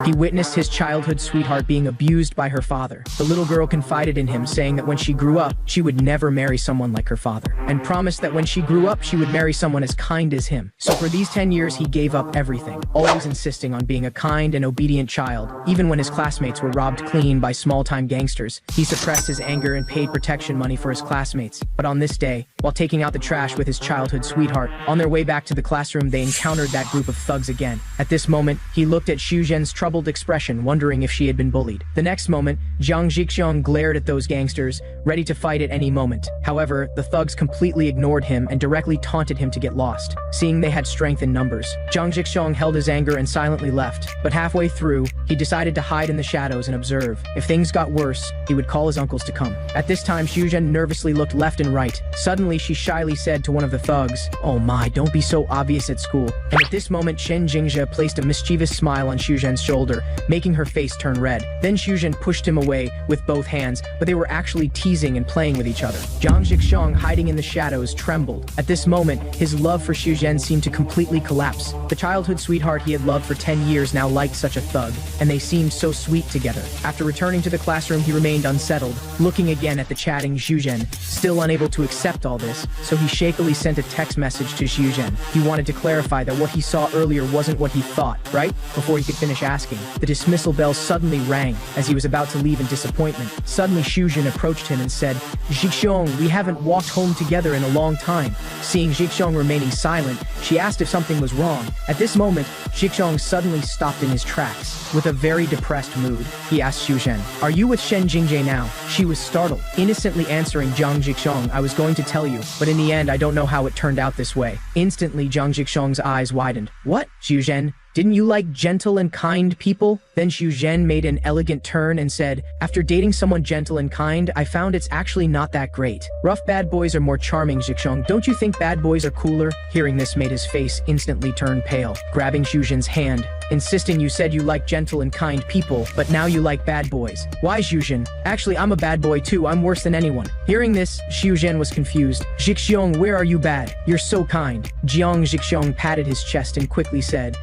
He witnessed his childhood sweetheart being abused by her father. The little girl confided in him, saying that when she grew up, she would never marry someone like her father, and promised that when she grew up, she would marry someone as kind as him. So for these 10 years, he gave up everything, always insisting on being a kind and obedient child. Even when his classmates were robbed clean by small-time gangsters, he suppressed his anger and paid protection money for his classmates. But on this day, while taking out the trash with his childhood sweetheart, on their way back to the classroom, they encountered that group of thugs again. At this moment, he looked at Xu Zhen's troubled expression, wondering if she had been bullied. The next moment, Jiang Zixiong glared at those gangsters, ready to fight at any moment. However, the thugs completely ignored him and directly taunted him to get lost. Seeing they had strength in numbers, Jiang Zixiong held his anger and silently left. But halfway through, he decided to hide in the shadows and observe. If things got worse, he would call his uncles to come. At this time, Xu Zhen nervously looked left and right. Suddenly, she shyly said to one of the thugs, "Oh my, don't be so obvious at school." And at this moment, Shen Jingjie placed a mischievous smile on Xu Zhen's shoulder, making her face turn red. Then Xu Zhen pushed him away with both hands, but they were actually teasing and playing with each other. Jiang Zixiong, hiding in the shadows, trembled. At this moment, his love for Xu Zhen seemed to completely collapse. The childhood sweetheart he had loved for 10 years now liked such a thug, and they seemed so sweet together. After returning to the classroom, he remained unsettled, looking again at the chatting Xu Zhen. Still unable to accept all this, so he shakily sent a text message to Xu Zhen. He wanted to clarify that what he saw earlier wasn't what he thought, right? Before he could finish asking, the dismissal bell suddenly rang. As he was about to leave in disappointment, suddenly Xu Zhen approached him and said, "Zixiong, we haven't walked home together in a long time." Seeing Zixiong remaining silent, she asked if something was wrong. At this moment, Zixiong suddenly stopped in his tracks. With a very depressed mood, he asked Xu Zhen, "Are you with Shen Jingjie now?" She was startled, innocently answering, "Jiang Zixiong, I was going to tell you, but in the end I don't know how it turned out this way." Instantly, Jiang Zixiong's eyes widened. "What? Xu Zhen? Didn't you like gentle and kind people?" Then Xu Zhen made an elegant turn and said, "After dating someone gentle and kind, I found it's actually not that great. Rough bad boys are more charming, Zixiong. Don't you think bad boys are cooler?" Hearing this made his face instantly turn pale, grabbing Xu Zhen's hand, insisting, "You said you like gentle and kind people, but now you like bad boys. Why, Xu Zhen? Actually, I'm a bad boy too. I'm worse than anyone." Hearing this, Xu Zhen was confused. "Zixiong, where are you bad? You're so kind." Jiang Zixiong patted his chest and quickly said,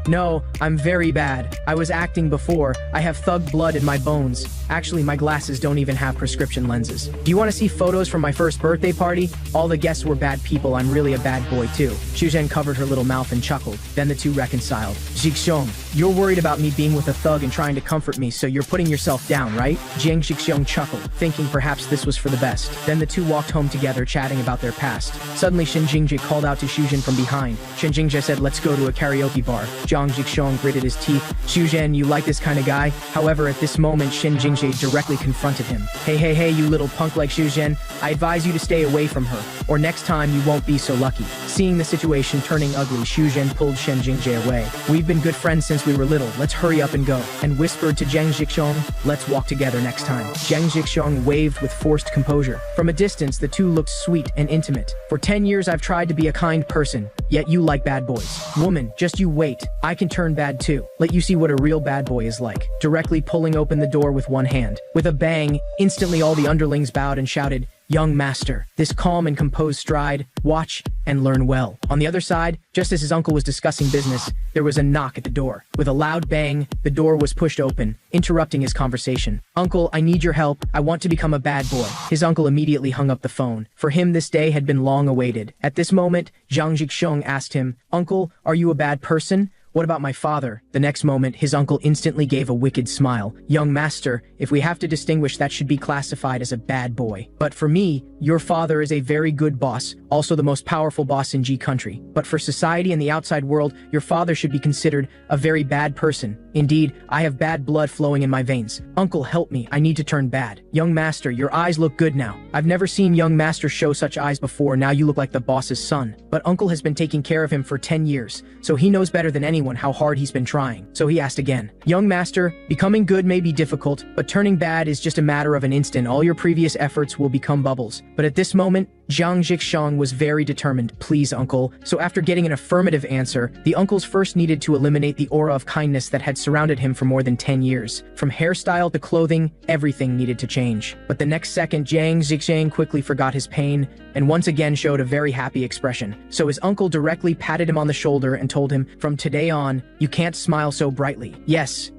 No, I'm very bad. I was acting before. I have thug blood in my bones. Actually, my glasses don't even have prescription lenses. Do you want to see photos from my first birthday party? All the guests were bad people. I'm really a bad boy too." Xu Zhen covered her little mouth and chuckled. Then the two reconciled. "Zixiong, you're worried about me being with a thug and trying to comfort me, so you're putting yourself down, right?" Jiang Zixiong chuckled, thinking perhaps this was for the best. Then the two walked home together, chatting about their past. Suddenly, Shen Jingjie called out to Xu Zhen from behind. Shen Jingjie said, "Let's go to a karaoke bar." Jiang Zixiong gritted his teeth. "Xu Zhen, you like this kind of guy?" However, at this moment, Shen Jingjie directly confronted him. Hey, you little punk like Xu Zhen, I advise you to stay away from her, or next time you won't be so lucky." Seeing the situation turning ugly, Xu Zhen pulled Shen Jingjie away. "We've been good friends since we were little. Let's hurry up and go," and whispered to Jiang Zixiong, "Let's walk together next time." Jiang Zixiong waved with forced composure. From a distance, the two looked sweet and intimate. "For 10 years I've tried to be a kind person, yet you like bad boys. Woman, just you wait. I can turn bad too. Let you see what a real bad boy is like." Directly pulling open the door with one hand. With a bang, instantly all the underlings bowed and shouted, "Young master." This calm and composed stride, watch and learn well. On the other side, just as his uncle was discussing business, there was a knock at the door. With a loud bang, the door was pushed open, interrupting his conversation. "Uncle, I need your help. I want to become a bad boy." His uncle immediately hung up the phone. For him, this day had been long awaited. At this moment, Jiang Zixiong asked him, "Uncle, are you a bad person? What about my father?" The next moment, his uncle instantly gave a wicked smile. "Young master, if we have to distinguish, that should be classified as a bad boy. But for me, your father is a very good boss, also the most powerful boss in G country. But for society and the outside world, your father should be considered a very bad person. Indeed, I have bad blood flowing in my veins. Uncle, help me. I need to turn bad." "Young master, your eyes look good now. I've never seen young master show such eyes before. Now you look like the boss's son." But uncle has been taking care of him for 10 years, so he knows better than anyone how hard he's been trying. So he asked again, "Young master, becoming good may be difficult, but turning bad is just a matter of an instant. All your previous efforts will become bubbles." But at this moment, Jiang Zhixiang was very determined. Please, uncle. So after getting an affirmative answer, the uncles first needed to eliminate the aura of kindness that had surrounded him for more than 10 years. From hairstyle to clothing, everything needed to change. But the next second, Jiang Zhixiang quickly forgot his pain and once again showed a very happy expression. So his uncle directly patted him on the shoulder and told him, from today on, you can't smile so brightly. Yes,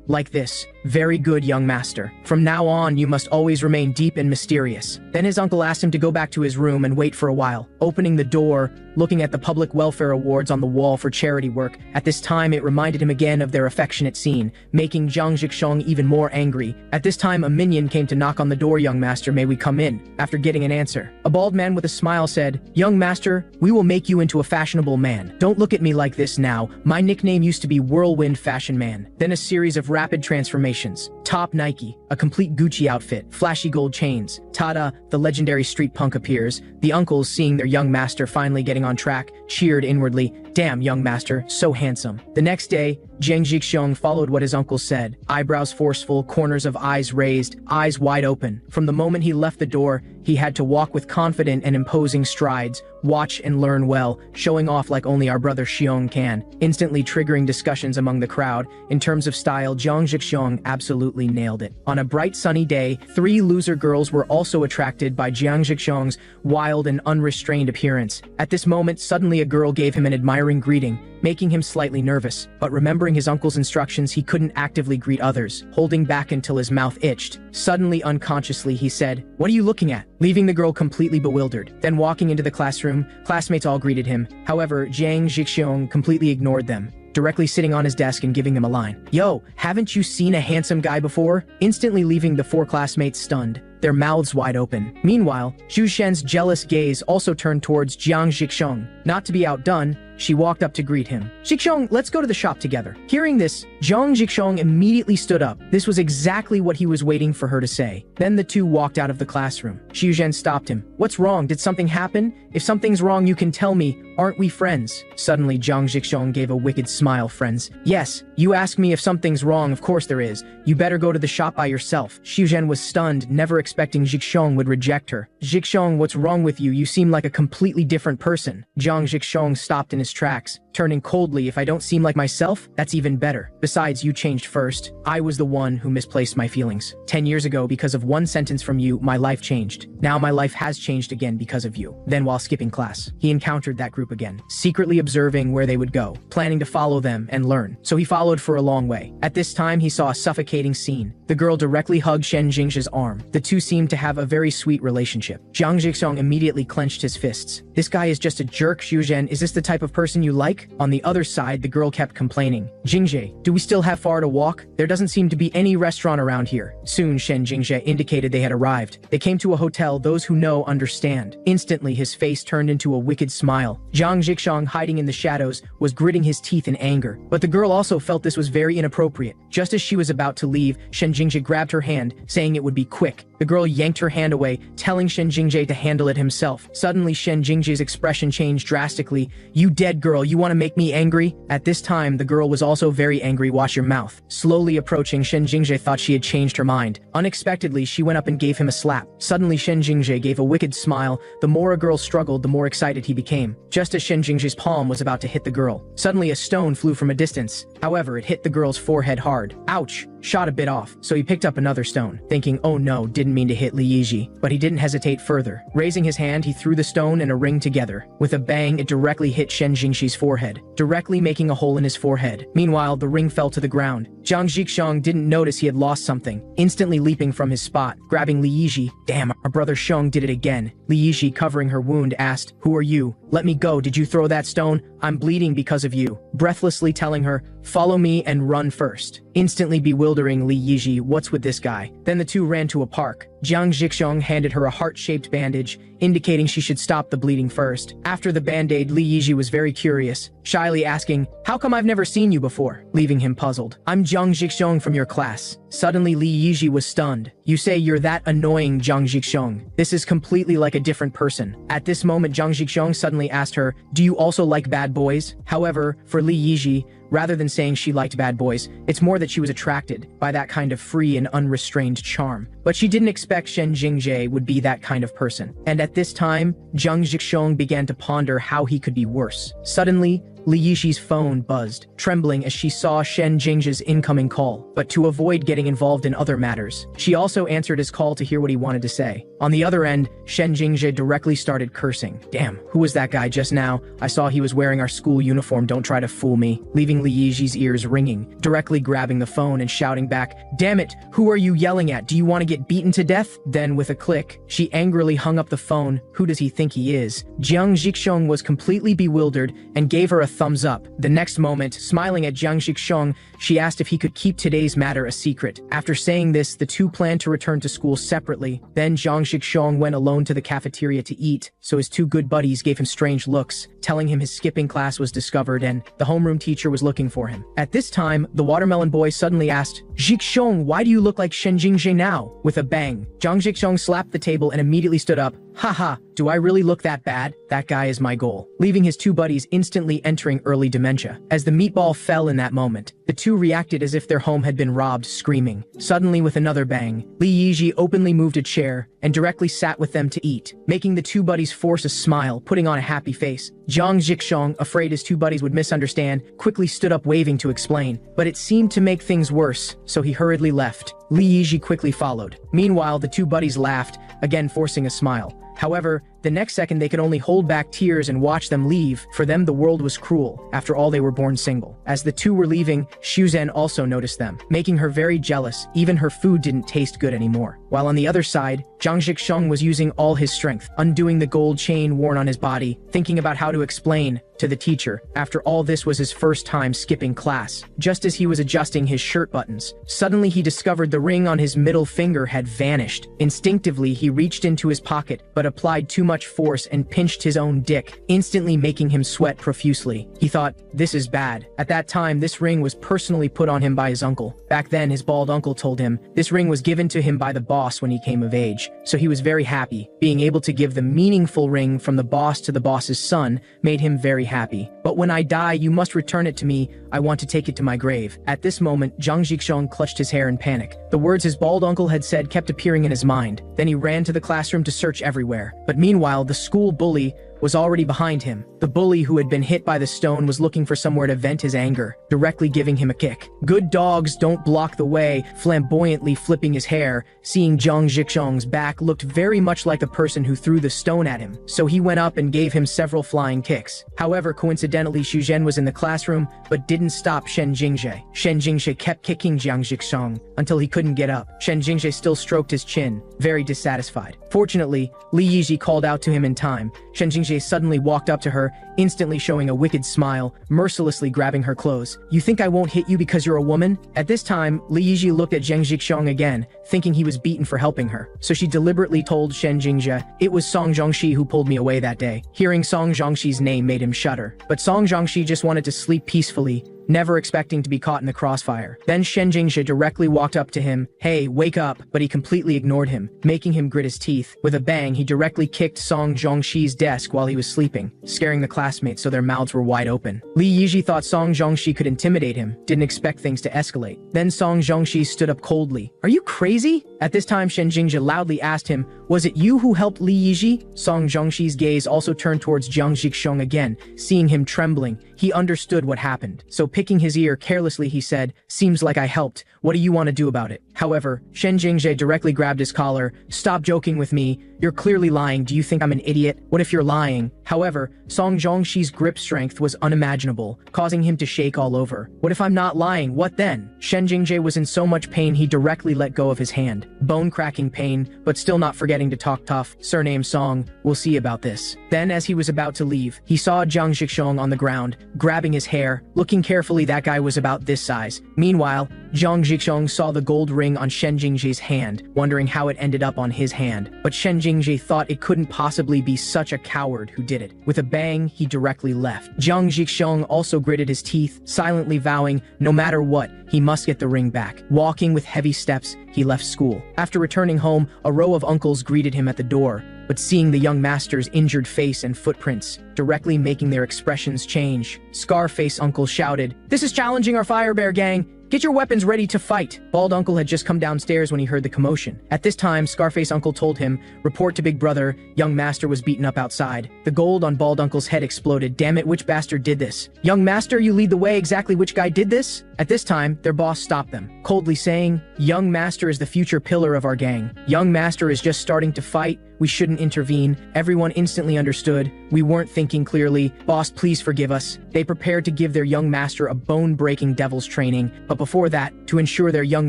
like this. Very good, young master. From now on, you must always remain deep and mysterious. Then his uncle asked him to go back to his room and wait for a while, opening the door, looking at the public welfare awards on the wall for charity work. At this time, it reminded him again of their affectionate scene, making Jiang Zhixiang even more angry. At this time, a minion came to knock on the door. Young master, may we come in? After getting an answer, a bald man with a smile said, young master, we will make you into a fashionable man. Don't look at me like this now. My nickname used to be Whirlwind Fashion Man. Then a series of rapid transformations. Top Nike, a complete Gucci outfit, flashy gold chains. Tada, the legendary street punk appears. The uncles, seeing their young master finally getting on track, cheered inwardly. Damn, young master, so handsome. The next day, Jiang Zhixiang followed what his uncle said. Eyebrows forceful, corners of eyes raised, eyes wide open. From the moment he left the door, he had to walk with confident and imposing strides, watch and learn well, showing off like only our brother Xiong can, instantly triggering discussions among the crowd. In terms of style, Jiang Zhixiang absolutely nailed it. On a bright sunny day, 3 loser girls were also attracted by Jiang Zhixiang's wild and unrestrained appearance. At this moment, suddenly a girl gave him an admiring greeting, making him slightly nervous, but remembering his uncle's instructions, he couldn't actively greet others, holding back until his mouth itched. Suddenly, unconsciously, he said, what are you looking at? Leaving the girl completely bewildered. Then walking into the classroom, classmates all greeted him. However, Jiang Zhixiang completely ignored them, directly sitting on his desk and giving them a line. Yo, haven't you seen a handsome guy before? Instantly leaving the 4 classmates stunned, their mouths wide open. Meanwhile, Zhu Shen's jealous gaze also turned towards Jiang Zhixiang. Not to be outdone, she walked up to greet him. Zhixiang, let's go to the shop together. Hearing this, Jiang Zhixiang immediately stood up. This was exactly what he was waiting for her to say. Then the two walked out of the classroom. Xu Zhen stopped him. What's wrong? Did something happen? If something's wrong, you can tell me. Aren't we friends? Suddenly, Jiang Zhixiang gave a wicked smile. Friends? Yes, you ask me if something's wrong. Of course there is. You better go to the shop by yourself. Xu Zhen was stunned, never expecting Zhixiang would reject her. Zhixiang, what's wrong with you? You seem like a completely different person. Jiang Zhixiang stopped in his tracks, turning coldly. If I don't seem like myself, that's even better. Besides, you changed first. I was the one who misplaced my feelings. 10 years ago, because of one sentence from you, my life changed. Now my life has changed again because of you. Then while skipping class, he encountered that group again, secretly observing where they would go, planning to follow them and learn. So he followed for a long way. At this time, he saw a suffocating scene. The girl directly hugged Shen Jingzhi's arm. The two seemed to have a very sweet relationship. Jiang Zhixiang immediately clenched his fists. This guy is just a jerk. Xu Zhen, is this the type of person you like? On the other side, the girl kept complaining. Jingzhi, do we still have far to walk? There doesn't seem to be any restaurant around here. Soon, Shen Jingzhi indicated they had arrived. They came to a hotel. Those who know understand. Instantly, his face turned into a wicked smile. Jiang Zhixiang, hiding in the shadows, was gritting his teeth in anger. But the girl also felt this was very inappropriate. Just as she was about to leave, Shen Jingzhi grabbed her hand, saying it would be quick. The girl yanked her hand away, telling Shen Jingzhi to handle it himself. Suddenly, Shen Jingzhi's expression changed drastically. You dead girl, you want to make me angry? At this time, the girl was also very angry. Watch your mouth. Slowly approaching, Shen Jingzhi thought she had changed her mind. Unexpectedly, she went up and gave him a slap. Suddenly, Shen Jingzhi gave a wicked smile. The more a girl struggled, the more excited he became. Just as Shen Jingzhi's palm was about to hit the girl, suddenly a stone flew from a distance. However, it hit the girl's forehead hard. Ouch! Shot a bit off, so he picked up another stone, thinking, oh no, didn't mean to hit Li Yiji. But he didn't hesitate further. Raising his hand, he threw the stone and a ring together. With a bang, it directly hit Shen Jingxi's forehead, directly making a hole in his forehead. Meanwhile, the ring fell to the ground. Jiang Zhixiang didn't notice he had lost something, instantly leaping from his spot, grabbing Li Yiji. Damn, our brother Xiong did it again. Li Yiji, covering her wound, asked, who are you? Let me go. Did you throw that stone? I'm bleeding because of you. Breathlessly telling her, follow me and run first. Instantly bewildering Li Yiji, what's with this guy? Then the two ran to a park. Jiang Zhixiang handed her a heart-shaped bandage, indicating she should stop the bleeding first. After the band-aid, Li Yiji was very curious, shyly asking, how come I've never seen you before? Leaving him puzzled. I'm Jiang Zhixiang from your class. Suddenly, Li Yiji was stunned. You say you're that annoying, Jiang Zhixiang. This is completely like a different person. At this moment, Jiang Zhixiang suddenly asked her, do you also like bad boys? However, for Li Yiji, Rather than saying she liked bad boys, it's more that she was attracted by that kind of free and unrestrained charm. But she didn't expect Shen Jingjae would be that kind of person. And at this time, Zhang Zhixong began to ponder how he could be worse. Suddenly, Li Yixi's phone buzzed, trembling as she saw Shen Jingjae's incoming call. But to avoid getting involved in other matters, she also answered his call to hear what he wanted to say. On the other end, Shen Jingjae directly started cursing. Damn, who was that guy just now? I saw he was wearing our school uniform, don't try to fool me. Leaving Li Yixi's ears ringing, directly grabbing the phone and shouting back, damn it, who are you yelling at? Do you want to get beaten to death? Then with a click, she angrily hung up the phone. Who does he think he is? Jiang Zhixong was completely bewildered and gave her a thumbs up. The next moment, smiling at Jiang Zhixong, she asked if he could keep today's matter a secret. After saying this, the two planned to return to school separately. Then Jiang Zhixong went alone to the cafeteria to eat, so his two good buddies gave him strange looks, telling him his skipping class was discovered and the homeroom teacher was looking for him. At this time, the watermelon boy suddenly asked, Zhixong, why do you look like Shen Jingjae now? With a bang, Jiang Zhixong slapped the table and immediately stood up. Haha, do I really look that bad? That guy is my goal. Leaving his two buddies instantly entering early dementia. As the meatball fell in that moment, the two reacted as if their home had been robbed, screaming. Suddenly, with another bang, Li Yixi openly moved a chair and directly sat with them to eat, making the two buddies force a smile, putting on a happy face. Jiang Zhixong, afraid his two buddies would misunderstand, quickly stood up waving to explain, but it seemed to make things worse, so he hurriedly left. Li Yixi quickly followed. Meanwhile, the two buddies laughed, again forcing a smile. However, the next second they could only hold back tears and watch them leave. For them, the world was cruel. After all, they were born single. As the two were leaving, Shuzhen also noticed them, making her very jealous. Even her food didn't taste good anymore. While on the other side, Jiang Zhixong was using all his strength, undoing the gold chain worn on his body, thinking about how to explain to the teacher. After all, this was his first time skipping class. Just as he was adjusting his shirt buttons, suddenly he discovered the ring on his middle finger had vanished. Instinctively, he reached into his pocket, but applied too much force and pinched his own dick, instantly making him sweat profusely. He thought, this is bad. At that time, this ring was personally put on him by his uncle. Back then, his bald uncle told him this ring was given to him by the boss when he came of age, so he was very happy. Being able to give the meaningful ring from the boss to the boss's son made him very happy. But when I die, you must return it to me. I want to take it to my grave. At this moment, Jiang Zhixong clutched his hair in panic. The words his bald uncle had said kept appearing in his mind. Then he ran to the classroom to search everywhere. But meanwhile, the school bully was already behind him. The bully who had been hit by the stone was looking for somewhere to vent his anger, directly giving him a kick. Good dogs don't block the way, flamboyantly flipping his hair. Seeing Jiang Zhixong's back looked very much like the person who threw the stone at him, so he went up and gave him several flying kicks. However, coincidentally, Shuzhen was in the classroom, but didn't stop Shen Jingjae. Shen Jingjae kept kicking Jiang Zhixong until he couldn't get up. Shen Jingjae still stroked his chin, very dissatisfied. Fortunately, Li Yixi called out to him in time. Shen Jingjae suddenly walked up to her, instantly showing a wicked smile, mercilessly grabbing her clothes. You think I won't hit you because you're a woman? At this time, Li Yixi looked at Jiang Zhixong again, thinking he was beaten for helping her. So she deliberately told Shen Jingjae, it was Song Zhongxi who pulled me away that day. Hearing Song Zhongxi's name made him shudder. But Song Zhongxi just wanted to sleep peacefully, never expecting to be caught in the crossfire. Then Shen Jingjae directly walked up to him. Hey, wake up, but he completely ignored him, making him grit his teeth. With a bang, he directly kicked Song Zhongxi's desk while he was sleeping, scaring the classmates so their mouths were wide open. Li Yixi thought Song Zhongxi could intimidate him, didn't expect things to escalate. Then Song Zhongxi stood up coldly. Are you crazy? At this time, Shen Jingjae loudly asked him, was it you who helped Li Yixi? Song Zhongxi's gaze also turned towards Jiang Zhixong again. Seeing him trembling, he understood what happened. So picking his ear carelessly, he said, seems like I helped. What do you want to do about it? However, Shen Jingjae directly grabbed his collar. Stop joking with me. You're clearly lying. Do you think I'm an idiot? What if you're lying? However, Song Zhongxi's grip strength was unimaginable, causing him to shake all over. What if I'm not lying? What then? Shen Jingjae was in so much pain he directly let go of his hand. Bone-cracking pain, but still not forgetting to talk tough. Surname Song, we'll see about this. Then as he was about to leave, he saw Jiang Zhixong on the ground, grabbing his hair. Looking carefully, that guy was about this size. Meanwhile, Jiang Zhixong saw the gold ring on Shen Jingjae's hand, wondering how it ended up on his hand. But Shen Jingjae thought it couldn't possibly be such a coward who did it. With a bang, he directly left. Jiang Zhixong also gritted his teeth, silently vowing, no matter what, he must get the ring back. Walking with heavy steps, he left school. After returning home, a row of uncles greeted him at the door. but seeing the young master's injured face and footprints, directly making their expressions change, Scarface Uncle shouted, "This is challenging our Fire Bear gang! Get your weapons ready to fight!" Bald Uncle had just come downstairs when he heard the commotion. At this time, Scarface Uncle told him, "Report to Big Brother, young master was beaten up outside." The gold on Bald Uncle's head exploded. "Damn it, which bastard did this? Young master, you lead the way. Exactly which guy did this?" At this time, their boss stopped them, coldly saying, "Young master is the future pillar of our gang. Young master is just starting to fight. We shouldn't intervene." Everyone instantly understood. "We weren't thinking clearly. Boss, please forgive us." They prepared to give their young master a bone-breaking devil's training, but before that, to ensure their young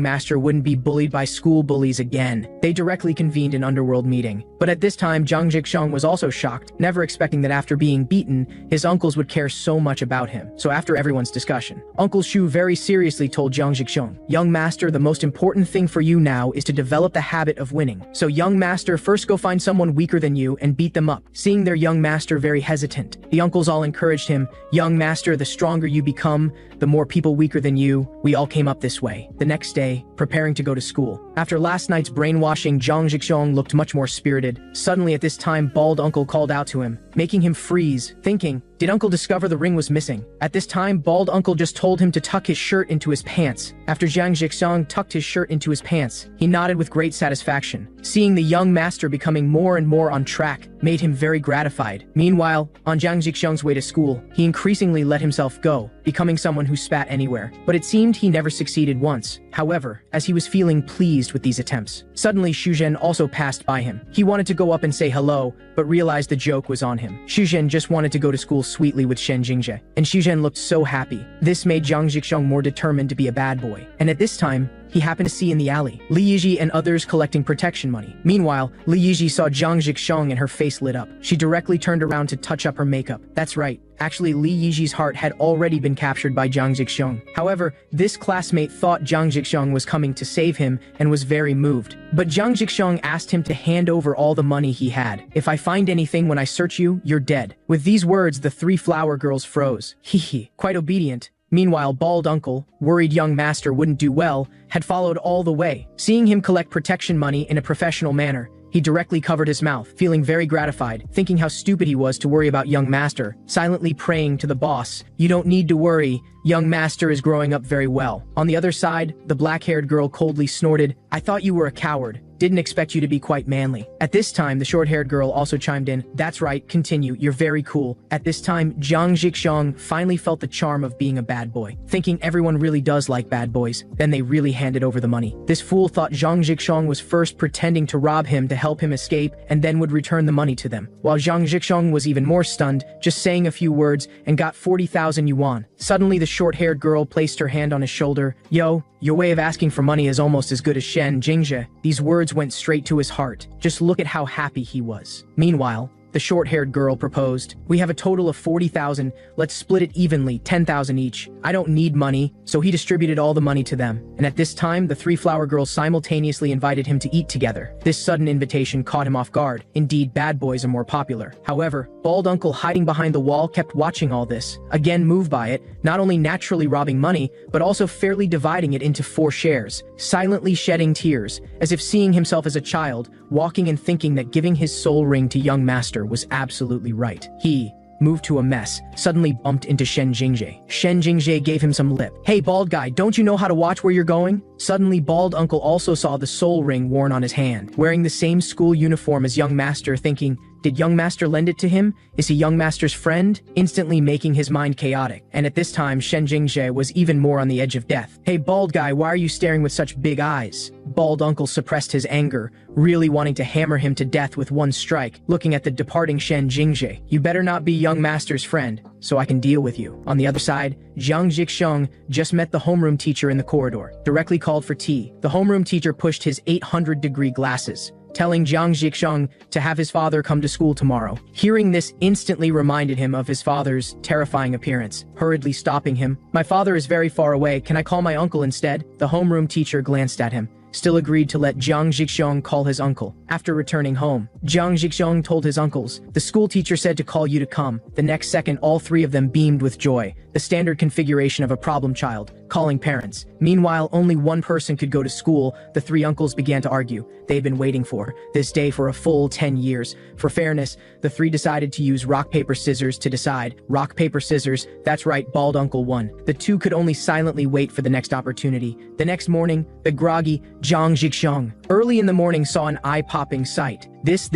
master wouldn't be bullied by school bullies again, they directly convened an underworld meeting. But at this time, Zhang Jixong was also shocked, never expecting that after being beaten, his uncles would care so much about him. So after everyone's discussion, Uncle Shu very seriously told Zhang Jixong, "Young master, the most important thing for you now is to develop the habit of winning. So young master, first go find someone weaker than you and beat them up." Seeing their young master very hesitant, the uncles all encouraged him, "Young master, the stronger you become, the more people weaker than you. We all came up this way." The next day, preparing to go to school. After last night's brainwashing, Zhang Jixong looked much more spirited. Suddenly at this time, Bald Uncle called out to him, making him freeze, thinking, did Uncle discover the ring was missing? At this time, Bald Uncle just told him to tuck his shirt into his pants. After Zhang Jixong tucked his shirt into his pants, he nodded with great satisfaction. Seeing the young master becoming more and more on track made him very gratified. Meanwhile, on Zhang Jixong's way to school, he increasingly let himself go, becoming someone who spat anywhere. But it seemed he never succeeded once. However, as he was feeling pleased with these attempts, suddenly Xu Zhen also passed by him. He wanted to go up and say hello, but realized the joke was on him. Xu Zhen just wanted to go to school sweetly with Shen Jingzhe, and Xu Zhen looked so happy. This made Zhang Jixong more determined to be a bad boy. And at this time, he happened to see in the alley Li Yizhi and others collecting protection money. Meanwhile, Li Yizhi saw Zhang Jixong and her face lit up. She directly turned around to touch up her makeup. That's right. Actually, Li Yizhi's heart had already been captured by Zhang Jixong. However, this classmate thought Zhang Jixong was coming to save him and was very moved. But Zhang Jixong asked him to hand over all the money he had. "If I find anything when I search you, you're dead." With these words, the three flower girls froze. Hee, quite obedient. Meanwhile, Bald Uncle, worried young master wouldn't do well, had followed all the way. Seeing him collect protection money in a professional manner, he directly covered his mouth, feeling very gratified, thinking how stupid he was to worry about young master, silently praying to the boss, "You don't need to worry, young master is growing up very well." On the other side, the black-haired girl coldly snorted, "I thought you were a coward. Didn't expect you to be quite manly." At this time, the short-haired girl also chimed in, "That's right, continue, you're very cool." At this time, Zhang Jixong finally felt the charm of being a bad boy, thinking everyone really does like bad boys. Then they really handed over the money. This fool thought Zhang Jixong was first pretending to rob him to help him escape and then would return the money to them, while Zhang Jixong was even more stunned, just saying a few words and got 40,000 yuan. Suddenly, the short-haired girl placed her hand on his shoulder. "Yo, your way of asking for money is almost as good as Shen Jingzhe." These words went straight to his heart. Just look at how happy he was. Meanwhile, the short-haired girl proposed, "We have a total of 40,000. Let's split it evenly, 10,000 each. I don't need money." So he distributed all the money to them. And at this time, the three flower girls simultaneously invited him to eat together. This sudden invitation caught him off guard. Indeed, bad boys are more popular. However, Bald Uncle hiding behind the wall kept watching all this, again moved by it, not only naturally robbing money, but also fairly dividing it into 4 shares, silently shedding tears, as if seeing himself as a child, walking and thinking that giving his soul ring to young master was absolutely right. He, moved to a mess, suddenly bumped into Shen Jingzhe. Shen Jingzhe gave him some lip. "Hey bald guy, don't you know how to watch where you're going?" Suddenly Bald Uncle also saw the soul ring worn on his hand, wearing the same school uniform as young master, thinking, did young master lend it to him? Is he young master's friend? Instantly making his mind chaotic. And at this time, Shen Jingzhe was even more on the edge of death. "Hey bald guy, why are you staring with such big eyes?" Bald Uncle suppressed his anger, really wanting to hammer him to death with one strike, looking at the departing Shen Jingzhe. "You better not be young master's friend, so I can deal with you." On the other side, Zhang Jixong just met the homeroom teacher in the corridor, directly called for tea. The homeroom teacher pushed his 800-degree glasses, telling Zhang Jixong to have his father come to school tomorrow. Hearing this instantly reminded him of his father's terrifying appearance, hurriedly stopping him. "My father is very far away, can I call my uncle instead?" The homeroom teacher glanced at him, still agreed to let Jiang Zhixiong call his uncle. After returning home, Jiang Zhixiong told his uncles, "The school teacher said to call you to come." The next second, all three of them beamed with joy, the standard configuration of a problem child, calling parents. Meanwhile, only one person could go to school. The three uncles began to argue. They had been waiting for this day for a full 10 years. For fairness, the three decided to use rock, paper, scissors to decide. Rock, paper, scissors. That's right, bald uncle won. The two could only silently wait for the next opportunity. The next morning, the groggy Jiang Zhixiong early in the morning saw an eye-popping sight. This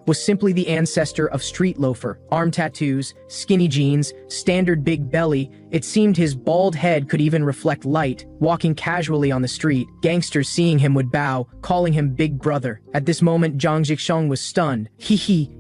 was simply the ancestor of street loafer. Arm tattoos, skinny jeans, standard big belly. It seemed his bald head could even reflect light. Walking casually on the street, gangsters seeing him would bow, calling him big brother. At this moment, Jiang Zhixiong was stunned.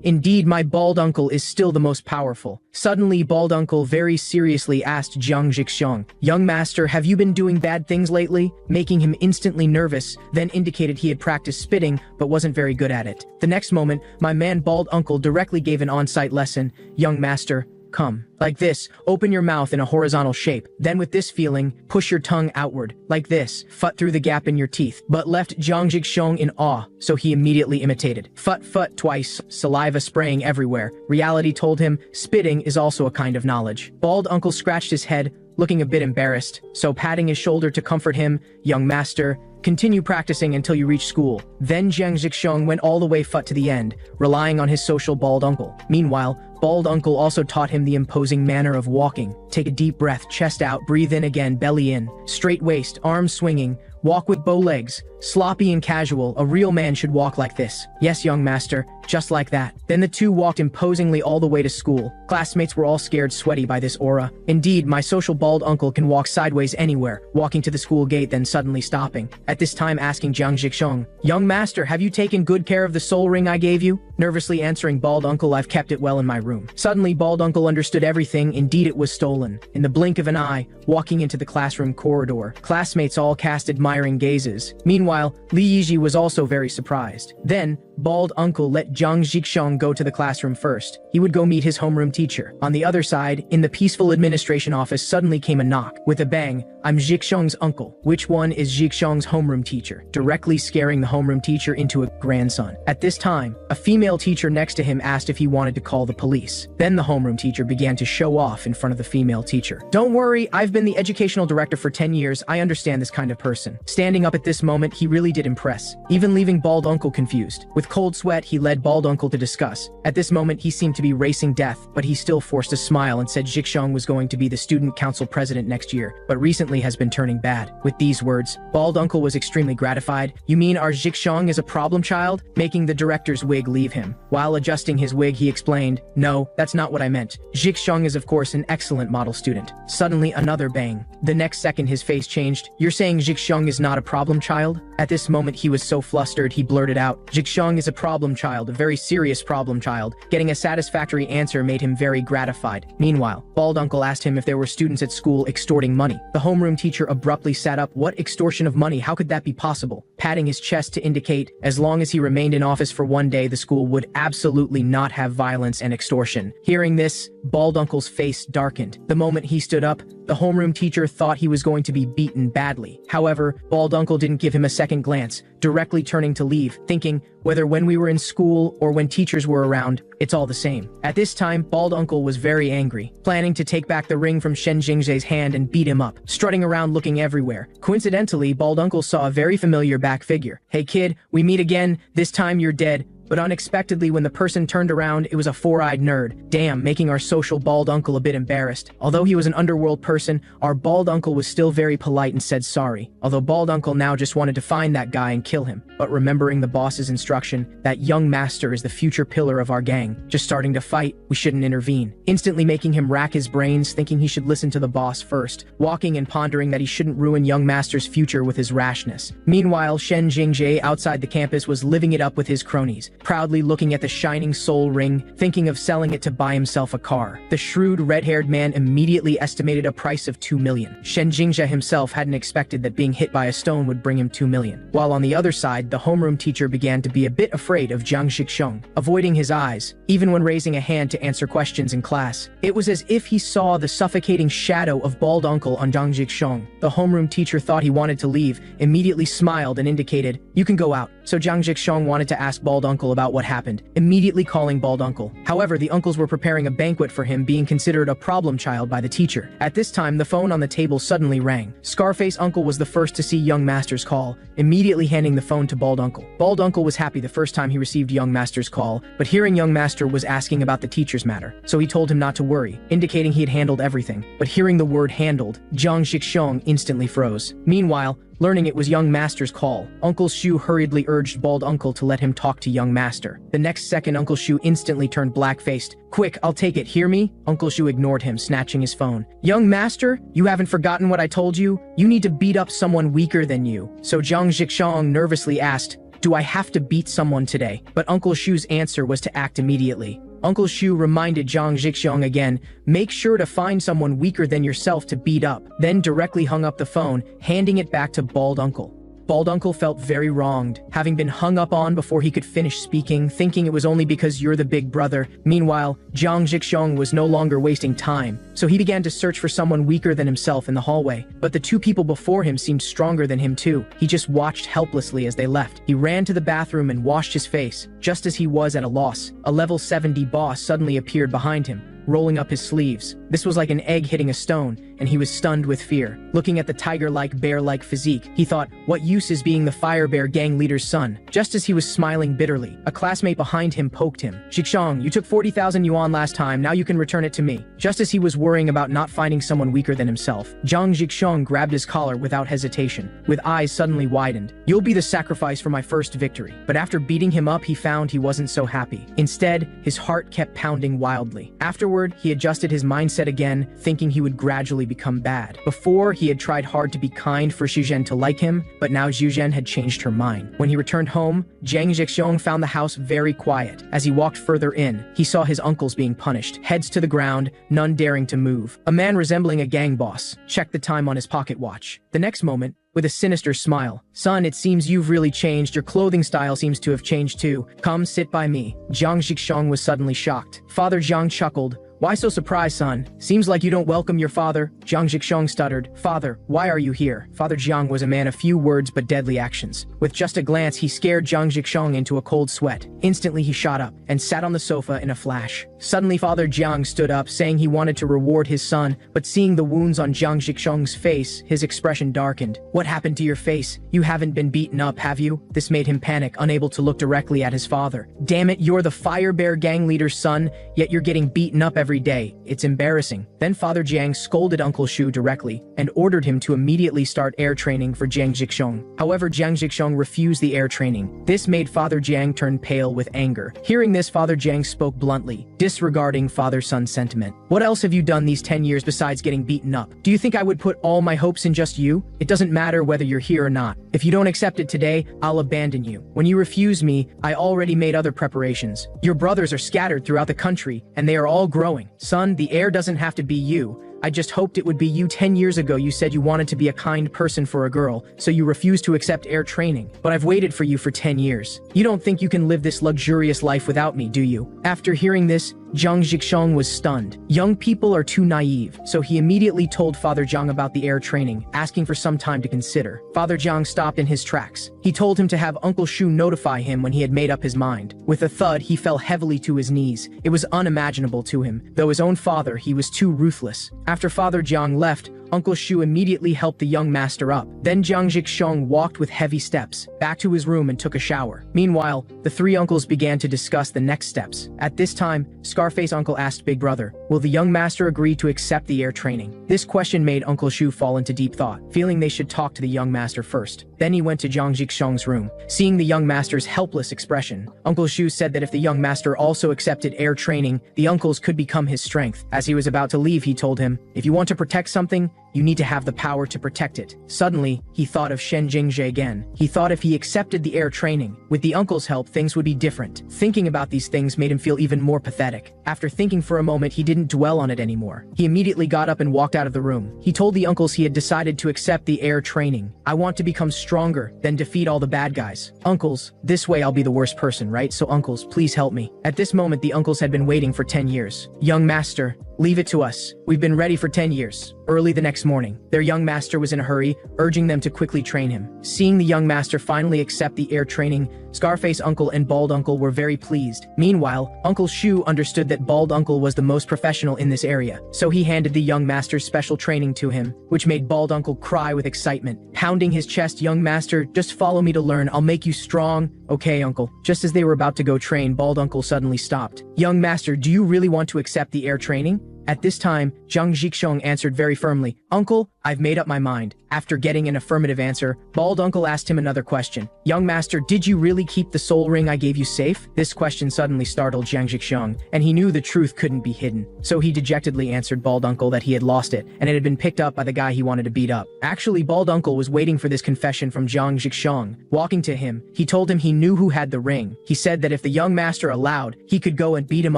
Indeed, my bald uncle is still the most powerful. Suddenly, bald uncle very seriously asked Jiang Zhixiong, "Young master, have you been doing bad things lately?" Making him instantly nervous, then indicated he had practiced spitting, but wasn't very good at it. The next moment, my man bald uncle directly gave an on-site lesson. "Young master, come. Like this, open your mouth in a horizontal shape. Then with this feeling, push your tongue outward. Like this, fut through the gap in your teeth." But left Jiang Zhixiong in awe, so he immediately imitated. Fut twice, saliva spraying everywhere. Reality told him, spitting is also a kind of knowledge. Bald uncle scratched his head, looking a bit embarrassed, so patting his shoulder to comfort him, "Young master, continue practicing until you reach school." Then Jiang Zhixiong went all the way fut to the end, relying on his social bald uncle. Meanwhile, bald uncle also taught him the imposing manner of walking. Take a deep breath, chest out, breathe in again, belly in, straight waist, arms swinging, walk with bow legs, sloppy and casual. A real man should walk like this. Yes, young master, just like that. Then the two walked imposingly all the way to school. Classmates were all scared sweaty by this aura. Indeed, my social bald uncle can walk sideways anywhere, walking to the school gate then suddenly stopping. At this time asking Jiang Zhixiong, "Young master, have you taken good care of the soul ring I gave you?" Nervously answering bald uncle, "I've kept it well in my room." Suddenly bald uncle understood everything. Indeed, it was stolen. In the blink of an eye, walking into the classroom corridor, classmates all cast admiring gazes. Meanwhile, Li Yiji was also very surprised. Then, bald uncle let Jiang Zhixiong go to the classroom first. He would go meet his homeroom teacher. On the other side, in the peaceful administration office suddenly came a knock. With a bang, "I'm Zhixiong's uncle." Which one is Zhixiong's homeroom teacher? Directly scaring the homeroom teacher into a grandson. At this time, a female teacher next to him asked if he wanted to call the police. Then the homeroom teacher began to show off in front of the female teacher. "Don't worry, I've been the educational director for 10 years. I understand this kind of person." Standing up at this moment, he really did impress, even leaving bald uncle confused. With cold sweat, he led bald uncle to discuss. At this moment, he seemed to be racing death, but he still forced a smile and said Zhixiong was going to be the student council president next year, but recently has been turning bad. With these words, bald uncle was extremely gratified. "You mean our Zhixiong is a problem child?" Making the director's wig leave him. While adjusting his wig, he explained, "No, that's not what I meant. Zhixiong is of course an excellent model student." Suddenly another bang. The next second his face changed. "You're saying Zhixiong is not a problem child?" At this moment he was so flustered he blurted out, "Zhixiong is a problem child, a very serious problem child." Getting a satisfactory answer made him very gratified. Meanwhile, bald uncle asked him if there were students at school extorting money. The homeroom teacher abruptly sat up. "What extortion of money? How could that be possible?" Patting his chest to indicate, as long as he remained in office for one day, the school would absolutely not have violence and extortion. Hearing this, bald uncle's face darkened. The moment he stood up, the homeroom teacher thought he was going to be beaten badly. However, bald uncle didn't give him a second glance, directly turning to leave, thinking, whether when we were in school or when teachers were around, it's all the same. At this time, bald uncle was very angry, planning to take back the ring from Shen Jingzhe's hand and beat him up, strutting around looking everywhere. Coincidentally, bald uncle saw a very familiar back figure. "Hey kid, we meet again, this time you're dead." But unexpectedly, when the person turned around, it was a four-eyed nerd. Damn, making our social bald uncle a bit embarrassed. Although he was an underworld person, our bald uncle was still very polite and said sorry. Although bald uncle now just wanted to find that guy and kill him. But remembering the boss's instruction, that young master is the future pillar of our gang. Just starting to fight, we shouldn't intervene. Instantly making him rack his brains, thinking he should listen to the boss first. Walking and pondering that he shouldn't ruin young master's future with his rashness. Meanwhile, Shen Jingzhe outside the campus was living it up with his cronies. proudly looking at the shining soul ring, thinking of selling it to buy himself a car. The shrewd red-haired man immediately estimated a price of 2 million. Shen Jingjia himself hadn't expected that being hit by a stone would bring him 2 million. While on the other side, the homeroom teacher began to be a bit afraid of Jiang Zhixiong, avoiding his eyes, even when raising a hand to answer questions in class. It was as if he saw the suffocating shadow of bald uncle on Jiang Zhixiong. The homeroom teacher thought he wanted to leave, immediately smiled and indicated, "You can go out." So Jiang Zhixiong wanted to ask bald uncle about what happened, immediately calling bald uncle. However, the uncles were preparing a banquet for him, being considered a problem child by the teacher. At this time, the phone on the table suddenly rang. Scarface uncle was the first to see young master's call, immediately handing the phone to bald uncle. Bald uncle was happy the first time he received young master's call, but hearing young master was asking about the teacher's matter, so he told him not to worry, indicating he had handled everything. But hearing the word handled, Jiang Zhixiong instantly froze. Meanwhile, learning it was young master's call, Uncle Shu hurriedly urged bald uncle to let him talk to young master. The next second, Uncle Shu instantly turned black-faced. "Quick, I'll take it, hear me?" Uncle Shu ignored him, snatching his phone. "Young master, you haven't forgotten what I told you? You need to beat up someone weaker than you." So Jiang Zhixiong nervously asked, "Do I have to beat someone today?" But Uncle Shu's answer was to act immediately. Uncle Shu reminded Jiang Zhixiong again, "Make sure to find someone weaker than yourself to beat up," then directly hung up the phone, handing it back to bald uncle. Bald uncle felt very wronged, having been hung up on before he could finish speaking, thinking it was only because you're the big brother. Meanwhile, Jiang Zhixiong was no longer wasting time, so he began to search for someone weaker than himself in the hallway. But the two people before him seemed stronger than him too. He just watched helplessly as they left. He ran to the bathroom and washed his face. Just as he was at a loss, a level 70 boss suddenly appeared behind him, rolling up his sleeves. This was like an egg hitting a stone, and he was stunned with fear. Looking at the tiger-like, bear-like physique, he thought, what use is being the Fire Bear gang leader's son? Just as he was smiling bitterly, a classmate behind him poked him. "Zhixiong, you took 40,000 yuan last time, now you can return it to me." Just as he was worrying about not finding someone weaker than himself, Jiang Zhixiong grabbed his collar without hesitation, with eyes suddenly widened. "You'll be the sacrifice for my first victory." But after beating him up, he found he wasn't so happy. Instead, his heart kept pounding wildly. Afterward, he adjusted his mindset again, thinking he would gradually become bad. Before, he had tried hard to be kind for Zhuzhen to like him, but now Zhuzhen had changed her mind. When he returned home, Jiang Zhixiong found the house very quiet. As he walked further in, he saw his uncles being punished, heads to the ground, none daring to move. A man resembling a gang boss checked the time on his pocket watch. The next moment, with a sinister smile, "Son, it seems you've really changed. Your clothing style seems to have changed too. Come, sit by me." Jiang Zhixiong was suddenly shocked. Father Jiang chuckled. "Why so surprised, son? Seems like you don't welcome your father." Jiang Zhixiong stuttered. "Father, why are you here?" Father Jiang was a man of few words but deadly actions. With just a glance, he scared Jiang Zhixiong into a cold sweat. Instantly, he shot up and sat on the sofa in a flash. Suddenly, Father Jiang stood up, saying he wanted to reward his son, but seeing the wounds on Jiang Zhixiong's face, his expression darkened. "What happened to your face? You haven't been beaten up, have you?" This made him panic, unable to look directly at his father. "Damn it, you're the Fire Bear gang leader's son, yet you're getting beaten up every day. It's embarrassing." Then Father Jiang scolded Uncle Shu directly and ordered him to immediately start air training for Jiang Zhixiong. However, Jiang Zhixiong refused the air training. This made Father Jiang turn pale with anger. Hearing this, Father Jiang spoke bluntly, disregarding father-son sentiment. "What else have you done these 10 years besides getting beaten up? Do you think I would put all my hopes in just you? It doesn't matter whether you're here or not. If you don't accept it today, I'll abandon you. When you refuse me, I already made other preparations. Your brothers are scattered throughout the country, and they are all growing. Son, the heir doesn't have to be you. I just hoped it would be you. 10 years ago you said you wanted to be a kind person for a girl, so you refused to accept air training. But I've waited for you for 10 years. You don't think you can live this luxurious life without me, do you?" After hearing this, Jiang Zhixiong was stunned. Young people are too naive, so he immediately told Father Jiang about the air training, asking for some time to consider. Father Jiang stopped in his tracks. He told him to have Uncle Shu notify him when he had made up his mind. With a thud, he fell heavily to his knees. It was unimaginable to him. Though his own father, he was too ruthless. After Father Jiang left, Uncle Shu immediately helped the young master up. Then Jiang Zhixiong walked with heavy steps back to his room and took a shower. Meanwhile, the three uncles began to discuss the next steps. At this time, Scarface uncle asked Big Brother, "Will the young master agree to accept the air training?" This question made Uncle Shu fall into deep thought, feeling they should talk to the young master first. Then he went to Jiang Zhixiong's room. Seeing the young master's helpless expression, Uncle Shu said that if the young master also accepted air training, the uncles could become his strength. As he was about to leave, he told him, "If you want to protect something, You need to have the power to protect it. Suddenly, he thought of Shen Jingzhe again. He thought if he accepted the air training, with the uncle's help, things would be different. Thinking about these things made him feel even more pathetic. After thinking for a moment, he didn't dwell on it anymore. He immediately got up and walked out of the room. He told the uncles he had decided to accept the air training. I want to become stronger, then defeat all the bad guys. Uncles, this way I'll be the worst person, right? So uncles, please help me. At this moment, the uncles had been waiting for 10 years. Young master, leave it to us. We've been ready for 10 years. Early the next morning, their young master was in a hurry, urging them to quickly train him. Seeing the young master finally accept the air training, Scarface Uncle and Bald Uncle were very pleased. Meanwhile, Uncle Shu understood that Bald Uncle was the most professional in this area, so he handed the young master's special training to him, which made Bald Uncle cry with excitement. Pounding his chest, young master, just follow me to learn, I'll make you strong. Okay, Uncle. Just as they were about to go train, Bald Uncle suddenly stopped. Young master, do you really want to accept the air training? At this time, Zhang Zhixiong answered very firmly, Uncle, I've made up my mind. After getting an affirmative answer, Bald Uncle asked him another question. Young master, did you really keep the soul ring I gave you safe? This question suddenly startled Zhang Zhixiong, and he knew the truth couldn't be hidden. So he dejectedly answered Bald Uncle that he had lost it, and it had been picked up by the guy he wanted to beat up. Actually, Bald Uncle was waiting for this confession from Zhang Zhixiong. Walking to him, he told him he knew who had the ring. He said that if the young master allowed, he could go and beat him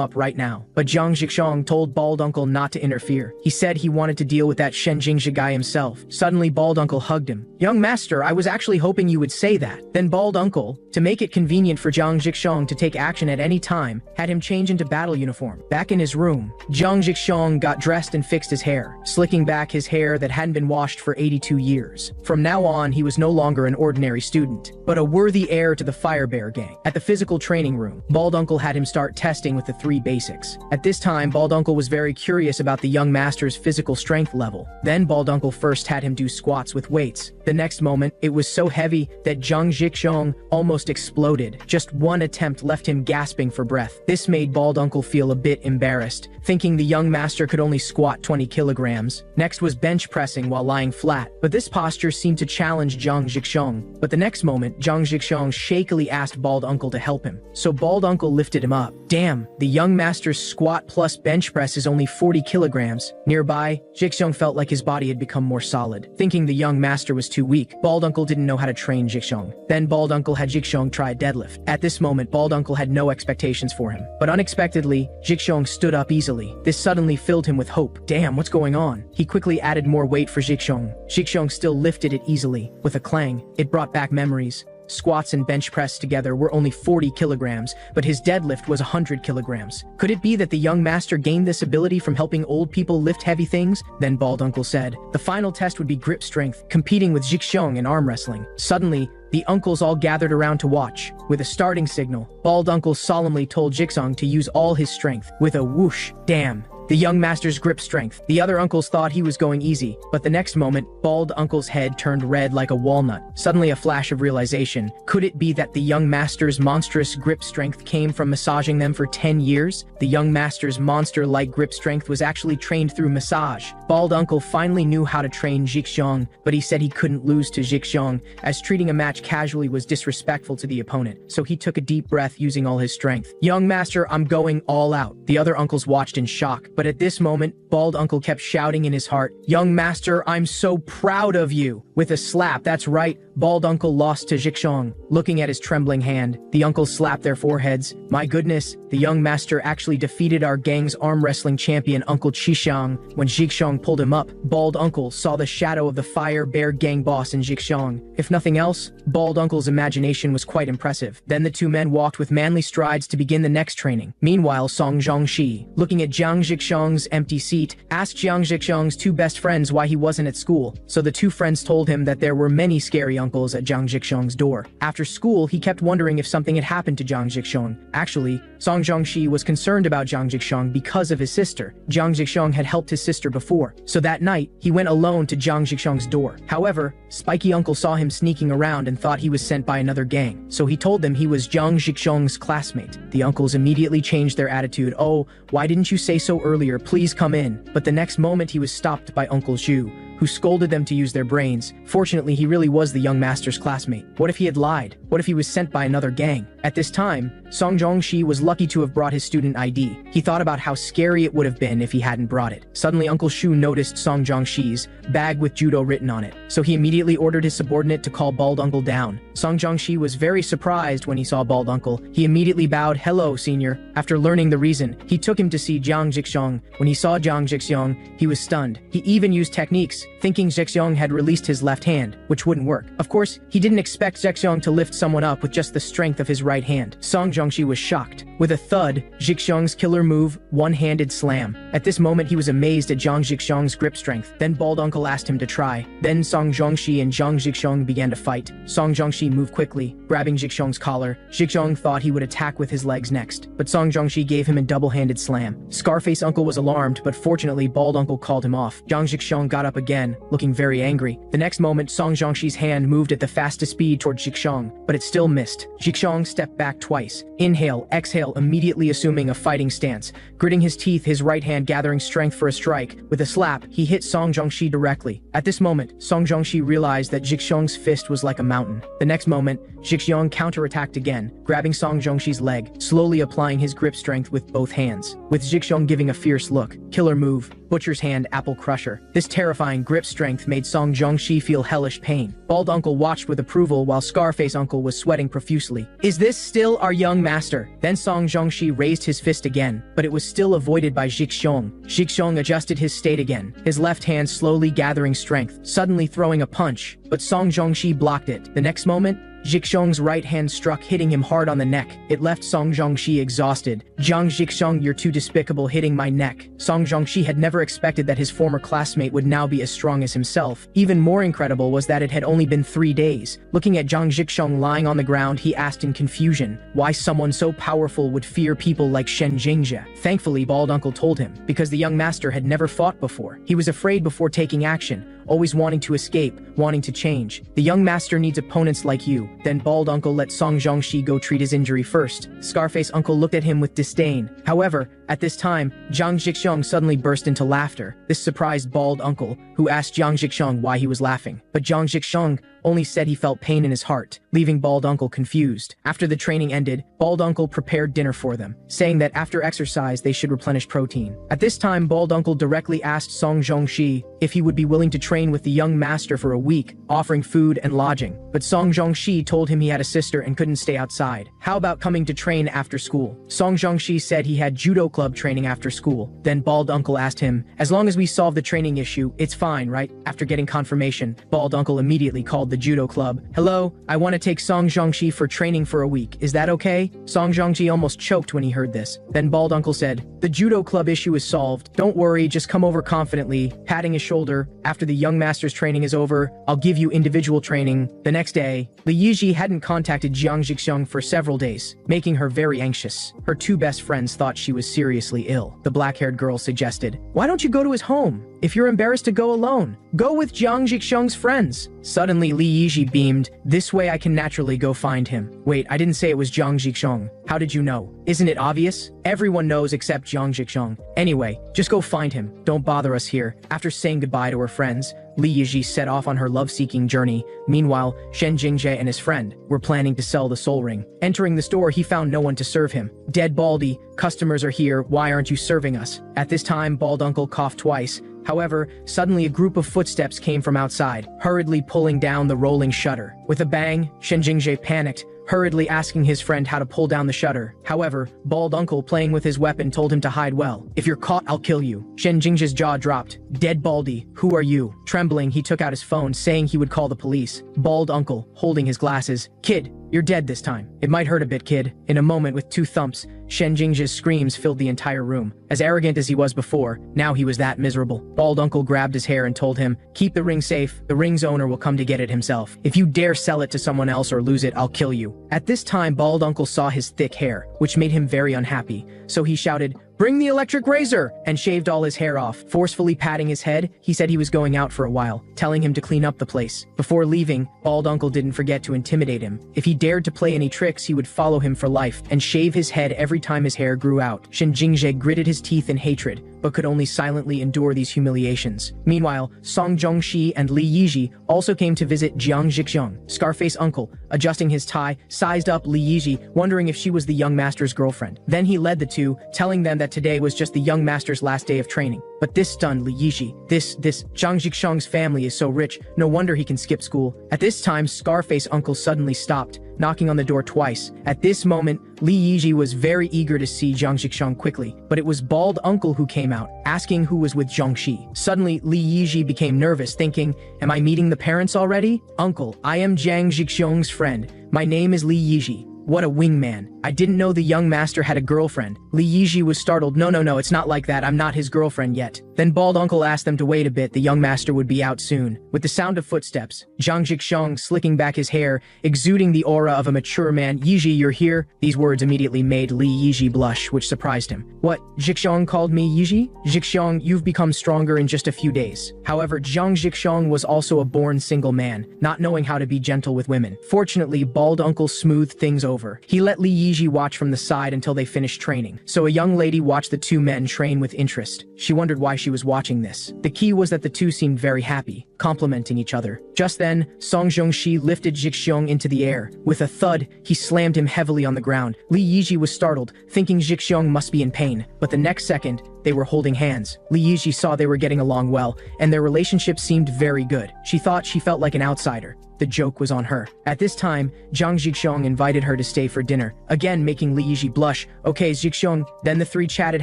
up right now. But Zhang Zhixiong told Bald Uncle not to interfere. He said he wanted to deal with that Shen Jingzhe guy himself. Suddenly, Bald Uncle hugged him. Young master, I was actually hoping you would say that. Then Bald Uncle, to make it convenient for Zhang Zhixiong to take action at any time, had him change into battle uniform. Back in his room, Zhang Zhixiong got dressed and fixed his hair, slicking back his hair that hadn't been washed for 82 years. From now on, he was no longer an ordinary student, but a worthy heir to the Fire Bear gang. At the physical training room, Bald Uncle had him start testing with the 3 basics. At this time, Bald Uncle was very curious about the young master's physical strength level. Then Bald Uncle first had him do squats with weights. The next moment, it was so heavy that Zhang Zhixiong almost exploded. Just one attempt left him gasping for breath. This made Bald Uncle feel a bit embarrassed, thinking the young master could only squat 20 kilograms. Next was bench pressing while lying flat, but this posture seemed to challenge Zhang Zhixiong. But the next moment, Zhang Zhixiong shakily asked Bald Uncle to help him. So Bald Uncle lifted him up. Damn, the young master's squat plus bench press is only 40 kilograms. Nearby, Zhixiong felt like his body had become more solid. Thinking the young master was too weak, Bald Uncle didn't know how to train Zhixiong. Then Bald Uncle had Zhixiong try deadlift. At this moment, Bald Uncle had no expectations for him. But unexpectedly, Zhixiong stood up easily. This suddenly filled him with hope. Damn, what's going on? He quickly added more weight for Zhixiong. Zhixiong still lifted it easily. With a clang, it brought back memories. Squats and bench press together were only 40 kilograms, but his deadlift was 100 kilograms. Could it be that the young master gained this ability from helping old people lift heavy things? Then Bald Uncle said, the final test would be grip strength, competing with Zhixiong in arm wrestling. Suddenly, the uncles all gathered around to watch. With a starting signal, Bald Uncle solemnly told Zhixiong to use all his strength. With a whoosh, damn, the young master's grip strength. The other uncles thought he was going easy, but the next moment, Bald Uncle's head turned red like a walnut. Suddenly a flash of realization. Could it be that the young master's monstrous grip strength came from massaging them for 10 years? The young master's monster-like grip strength was actually trained through massage. Bald Uncle finally knew how to train Zhixiong, but he said he couldn't lose to Zhixiong, as treating a match casually was disrespectful to the opponent, so he took a deep breath using all his strength. Young master, I'm going all out. The other uncles watched in shock, but at this moment, Bald Uncle kept shouting in his heart, young master, I'm so proud of you. With a slap, that's right, Bald Uncle lost to Zhixiong. Looking at his trembling hand, the uncles slapped their foreheads. My goodness, the young master actually defeated our gang's arm wrestling champion, Uncle Zhixiong. When Zhixiong pulled him up, Bald Uncle saw the shadow of the Fire Bear gang boss in Zhixiong. If nothing else, Bald Uncle's imagination was quite impressive. Then the two men walked with manly strides to begin the next training. Meanwhile, Song Zhongxi, looking at Zhang Zhixiong's empty seat, asked Zhang Zhixiong's 2 best friends why he wasn't at school. So the 2 friends told him that there were many scary uncles at Zhang Zhixiong's door. After school, he kept wondering if something had happened to Zhang Zhixiong. Actually, Song Zhongxi was concerned about Zhang Zhixiong because of his sister. Zhang Zhixiong had helped his sister before, so that night, he went alone to Zhang Zhixiong's door. However, Spiky Uncle saw him sneaking around and thought he was sent by another gang, so he told them he was Zhang Zhixiong's classmate. The uncles immediately changed their attitude. Oh, why didn't you say so earlier? Please come in. But the next moment he was stopped by Uncle Zhu, who scolded them to use their brains. Fortunately, he really was the young master's classmate. What if he had lied? What if he was sent by another gang? At this time, Song Jong-shi was lucky to have brought his student ID. He thought about how scary it would have been if he hadn't brought it. Suddenly, Uncle Shu noticed Song Jong-shi's bag with judo written on it, so he immediately ordered his subordinate to call Bald Uncle down. Song Jong-shi was very surprised when he saw Bald Uncle. He immediately bowed, "Hello, senior." After learning the reason, he took him to see Jiang Jixiong. When he saw Jiang Jixiong, he was stunned. He even used techniques, thinking Jixiong had released his left hand, which wouldn't work. Of course, he didn't expect Jixiong to lift someone up with just the strength of his right hand. Song Jong-shi was shocked. With a thud, Jixiong's killer move, one-handed slam. At this moment, he was amazed at Jiang Jixiong's grip strength. Then Bald Uncle asked him to try. Then Song Jong-shi and Jiang Jixiong began to fight. Song Jong-shi moved quickly, grabbing Jixiong's collar. Jixiong thought he would attack with his legs next, but Song Jong-shi gave him a double-handed slam. Scarface Uncle was alarmed, but fortunately, Bald Uncle called him off. Jiang Jixiong got up again, looking very angry. The next moment, Song Jong-shi's hand moved at the fastest speed toward Jixiong, but it still missed. Jixiong stepped back twice. Inhale, exhale, immediately assuming a fighting stance. Gritting his teeth, his right hand gathering strength for a strike. With a slap, he hit Song Jong-shi directly. At this moment, Song Jong-shi realized that Jixiong's fist was like a mountain. The next moment, Jixiong counterattacked again, grabbing Song Jong-shi's leg, slowly applying his grip strength with both hands. With Jixiong giving a fierce look, killer move, Butcher's Hand, Apple Crusher. This terrifying grip strength made Song Jong-shi feel hellish pain. Bald Uncle watched with approval while Scarface Uncle was sweating profusely. "Is this still our young master?" Then Song Jong-shi raised his fist again, but it was still avoided by Jixiong. Jixiong adjusted his state again, his left hand slowly gathering strength, suddenly throwing a punch, but Song Jong-shi blocked it. The next moment, Jixiong's right hand struck, hitting him hard on the neck. It left Song Jong-shi exhausted. "Jiang Jixiong, you're too despicable, hitting my neck." Song Jong-shi had never expected that his former classmate would now be as strong as himself. Even more incredible was that it had only been 3 days. Looking at Jiang Jixiong lying on the ground, he asked in confusion why someone so powerful would fear people like Shen Jingzhe. Thankfully, Bald Uncle told him, because the young master had never fought before. He was afraid before taking action, always wanting to escape, wanting to change. The young master needs opponents like you. Then Bald Uncle let Song Jong-shi go treat his injury first. Scarface Uncle looked at him with disdain. However, at this time, Jiang Jixiong suddenly burst into laughter. This surprised Bald Uncle, who asked Jiang Jixiong why he was laughing. But Jiang Jixiong only said he felt pain in his heart, leaving Bald Uncle confused. After the training ended, Bald Uncle prepared dinner for them, saying that after exercise they should replenish protein. At this time, Bald Uncle directly asked Song Jong-shi if he would be willing to train with the young master for a week, offering food and lodging. But Song Jong-shi told him he had a sister and couldn't stay outside. How about coming to train after school? Song Jong-shi said he had judo club training after school. Then Bald Uncle asked him, "As long as we solve the training issue, it's fine, right?" After getting confirmation, Bald Uncle immediately called the judo club. "Hello, I want to take Song Jong-shi for training for a week. Is that okay?" Song Jong-shi almost choked when he heard this. Then Bald Uncle said, "The judo club issue is solved. Don't worry, just come over confidently," patting his shoulder. "After the young master's training is over, I'll give you individual training." The next day, Li Yiji hadn't contacted Jiang Jixiong for several days, making her very anxious. Her two best friends thought she was seriously ill. The black-haired girl suggested, "Why don't you go to his home? If you're embarrassed to go alone, go with Jiang Jixiong's friends." Suddenly, Li Yiji beamed. "This way I can naturally go find him." "Wait, I didn't say it was Jiang Jixiong. How did you know? Isn't it obvious? Everyone knows except Jiang Jixiong. Anyway, just go find him. Don't bother us here." After saying goodbye to her friends, Li Yiji set off on her love-seeking journey. Meanwhile, Shen Jingzhe and his friend were planning to sell the soul ring. Entering the store, he found no one to serve him. "Dead Baldy, customers are here. Why aren't you serving us?" At this time, Bald Uncle coughed twice. However, suddenly a group of footsteps came from outside, hurriedly pulling down the rolling shutter. With a bang, Shen Jingzhe panicked, hurriedly asking his friend how to pull down the shutter. However, Bald Uncle, playing with his weapon, told him to hide well. "If you're caught, I'll kill you." Shen Jingzhe's jaw dropped. "Dead Baldy, who are you?" Trembling, he took out his phone, saying he would call the police. Bald Uncle, holding his glasses, "Kid, you're dead this time. It might hurt a bit, kid." In a moment, with 2 thumps, Shen Jingzhe's screams filled the entire room. As arrogant as he was before, now he was that miserable. Bald Uncle grabbed his hair and told him, "Keep the ring safe. The ring's owner will come to get it himself. If you dare sell it to someone else or lose it, I'll kill you." At this time, Bald Uncle saw his thick hair, which made him very unhappy. So he shouted, "Bring the electric razor!" and shaved all his hair off. Forcefully patting his head, he said he was going out for a while, telling him to clean up the place. Before leaving, Bald Uncle didn't forget to intimidate him. If he dared to play any tricks, he would follow him for life and shave his head every time his hair grew out. Shen Jingzhe gritted his teeth in hatred, but could only silently endure these humiliations. Meanwhile, Song Jongshi and Li Yiji also came to visit Jiang Zhixiong. Scarface uncle, adjusting his tie, sized up Li Yiji, wondering if she was the young master's girlfriend. Then he led the two, telling them that today was just the young master's last day of training. But this stunned Li Yiji. This Jiang Zhixiong's family is so rich, no wonder he can skip school. At this time, Scarface uncle suddenly stopped, knocking on the door twice. At this moment, Li Yiji was very eager to see Jiang Zhixiong quickly, but it was bald uncle who came out, asking who was with Zhongxi. Suddenly, Li Yiji became nervous, thinking, am I meeting the parents already? Uncle, I am Jiang Zhixiong's friend. My name is Li Yiji. What a wingman. I didn't know the young master had a girlfriend. Li Yiji was startled. No, it's not like that. I'm not his girlfriend yet. Then bald uncle asked them to wait a bit. The young master would be out soon. With the sound of footsteps, Jiang Zhixiong slicking back his hair, exuding the aura of a mature man. Yiji, you're here? These words immediately made Li Yiji blush, which surprised him. What? Zhixiong called me Yiji? Zhixiong, you've become stronger in just a few days. However, Jiang Zhixiong was also a born single man, not knowing how to be gentle with women. Fortunately, bald uncle smoothed things over. He let Li Yiji watch from the side until they finished training. So a young lady watched the two men train with interest. She wondered why she was watching this. The key was that the two seemed very happy, complimenting each other. Just then, Song Zhongxi lifted Zhixiong into the air. With a thud, he slammed him heavily on the ground. Li Yiji was startled, thinking Zhixiong must be in pain. But the next second, they were holding hands. Li Yiji saw they were getting along well, and their relationship seemed very good. She thought she felt like an outsider. The joke was on her. At this time, Jiang Zhixiong invited her to stay for dinner, again making Li Yiji blush. Okay, Zhixiong. Then the three chatted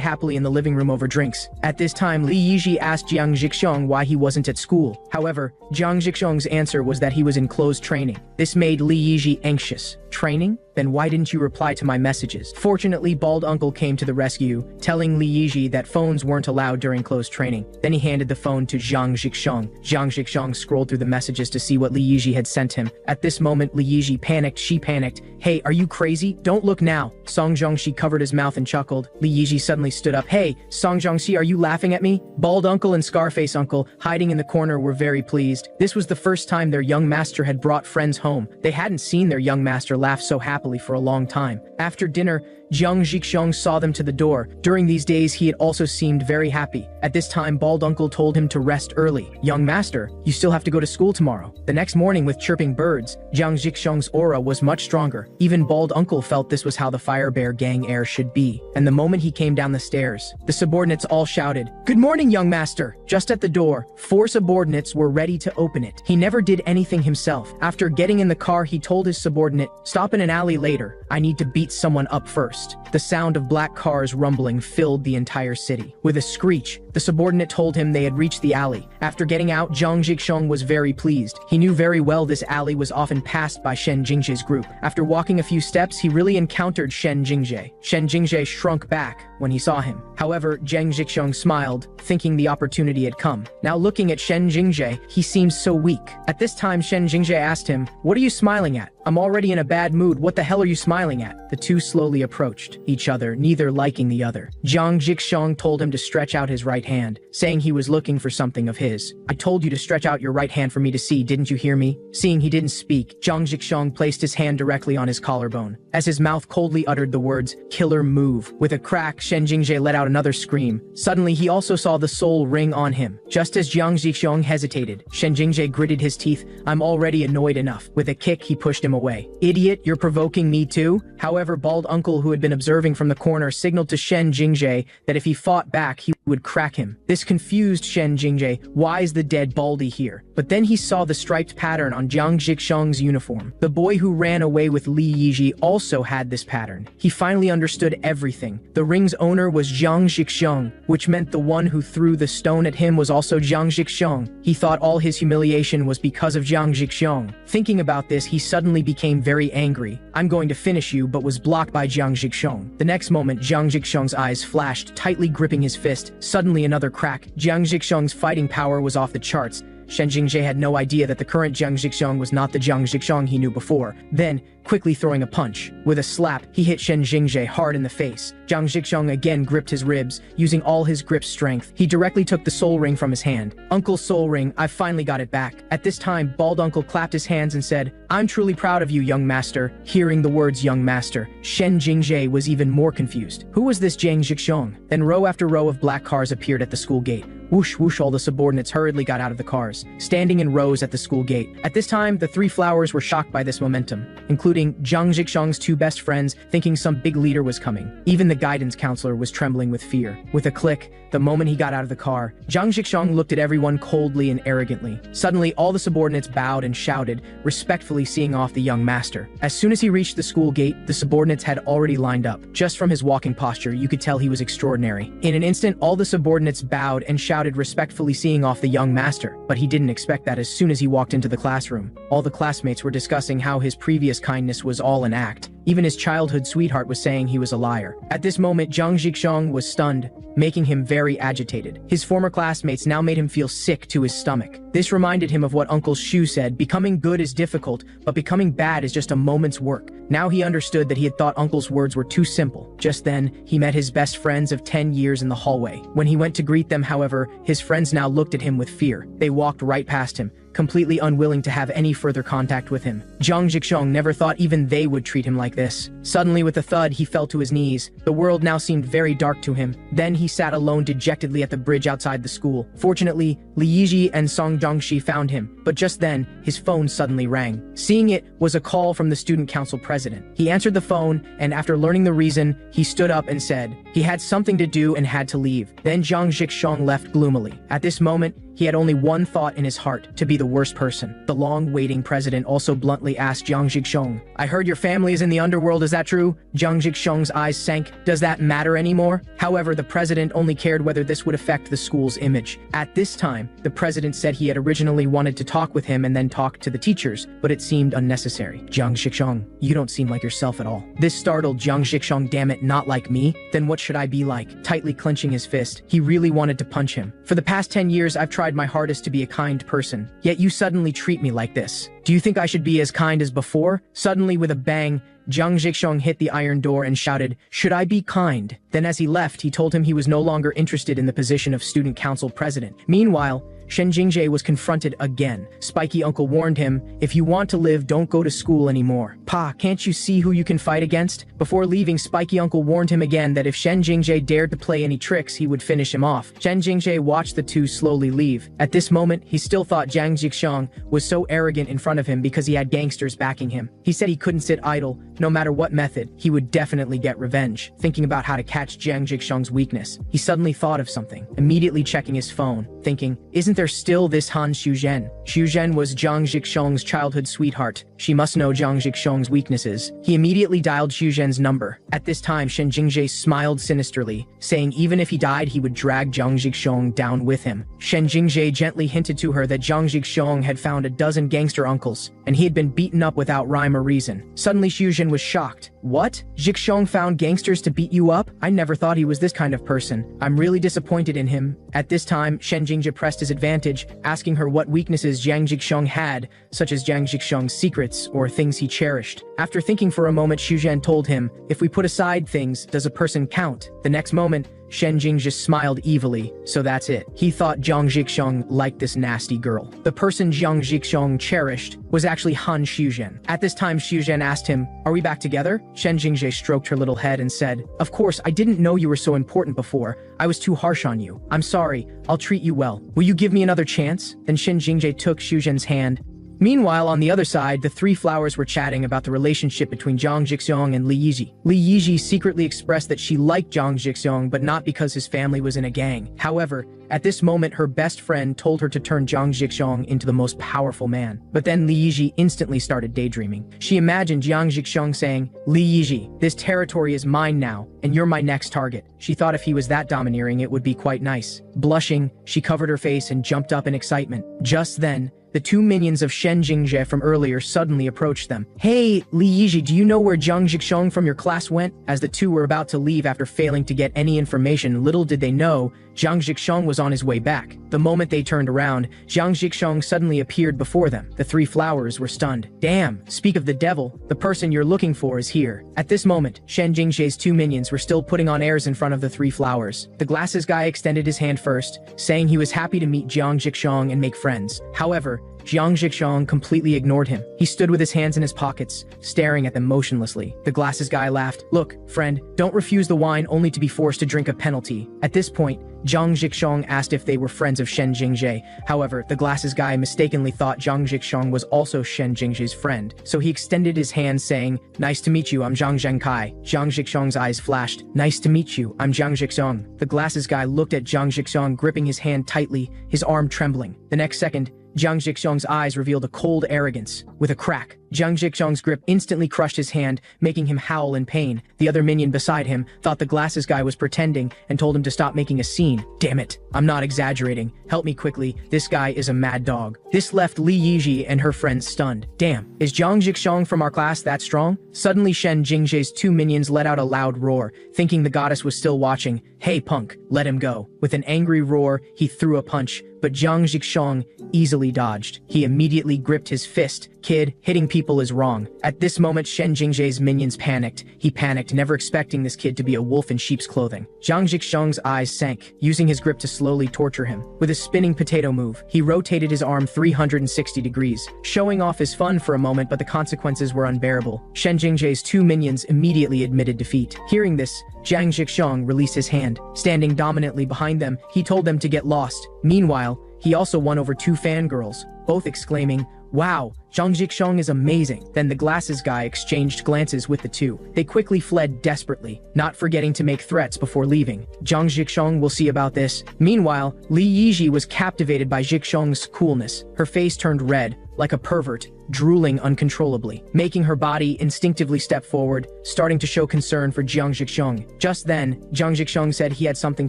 happily in the living room over drinks. At this time, Li Yiji asked Jiang Zhixiong why he wasn't at school. However, Jiang Zhixiong's answer was that he was in closed training. This made Li Yiji anxious. Training? Then why didn't you reply to my messages? Fortunately, bald uncle came to the rescue, telling Li Yiji that phones weren't allowed during closed training. Then he handed the phone to Jiang Zhixiong. Jiang Zhixiong scrolled through the messages to see what Li Yiji had sent him. At this moment, Li Yiji panicked. She panicked. Hey, are you crazy? Don't look now. Song Zhongxi covered his mouth and chuckled. Li Yiji suddenly stood up. Hey, Song Zhongxi, are you laughing at me? Bald uncle and Scarface uncle, hiding in the corner, were very pleased. This was the first time their young master had brought friends home. They hadn't seen their young master laugh so happily for a long time. After dinner, Jiang Zhixiong saw them to the door. During these days, he had also seemed very happy. At this time, bald uncle told him to rest early. Young master, you still have to go to school tomorrow. The next morning, with chirping birds, Jiang Zhixiong's aura was much stronger. Even bald uncle felt this was how the Fire Bear gang heir should be. And the moment he came down the stairs, the subordinates all shouted, "Good morning, young master!" Just at the door, 4 subordinates were ready to open it. He never did anything himself. After getting in the car, he told his subordinate, "Stop in an alley later. I need to beat someone up first." The sound of black cars rumbling filled the entire city. With a screech, the subordinate told him they had reached the alley. After getting out, Jiang Zhixiong was very pleased. He knew very well this alley was often passed by Shen Jingzhe's group. After walking a few steps, he really encountered Shen Jingzhe. Shen Jingzhe shrunk back when he saw him. However, Jiang Zhixiong smiled, thinking the opportunity had come. Now looking at Shen Jingzhe, he seemed so weak. At this time, Shen Jingzhe asked him, "What are you smiling at? I'm already in a bad mood. What the hell are you smiling at?" The two slowly approached each other, neither liking the other. Jiang Zhixiong told him to stretch out his right hand, saying he was looking for something of his. "I told you to stretch out your right hand for me to see, didn't you hear me?" Seeing he didn't speak, Jiang Zhixiong placed his hand directly on his collarbone, as his mouth coldly uttered the words, "Killer move." With a crack, Shen Jingzhe let out another scream. Suddenly, he also saw the soul ring on him. Just as Jiang Zhixiong hesitated, Shen Jingzhe gritted his teeth. "I'm already annoyed enough." With a kick, he pushed him away. "Idiot, you're provoking me too?" However, bald uncle, who had been observing from the corner, signaled to Shen Jingzhe that if he fought back, he would crack him. This confused Shen Jingzhe. Why is the dead baldy here? But then he saw the striped pattern on Jiang Zhixiong's uniform. The boy who ran away with Li Yiji also had this pattern. He finally understood everything. The ring's owner was Jiang Zhixiong, which meant the one who threw the stone at him was also Jiang Zhixiong. He thought all his humiliation was because of Jiang Zhixiong. Thinking about this, he suddenly became very angry. "I'm going to finish you," but was blocked by Jiang Zhixiong. The next moment, Jiang Zhixiong's eyes flashed, tightly gripping his fist. Suddenly another crack. Jiang Zhixiong's fighting power was off the charts. Shen Jingjae had no idea that the current Jiang Zhixiong was not the Jiang Zhixiong he knew before. Then, quickly throwing a punch. With a slap, he hit Shen Jingjae hard in the face. Jiang Zhixiong again gripped his ribs, using all his grip strength. He directly took the soul ring from his hand. "Uncle Soul Ring, I've finally got it back." At this time, Bald Uncle clapped his hands and said, "I'm truly proud of you, young master." Hearing the words young master, Shen Jingjae was even more confused. Who was this Jiang Zhixiong? Then row after row of black cars appeared at the school gate. Whoosh, whoosh, all the subordinates hurriedly got out of the cars, standing in rows at the school gate. At this time, the three flowers were shocked by this momentum, including Jiang Zhixiong's two best friends, thinking some big leader was coming. Even the guidance counselor was trembling with fear. With a click, the moment he got out of the car, Jiang Zhixiong looked at everyone coldly and arrogantly. Suddenly, all the subordinates bowed and shouted, respectfully seeing off the young master. As soon as he reached the school gate, the subordinates had already lined up. Just from his walking posture, you could tell he was extraordinary. In an instant, all the subordinates bowed and shouted respectfully seeing off the young master, but he didn't expect that. As soon as he walked into the classroom, all the classmates were discussing how his previous kindness was all an act. Even his childhood sweetheart was saying he was a liar. At this moment, Jiang Zhixiong was stunned, making him very agitated. His former classmates now made him feel sick to his stomach. This reminded him of what Uncle Shu said, becoming good is difficult, but becoming bad is just a moment's work. Now he understood that he had thought Uncle's words were too simple. Just then, he met his best friends of 10 years in the hallway. When he went to greet them, however, his friends now looked at him with fear. They walked right past him, completely unwilling to have any further contact with him. Jiang Zhixiong never thought even they would treat him like this. Suddenly, with a thud, he fell to his knees. The world now seemed very dark to him. Then he sat alone dejectedly at the bridge outside the school. Fortunately, Li Yiji and Song Zhangxi found him, but just then, his phone suddenly rang. Seeing it was a call from the student council president. He answered the phone, and after learning the reason, he stood up and said he had something to do and had to leave. Then Jiang Zhixiong left gloomily. At this moment, he had only one thought in his heart, to be the worst person. The long-waiting president also bluntly asked Jiang Zhixiong, "I heard your family is in the underworld, is that true?" Jiang Zhixiong's eyes sank. Does that matter anymore? However, the president only cared whether this would affect the school's image. At this time, the president said he had originally wanted to talk with him and then talk to the teachers, but it seemed unnecessary. "Jiang Zhixiong, you don't seem like yourself at all." This startled Jiang Zhixiong. "Damn it, not like me? Then what should I be like?" Tightly clenching his fist, he really wanted to punch him. "For the past 10 years, I've tried my hardest to be a kind person, yet you suddenly treat me like this. Do you think I should be as kind as before?" Suddenly, with a bang, Jiang Zhixiong hit the iron door and shouted, "Should I be kind?" Then as he left, he told him he was no longer interested in the position of student council president. Meanwhile, Shen Jingjae was confronted again. Spiky Uncle warned him, "If you want to live, don't go to school anymore." "Pa, can't you see who you can fight against?" Before leaving, Spiky Uncle warned him again that if Shen Jingjae dared to play any tricks, he would finish him off. Shen Jingjae watched the two slowly leave. At this moment, he still thought Jiang Zhixiong was so arrogant in front of him because he had gangsters backing him. He said he couldn't sit idle. No matter what method, he would definitely get revenge. Thinking about how to catch Jiang Zhixiong's weakness, he suddenly thought of something, immediately checking his phone, thinking, isn't there still this Han Shuzhen? Shuzhen was Jiang Zhixiong's childhood sweetheart. She must know Jiang Zhixiong's weaknesses. He immediately dialed Shuzhen's number. At this time, Shen Jingjae smiled sinisterly, saying even if he died, he would drag Jiang Zhixiong down with him. Shen Jingjae gently hinted to her that Jiang Zhixiong had found a dozen gangster uncles, and he had been beaten up without rhyme or reason. Suddenly, Shuzhen was shocked. "What? Zhixiong found gangsters to beat you up? I never thought he was this kind of person. I'm really disappointed in him." At this time, Shen Jingjae pressed his advantage, asking her what weaknesses Jiang Zhixiong had, such as Jiang Zhixiong's secrets or things he cherished. After thinking for a moment, Shuzhen told him, "If we put aside things, does a person count?" The next moment, Shen Jingjae smiled evilly. So that's it. He thought Jiang Zhixiong liked this nasty girl. The person Jiang Zhixiong cherished was actually Han Shuzhen. At this time, Shuzhen asked him, "Are we back together?" Shen Jingjae stroked her little head and said, "Of course, I didn't know you were so important before. I was too harsh on you. I'm sorry. I'll treat you well. Will you give me another chance?" Then Shen Jingjae took Shuzhen's hand. Meanwhile, on the other side, the three flowers were chatting about the relationship between Jiang Zhixiong and Li Yiji. Li Yiji secretly expressed that she liked Jiang Zhixiong, but not because his family was in a gang. However, at this moment, her best friend told her to turn Jiang Zhixiong into the most powerful man. But then Li Yiji instantly started daydreaming. She imagined Jiang Zhixiong saying, "Li Yiji, this territory is mine now, and you're my next target." She thought if he was that domineering, it would be quite nice. Blushing, she covered her face and jumped up in excitement. Just then, the two minions of Shen Jingjae from earlier suddenly approached them. "Hey, Li Yiji, do you know where Jiang Zhixiong from your class went?" As the two were about to leave after failing to get any information, little did they know, Zhang Zhixiong was on his way back. The moment they turned around, Zhang Zhixiong suddenly appeared before them. The three flowers were stunned. Damn, speak of the devil, the person you're looking for is here. At this moment, Shen Jingzhe's two minions were still putting on airs in front of the three flowers. The glasses guy extended his hand first, saying he was happy to meet Zhang Zhixiong and make friends. However, Zhang Zhixiong completely ignored him. He stood with his hands in his pockets, staring at them motionlessly. The glasses guy laughed. Look, friend, don't refuse the wine only to be forced to drink a penalty. At this point, Zhang Zhixiong asked if they were friends of Shen Jingzhe. However, the glasses guy mistakenly thought Zhang Zhixiong was also Shen Jingzhe's friend, so he extended his hand saying, "Nice to meet you, I'm Zhang Zhengkai." Zhang Zhixiong's eyes flashed. "Nice to meet you, I'm Zhang Zhixiong." The glasses guy looked at Zhang Zhixiong, gripping his hand tightly, his arm trembling. The next second, Zhang Zhixiong's eyes revealed a cold arrogance. With a crack, Zhang Zhixiong's grip instantly crushed his hand, making him howl in pain. The other minion beside him thought the glasses guy was pretending and told him to stop making a scene. Damn it, I'm not exaggerating. Help me quickly, this guy is a mad dog. This left Li Yiji and her friends stunned. Damn, is Zhang Zhixiong from our class that strong? Suddenly Shen Jingzhe's two minions let out a loud roar, thinking the goddess was still watching. Hey punk, let him go. With an angry roar, he threw a punch, but Zhang Zhixiong easily dodged. He immediately gripped his fist. Kid, hitting people is wrong. At this moment, Shen Jingzhe's minions panicked. He panicked, never expecting this kid to be a wolf in sheep's clothing. Zhang Zhixiong's eyes sank, using his grip to slowly torture him. With a spinning potato move, he rotated his arm 360 degrees, showing off his fun for a moment, but the consequences were unbearable. Shen Jingzhe's two minions immediately admitted defeat. Hearing this, Zhang Zhixiong released his hand. Standing dominantly behind them, he told them to get lost. Meanwhile, he also won over two fangirls, both exclaiming, "Wow, Zhang Zhixiong is amazing." Then the glasses guy exchanged glances with the two. They quickly fled desperately, not forgetting to make threats before leaving. Zhang Zhixiong will see about this. Meanwhile, Li Yiji was captivated by Zhixiong's coolness. Her face turned red, like a pervert, drooling uncontrollably, making her body instinctively step forward, starting to show concern for Zhang Zhixiong. Just then, Zhang Zhixiong said he had something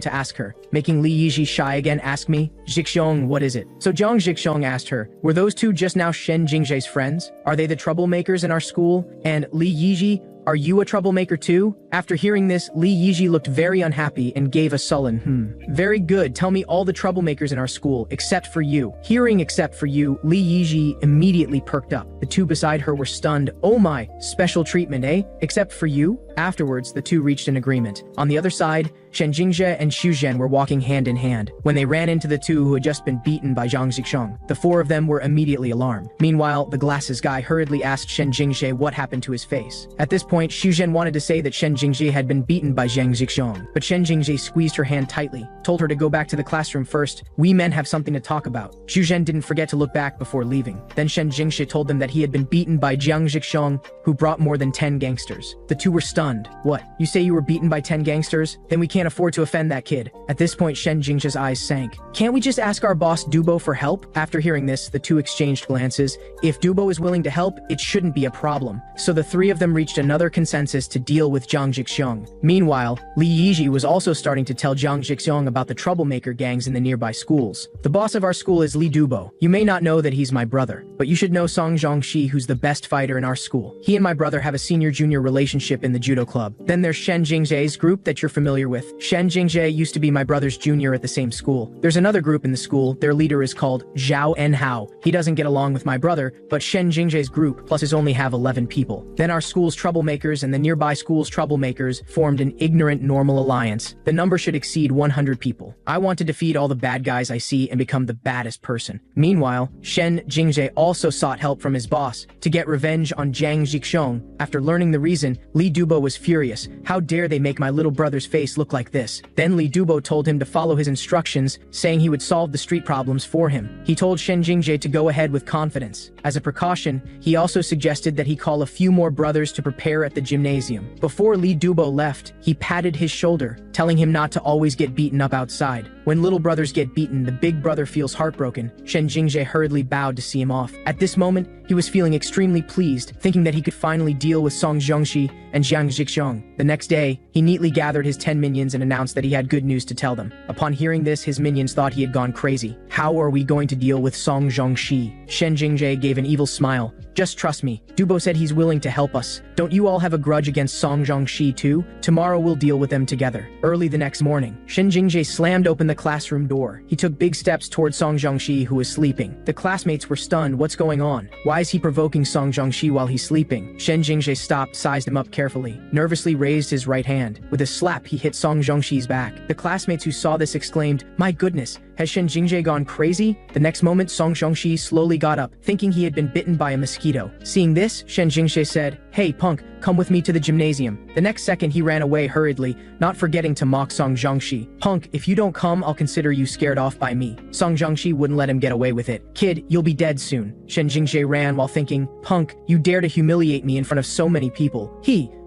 to ask her, making Li Yiji shy again. "Ask me, Zhixiong, what is it?" So Zhang Zhixiong asked her, "Were those two just now Shen Jingzhe's friends? Are they the troublemakers in our school? And Li Yiji, are you a troublemaker too?" After hearing this, Li Yiji looked very unhappy and gave a sullen, "Very good, tell me all the troublemakers in our school, except for you." Hearing "except for you," Li Yiji immediately perked up. The two beside her were stunned. "Oh my, special treatment, eh? Except for you?" Afterwards, the two reached an agreement. On the other side, Shen Jingzhe and Xu Zhen were walking hand in hand when they ran into the two who had just been beaten by Zhang Zhixiong. The four of them were immediately alarmed. Meanwhile, the glasses guy hurriedly asked Shen Jingzhe what happened to his face. At this point, Xu Zhen wanted to say that Shen Jingzhe had been beaten by Zhang Zhixiong, but Shen Jingzhe squeezed her hand tightly, told her to go back to the classroom first. "We men have something to talk about." Xu Zhen didn't forget to look back before leaving. Then Shen Jingzhe told them that he had been beaten by Zhang Zhixiong, who brought more than 10 gangsters. The two were stunned. "What? You say you were beaten by 10 gangsters? Then we can't afford to offend that kid." At this point, Shen Jingzhe's eyes sank. "Can't we just ask our boss Dubo for help?" After hearing this, the two exchanged glances. If Dubo is willing to help, it shouldn't be a problem. So the three of them reached another consensus to deal with Zhang Zhixiong. Meanwhile, Li Yiji was also starting to tell Zhang Zhixiong about the troublemaker gangs in the nearby schools. "The boss of our school is Li Dubo. You may not know that he's my brother, but you should know Song Zhongxi, who's the best fighter in our school. He and my brother have a senior-junior relationship in the judo club. Then there's Shen Jingzhe's group that you're familiar with. Shen Jingzhe used to be my brother's junior at the same school. There's another group in the school. Their leader is called Zhao Enhao. He doesn't get along with my brother, but Shen Jingzhe's group plus his only have 11 people. Then our school's troublemakers and the nearby school's troublemakers formed an ignorant normal alliance. The number should exceed 100 people. I want to defeat all the bad guys I see and become the baddest person." Meanwhile, Shen Jingzhe also sought help from his boss to get revenge on Zhang Zhixiong. After learning the reason, Li Dubo was furious. "How dare they make my little brother's face look like this?" Then Li Dubo told him to follow his instructions, saying he would solve the street problems for him. He told Shen Jingzhe to go ahead with confidence. As a precaution, he also suggested that he call a few more brothers to prepare at the gymnasium. Before Li Dubo left, he patted his shoulder, telling him not to always get beaten up outside. When little brothers get beaten, the big brother feels heartbroken. Shen Jingzhe hurriedly bowed to see him off. At this moment, he was feeling extremely pleased, thinking that he could finally deal with Song Zhongxi and Zhang Zhixiong. The next day, he neatly gathered his 10 minions and announced that he had good news to tell them. Upon hearing this, his minions thought he had gone crazy. "How are we going to deal with Song Zhongxi?" Shen Jingjae gave an evil smile. Just trust me. Dubo said he's willing to help us. Don't you all have a grudge against Song Zhongxi too? Tomorrow we'll deal with them together. Early the next morning, Shen Jingjae slammed open the classroom door. He took big steps toward Song Zhongxi, who was sleeping. The classmates were stunned. What's going on? Why is he provoking Song Zhongxi while he's sleeping? Shen Jingjae stopped, sized him up carefully, nervously raised his right hand. With a slap, he hit Song Zhongxi's back. The classmates who saw this exclaimed, "My goodness, has Shen Jingjae gone crazy?" The next moment, Song Zhongxi slowly got up, thinking he had been bitten by a mosquito. Seeing this, Shen Jingjae said, "Hey, punk, come with me to the gymnasium." The next second, he ran away hurriedly, not forgetting to mock Song Zhongxi. "Punk, if you don't come, I'll consider you scared off by me." Song Zhongxi wouldn't let him get away with it. "Kid, you'll be dead soon." Shen Jingjae ran while thinking, "Punk, you dare to humiliate me in front of so many people."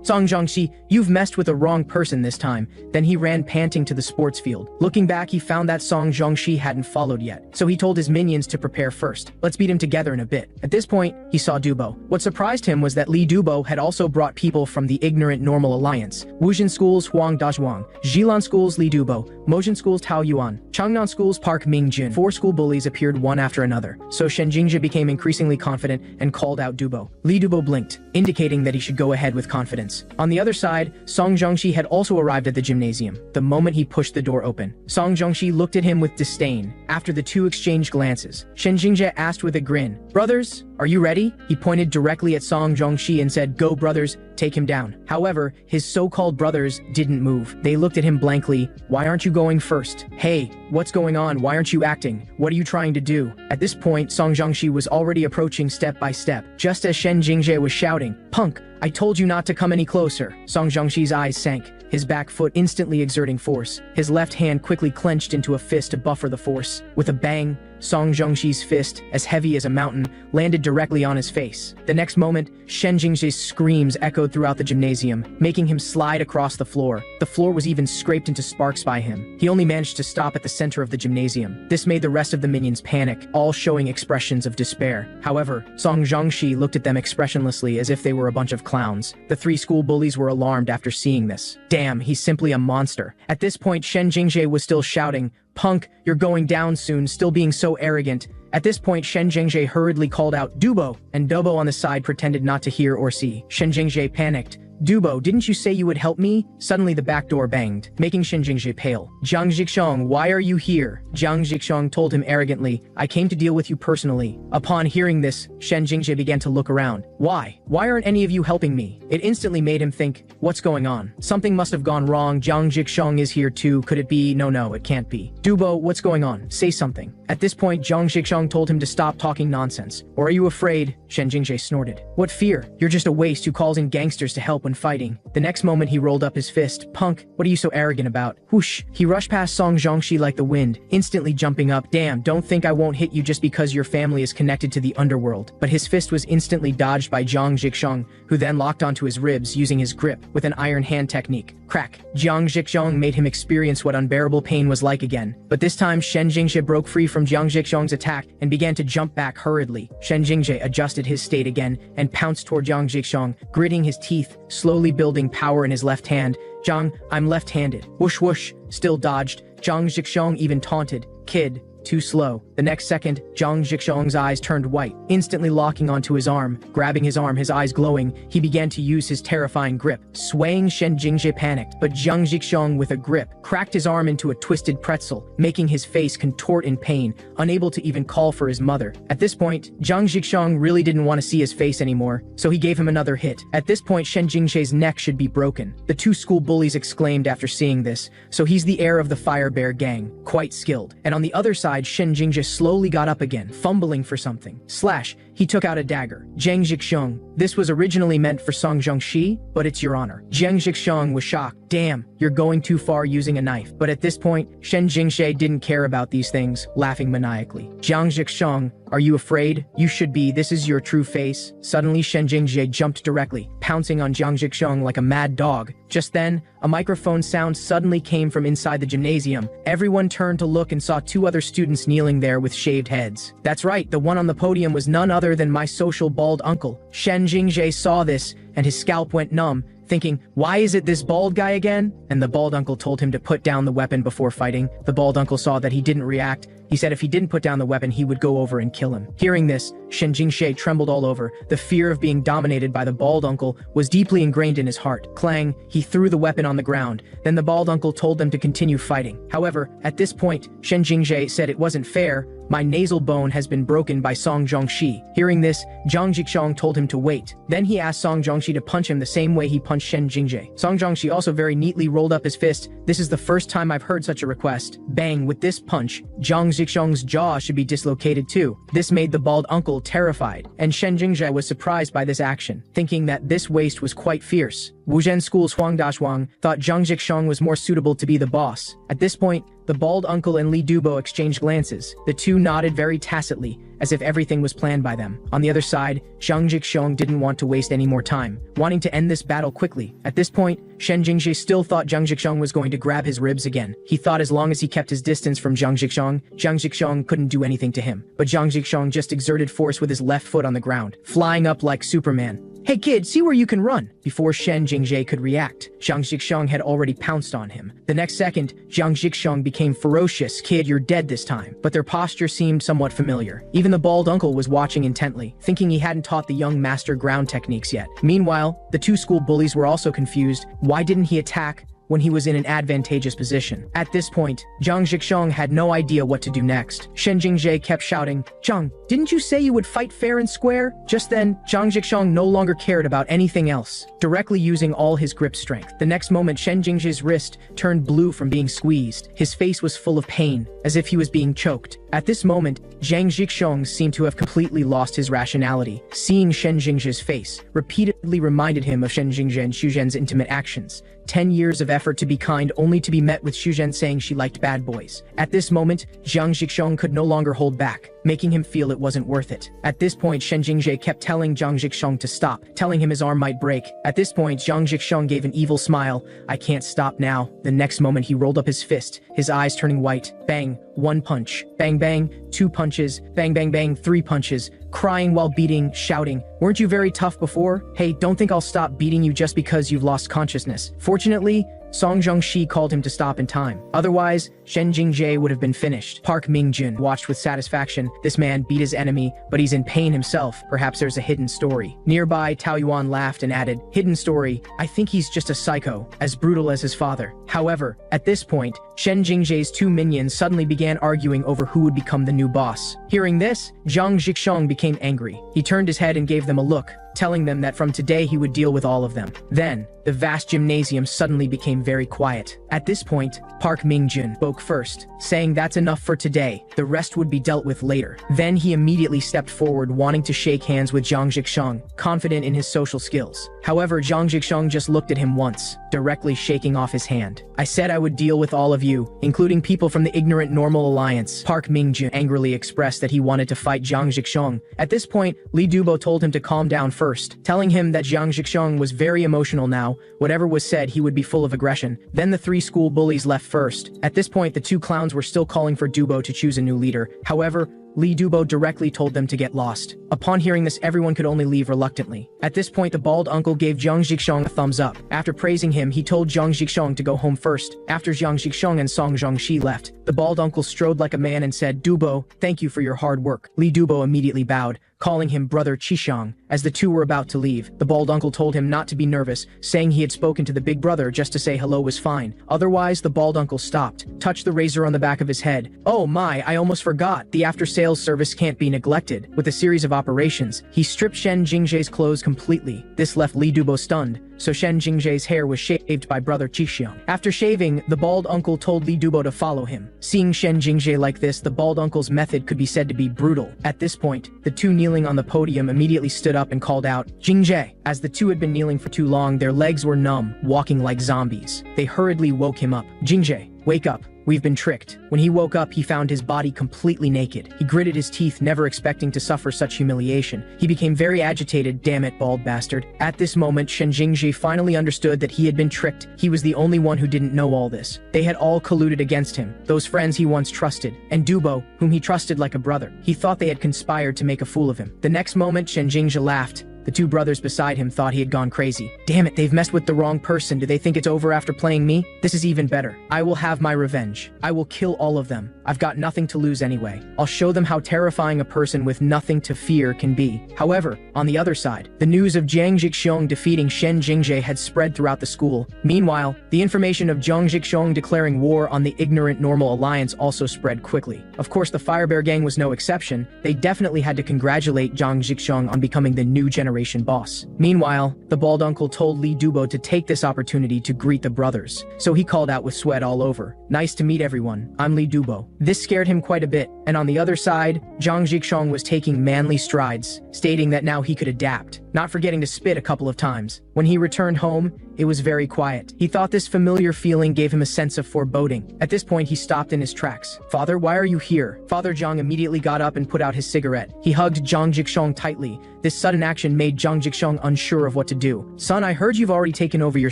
Song Zhongxi, you've messed with the wrong person this time." Then he ran panting to the sports field. Looking back, he found that Song Zhongxi hadn't followed yet, so he told his minions to prepare first. Let's beat him together in a bit. At this point, he saw Dubo. What surprised him was that Li Dubo had also brought people from the Ignorant Normal Alliance. Wujin School's Huang Dazhuang, Jilan School's Li Dubo, Mojin School's Tao Yuan, Changnan School's Park Mingjun. 4 school bullies appeared one after another, so Shen Jingjae became increasingly confident and called out Dubo. Li Dubo blinked, indicating that he should go ahead with confidence. On the other side, Song Zhongxi had also arrived at the gymnasium. The moment he pushed the door open, Song Zhongxi looked at him with disdain. After the two exchanged glances, Shen Jingjae asked with a grin, "Brothers, are you ready?" He pointed directly at Song Zhongxi and said, "Go, brothers, take him down." However, his so-called brothers didn't move. They looked at him blankly. "Why aren't you going first? Hey, what's going on? Why aren't you acting? What are you trying to do?" At this point, Song Zhongxi was already approaching step by step, just as Shen Jingjae was shouting, "Punk, I told you not to come any closer." Song Zhongxi's eyes sank, his back foot instantly exerting force. His left hand quickly clenched into a fist to buffer the force. With a bang, Song Zhongxi's fist, as heavy as a mountain, landed directly on his face. The next moment, Shen Jingjae's screams echoed throughout the gymnasium, making him slide across the floor. The floor was even scraped into sparks by him. He only managed to stop at the center of the gymnasium. This made the rest of the minions panic, all showing expressions of despair. However, Song Zhongxi looked at them expressionlessly as if they were a bunch of clowns. The 3 school bullies were alarmed after seeing this. Damn, he's simply a monster. At this point, Shen Jingjae was still shouting, "Punk, you're going down soon," still being so arrogant. At this point, Shen Jingjae hurriedly called out, "Dubo," and Dubo on the side pretended not to hear or see. Shen Jingjae panicked. "Dubo, didn't you say you would help me?" Suddenly the back door banged, making Shen Jingjae pale. "Jiang Zhixiong, why are you here?" Jiang Zhixiong told him arrogantly, "I came to deal with you personally." Upon hearing this, Shen Jingjae began to look around. Why aren't any of you helping me?" It instantly made him think, what's going on? Something must have gone wrong. Jiang Zhixiong is here too. Could it be? No, it can't be. "Dubo, what's going on? Say something." At this point, Jiang Zhixiong told him to stop talking nonsense. "Or are you afraid?" Shen Jingjae snorted. "What fear? You're just a waste who calls in gangsters to help when fighting." The next moment, he rolled up his fist. "Punk, what are you so arrogant about?" Whoosh! He rushed past Song Zhongxi like the wind, instantly jumping up. "Damn, don't think I won't hit you just because your family is connected to the underworld." But his fist was instantly dodged by Jiang Zhixiong, who then locked onto his ribs using his grip with an iron hand technique. Crack! Jiang Zhixiong made him experience what unbearable pain was like again. But this time, Shen Jingjae broke free from Jiang Zhixiong's attack and began to jump back hurriedly. Shen Jingjae adjusted his state again and pounced toward Jiang Zhixiong, gritting his teeth, slowly building power in his left hand. "Jiang, I'm left-handed." Whoosh whoosh, still dodged. Jiang Zhixiong even taunted, "Kid, too slow." The next second, Jiang Zhixiong's eyes turned white, instantly locking onto his arm. Grabbing his arm, his eyes glowing, he began to use his terrifying grip. Swaying, Shen Jingjae panicked, but Jiang Zhixiong with a grip cracked his arm into a twisted pretzel, making his face contort in pain, unable to even call for his mother. At this point, Jiang Zhixiong really didn't want to see his face anymore, so he gave him another hit. At this point, Shen Jingjae's neck should be broken. The 2 school bullies exclaimed after seeing this, so he's the heir of the Fire Bear gang, quite skilled. And on the other side, Shen Jingjae slowly got up again, fumbling for something. Slash, he took out a dagger. "Jiang Zhixiong, this was originally meant for Song Zhongxi, but it's your honor." Jiang Zhixiong was shocked. "Damn, you're going too far using a knife." But at this point, Shen Jingjae didn't care about these things, laughing maniacally. "Jiang Zhixiong, are you afraid? You should be. This is your true face." Suddenly, Shen Jingjae jumped directly, pouncing on Jiang Zhixiong like a mad dog. Just then, a microphone sound suddenly came from inside the gymnasium. Everyone turned to look and saw 2 other students kneeling there with shaved heads. That's right, the one on the podium was none other other than my social bald uncle. Shen Jingjae saw this, and his scalp went numb, thinking, why is it this bald guy again? And the bald uncle told him to put down the weapon before fighting. The bald uncle saw that he didn't react. He said if he didn't put down the weapon, he would go over and kill him. Hearing this, Shen Jingjae trembled all over. The fear of being dominated by the bald uncle was deeply ingrained in his heart. Clang, he threw the weapon on the ground. Then the bald uncle told them to continue fighting. However, at this point, Shen Jingjae said it wasn't fair. My nasal bone has been broken by Song Zhongxi. Hearing this, Zhang Jixong told him to wait. Then he asked Song Zhongxi to punch him the same way he punched Shen Jingjae. Song Zhongxi also very neatly rolled up his fist. This is the first time I've heard such a request. Bang, with this punch, Zhang Jixong's jaw should be dislocated too. This made the bald uncle terrified, and Shen Jingjae was surprised by this action, thinking that this waste was quite fierce. Wuzhen School's Huang Dashuang thought Zhang Jixong was more suitable to be the boss. At this point, the bald uncle and Li Dubo exchanged glances. The two nodded very tacitly, as if everything was planned by them. On the other side, Zhang Jixong didn't want to waste any more time, wanting to end this battle quickly. At this point, Shen Jingjae still thought Zhang Jixong was going to grab his ribs again. He thought as long as he kept his distance from Zhang Jixong couldn't do anything to him. But Zhang Jixong just exerted force with his left foot on the ground, flying up like Superman. Hey kid, see where you can run! Before Shen Jingjae could react, Zhang Jixong had already pounced on him. The next second, Zhang Jixong became ferocious. Kid, you're dead this time. But their posture seemed somewhat familiar. Even the bald uncle was watching intently, thinking he hadn't taught the young master ground techniques yet. Meanwhile, the two school bullies were also confused. Why didn't he attack when he was in an advantageous position? At this point, Zhang Jixong had no idea what to do next. Shen Jingjae kept shouting, Zhang, didn't you say you would fight fair and square? Just then, Zhang Jixong no longer cared about anything else, directly using all his grip strength. The next moment, Shen Jingjae's wrist turned blue from being squeezed. His face was full of pain, as if he was being choked. At this moment, Zhang Jixong seemed to have completely lost his rationality. Seeing Shen Jingjae's face repeatedly reminded him of Shen Jingjae and Shuzhen's intimate actions. 10 years of effort to be kind only to be met with Shuzhen saying she liked bad boys. At this moment, Zhang Jixong could no longer hold back, making him feel it wasn't worth it. At this point, Shen Jingjae kept telling Zhang Jixong to stop, telling him his arm might break. At this point, Zhang Jixong gave an evil smile. I can't stop now. The next moment, he rolled up his fist, his eyes turning white. Bang, one punch. Bang bang, two punches. Bang bang bang, three punches. Crying while beating, shouting, weren't you very tough before? Hey, don't think I'll stop beating you just because you've lost consciousness. Fortunately, Song Zhongxi called him to stop in time. Otherwise, Shen Jingjae would have been finished. Park Mingjun watched with satisfaction. This man beat his enemy, but he's in pain himself. Perhaps there's a hidden story. Nearby, Tao Yuan laughed and added, hidden story? I think he's just a psycho, as brutal as his father. However, at this point, Shen Jingjae's two minions suddenly began arguing over who would become the new boss. Hearing this, Zhang Jixong became angry. He turned his head and gave them a look, telling them that from today he would deal with all of them. Then, the vast gymnasium suddenly became very quiet. At this point, Park Mingjun spoke first, saying that's enough for today, the rest would be dealt with later. Then he immediately stepped forward wanting to shake hands with Zhang Jixong, confident in his social skills. However, Zhang Jixong just looked at him once, directly shaking off his hand. I said I would deal with all of you, including people from the ignorant Normal Alliance. Park Mingjun angrily expressed that he wanted to fight Zhang Jixong. At this point, Li Dubo told him to calm down first, telling him that Zhang Jixong was very emotional now. Whatever was said, he would be full of aggression. Then the three school bullies left first. At this point, the two clowns were still calling for Dubo to choose a new leader. However, Li Dubo directly told them to get lost. Upon hearing this, everyone could only leave reluctantly. At this point, the bald uncle gave Zhang Jixong a thumbs up. After praising him, he told Zhang Jixong to go home first. After Zhang Jixong and Song Zhongxi left, the bald uncle strode like a man and said, Dubo, thank you for your hard work. Li Dubo immediately bowed, calling him brother Qishang. As the two were about to leave, the bald uncle told him not to be nervous, saying he had spoken to the big brother just to say hello was fine. Otherwise, the bald uncle stopped, touched the razor on the back of his head. Oh my, I almost forgot. The after-sales service can't be neglected. With a series of operations, he stripped Shen Jingjae's clothes completely. This left Li Dubo stunned, so Shen Jingjae's hair was shaved by brother Qishang. After shaving, the bald uncle told Li Dubo to follow him. Seeing Shen Jingjae like this, the bald uncle's method could be said to be brutal. At this point, the two kneeling on the podium immediately stood up and called out, Jingjae! As the two had been kneeling for too long, their legs were numb, walking like zombies. They hurriedly woke him up. Jingjae, Wake up. We've been tricked. When he woke up, he found his body completely naked. He gritted his teeth, never expecting to suffer such humiliation. He became very agitated. Damn it, bald bastard. At this moment, Shen Jingji finally understood that he had been tricked. He was the only one who didn't know all this. They had all colluded against him, those friends he once trusted, and Dubo, whom he trusted like a brother. He thought they had conspired to make a fool of him. The next moment, Shen Jingji laughed. The two brothers beside him thought he had gone crazy. Damn it, they've messed with the wrong person. Do they think it's over after playing me? This is even better. I will have my revenge. I will kill all of them. I've got nothing to lose anyway. I'll show them how terrifying a person with nothing to fear can be. However, on the other side, the news of Jiang Zhixiong defeating Shen Jingji had spread throughout the school. Meanwhile, the information of Jiang Zhixiong declaring war on the ignorant Normal Alliance also spread quickly. Of course, the Firebear gang was no exception. They definitely had to congratulate Jiang Zhixiong on becoming the new generation boss. Meanwhile, the bald uncle told Li Dubo to take this opportunity to greet the brothers, so he called out with sweat all over. Nice to meet everyone, I'm Li Dubo. This scared him quite a bit, and on the other side, Jiang Zhixiong was taking manly strides, stating that now he could adapt, not forgetting to spit a couple of times. When he returned home, it was very quiet. He thought this familiar feeling gave him a sense of foreboding. At this point, he stopped in his tracks. Father, why are you here? Father Jiang immediately got up and put out his cigarette. He hugged Jiang Zhixiong tightly. This sudden action made Jiang Zhixiong unsure of what to do. Son, I heard you've already taken over your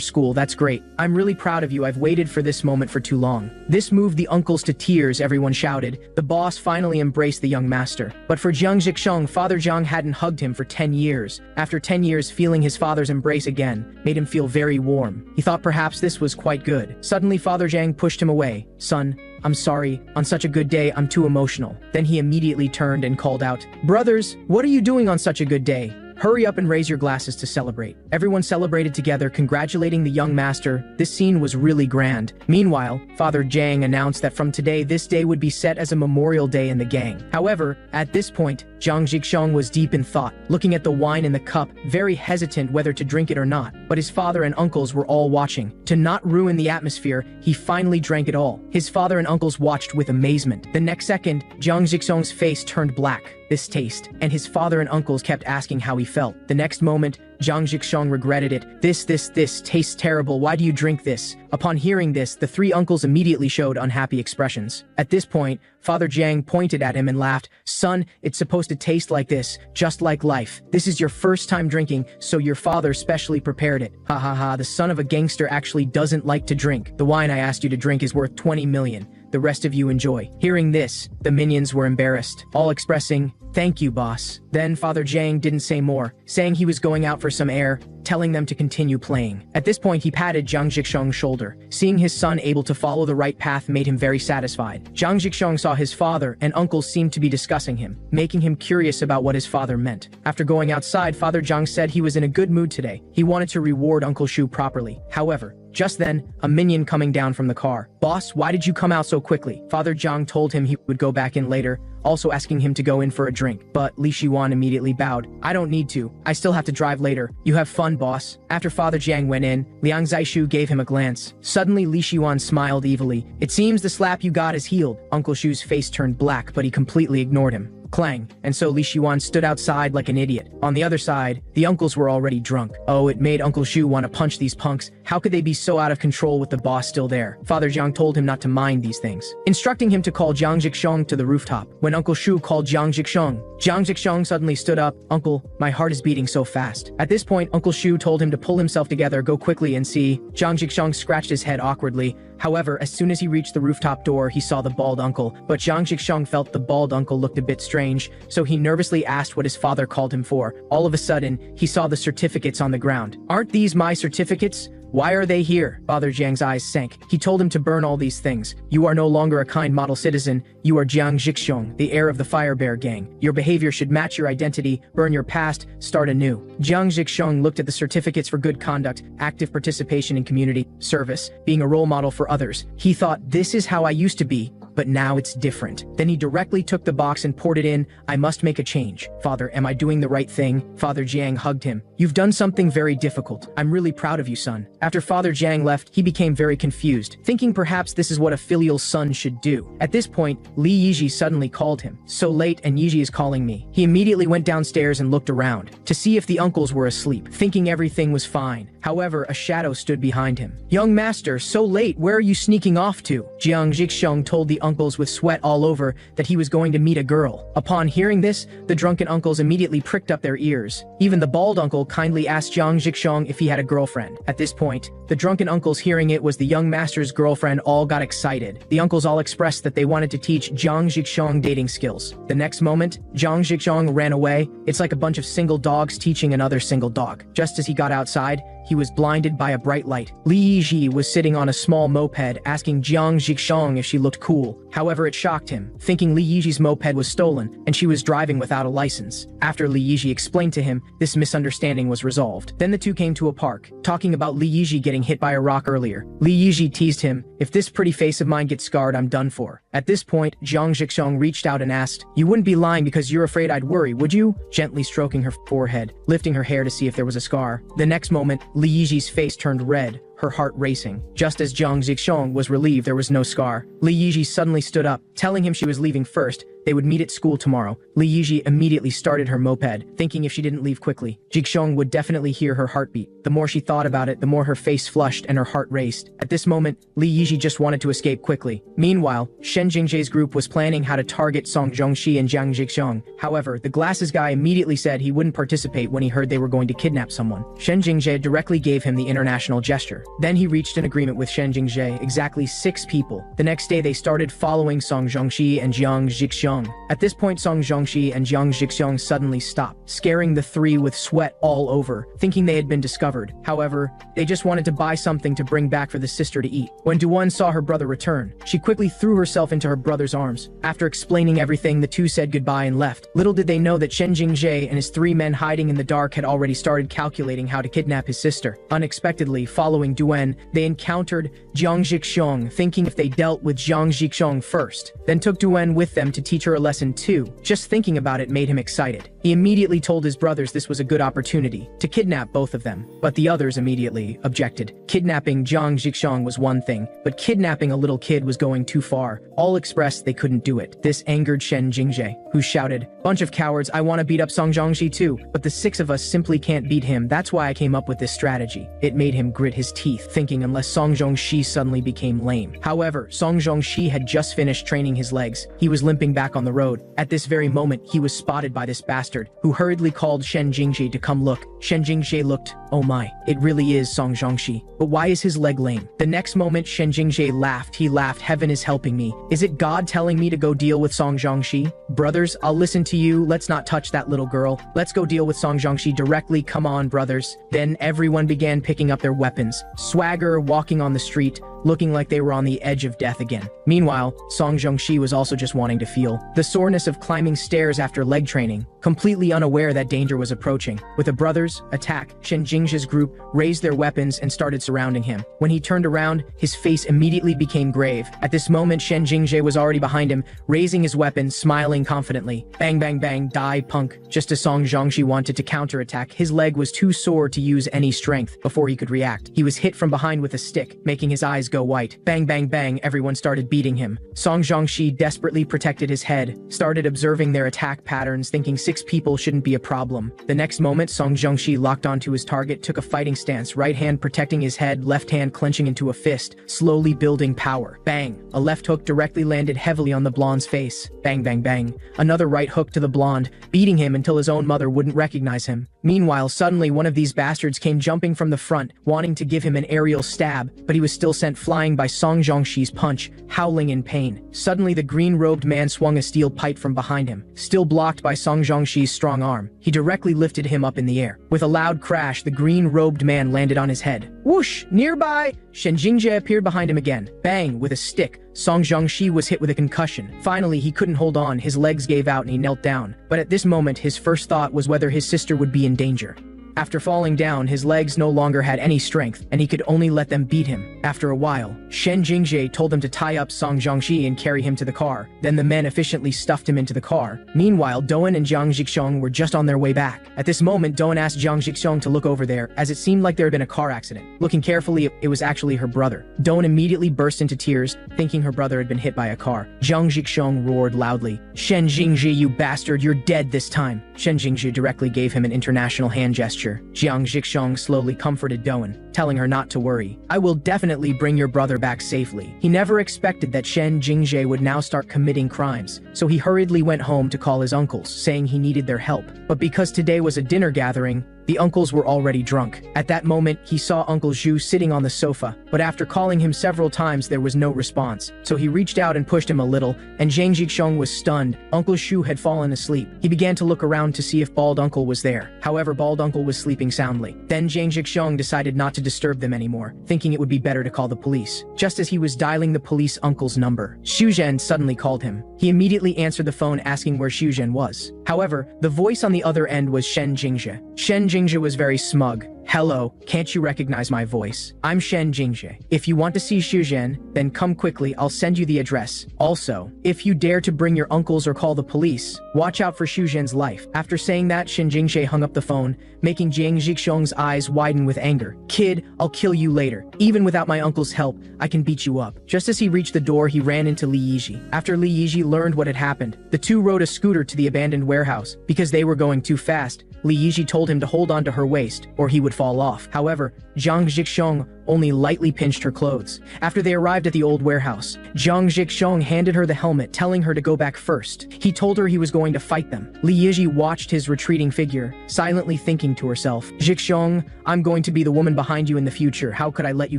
school. That's great. I'm really proud of you. I've waited for this moment for too long. This moved the uncles to tears, everyone shouted. The boss finally embraced the young master. But for Jiang Zhixiong, Father Jiang hadn't hugged him for 10 years. After 10 years, feeling his father's embrace again made him feel very warm. He thought perhaps this was quite good. Suddenly, Father Jiang pushed him away. Son, I'm sorry. On such a good day, I'm too emotional. Then he immediately turned and called out, Brothers, what are you doing on such a good day? Hurry up and raise your glasses to celebrate. Everyone celebrated together, congratulating the young master. This scene was really grand. Meanwhile, Father Jiang announced that from today, this day would be set as a memorial day in the gang. However, at this point, Jiang Zhixiong was deep in thought, looking at the wine in the cup, very hesitant whether to drink it or not. But his father and uncles were all watching. To not ruin the atmosphere, he finally drank it all. His father and uncles watched with amazement. The next second, Jiang Zhixiong's face turned black. This taste, and his father and uncles kept asking how he felt. The next moment, Jiang Zhixiong regretted it. This tastes terrible. Why do you drink this? Upon hearing this, the three uncles immediately showed unhappy expressions. At this point, Father Jiang pointed at him and laughed. Son, it's supposed to taste like this, just like life. This is your first time drinking, so your father specially prepared it. Ha ha ha, the son of a gangster actually doesn't like to drink. The wine I asked you to drink is worth 20 million. The rest of you enjoy. Hearing this, the minions were embarrassed, all expressing, thank you, boss. Then Father Jiang didn't say more, saying he was going out for some air, telling them to continue playing. At this point, he patted Jiang Zhixiong's shoulder. Seeing his son able to follow the right path made him very satisfied. Jiang Zhixiong saw his father and uncles seemed to be discussing him, making him curious about what his father meant. After going outside, Father Jiang said he was in a good mood today. He wanted to reward Uncle Shu properly. However, just then, a minion coming down from the car. Boss, why did you come out so quickly? Father Jiang told him he would go back in later, also asking him to go in for a drink. But Li Shiwan immediately bowed. I don't need to. I still have to drive later. You have fun, boss. After Father Jiang went in, Liang Zaishu gave him a glance. Suddenly, Li Shiwan smiled evilly. It seems the slap you got is healed. Uncle Shu's face turned black, but he completely ignored him. Clang, and so Li Shiwan stood outside like an idiot. On the other side, the uncles were already drunk. Oh, it made Uncle Shu want to punch these punks. How could they be so out of control with the boss still there? Father Jiang told him not to mind these things, instructing him to call Jiang Zhixiong to the rooftop. When Uncle Shu called Jiang Zhixiong suddenly stood up. Uncle, my heart is beating so fast. At this point, Uncle Shu told him to pull himself together, go quickly and see. Jiang Zhixiong scratched his head awkwardly. However, as soon as he reached the rooftop door, he saw the bald uncle, but Jiang Zhixiong felt the bald uncle looked a bit strange, so he nervously asked what his father called him for. All of a sudden, he saw the certificates on the ground. Aren't these my certificates? Why are they here? Father Jiang's eyes sank. He told him to burn all these things. You are no longer a kind model citizen. You are Jiang Zhixiong, the heir of the Firebear gang. Your behavior should match your identity. Burn your past. Start anew. Jiang Zhixiong looked at the certificates for good conduct, active participation in community service, being a role model for others. He thought, this is how I used to be. but now it's different. Then he directly took the box and poured it in. I must make a change. Father, am I doing the right thing? Father Jiang hugged him. You've done something very difficult. I'm really proud of you, son. After Father Jiang left, he became very confused, thinking perhaps this is what a filial son should do. At this point, Li Yiji suddenly called him. So late and Yiji is calling me. He immediately went downstairs and looked around to see if the uncles were asleep, thinking everything was fine. However, a shadow stood behind him. Young master, so late, where are you sneaking off to? Jiang Zhixiong told the uncles with sweat all over that he was going to meet a girl. Upon hearing this, the drunken uncles immediately pricked up their ears. Even the bald uncle kindly asked Jiang Zhixiong if he had a girlfriend. At this point, the drunken uncles hearing it was the young master's girlfriend all got excited. The uncles all expressed that they wanted to teach Jiang Zhixiong dating skills. The next moment, Jiang Zhixiong ran away. It's like a bunch of single dogs teaching another single dog. Just as he got outside, he was blinded by a bright light. Li Yiji was sitting on a small moped asking Jiang Zhixiong if she looked cool. However, it shocked him, thinking Li Yiji's moped was stolen and she was driving without a license. After Li Yiji explained to him, this misunderstanding was resolved. Then the two came to a park, talking about Li Yiji getting hit by a rock earlier. Li Yiji teased him, if this pretty face of mine gets scarred, I'm done for. At this point, Jiang Zhixiong reached out and asked, you wouldn't be lying because you're afraid I'd worry, would you? Gently stroking her forehead, lifting her hair to see if there was a scar. The next moment, Li Yiji's face turned red, her heart racing. Just as Jiang Zhixiong was relieved there was no scar, Li Yiji suddenly stood up, telling him she was leaving first. They would meet at school tomorrow. Li Yiji immediately started her moped, thinking if she didn't leave quickly, Zhixiong would definitely hear her heartbeat. The more she thought about it, the more her face flushed and her heart raced. At this moment, Li Yiji just wanted to escape quickly. Meanwhile, Shen Jingjae's group was planning how to target Song Zhongxi and Jiang Zhixiong. However, the glasses guy immediately said he wouldn't participate when he heard they were going to kidnap someone. Shen Jingjae directly gave him the international gesture. Then he reached an agreement with Shen Jingjae, exactly 6 people. The next day they started following Song Zhongxi and Jiang Zhixiong. At this point, Song Zhongxi and Jiang Zhixiong suddenly stopped, scaring the three with sweat all over, thinking they had been discovered. However, they just wanted to buy something to bring back for the sister to eat. When Duan saw her brother return, she quickly threw herself into her brother's arms. After explaining everything, the two said goodbye and left. Little did they know that Shen Jingjae and his 3 men hiding in the dark had already started calculating how to kidnap his sister. Unexpectedly, following Duan, they encountered Jiang Zhixiong, thinking if they dealt with Jiang Zhixiong first, then took Duan with them to teach her a lesson too. Just thinking about it made him excited. He immediately told his brothers this was a good opportunity to kidnap both of them, but the others immediately objected. Kidnapping Jiang Zhixiong was one thing, but kidnapping a little kid was going too far. All expressed they couldn't do it. This angered Shen Jingjae, who shouted, bunch of cowards, I want to beat up Song Zhongxi too, but the 6 of us simply can't beat him. That's why I came up with this strategy. It made him grit his teeth, thinking unless Song Zhongxi suddenly became lame. However, Song Zhongxi had just finished training his legs. He was limping back on the road. At this very moment, he was spotted by this bastard, who hurriedly called Shen Jingjae to come look. Shen Jingjae looked. Oh my, it really is Song Zhongxi. But why is his leg lame? The next moment, Shen Jingjae laughed. He laughed, heaven is helping me. Is it God telling me to go deal with Song Zhongxi? Brothers, I'll listen to you. Let's not touch that little girl. Let's go deal with Song Zhongxi directly. Come on, brothers. Then everyone began picking up their weapons. Swagger, walking on the street, looking like they were on the edge of death again. Meanwhile, Song Zhongxi was also just wanting to feel the soreness of climbing stairs after leg training, completely unaware that danger was approaching. With the brothers' attack, Shen Jingjae's group raised their weapons and started surrounding him. When he turned around, his face immediately became grave. At this moment, Shen Jingjae was already behind him, raising his weapon, smiling confidently. Bang bang bang, die punk. Just as Song Zhongxi wanted to counterattack, his leg was too sore to use any strength. Before he could react, he was hit from behind with a stick, making his eyes go white. Bang bang bang, everyone started beating him. Song Zhongxi desperately protected his head, started observing their attack patterns, thinking 6 people shouldn't be a problem. The next moment, Song Zhongxi locked onto his target, took a fighting stance, right hand protecting his head, left hand clenching into a fist, slowly building power. Bang! A left hook directly landed heavily on the blonde's face. Bang bang bang. Another right hook to the blonde, beating him until his own mother wouldn't recognize him. Meanwhile, suddenly one of these bastards came jumping from the front, wanting to give him an aerial stab, but he was still sent flying by Song Zhongxi's punch, howling in pain. Suddenly the green-robed man swung a steel pipe from behind him, still blocked by Song Zhongxi's strong arm. He directly lifted him up in the air. With a loud crash, the green-robed man landed on his head. Whoosh! Nearby, Shen Jingjae appeared behind him again. Bang! With a stick, Song Zhongxi was hit with a concussion. Finally, he couldn't hold on, his legs gave out and he knelt down. But at this moment, his first thought was whether his sister would be in danger. After falling down, his legs no longer had any strength, and he could only let them beat him. After a while, Shen Jingjae told him to tie up Song Zhongxi and carry him to the car. Then the men efficiently stuffed him into the car. Meanwhile, Doan and Jiang Zhixiong were just on their way back. At this moment, Doan asked Jiang Zhixiong to look over there, as it seemed like there had been a car accident. Looking carefully, it was actually her brother. Doan immediately burst into tears, thinking her brother had been hit by a car. Jiang Zhixiong roared loudly, "Shen Jingji, you bastard, you're dead this time." Shen Jingji directly gave him an international hand gesture. Jiang Zhixiong slowly comforted Doan, telling her not to worry. "I will definitely bring your brother back safely." He never expected that Shen Jingjae would now start committing crimes, so he hurriedly went home to call his uncles, saying he needed their help. But because today was a dinner gathering, the uncles were already drunk. At that moment, he saw Uncle Zhu sitting on the sofa, but after calling him several times there was no response, so he reached out and pushed him a little, and Jiang Zhixiong was stunned. Uncle Zhu had fallen asleep. He began to look around to see if Bald Uncle was there. However, Bald Uncle was sleeping soundly. Then Jiang Zhixiong decided not to disturb them anymore, thinking it would be better to call the police. Just as he was dialing the police uncle's number, Xu Zhen suddenly called him. He immediately answered the phone asking where Xu Zhen was. However, the voice on the other end was Shen Jingjae. Shen Jingjae was very smug. "Hello, can't you recognize my voice? I'm Shen Jingjae. If you want to see Xu Zhen, then come quickly, I'll send you the address. Also, if you dare to bring your uncles or call the police, watch out for Xu Zhen's life." After saying that, Shen Jingjae hung up the phone, making Jiang Zhixiong's eyes widen with anger. "Kid, I'll kill you later. Even without my uncle's help, I can beat you up." Just as he reached the door, he ran into Li Yiji. After Li Yiji learned what had happened, the two rode a scooter to the abandoned warehouse. Because they were going too fast, Li Yiji told him to hold on to her waist, or he would fall off. However, Jiang Zhixiong only lightly pinched her clothes. After they arrived at the old warehouse, Jiang Zhixiong handed her the helmet, telling her to go back first. He told her he was going to fight them. Li Yiji watched his retreating figure, silently thinking to herself, "Zhixiong, I'm going to be the woman behind you in the future. How could I let you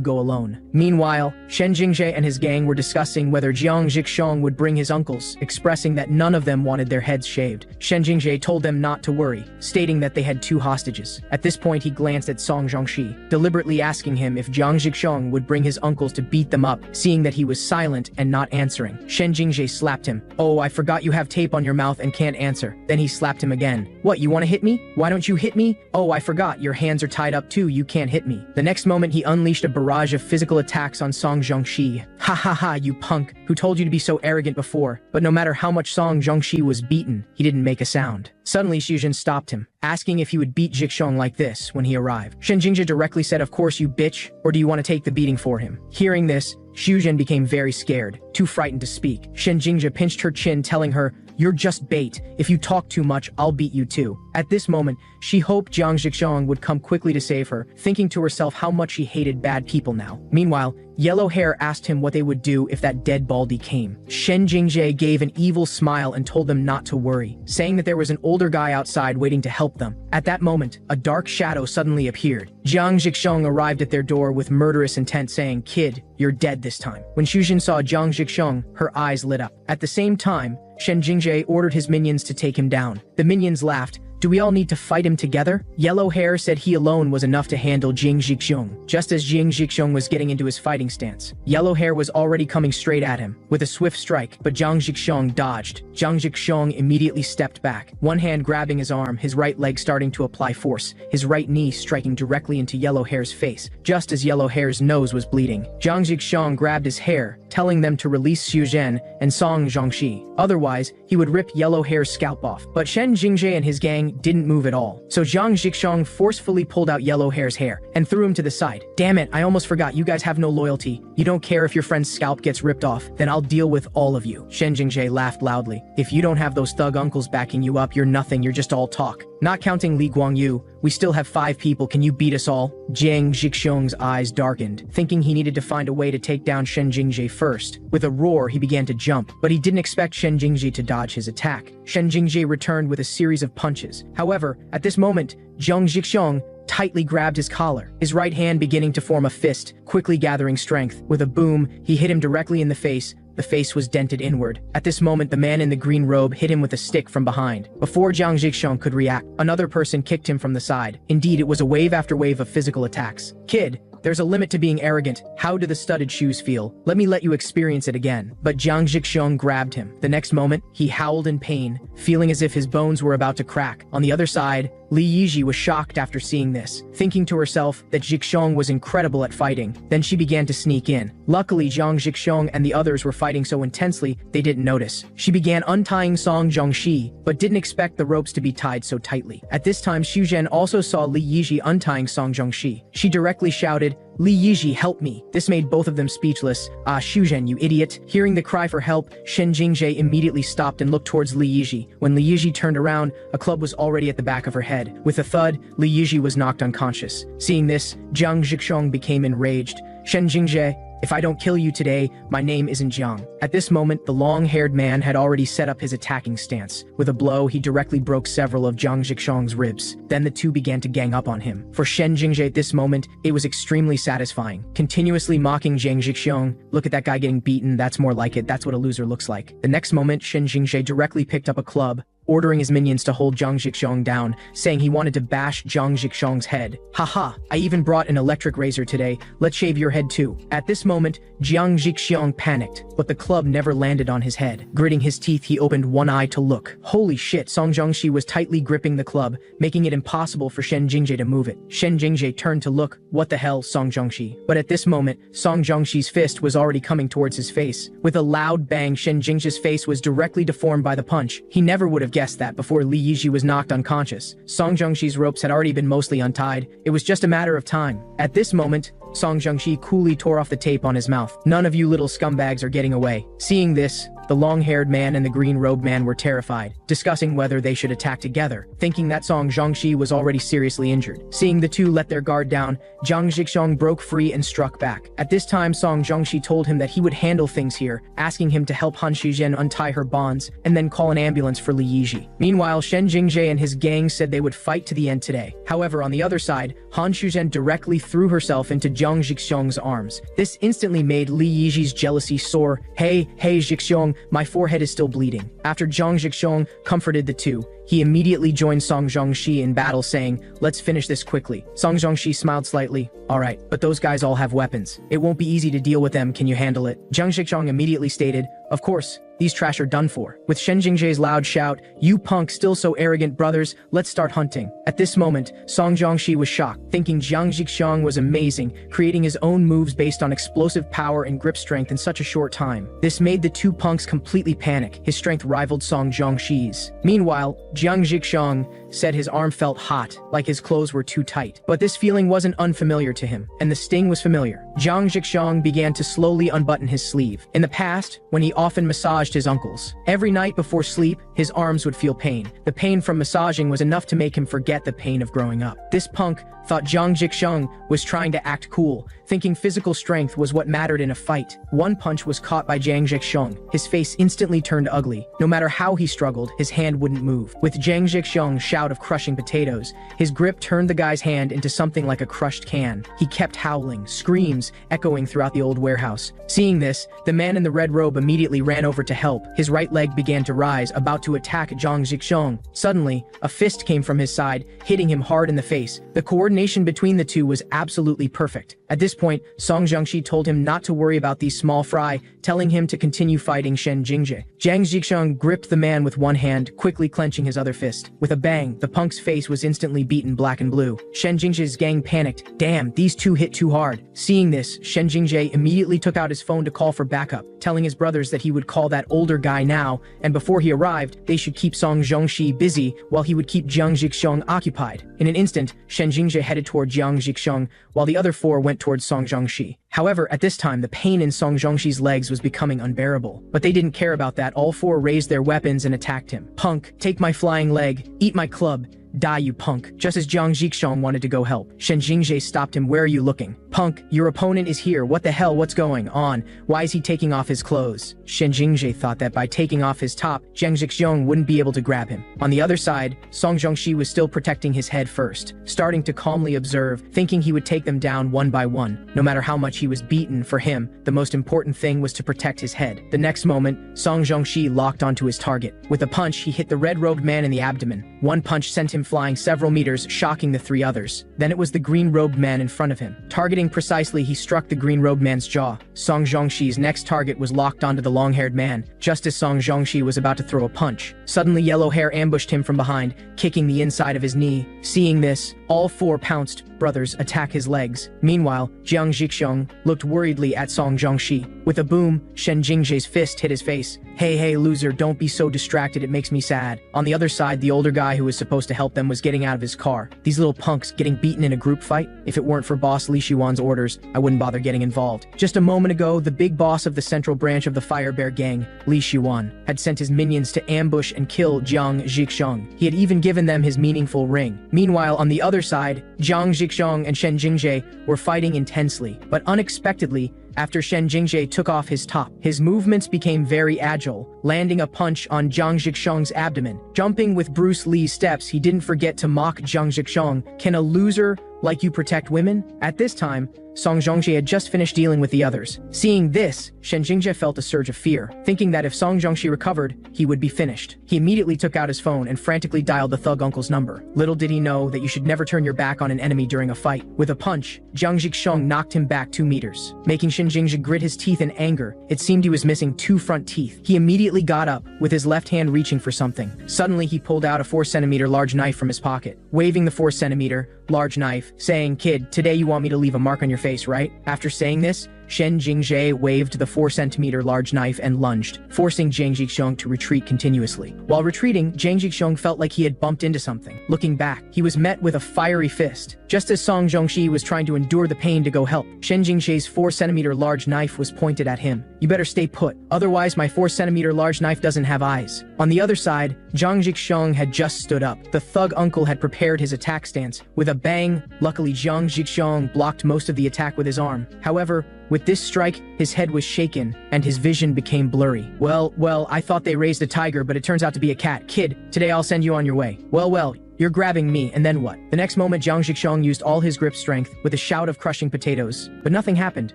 go alone?" Meanwhile, Shen Jingjae and his gang were discussing whether Jiang Zhixiong would bring his uncles, expressing that none of them wanted their heads shaved. Shen Jingjae told them not to worry, stating that they had 2 hostages. At this point, he glanced at Song Zhongxi, deliberately asking him if Jiang Zhixiong would bring his uncles to beat them up. Seeing that he was silent and not answering, Shen Jingjae slapped him. "Oh, I forgot you have tape on your mouth and can't answer." Then he slapped him again. "What, you want to hit me? Why don't you hit me? Oh, I forgot, your hands are tied up too, you can't hit me." The next moment, he unleashed a barrage of physical attacks on Song Zhongxi. "Ha ha ha, you punk, who told you to be so arrogant before?" But no matter how much Song Zhongxi was beaten, he didn't make a sound. Suddenly, Xu Zhen stopped him, asking if he would beat Zhixiong like this when he arrived. Shen Jingjae directly said, "Of course, you bitch, or do you want to take the beating for him?" Hearing this, Xu Zhen became very scared, too frightened to speak. Shen Jingjae pinched her chin, telling her, "You're just bait. If you talk too much, I'll beat you too." At this moment, she hoped Jiang Zhixiong would come quickly to save her, thinking to herself how much she hated bad people now. Meanwhile, Yellow Hair asked him what they would do if that dead Baldy came. Shen Jingjae gave an evil smile and told them not to worry, saying that there was an older guy outside waiting to help them. At that moment, a dark shadow suddenly appeared. Jiang Zhixiong arrived at their door with murderous intent, saying, "Kid, you're dead this time." When Xu Zhen saw Jiang Zhixiong, her eyes lit up. At the same time, Shen Jingjae ordered his minions to take him down. The minions laughed. "Do we all need to fight him together?" Yellow Hair said he alone was enough to handle Jiang Zhixiong. Just as Jiang Zhixiong was getting into his fighting stance, Yellow Hair was already coming straight at him with a swift strike, but Jiang Zhixiong dodged. Jiang Zhixiong immediately stepped back, one hand grabbing his arm, his right leg starting to apply force, his right knee striking directly into Yellow Hair's face, just as Yellow Hair's nose was bleeding. Jiang Zhixiong grabbed his hair, telling them to release Xu Zhen and Song Zhongxi. Otherwise, he would rip Yellow Hair's scalp off. But Shen Jingjae and his gang didn't move at all. So Jiang Zhixiong forcefully pulled out Yellow Hair's hair and threw him to the side. "Damn it, I almost forgot, you guys have no loyalty. You don't care if your friend's scalp gets ripped off, then I'll deal with all of you." Shen Jingjae laughed loudly. "If you don't have those thug uncles backing you up, you're nothing, you're just all talk. Not counting Li Guangyu, we still have 5 people, can you beat us all?" Jiang Zhixiong's eyes darkened, thinking he needed to find a way to take down Shen Jingjae first. With a roar, he began to jump, but he didn't expect Shen Jingjae to dodge his attack. Shen Jingjae returned with a series of punches. However, at this moment, Jiang Zhixiong tightly grabbed his collar, his right hand beginning to form a fist, quickly gathering strength. With a boom, he hit him directly in the face. The face was dented inward. At this moment, the man in the green robe hit him with a stick from behind. Before Jiang Zhixiong could react, another person kicked him from the side. Indeed, it was a wave after wave of physical attacks. "Kid, There's a limit to being arrogant. How do the studded shoes feel? Let me let you experience it again. But Jiang Zhixiong grabbed him. The next moment, he howled in pain, feeling as if his bones were about to crack. On the other side, Li Yiji was shocked after seeing this, thinking to herself that Zhixiong was incredible at fighting. Then she began to sneak in. Luckily, Jiang Zhixiong and the others were fighting so intensely, they didn't notice. She began untying Song Zhongxi, but didn't expect the ropes to be tied so tightly. At this time, Xu Zhen also saw Li Yiji untying Song Zhongxi. She directly shouted, "Li Yiji, help me." This made both of them speechless. "Ah, Xu Zhen, you idiot." Hearing the cry for help, Shen Jingjie immediately stopped and looked towards Li Yiji. When Li Yiji turned around, a club was already at the back of her head. With a thud, Li Yiji was knocked unconscious. Seeing this, Jiang Zhixiong became enraged. "Shen Jingjie, if I don't kill you today, my name isn't Jiang." At this moment, the long-haired man had already set up his attacking stance. With a blow, he directly broke several of Jiang Zhixiong's ribs. Then the two began to gang up on him. For Shen Jingjie at this moment, it was extremely satisfying. Continuously mocking Jiang Zhixiong, "Look at that guy getting beaten, that's more like it, that's what a loser looks like." The next moment, Shen Jingjie directly picked up a club, ordering his minions to hold Jiang Zhixiong down, saying he wanted to bash Jiang Zhixiong's head. "Haha, I even brought an electric razor today, let's shave your head too." At this moment, Jiang Zhixiong panicked, but the club never landed on his head. Gritting his teeth, he opened one eye to look. Holy shit, Song Zhongxi was tightly gripping the club, making it impossible for Shen Jingjie to move it. Shen Jingjie turned to look. What the hell, Song Zhongxi? But at this moment, Song Zhongxi's fist was already coming towards his face. With a loud bang, Shen Jingjie's face was directly deformed by the punch. He never would have guessed that before Li Yiji was knocked unconscious. Song Zhongxi's ropes had already been mostly untied. It was just a matter of time. At this moment, Song Zhongxi coolly tore off the tape on his mouth. "None of you little scumbags are getting away." Seeing this, the long-haired man and the green-robed man were terrified, discussing whether they should attack together, thinking that Song Zhongxi was already seriously injured. Seeing the two let their guard down, Jiang Zhixiong broke free and struck back. At this time, Song Zhongxi told him that he would handle things here, asking him to help Han Shizhen untie her bonds and then call an ambulance for Li Yiji. Meanwhile, Shen Jingjie and his gang said they would fight to the end today. However, on the other side, Han Shizhen directly threw herself into Jiang Zhixiong's arms. This instantly made Li Yiji's jealousy soar. Hey Zhixiong, my forehead is still bleeding." After Jiang Zhixiong comforted the two, he immediately joined Song Zhongxi in battle, saying, "Let's finish this quickly." Song Zhongxi smiled slightly. "Alright, but those guys all have weapons. It won't be easy to deal with them, can you handle it?" Jiang Zhixiong immediately stated, "Of course. These trash are done for." With Shen Jingjie's loud shout, "You punk, still so arrogant, brothers, let's start hunting." At this moment, Song Zhongxi was shocked, thinking Jiang Zhixiong was amazing, creating his own moves based on explosive power and grip strength in such a short time. This made the two punks completely panic. His strength rivaled Song Zhongxi's. Meanwhile, Jiang Zhixiong said his arm felt hot, like his clothes were too tight. But this feeling wasn't unfamiliar to him, and the sting was familiar. Jiang Zhixiong began to slowly unbutton his sleeve. In the past, when he often massaged his uncles, every night before sleep, his arms would feel pain. The pain from massaging was enough to make him forget the pain of growing up. This punk thought Jiang Zhixiong was trying to act cool, thinking physical strength was what mattered in a fight. One punch was caught by Jiang Zhixiong. His face instantly turned ugly. No matter how he struggled, his hand wouldn't move. With Jiang Zhixiong's shout of crushing potatoes, his grip turned the guy's hand into something like a crushed can. He kept howling, screams echoing throughout the old warehouse. Seeing this, the man in the red robe immediately ran over to help. His right leg began to rise, about to attack Jiang Zhixiong. Suddenly, a fist came from his side, hitting him hard in the face. The coordination between the two was absolutely perfect. At this point, Song Zhongxi told him not to worry about these small fry, telling him to continue fighting Shen Jingjie. Jiang Zhixiong gripped the man with one hand, quickly clenching his other fist. With a bang, the punk's face was instantly beaten black and blue. Shen Jingjie's gang panicked. Damn, these two hit too hard. Seeing this, Shen Jingjie immediately took out his phone to call for backup, telling his brothers that he would call that older guy now, and before he arrived, they should keep Song Zhongxi busy while he would keep Jiang Zhixiong occupied. In an instant, Shen Jingjie headed toward Jiang Zhixiong, while the other four went towards Song Zhongxi. However, at this time, the pain in Song Zhongxi's legs was becoming unbearable. But they didn't care about that. All four raised their weapons and attacked him. "Punk, take my flying leg, eat my club. Die, you punk." Just as Jiang Zhixiong wanted to go help, Shen Jingjie stopped him. "Where are you looking? Punk, your opponent is here. What the hell? What's going on? Why is he taking off his clothes?" Shen Jingjie thought that by taking off his top, Jiang Zhixiong wouldn't be able to grab him. On the other side, Song Zhongxi was still protecting his head first, starting to calmly observe, thinking he would take them down one by one. No matter how much he was beaten, for him, the most important thing was to protect his head. The next moment, Song Zhongxi locked onto his target. With a punch, he hit the red-robed man in the abdomen. One punch sent him flying several meters, shocking the three others. Then it was the green-robed man in front of him. Targeting Aiming precisely, he struck the green-robed man's jaw. Song Zhongxi's next target was locked onto the long-haired man, just as Song Zhongxi was about to throw a punch. Suddenly, yellow hair ambushed him from behind, kicking the inside of his knee. Seeing this, all four pounced brothers attack his legs. Meanwhile, Jiang Zhixiong looked worriedly at Song Zhongxi. With a boom, Shen Jingzhe's fist hit his face. Hey, loser, don't be so distracted, it makes me sad. On the other side, the older guy who was supposed to help them was getting out of his car. These little punks getting beaten in a group fight? If it weren't for boss Li Xiuan's orders, I wouldn't bother getting involved. Just a moment ago, the big boss of the central branch of the Fire Bear gang, Li Xiuan, had sent his minions to ambush and kill Jiang Zhixiong. He had even given them his meaningful ring. Meanwhile, on the other side, Jiang Zhixiong and Shen Jingzhe were fighting intensely, but unexpectedly, after Shen Jingzhe took off his top, his movements became very agile, landing a punch on Jiang Zhixiong's abdomen. Jumping with Bruce Lee's steps, he didn't forget to mock Jiang Zhixiong. Can a loser like you protect women? At this time, Song Zhongxi had just finished dealing with the others. Seeing this, Shen Jingzhe felt a surge of fear, thinking that if Song Zhongxi recovered, he would be finished. He immediately took out his phone and frantically dialed the thug uncle's number. Little did he know that you should never turn your back on an enemy during a fight. With a punch, Jiang Zhixiong knocked him back 2 meters, making Shen Jingzhe grit his teeth in anger. It seemed he was missing 2 front teeth. He immediately got up, with his left hand reaching for something. Suddenly, he pulled out a 4-centimeter large knife from his pocket, waving the 4-centimeter large knife, saying, "Kid, today you want me to leave a mark on your face, right?" After saying this, Shen Jingzhe waved the 4-centimeter large knife and lunged, forcing Jiang Zhixiong to retreat continuously. While retreating, Jiang Zhixiong felt like he had bumped into something. Looking back, he was met with a fiery fist. Just as Song Zhongxi was trying to endure the pain to go help, Shen Jingzhe's 4-centimeter large knife was pointed at him. "You better stay put, otherwise my 4-centimeter large knife doesn't have eyes." On the other side, Jiang Zhixiong had just stood up. The thug uncle had prepared his attack stance. With a bang, luckily Jiang Zhixiong blocked most of the attack with his arm. However, with this strike, his head was shaken, and his vision became blurry. Well, I thought they raised a tiger, but it turns out to be a cat. Kid, today I'll send you on your way. Well, you're grabbing me, and then what? The next moment, Jiang Zhixiong used all his grip strength with a shout of crushing potatoes. But nothing happened,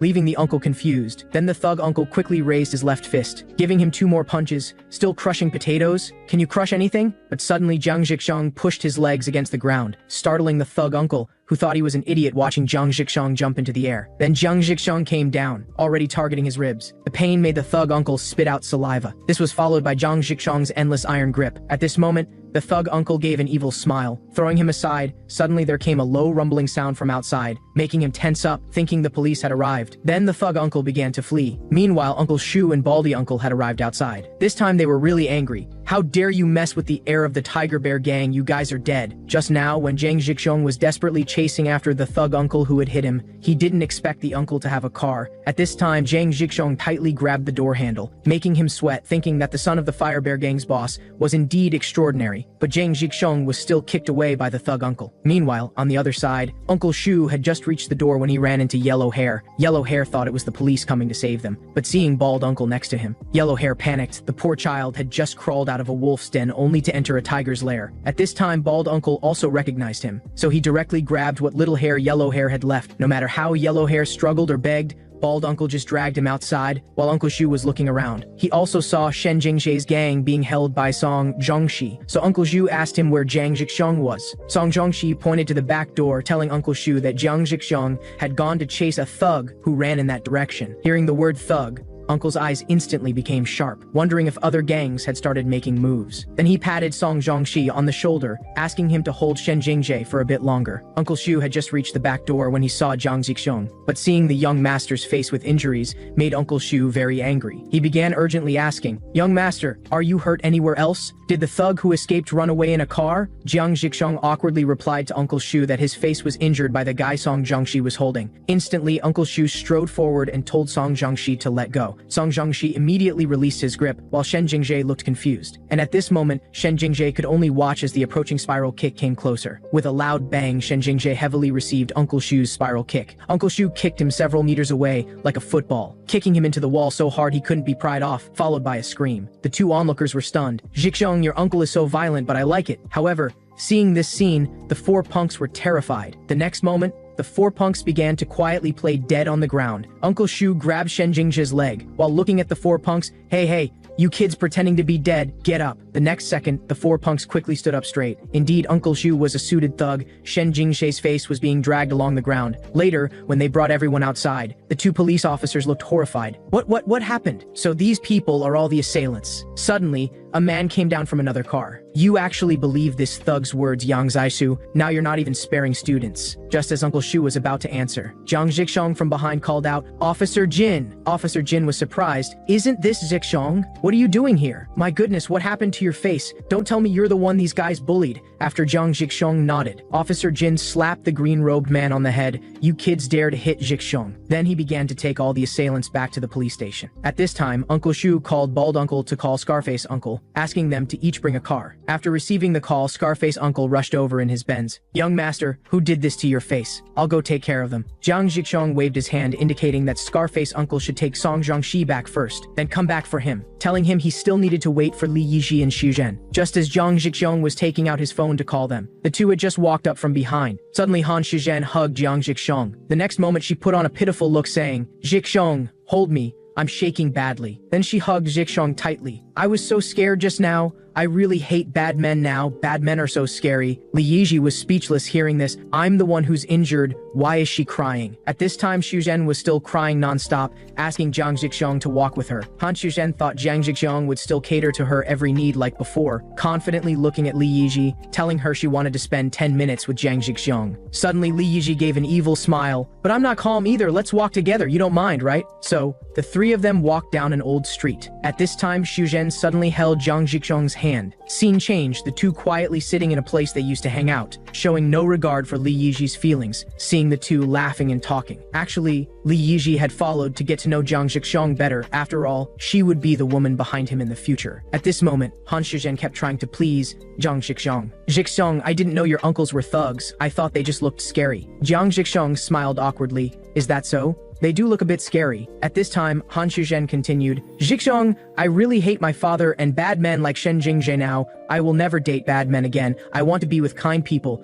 leaving the uncle confused. Then the thug uncle quickly raised his left fist, giving him 2 more punches. Still crushing potatoes? Can you crush anything? But suddenly, Jiang Zhixiong pushed his legs against the ground, startling the thug uncle, who thought he was an idiot watching Jiang Zhixiong jump into the air. Then Jiang Zhixiong came down, already targeting his ribs. The pain made the thug uncle spit out saliva. This was followed by Jiang Zhixiong's endless iron grip. At this moment, the thug uncle gave an evil smile. Throwing him aside, suddenly there came a low rumbling sound from outside, making him tense up, thinking the police had arrived. Then the thug uncle began to flee. Meanwhile, Uncle Shu and Baldy Uncle had arrived outside. This time they were really angry. "How dare you mess with the heir of the Tiger Bear gang, you guys are dead." Just now, when Jiang Zhixiong was desperately chasing after the thug uncle who had hit him, he didn't expect the uncle to have a car. At this time, Jiang Zhixiong tightly grabbed the door handle, making him sweat, thinking that the son of the Fire Bear gang's boss was indeed extraordinary. But Jiang Zhixiong was still kicked away by the thug uncle. Meanwhile, on the other side, Uncle Shu had just reached the door when he ran into Yellow Hair. Yellow Hair thought it was the police coming to save them, but seeing Bald Uncle next to him, Yellow Hair panicked. The poor child had just crawled out of a wolf's den only to enter a tiger's lair. At this time, Bald Uncle also recognized him, so he directly grabbed what little hair Yellow Hair had left. No matter how Yellow Hair struggled or begged, Bald Uncle just dragged him outside, while Uncle Shu was looking around. He also saw Shen Jingzhe's gang being held by Song Zhongxi, so Uncle Shu asked him where Jiang Zhixiong was. Song Zhongxi pointed to the back door, telling Uncle Shu that Jiang Zhixiong had gone to chase a thug who ran in that direction. Hearing the word thug, Uncle's eyes instantly became sharp, wondering if other gangs had started making moves. Then he patted Song Zhongxi on the shoulder, asking him to hold Shen Jingzhe for a bit longer. Uncle Shu had just reached the back door when he saw Jiang Zhixiong, but seeing the young master's face with injuries made Uncle Shu very angry. He began urgently asking, "Young master, are you hurt anywhere else? Did the thug who escaped run away in a car?" Jiang Zhixiong awkwardly replied to Uncle Shu that his face was injured by the guy Song Zhongxi was holding. Instantly, Uncle Shu strode forward and told Song Zhongxi to let go. Song Zhongxi immediately released his grip, while Shen Jingzhe looked confused. And at this moment, Shen Jingzhe could only watch as the approaching spiral kick came closer. With a loud bang, Shen Jingzhe heavily received Uncle Shu's spiral kick. Uncle Shu kicked him several meters away, like a football, kicking him into the wall so hard he couldn't be pried off, followed by a scream. The 2 onlookers were stunned. "Zhixiong, your uncle is so violent, but I like it." However, seeing this scene, the 4 punks were terrified. The next moment, the 4 punks began to quietly play dead on the ground. Uncle Shu grabbed Shen Jingzhe's leg. While looking at the 4 punks, Hey, You kids pretending to be dead, get up. The next second, the four punks quickly stood up straight. Indeed, Uncle Shu was a suited thug. Shen Jingshe's face was being dragged along the ground. Later, when they brought everyone outside, the two police officers looked horrified. What happened? So these people are all the assailants. Suddenly, a man came down from another car. You actually believe this thug's words, Yang Zaisu? Now you're not even sparing students. Just as Uncle Shu was about to answer, Jiang Zixong from behind called out, Officer Jin. Officer Jin was surprised. Isn't this Zixong? What are you doing here? My goodness, what happened to your face? Don't tell me you're the one these guys bullied. After Jiang Zixong nodded, Officer Jin slapped the green-robed man on the head. You kids dare to hit Zixong. Then he began to take all the assailants back to the police station. At this time, Uncle Shu called Bald Uncle to call Scarface Uncle, asking them to each bring a car. After receiving the call, Scarface Uncle rushed over in his Benz. Young master, who did this to your face? I'll go take care of them. Jiang Zixong waved his hand, indicating that Scarface Uncle should take Song Zhangxi back first, then come back for him, telling him he still needed to wait for Li Yizhi and Xu Zhen. Just as Jiang Zixong was taking out his phone to call them, the two had just walked up from behind. Suddenly Han Xu Zhen hugged Jiang Zixong. The next moment she put on a pitiful look, saying, Zixong, hold me. I'm shaking badly. Then she hugged Zixong tightly. I was so scared just now. I really hate bad men now. Bad men are so scary. Li Yizhi was speechless hearing this. I'm the one who's injured. Why is she crying? At this time, Xu Zhen was still crying non-stop, asking Jiang Zixong to walk with her. Han Xu Zhen thought Jiang Zixong would still cater to her every need like before, confidently looking at Li Yizhi, telling her she wanted to spend 10 minutes with Jiang Zixong. Suddenly, Li Yizhi gave an evil smile. But I'm not calm either. Let's walk together. You don't mind, right? So, the three of them walked down an old street. At this time, Xu Zhen suddenly held Jiang Zixong's hand. Scene changed, the two quietly sitting in a place they used to hang out, showing no regard for Li Yizhi's feelings, seeing the two laughing and talking. Actually, Li Yizhi had followed to get to know Jiang Zixong better. After all, she would be the woman behind him in the future. At this moment, Han Xu Zhen kept trying to please Jiang Zixong. Zixong, I didn't know your uncles were thugs. I thought they just looked scary. Jiang Zixong smiled awkwardly. Is that so? They do look a bit scary. At this time, Han Xu Zhen continued, Zixong, I really hate my father and bad men like Shen Jingzhe now. I will never date bad men again. I want to be with kind people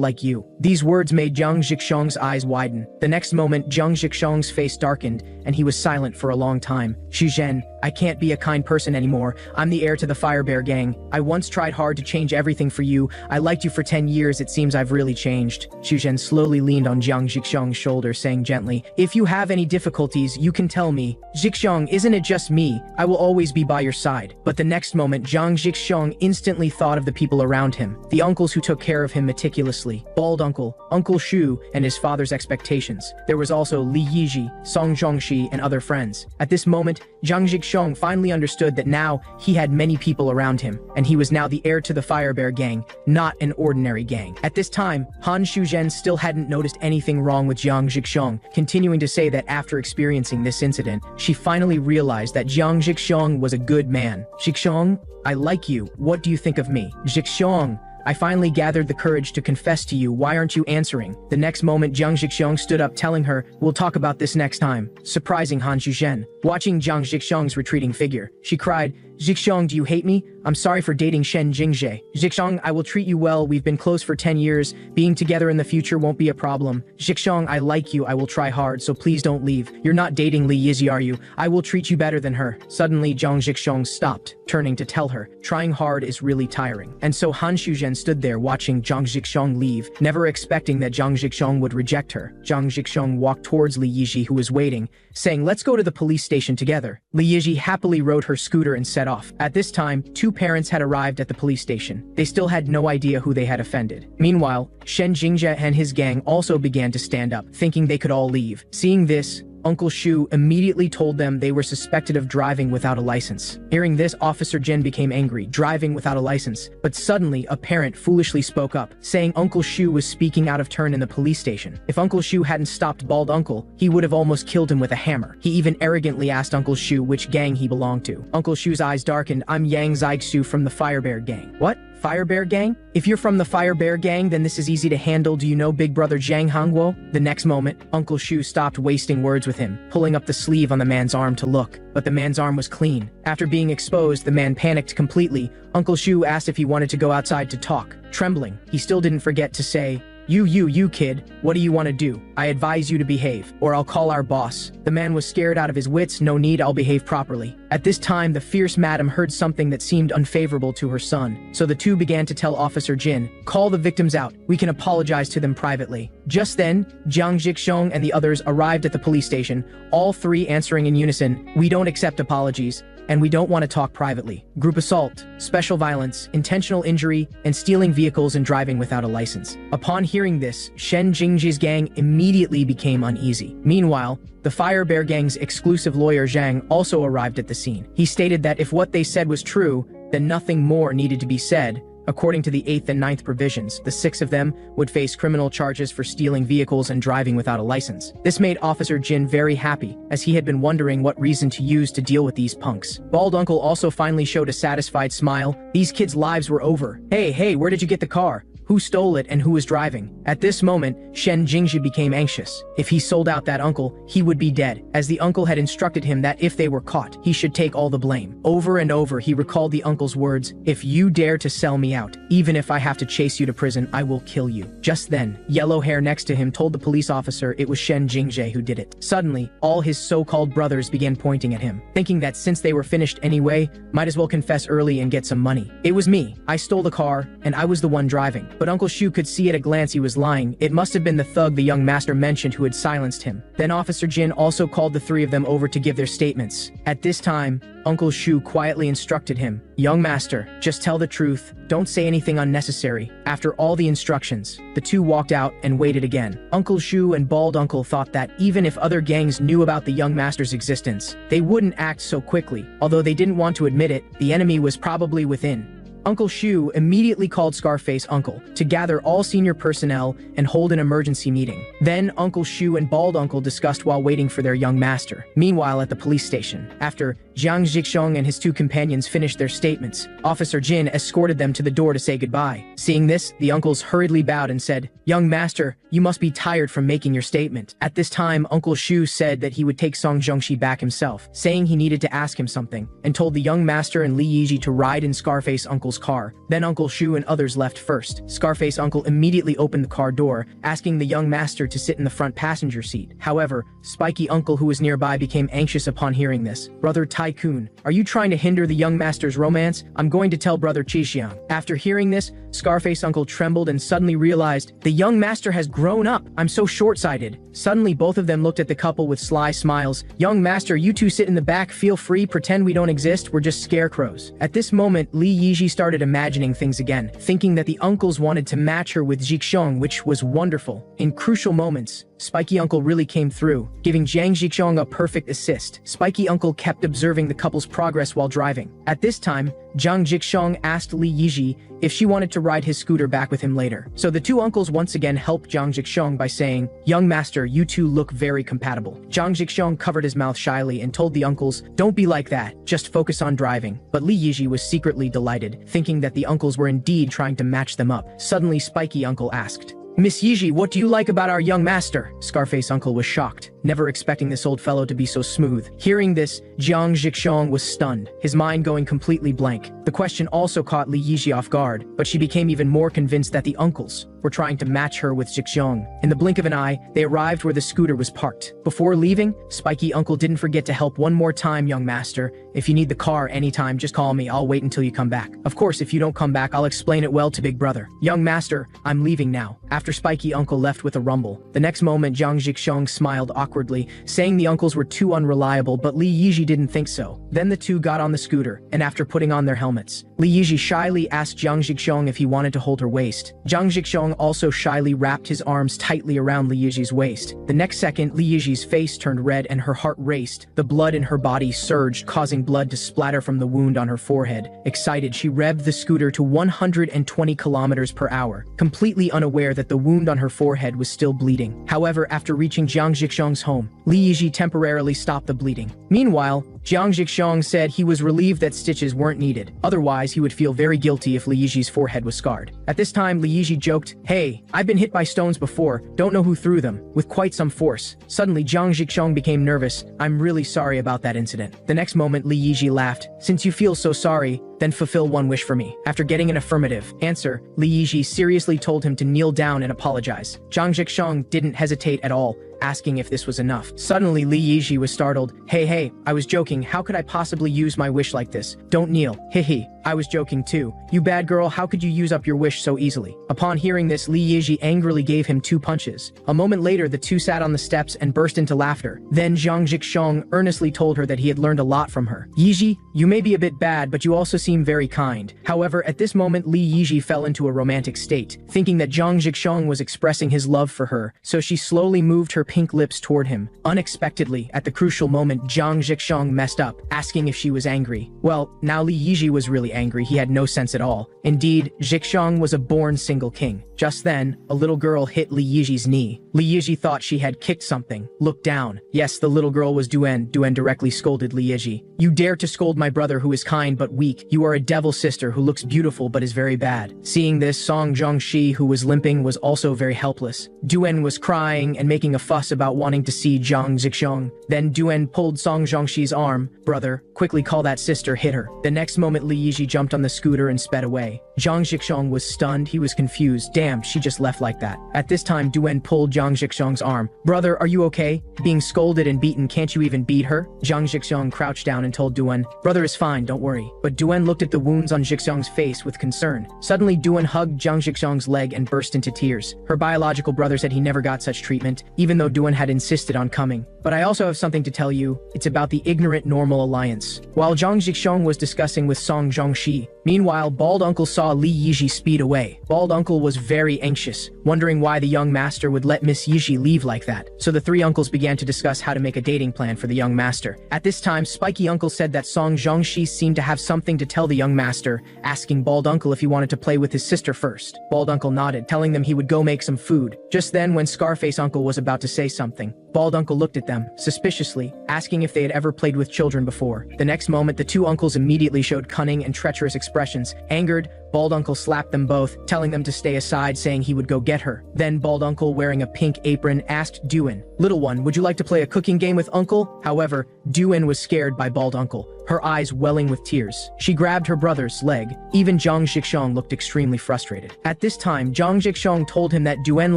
like you. These words made Jiang Zixong's eyes widen. The next moment, Jiang Zixong's face darkened, and he was silent for a long time. Xu Zhen, I can't be a kind person anymore. I'm the heir to the Fire Bear gang. I once tried hard to change everything for you. I liked you for 10 years. It seems I've really changed. Xu Zhen slowly leaned on Jiang Zixong's shoulder, saying gently, if you have any difficulties, you can tell me. Zixong, isn't it just me? I will always be by your side. But the next moment, Jiang Zixong instantly thought of the people around him, the uncles who took care of him meticulously, Bald Uncle, Uncle Shu, and his father's expectations. There was also Li Yizhi, Song Zhangxi, and other friends. At this moment, Jiang Zixong finally understood that now he had many people around him, and he was now the heir to the Fire Bear gang, not an ordinary gang. At this time, Han Xu Zhen still hadn't noticed anything wrong with Jiang Zixong, continuing to say that after experiencing this incident, she finally realized that Jiang Zixong was a good man. Zixong, I like you. What do you think of me? Zixong, I finally gathered the courage to confess to you. Why aren't you answering? The next moment, Jiang Zixong stood up, telling her, we'll talk about this next time, surprising Han Xu Zhen. Watching Jiang Zixong's retreating figure, she cried, Zixong, do you hate me? I'm sorry for dating Shen Jingzhe. Zixong, I will treat you well. We've been close for 10 years. Being together in the future won't be a problem. Zixong, I like you. I will try hard, so please don't leave. You're not dating Li Yizhi, are you? I will treat you better than her. Suddenly, Jiang Zixong stopped, turning to tell her, trying hard is really tiring. And so Han Xu Zhen stood there watching Jiang Zixong leave, never expecting that Jiang Zixong would reject her. Jiang Zixong walked towards Li Yizhi, who was waiting, saying, let's go to the police station together. Li Yizhi happily rode her scooter and set off. At this time, two parents had arrived at the police station. They still had no idea who they had offended. Meanwhile, Shen Jingzhe and his gang also began to stand up, thinking they could all leave. Seeing this, Uncle Shu immediately told them they were suspected of driving without a license. Hearing this, Officer Jin became angry, driving without a license. But suddenly, a parent foolishly spoke up, saying Uncle Shu was speaking out of turn in the police station. If Uncle Shu hadn't stopped Bald Uncle, he would have almost killed him with a hammer. He even arrogantly asked Uncle Shu which gang he belonged to. Uncle Shu's eyes darkened. I'm Yang Zixu from the Fire Bear gang. What? Fire Bear gang? If you're from the Fire Bear gang, then this is easy to handle. Do you know Big Brother Zhang Hongguo? The next moment, Uncle Shu stopped wasting words with him, pulling up the sleeve on the man's arm to look. But the man's arm was clean. After being exposed, the man panicked completely. Uncle Shu asked if he wanted to go outside to talk. Trembling, he still didn't forget to say, You kid, what do you want to do? I advise you to behave, or I'll call our boss. The man was scared out of his wits. No need, I'll behave properly. At this time, the fierce madam heard something that seemed unfavorable to her son, so the two began to tell Officer Jin, call the victims out, we can apologize to them privately. Just then, Jiang Jixong and the others arrived at the police station, all three answering in unison, we don't accept apologies, and we don't want to talk privately. Group assault, special violence, intentional injury, and stealing vehicles and driving without a license. Upon hearing this, Shen Jingji's gang immediately became uneasy. Meanwhile, the Fire Bear gang's exclusive lawyer Zhang also arrived at the scene. He stated that if what they said was true, then nothing more needed to be said. According to the 8th and 9th provisions, the 6 of them would face criminal charges for stealing vehicles and driving without a license. This made Officer Jin very happy, as he had been wondering what reason to use to deal with these punks. Bald Uncle also finally showed a satisfied smile. These kids' lives were over. Hey, where did you get the car? Who stole it and who was driving? At this moment, Shen Jingji became anxious. If he sold out that uncle, he would be dead, as the uncle had instructed him that if they were caught, he should take all the blame. Over and over, he recalled the uncle's words, if you dare to sell me out, even if I have to chase you to prison, I will kill you. Just then, yellow hair next to him told the police officer it was Shen Jingji who did it. Suddenly, all his so-called brothers began pointing at him, thinking that since they were finished anyway, might as well confess early and get some money. It was me. I stole the car, and I was the one driving. But Uncle Shu could see at a glance he was lying. It must have been the thug the young master mentioned who had silenced him. Then Officer Jin also called the 3 of them over to give their statements. At this time, Uncle Shu quietly instructed him, young master, just tell the truth, don't say anything unnecessary. After all the instructions, the 2 walked out and waited again. Uncle Shu and Bald Uncle thought that even if other gangs knew about the young master's existence, they wouldn't act so quickly. Although they didn't want to admit it, the enemy was probably within. Uncle Shu immediately called Scarface Uncle to gather all senior personnel and hold an emergency meeting. Then Uncle Shu and Bald Uncle discussed while waiting for their young master. Meanwhile, at the police station, after Jiang Jixong and his 2 companions finished their statements, Officer Jin escorted them to the door to say goodbye. Seeing this, the uncles hurriedly bowed and said, young master, you must be tired from making your statement. At this time, Uncle Shu said that he would take Song Zhengxi back himself, saying he needed to ask him something, and told the young master and Li Yiji to ride in Scarface Uncle's car. Then Uncle Shu and others left first. Scarface Uncle immediately opened the car door, asking the young master to sit in the front passenger seat. However, Spiky Uncle, who was nearby, became anxious upon hearing this. Brother Tycoon, are you trying to hinder the young master's romance? I'm going to tell Brother Qixiang. After hearing this, Scarface Uncle trembled and suddenly realized, the young master has grown up. I'm so short-sighted. Suddenly, both of them looked at the couple with sly smiles. Young master, you 2 sit in the back, feel free, pretend we don't exist, we're just scarecrows. At this moment, Li Yiji started imagining things again, thinking that the uncles wanted to match her with Jixong, which was wonderful. In crucial moments, Spiky Uncle really came through, giving Jiang Jixong a perfect assist. Spiky Uncle kept observing the couple's progress while driving. At this time, Jiang Jixong asked Li Yiji if she wanted to ride his scooter back with him later. So the 2 uncles once again helped Jiang Jixong by saying, young master, you 2 look very compatible. Jiang Jixong covered his mouth shyly and told the uncles, don't be like that, just focus on driving. But Li Yiji was secretly delighted, thinking that the uncles were indeed trying to match them up. Suddenly, Spiky Uncle asked, Miss Yiji, what do you like about our young master? Scarface Uncle was shocked, never expecting this old fellow to be so smooth. Hearing this, Jiang Jixong was stunned, his mind going completely blank. The question also caught Li Yiji off guard, but she became even more convinced that the uncles were trying to match her with Jixong. In the blink of an eye, they arrived where the scooter was parked. Before leaving, Spiky Uncle didn't forget to help one more time, young master. If you need the car anytime, just call me. I'll wait until you come back. Of course, if you don't come back, I'll explain it well to Big Brother. Young master, I'm leaving now. After Spiky Uncle left with a rumble, the next moment Jiang Jixong smiled awkwardly, saying the uncles were too unreliable, but Li Yiji didn't think so. Then the 2 got on the scooter, and after putting on their helmets, Li Yiji shyly asked Jiang Jixong if he wanted to hold her waist. Jiang Jixong also shyly wrapped his arms tightly around Li Yiji's waist. The next second, Li Yiji's face turned red and her heart raced. The blood in her body surged, causing blood to splatter from the wound on her forehead. Excited, she revved the scooter to 120 kilometers per hour, completely unaware that the wound on her forehead was still bleeding. However, after reaching Jiang Jixong's home, Li Yiji temporarily stopped the bleeding. Meanwhile, Jiang Jixong said he was relieved that stitches weren't needed. Otherwise, he would feel very guilty if Li Yiji's forehead was scarred. At this time, Li Yiji joked, hey, I've been hit by stones before, don't know who threw them, with quite some force. Suddenly, Jiang Jixong became nervous. I'm really sorry about that incident. The next moment, Li Yiji laughed. Since you feel so sorry, then fulfill one wish for me. After getting an affirmative answer, Li Yiji seriously told him to kneel down and apologize. Zhang Zhixiang didn't hesitate at all, asking if this was enough. Suddenly, Li Yiji was startled. Hey, I was joking. How could I possibly use my wish like this? Don't kneel. Hihi. I was joking too. You bad girl, how could you use up your wish so easily? Upon hearing this, Li Yiji angrily gave him 2 punches. A moment later, the two sat on the steps and burst into laughter. Then Zhang Zhixiang earnestly told her that he had learned a lot from her. Yiji, you may be a bit bad, but you also seem very kind. However, at this moment, Li Yiji fell into a romantic state, thinking that Zhang Zhixiang was expressing his love for her, so she slowly moved her pink lips toward him. Unexpectedly, at the crucial moment, Zhang Zhixiang messed up, asking if she was angry. Well, now Li Yiji was really angry. He had no sense at all. Indeed, Zhixiang was a born single king. Just then, a little girl hit Li Yiji's knee. Li Yiji thought she had kicked something. Looked down. Yes, the little girl was Duen. Duen directly scolded Li Yiji. You dare to scold my brother who is kind but weak. You are a devil sister who looks beautiful but is very bad. Seeing this, Song Zhongxi, who was limping, was also very helpless. Duen was crying and making a fuss about wanting to see Zhang Zhixiang. Then Duen pulled Song Zhongxi's arm. Brother, quickly call that sister, hit her. The next moment, Li Yiji jumped on the scooter and sped away. Zhang Zhixiang was stunned. He was confused. Damn, she just left like that. At this time, Duen pulled Zhang Zhixiang's arm. Brother, are you okay? Being scolded and beaten, can't you even beat her? Zhang Zhixiang crouched down and told Duen, brother is fine, don't worry. But Duen looked at the wounds on Zhixiang's face with concern. Suddenly, Duen hugged Zhang Zhixiang's leg and burst into tears. Her biological brother said he never got such treatment, even though Duen had insisted on coming. But I also have something to tell you. It's about the ignorant normal alliance. While Zhang Zhixiang was discussing with Song Zhongxi, meanwhile, Bald Uncle saw Li Yiji speed away. Bald Uncle was very anxious, wondering why the young master would let Miss Yiji leave like that. So the 3 uncles began to discuss how to make a dating plan for the young master. At this time, Spiky Uncle said that Song Zhongxi seemed to have something to tell the young master, asking Bald Uncle if he wanted to play with his sister first. Bald Uncle nodded, telling them he would go make some food. Just then, when Scarface Uncle was about to say something, Bald Uncle looked at them, suspiciously, asking if they had ever played with children before. The next moment, the 2 uncles immediately showed cunning and treacherous expressions. Angered, Bald Uncle slapped them both, telling them to stay aside, saying he would go get her. Then Bald Uncle, wearing a pink apron, asked Duen, little one, would you like to play a cooking game with Uncle? However, Duen was scared by Bald Uncle, her eyes welling with tears. She grabbed her brother's leg. Even Zhang Zhixiang looked extremely frustrated. At this time, Zhang Zhixiang told him that Duen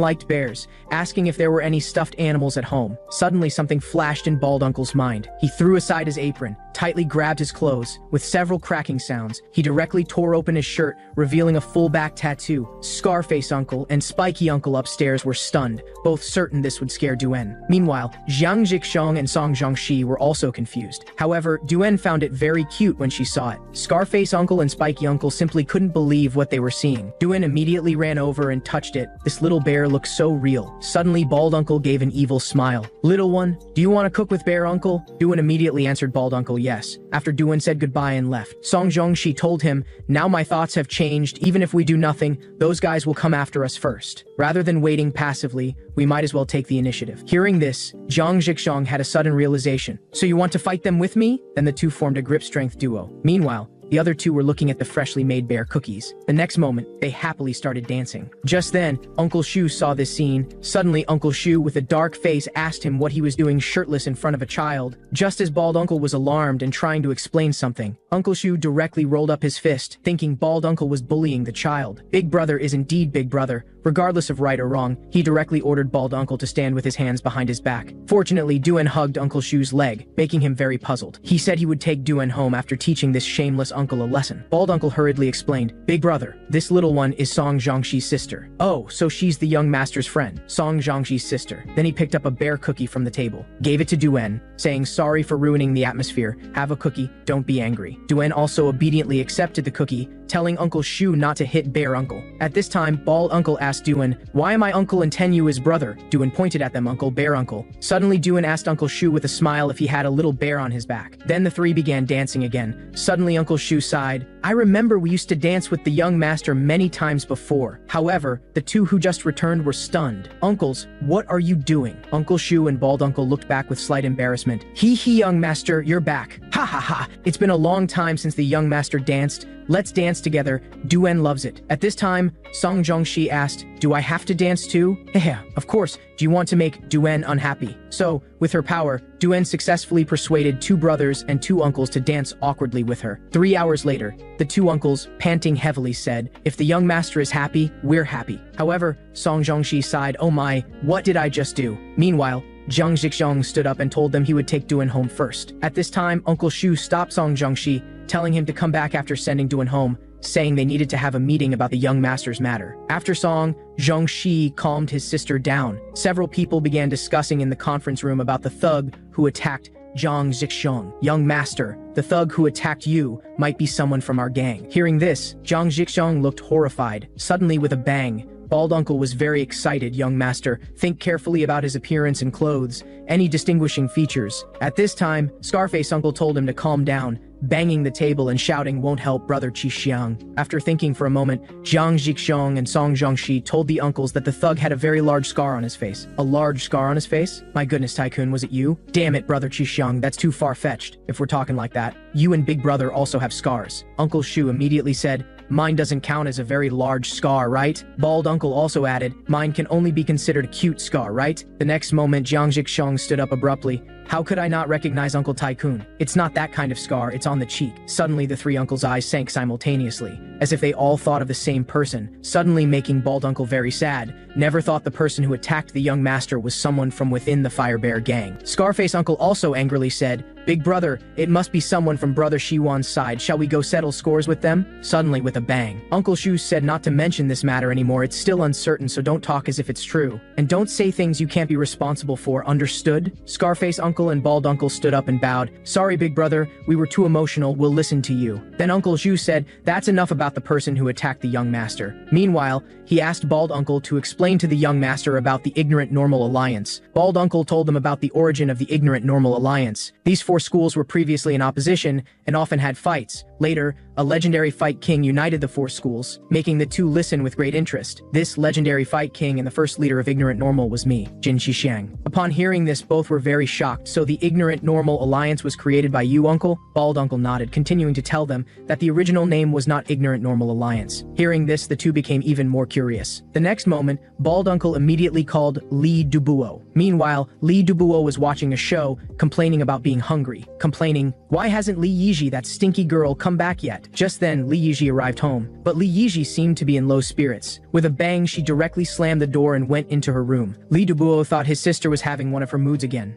liked bears, asking if there were any stuffed animals at home. Suddenly, something flashed in Bald Uncle's mind. He threw aside his apron, tightly grabbed his clothes. With several cracking sounds, he directly tore open his shirt, revealing a full back tattoo. Scarface Uncle and Spiky Uncle upstairs were stunned, both certain this would scare Duen. Meanwhile, Zhang Zhixiang and Song Zhongxi were also confused. However, Duen found it very cute when she saw it. Scarface Uncle and Spiky Uncle simply couldn't believe what they were seeing. Duen immediately ran over and touched it. This little bear looked so real. Suddenly, Bald Uncle gave an evil smile. Little one, do you want to cook with Bear Uncle? Duen immediately answered Bald Uncle yes. After Duen said goodbye and left, Song Zhongxi told him, now my thoughts have changed. Even if we do nothing, those guys will come after us first. Rather than waiting passively, we might as well take the initiative. Hearing this, Zhang Zhixiang had a sudden realization. So you want to fight them with me? Then the two formed a grip strength duo. Meanwhile, the other two were looking at the freshly made bear cookies. The next moment, they happily started dancing. Just then, Uncle Shu saw this scene. Suddenly, Uncle Shu, with a dark face, asked him what he was doing shirtless in front of a child. Just as Bald Uncle was alarmed and trying to explain something, Uncle Shu directly rolled up his fist, thinking Bald Uncle was bullying the child. Big Brother is indeed Big Brother. Regardless of right or wrong, he directly ordered Bald Uncle to stand with his hands behind his back. Fortunately, Duen hugged Uncle Shu's leg, making him very puzzled. He said he would take Duen home after teaching this shameless uncle a lesson. Bald Uncle hurriedly explained, Big Brother, this little one is Song Zhongxi's sister. Oh, so she's the young master's friend, Song Zhongxi's sister. Then he picked up a bear cookie from the table, gave it to Duen, saying sorry for ruining the atmosphere, have a cookie, don't be angry. Duen also obediently accepted the cookie, telling Uncle Shu not to hit Bear Uncle. At this time, Bald Uncle asked Duen, why am I uncle and Tenyu his brother? Duen pointed at them, Uncle, Bear Uncle. Suddenly, Duen asked Uncle Shu with a smile if he had a little bear on his back. Then the three began dancing again. Suddenly, Uncle Shu sighed, I remember we used to dance with the young master many times before. However, the two who just returned were stunned. Uncles, what are you doing? Uncle Shu and Bald Uncle looked back with slight embarrassment. Hee hee, young master, you're back. Ha ha ha, it's been a long time since the young master danced. let's dance together, Duen loves it. At this time, Song Jongshi asked, do I have to dance too? Yeah, of course, do you want to make Duen unhappy? So, with her power, Duen successfully persuaded 2 brothers and 2 uncles to dance awkwardly with her. 3 hours later, the 2 uncles, panting heavily, said, if the young master is happy, we're happy. However, Song Jongshi sighed, oh my, what did I just do? Meanwhile, Jiang Zhixiong stood up and told them he would take Duen home first. At this time, Uncle Shu stopped Song Jongshi, telling him to come back after sending Duen home, saying they needed to have a meeting about the young master's matter. After Song Zhongxi calmed his sister down, several people began discussing in the conference room about the thug who attacked Jiang Zhixiong. Young master, the thug who attacked you might be someone from our gang. Hearing this, Jiang Zhixiong looked horrified. Suddenly, with a bang, Bald Uncle was very excited. Young master, think carefully about his appearance and clothes, any distinguishing features. At this time, Scarface Uncle told him to calm down, banging the table and shouting won't help brother Qixiang. After thinking for a moment, Jiang Zhixiong and Song Zhongxi told the uncles that the thug had a very large scar on his face. A large scar on his face? My goodness, Tycoon, was it you? Damn it, brother Qixiang, that's too far-fetched, if we're talking like that. You and big brother also have scars. Uncle Shu immediately said, mine doesn't count as a very large scar, right? Bald Uncle also added, mine can only be considered a cute scar, right? The next moment, Jiang Zhixiong stood up abruptly. How could I not recognize Uncle Tycoon? It's not that kind of scar, it's on the cheek. Suddenly, the 3 uncles' eyes sank simultaneously, as if they all thought of the same person, suddenly making Bald Uncle very sad. Never thought the person who attacked the young master was someone from within the Fire Bear gang. Scarface Uncle also angrily said, big brother, it must be someone from brother Shiwan's side. Shall we go settle scores with them? Suddenly, with a bang, Uncle Shu said not to mention this matter anymore. It's still uncertain, so don't talk as if it's true. And don't say things you can't be responsible for, understood? Scarface Uncle and Bald Uncle stood up and bowed. Sorry, big brother, we were too emotional, we'll listen to you. Then Uncle Zhu said, that's enough about the person who attacked the young master. Meanwhile, he asked Bald Uncle to explain to the young master about the Ignorant Normal Alliance. Bald Uncle told them about the origin of the Ignorant Normal Alliance. These 4 schools were previously in opposition and often had fights. Later, a legendary fight king united the 4 schools, making the 2 listen with great interest. This legendary fight king and the first leader of Ignorant Normal was me, Jin Xixiang. Upon hearing this, both were very shocked. So the Ignorant Normal Alliance was created by you, Uncle? Bald Uncle nodded, continuing to tell them that the original name was not Ignorant Normal Alliance. Hearing this, the 2 became even more curious. The next moment, Bald Uncle immediately called Li Dubuo. Meanwhile, Li Dubuo was watching a show, complaining about being hungry. Complaining, why hasn't Li Yiji, that stinky girl, come back yet? Just then, Li Yiji arrived home, but Li Yiji seemed to be in low spirits. With a bang, she directly slammed the door and went into her room. Li Dubuo thought his sister was having one of her moods again.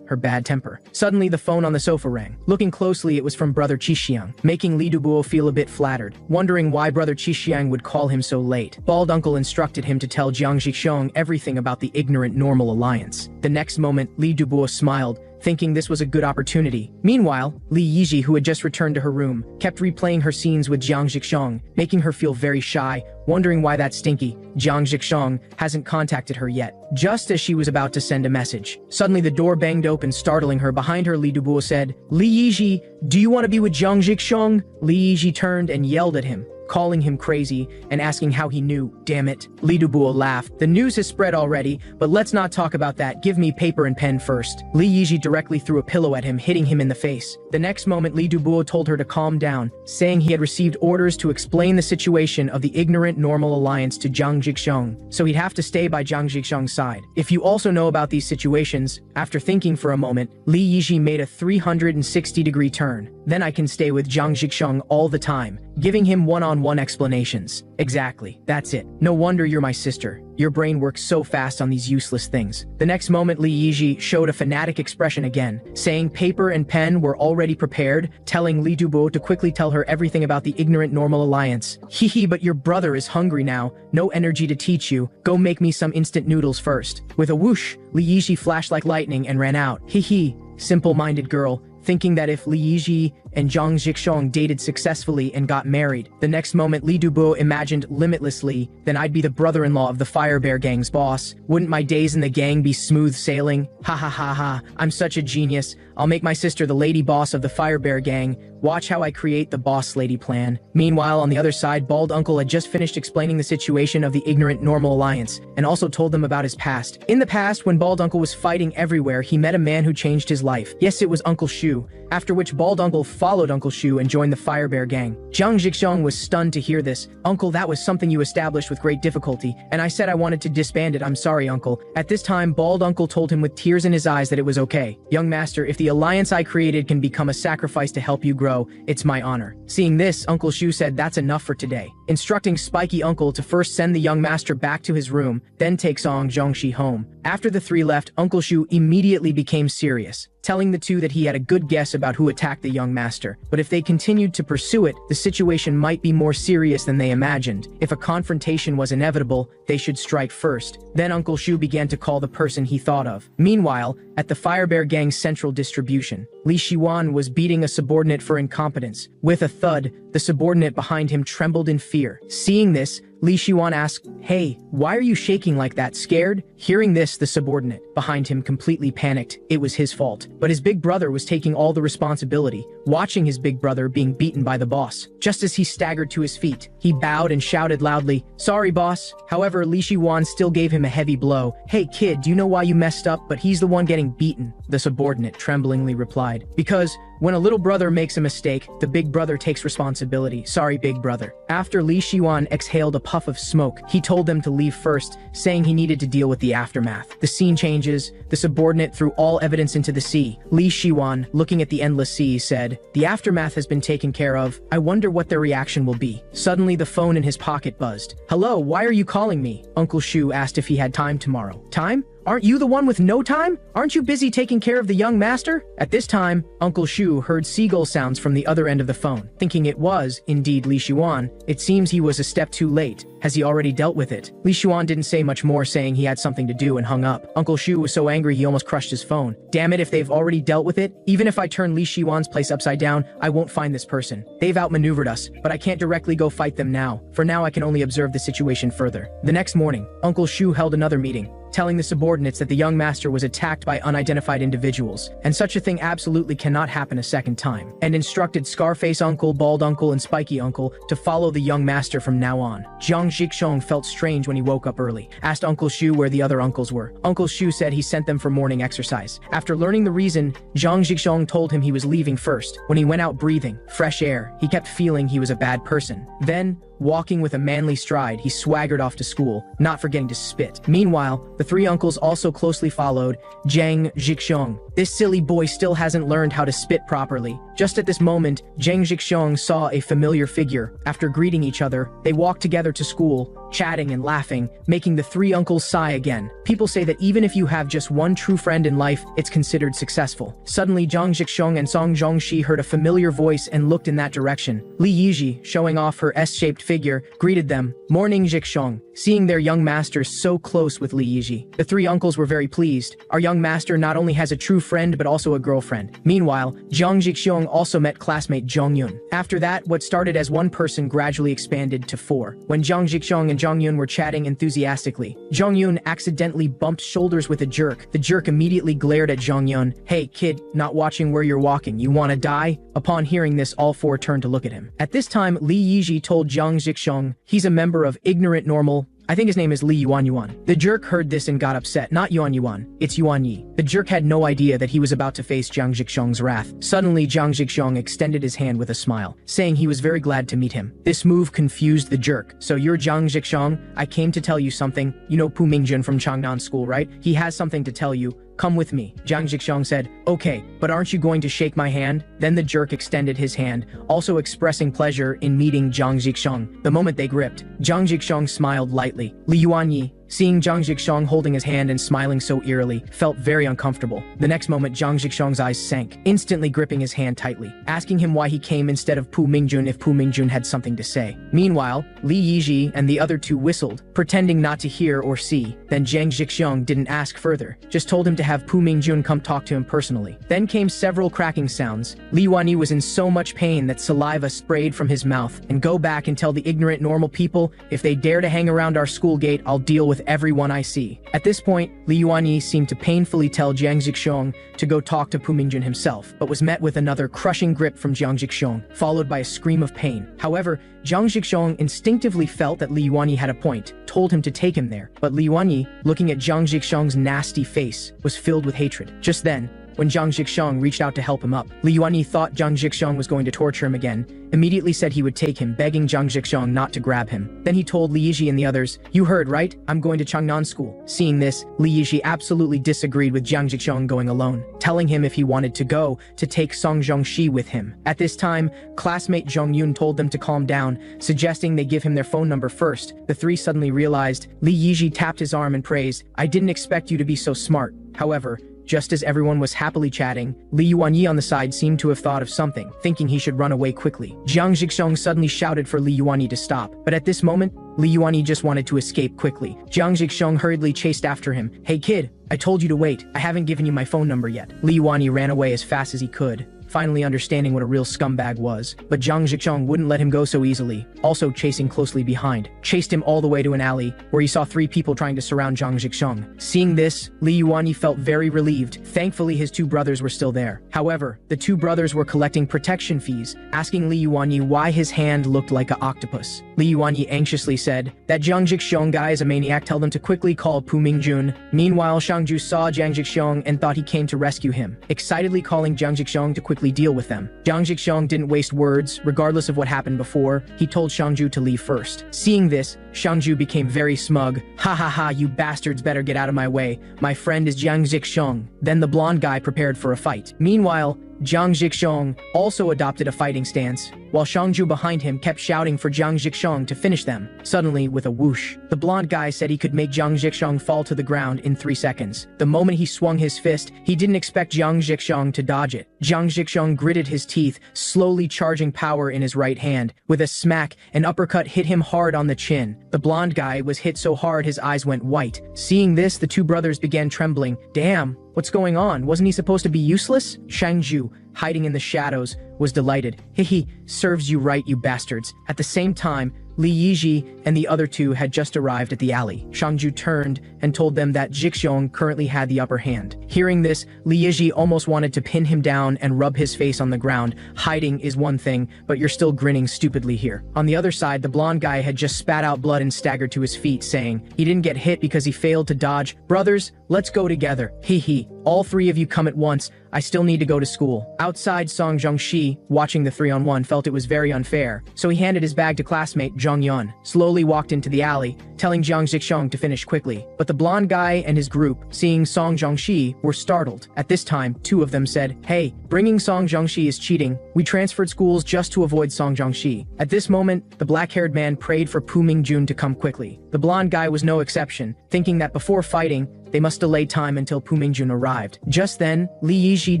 Her bad temper. Suddenly, the phone on the sofa rang. Looking closely, it was from brother Qixiang, making Li Dubuo feel a bit flattered, wondering why brother Qixiang would call him so late. Bald Uncle instructed him to tell Jiang Zhixiong everything about the Ignorant Normal Alliance. The next moment, Li Dubuo smiled, thinking this was a good opportunity. Meanwhile, Li Yiji, who had just returned to her room, kept replaying her scenes with Jiang Zhixiong, making her feel very shy, wondering why that stinky Jiang Zhixiong hasn't contacted her yet. Just as she was about to send a message, suddenly the door banged open, startling her. Behind her, Li Dubuo said, Li Yiji, do you want to be with Jiang Zhixiong? Li Yiji turned and yelled at him, calling him crazy and asking how he knew. Damn it. Li Dubuo laughed. The news has spread already, but let's not talk about that. Give me paper and pen first. Li Yiji directly threw a pillow at him, hitting him in the face. The next moment, Li Dubuo told her to calm down, saying he had received orders to explain the situation of the Ignorant Normal Alliance to Jiang Zhixiong, so he'd have to stay by Jiang Zhixiong's side. If you also know about these situations, after thinking for a moment, Li Yiji made a 360-degree turn. Then I can stay with Jiang Zhixiong all the time, giving him one-on-one explanations. Exactly, that's it. No wonder you're my sister. Your brain works so fast on these useless things. The next moment, Li Yiji showed a fanatic expression again, saying paper and pen were already prepared, telling Li Dubuo to quickly tell her everything about the Ignorant Normal Alliance. Hee, but your brother is hungry now. No energy to teach you. Go make me some instant noodles first. With a whoosh, Li Yiji flashed like lightning and ran out. Hee, simple-minded girl, thinking that if Li Yiji and Jiang Zhixiong dated successfully and got married, the next moment Li Dubuo imagined limitlessly, then I'd be the brother-in-law of the Fire Bear Gang's boss. Wouldn't my days in the gang be smooth sailing? Ha ha ha ha, I'm such a genius. I'll make my sister the lady boss of the Fire Bear Gang. Watch how I create the boss lady plan. Meanwhile, on the other side, Bald Uncle had just finished explaining the situation of the Ignorant Normal Alliance, and also told them about his past. In the past, when Bald Uncle was fighting everywhere, he met a man who changed his life. Yes, it was Uncle Shu, after which Bald Uncle followed Uncle Shu and joined the Fire Bear gang. Jiang Zhixiong was stunned to hear this. Uncle, that was something you established with great difficulty, and I said I wanted to disband it. I'm sorry, Uncle. At this time, Bald Uncle told him with tears in his eyes that it was okay. Young master, if the alliance I created can become a sacrifice to help you grow, it's my honor. Seeing this, Uncle Shu said that's enough for today, instructing Spiky Uncle to first send the young master back to his room, then take Song Zhongxi home. After the three left, Uncle Shu immediately became serious, telling the two that he had a good guess about who attacked the young master, but if they continued to pursue it, the situation might be more serious than they imagined. If a confrontation was inevitable, they should strike first. Then Uncle Shu began to call the person he thought of. Meanwhile, at the Fire Bear Gang's central distribution, Li Shiwan was beating a subordinate for incompetence. With a thud, the subordinate behind him trembled in fear. Seeing this, Li Shiwan asked, "Hey, why are you shaking like that, scared?" Hearing this, the subordinate behind him completely panicked. It was his fault. But his big brother was taking all the responsibility, watching his big brother being beaten by the boss. Just as he staggered to his feet, he bowed and shouted loudly, "Sorry, boss." However, Li Shiwan still gave him a heavy blow. "Hey kid, do you know why you messed up? But he's the one getting beaten," the subordinate tremblingly replied. "Because when a little brother makes a mistake, the big brother takes responsibility. Sorry, big brother." After Li Shiwan exhaled a puff of smoke, he told them to leave first, saying he needed to deal with the aftermath. The scene changes. The subordinate threw all evidence into the sea. Li Shiwan, looking at the endless sea, said, "The aftermath has been taken care of. I wonder what their reaction will be." Suddenly, the phone in his pocket buzzed. "Hello, why are you calling me?" Uncle Shu asked if he had time tomorrow. "Time? Aren't you the one with no time? Aren't you busy taking care of the young master?" At this time, Uncle Shu heard seagull sounds from the other end of the phone. Thinking it was, indeed, Li Shiwan, it seems he was a step too late. Has he already dealt with it? Li Shiwan didn't say much more, saying he had something to do and hung up. Uncle Shu was so angry he almost crushed his phone. Damn it, if they've already dealt with it, even if I turn Li Shiwan's place upside down, I won't find this person. They've outmaneuvered us, but I can't directly go fight them now. For now, I can only observe the situation further. The next morning, Uncle Shu held another meeting, telling the subordinates that the young master was attacked by unidentified individuals, and such a thing absolutely cannot happen a second time, and instructed Scarface Uncle, Bald Uncle, and Spiky Uncle to follow the young master from now on. Jiang Zhixiong felt strange when he woke up early, asked Uncle Shu where the other uncles were. Uncle Shu said he sent them for morning exercise. After learning the reason, Jiang Zhixiong told him he was leaving first. When he went out breathing fresh air, he kept feeling he was a bad person. Then, walking with a manly stride, he swaggered off to school, not forgetting to spit. Meanwhile, the three uncles also closely followed Jiang Zhixiong. This silly boy still hasn't learned how to spit properly. Just at this moment, Jiang Zhixiong saw a familiar figure. After greeting each other, they walked together to school, chatting and laughing, making the three uncles sigh again. People say that even if you have just one true friend in life, it's considered successful. Suddenly, Jiang Zhixiong and Song Zhongxi heard a familiar voice and looked in that direction. Li Yiji, showing off her S-shaped figure, greeted them. "Morning, Zhixiong." Seeing their young master so close with Li Yiji, the three uncles were very pleased. Our young master not only has a true friend but also a girlfriend. Meanwhile, Jiang Zhixiong also met classmate Zhong Yun. After that, what started as one person gradually expanded to four. When Jiang Zhixiong and Zhong Yun were chatting enthusiastically, Zhong Yun accidentally bumped shoulders with a jerk. The jerk immediately glared at Zhong Yun. "Hey kid, not watching where you're walking, you wanna die?" Upon hearing this, all four turned to look at him. At this time, Li Yiji told Jiang Zhixiong he's a member of Ignorant Normal. I think his name is Li Yuan. The jerk heard this and got upset. Not Yuan, it's Yuan Yi. The jerk had no idea that he was about to face Jiang Zhixiong's wrath. Suddenly, Jiang Zhixiong extended his hand with a smile, saying he was very glad to meet him. This move confused the jerk. "So you're Jiang Zhixiong? I came to tell you something. You know Pu Mingjun from Changnan School, right? He has something to tell you. Come with me." Jiang Zhixiong said, "Okay, but aren't you going to shake my hand?" Then the jerk extended his hand, also expressing pleasure in meeting Jiang Zhixiong. The moment they gripped, Jiang Zhixiong smiled lightly. Li Yuanyi, seeing Jiang Zhixiong holding his hand and smiling so eerily, felt very uncomfortable. The next moment, Jiang Zhixiong's eyes sank, instantly gripping his hand tightly, asking him why he came instead of Pu Mingjun if Pu Mingjun had something to say. Meanwhile, Li Yiji and the other two whistled, pretending not to hear or see. Then Jiang Zhixiong didn't ask further, just told him to have Pu Mingjun come talk to him personally. Then came several cracking sounds. Li Yuanyi was in so much pain that saliva sprayed from his mouth. "And go back and tell the ignorant normal people, if they dare to hang around our school gate, I'll deal with everyone I see." At this point, Li Yuanyi seemed to painfully tell Jiang Zhixiong to go talk to Pu Mingjun himself, but was met with another crushing grip from Jiang Zhixiong, followed by a scream of pain. However, Jiang Zhixiong instinctively felt that Li Yuanyi had a point, told him to take him there, but Li Yuanyi, looking at Jiang Zhixiong's nasty face, was filled with hatred. Just then, when Zhang Zhixiang reached out to help him up. Li Yuanyi thought Zhang Zhixiang was going to torture him again, immediately said he would take him, begging Zhang Zhixiang not to grab him. Then he told Li Yizhi and the others, "You heard, right? I'm going to Changnan School." Seeing this, Li Yizhi absolutely disagreed with Zhang Zhixiang going alone, telling him if he wanted to go, to take Song Zhongxi with him. At this time, classmate Zhong Yun told them to calm down, suggesting they give him their phone number first. The three suddenly realized. Li Yizhi tapped his arm and praised, "I didn't expect you to be so smart." However, just as everyone was happily chatting, Li Yuanyi on the side seemed to have thought of something, thinking he should run away quickly. Zhang Zhixiang suddenly shouted for Li Yuanyi to stop, but at this moment, Li Yuanyi just wanted to escape quickly. Zhang Zhixiang hurriedly chased after him. "Hey kid, I told you to wait. I haven't given you my phone number yet." Li Yuanyi ran away as fast as he could, finally understanding what a real scumbag was. But Zhang Zhixiang wouldn't let him go so easily, also chasing closely behind. Chased him all the way to an alley, where he saw three people trying to surround Zhang Zhixiang. Seeing this, Li Yuanyi felt very relieved. Thankfully, his two brothers were still there. However, the two brothers were collecting protection fees, asking Li Yuanyi why his hand looked like an octopus. Li Yuanyi anxiously said, "That Zhang Zhixiang guy is a maniac, tell them to quickly call Pu Mingjun." Meanwhile, Shangju saw Zhang Zhixiang and thought he came to rescue him, excitedly calling Zhang Zhixiang to quickly deal with them. Zhang Zhixiang didn't waste words. Regardless of what happened before, he told Shangju to leave first. Seeing this, Shangju became very smug. "Ha ha ha, you bastards better get out of my way. My friend is Zhang Zhixiang." Then the blonde guy prepared for a fight. Meanwhile, Zhang Zhixiang also adopted a fighting stance, while Shangju behind him kept shouting for Zhang Zhixiang to finish them. Suddenly, with a whoosh, the blonde guy said he could make Zhang Zhixiang fall to the ground in 3 seconds. The moment he swung his fist, he didn't expect Zhang Zhixiang to dodge it. Zhang Zhixiang gritted his teeth, slowly charging power in his right hand. With a smack, an uppercut hit him hard on the chin. The blonde guy was hit so hard his eyes went white. Seeing this, the two brothers began trembling. "Damn, what's going on? Wasn't he supposed to be useless?" Shangju, hiding in the shadows, was delighted. "Hehe, serves you right, you bastards." At the same time, Li Yizhi and the other two had just arrived at the alley. Shangju turned and told them that Zhixiang currently had the upper hand. Hearing this, Li Yizhi almost wanted to pin him down and rub his face on the ground. Hiding is one thing, but you're still grinning stupidly here. On the other side, the blonde guy had just spat out blood and staggered to his feet, saying he didn't get hit because he failed to dodge. "Brothers, let's go together. Hee. All three of you come at once. I still need to go to school." Outside, Song Zhongxi, watching the 3-on-1, felt it was very unfair, so he handed his bag to classmate Zhang Yun, slowly walked into the alley, telling Zhang Zhixiang to finish quickly. But the blonde guy and his group, seeing Song Zhongxi, were startled. At this time, two of them said, "Hey, bringing Song Zhongxi is cheating. We transferred schools just to avoid Song Zhongxi." At this moment, the black-haired man prayed for Pu Mingjun to come quickly. The blonde guy was no exception, thinking that before fighting, they must delay time until Pu Mingjun arrived. Just then, Li Yizhi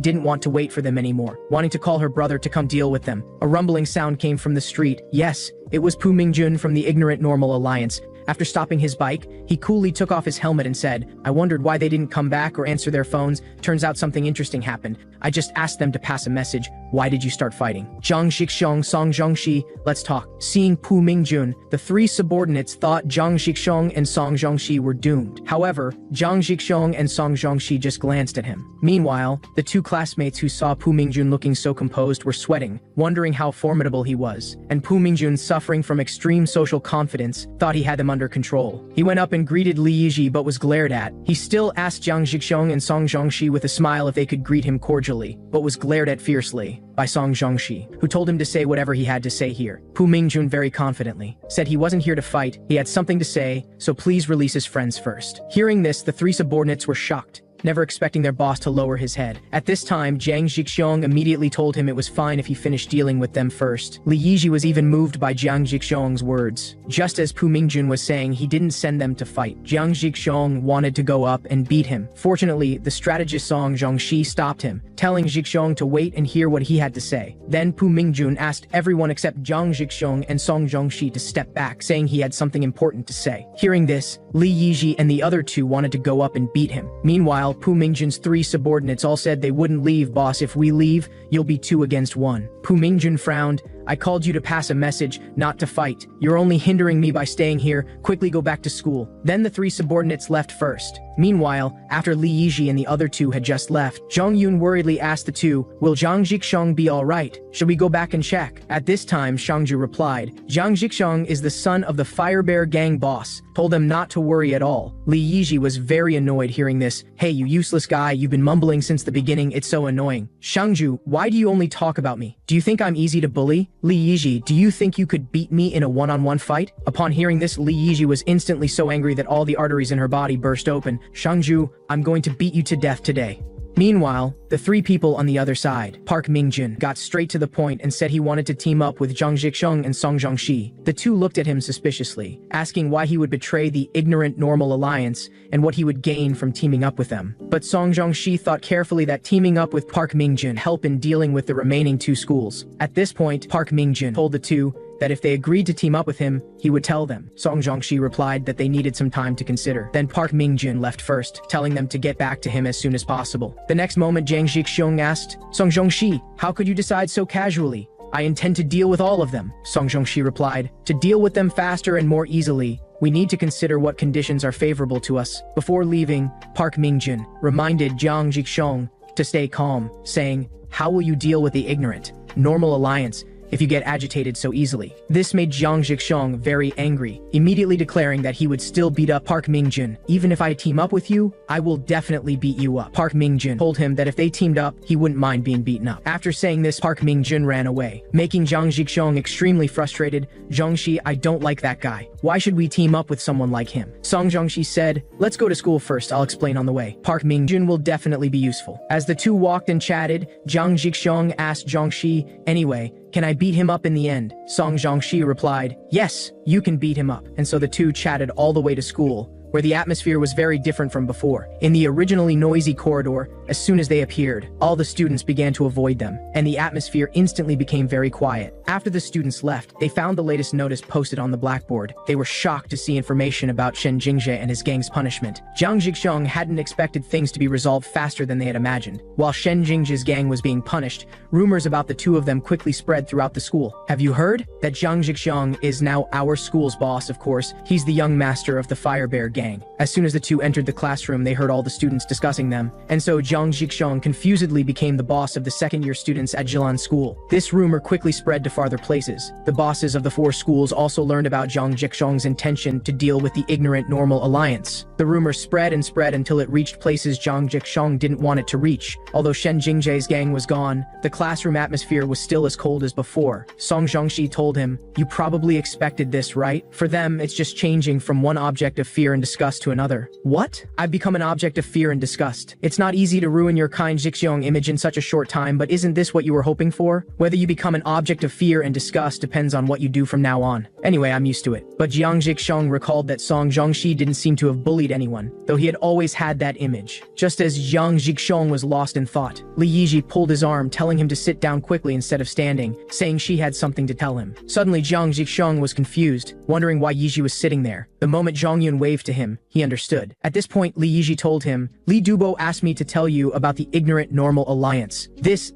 didn't want to wait for them anymore, wanting to call her brother to come deal with them. A rumbling sound came from the street. Yes, it was Pu Mingjun from the Ignorant Normal Alliance. After stopping his bike, he coolly took off his helmet and said, "I wondered why they didn't come back or answer their phones. Turns out something interesting happened. I just asked them to pass a message. Why did you start fighting?" Zhang Zhixiang, Song Zhongxi, let's talk. Seeing Pu Mingjun, the three subordinates thought Zhang Zhixiang and Song Zhongxi were doomed. However, Zhang Zhixiang and Song Zhongxi just glanced at him. Meanwhile, the two classmates who saw Pu Mingjun looking so composed were sweating, wondering how formidable he was. And Pu Mingjun, suffering from extreme social confidence, thought he had them under control. He went up and greeted Li Yizhi but was glared at. He still asked Zhang Zhixiang and Song Zhongxi with a smile if they could greet him cordially, but was glared at fiercely by Song Zhongxi, who told him to say whatever he had to say here. Pu Mingjun very confidently said he wasn't here to fight, he had something to say, so please release his friends first. Hearing this, the three subordinates were shocked, never expecting their boss to lower his head. At this time, Zhang Zhixiang immediately told him it was fine if he finished dealing with them first. Li Yizhi was even moved by Zhang Zhixiang's words. Just as Pu Mingjun was saying he didn't send them to fight, Zhang Zhixiang wanted to go up and beat him. Fortunately, the strategist Song Zhongxi stopped him, telling Zhixiang to wait and hear what he had to say. Then Pu Mingjun asked everyone except Zhang Zhixiang and Song Zhongxi to step back, saying he had something important to say. Hearing this, Li Yizhi and the other two wanted to go up and beat him. Meanwhile, Pu Mingjun's three subordinates all said they wouldn't leave, boss. If we leave, you'll be 2 against 1. Pu Mingjun frowned, I called you to pass a message, not to fight. You're only hindering me by staying here. Quickly go back to school." Then the 3 subordinates left first. Meanwhile, after Li Yiji and the other 2 had just left, Zhang Yun worriedly asked the 2, "Will Zhang Zhixong be alright? Should we go back and check?" At this time, Shangju replied, "Zhang Zhixong is the son of the Fire Bear gang boss. Told them not to worry at all." Li Yiji was very annoyed hearing this. "Hey, you useless guy, you've been mumbling since the beginning, it's so annoying." "Shangju, why do you only talk about me? Do you think I'm easy to bully?" "Li Yiji, do you think you could beat me in a one-on-one fight?" Upon hearing this, Li Yiji was instantly so angry that all the arteries in her body burst open. "Shangju, I'm going to beat you to death today." Meanwhile, the 3 people on the other side, Park Mingjun, got straight to the point and said he wanted to team up with Zhang Zhixong and Song Zhongxi. The 2 looked at him suspiciously, asking why he would betray the ignorant normal alliance and what he would gain from teaming up with them. But Song Zhongxi thought carefully that teaming up with Park Mingjun help in dealing with the remaining 2 schools. At this point, Park Mingjun told the 2 that if they agreed to team up with him, he would tell them. Song Zhongxi replied that they needed some time to consider. Then Park Mingjun left first, telling them to get back to him as soon as possible. The next moment, Zhang Zhixong asked, "Song Zhongxi, how could you decide so casually? I intend to deal with all of them." Song Zhongxi replied, "To deal with them faster and more easily, we need to consider what conditions are favorable to us." Before leaving, Park Mingjun reminded Zhang Zhixong to stay calm, saying, "How will you deal with the ignorant normal alliance if you get agitated so easily?" This made Zhang Zhixong very angry, immediately declaring that he would still beat up Park Mingjun. "Even if I team up with you, I will definitely beat you up." Park Mingjun told him that if they teamed up, he wouldn't mind being beaten up. After saying this, Park Mingjun ran away, making Zhang Zhixong extremely frustrated. "Zhongxi, I don't like that guy. Why should we team up with someone like him?" Song Zhongxi said, "Let's go to school first, I'll explain on the way. Park Mingjun will definitely be useful." As the 2 walked and chatted, Zhang Zhixong asked Zhongxi, "Anyway, can I beat him up in the end?" Song Zhongxi replied, "Yes, you can beat him up." And so the 2 chatted all the way to school, where the atmosphere was very different from before. In the originally noisy corridor, as soon as they appeared, all the students began to avoid them, and the atmosphere instantly became very quiet. After the students left, they found the latest notice posted on the blackboard. They were shocked to see information about Shen Jingzhe and his gang's punishment. Zhang Zhixong hadn't expected things to be resolved faster than they had imagined. While Shen Jingzhe's gang was being punished, rumors about the 2 of them quickly spread throughout the school. "Have you heard that Zhang Zhixong is now our school's boss? Of course, he's the young master of the Fire Bear gang." As soon as the 2 entered the classroom, they heard all the students discussing them, and so Zhang Zhixong confusedly became the boss of the second-year students at Jilan School. This rumor quickly spread to farther places. The bosses of the 4 schools also learned about Zhang Zhixong's intention to deal with the ignorant normal alliance. The rumor spread and spread until it reached places Zhang Zhixong didn't want it to reach. Although Shen Jingzhe's gang was gone, the classroom atmosphere was still as cold as before. Song Zhongxi told him, "You probably expected this, right? For them, it's just changing from one object of fear and disgust to another." "What? I've become an object of fear and disgust. It's not easy to ruin your kind Zhixong image in such a short time, but isn't this what you were hoping for? Whether you become an object of fear and disgust depends on what you do from now on. Anyway, I'm used to it." But Zhang Zhixong recalled that Song Zhongxi didn't seem to have bullied anyone, though he had always had that image. Just as Zhang Zhixong was lost in thought, Li Yiji pulled his arm, telling him to sit down quickly instead of standing, saying she had something to tell him. Suddenly, Zhang Zhixong was confused, wondering why Yiji was sitting there. The moment Zhang Yun waved to him, he understood. At this point, Li Yiji told him, "Li Dubo asked me to tell you about the ignorant normal alliance. This.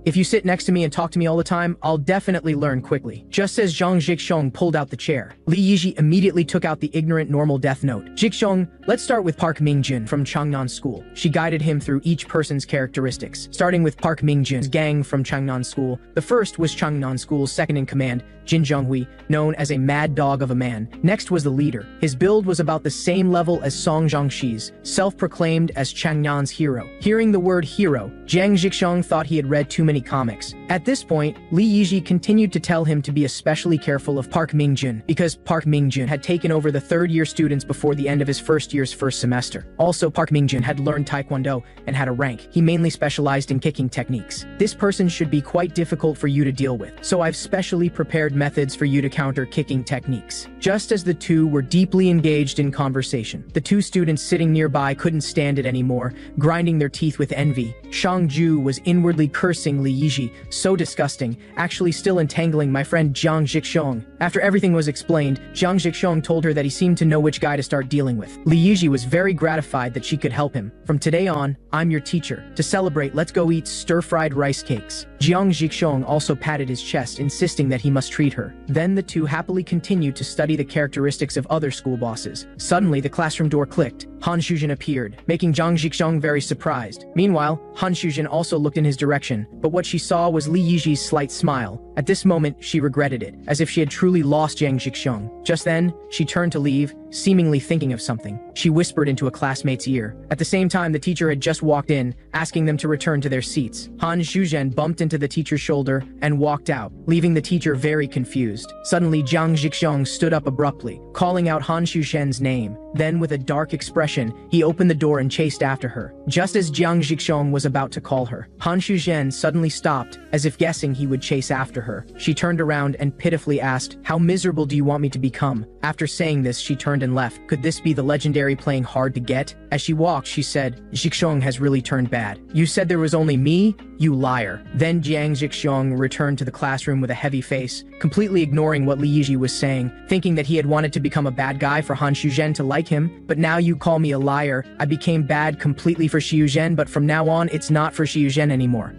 If you sit next to me and talk to me all the time, I'll definitely learn quickly." Just as Zhang Zhixong pulled out the chair, Li Yiji immediately took out the ignorant normal death note. "Zhixong, let's start with Park Mingjun from Changnan School." She guided him through each person's characteristics, starting with Park Mingjun's gang from Changnan School. The first was Changnan School's second-in-command, Jin Zhonghui, known as a mad dog of a man. Next was the leader. His build was about the same level as Song Zhongxi's, self-proclaimed as Changnan's hero. Hearing the word hero, Zhang Zhixong thought he had read too many comics. At this point, Li Yiji continued to tell him to be especially careful of Park Mingjun, because Park Mingjun had taken over the third-year students before the end of his first year's first semester. Also, Park Mingjun had learned Taekwondo and had a rank. He mainly specialized in kicking techniques. This person should be quite difficult for you to deal with, so I've specially prepared methods for you to counter kicking techniques. Just as the two were deeply engaged in conversation, the 2 students sitting nearby couldn't stand it anymore, grinding their teeth with envy. Shang Ju was inwardly cursing Li Yiji, so disgusting, actually still entangling my friend Zhang Zhixong. After everything was explained, Zhang Zhixong told her that he seemed to know which guy to start dealing with. Li Yiji was very gratified that she could help him. "From today on, I'm your teacher. To celebrate, let's go eat stir-fried rice cakes." Jiang Zhixiong also patted his chest, insisting that he must treat her. Then the two happily continued to study the characteristics of other school bosses. Suddenly, the classroom door clicked. Han Shuzhen appeared, making Jiang Zhixiong very surprised. Meanwhile, Han Shuzhen also looked in his direction, but what she saw was Li Yiji's slight smile. At this moment, she regretted it, as if she had truly lost Jiang Zhixiong. Just then, she turned to leave, seemingly thinking of something. She whispered into a classmate's ear. At the same time, the teacher had just walked in, asking them to return to their seats. Han Shuzhen bumped into the teacher's shoulder and walked out, leaving the teacher very confused. Suddenly, Jiang Zhixiong stood up abruptly, calling out Han Shuzhen's name. Then, with a dark expression, he opened the door and chased after her. Just as Jiang Zhixiong was about to call her, Han Shuzhen suddenly stopped, as if guessing he would chase after her. She turned around and pitifully asked, "How miserable do you want me to become?" After saying this, she turned and left. Could this be the legendary playing hard to get? As she walked, she said, "Zhixiong has really turned bad. You said there was only me? You liar." Then Jiang Zhixiong returned to the classroom with a heavy face, completely ignoring what Li Yiji was saying, thinking that he had wanted to become a bad guy for Han Shuzhen to like him. "But now you call me a liar. I became bad completely for Shuzhen, but from now on, it's not for Shuzhen anymore."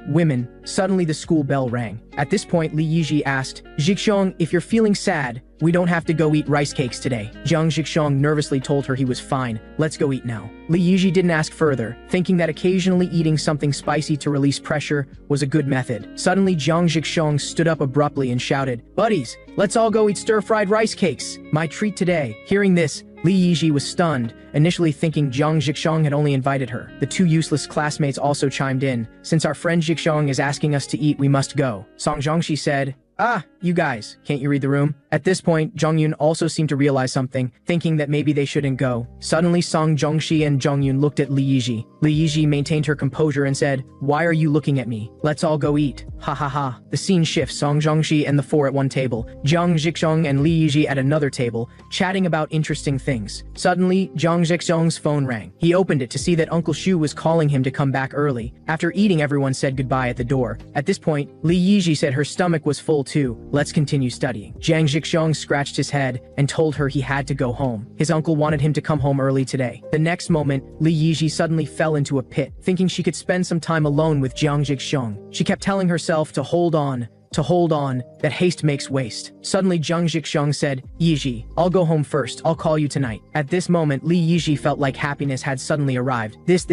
Women. Suddenly the school bell rang. At this point, Li Yiji asked, "Zhixiong, if you're feeling sad, we don't have to go eat rice cakes today." Jiang Zhixiong nervously told her he was fine. "Let's go eat now." Li Yiji didn't ask further, thinking that occasionally eating something spicy to release pressure was a good method. Suddenly, Jiang Zhixiong stood up abruptly and shouted, "Buddies, let's all go eat stir-fried rice cakes. My treat today." Hearing this, Li Yiji was stunned, initially thinking Jiang Zhixiong had only invited her. The two useless classmates also chimed in. "Since our friend Zhixiong is asking us to eat, we must go." Song Zhongxi said, "Ah, you guys, can't you read the room?" At this point, Zhongyun also seemed to realize something, thinking that maybe they shouldn't go. Suddenly, Song Zhongxi and Zhongyun looked at Li Yiji. Li Yiji maintained her composure and said, "Why are you looking at me? Let's all go eat." Ha ha ha. The scene shifts. Song Zhongxi and the four at one table, Jiang Zhixiong and Li Yiji at another table, chatting about interesting things. Suddenly, Jiang Zhixiong's phone rang. He opened it to see that Uncle Shu was calling him to come back early. After eating, everyone said goodbye at the door. At this point, Li Yiji said her stomach was full too. "Let's continue studying." Jiang Zhixiong scratched his head and told her he had to go home. His uncle wanted him to come home early today. The next moment, Li Yiji suddenly fell into a pit, thinking she could spend some time alone with Jiang Zhixiong. She kept telling herself to hold on, that haste makes waste. Suddenly, Jiang Zhixiong said, "Yiji, I'll go home first. I'll call you tonight." At this moment, Li Yiji felt like happiness had suddenly arrived. This.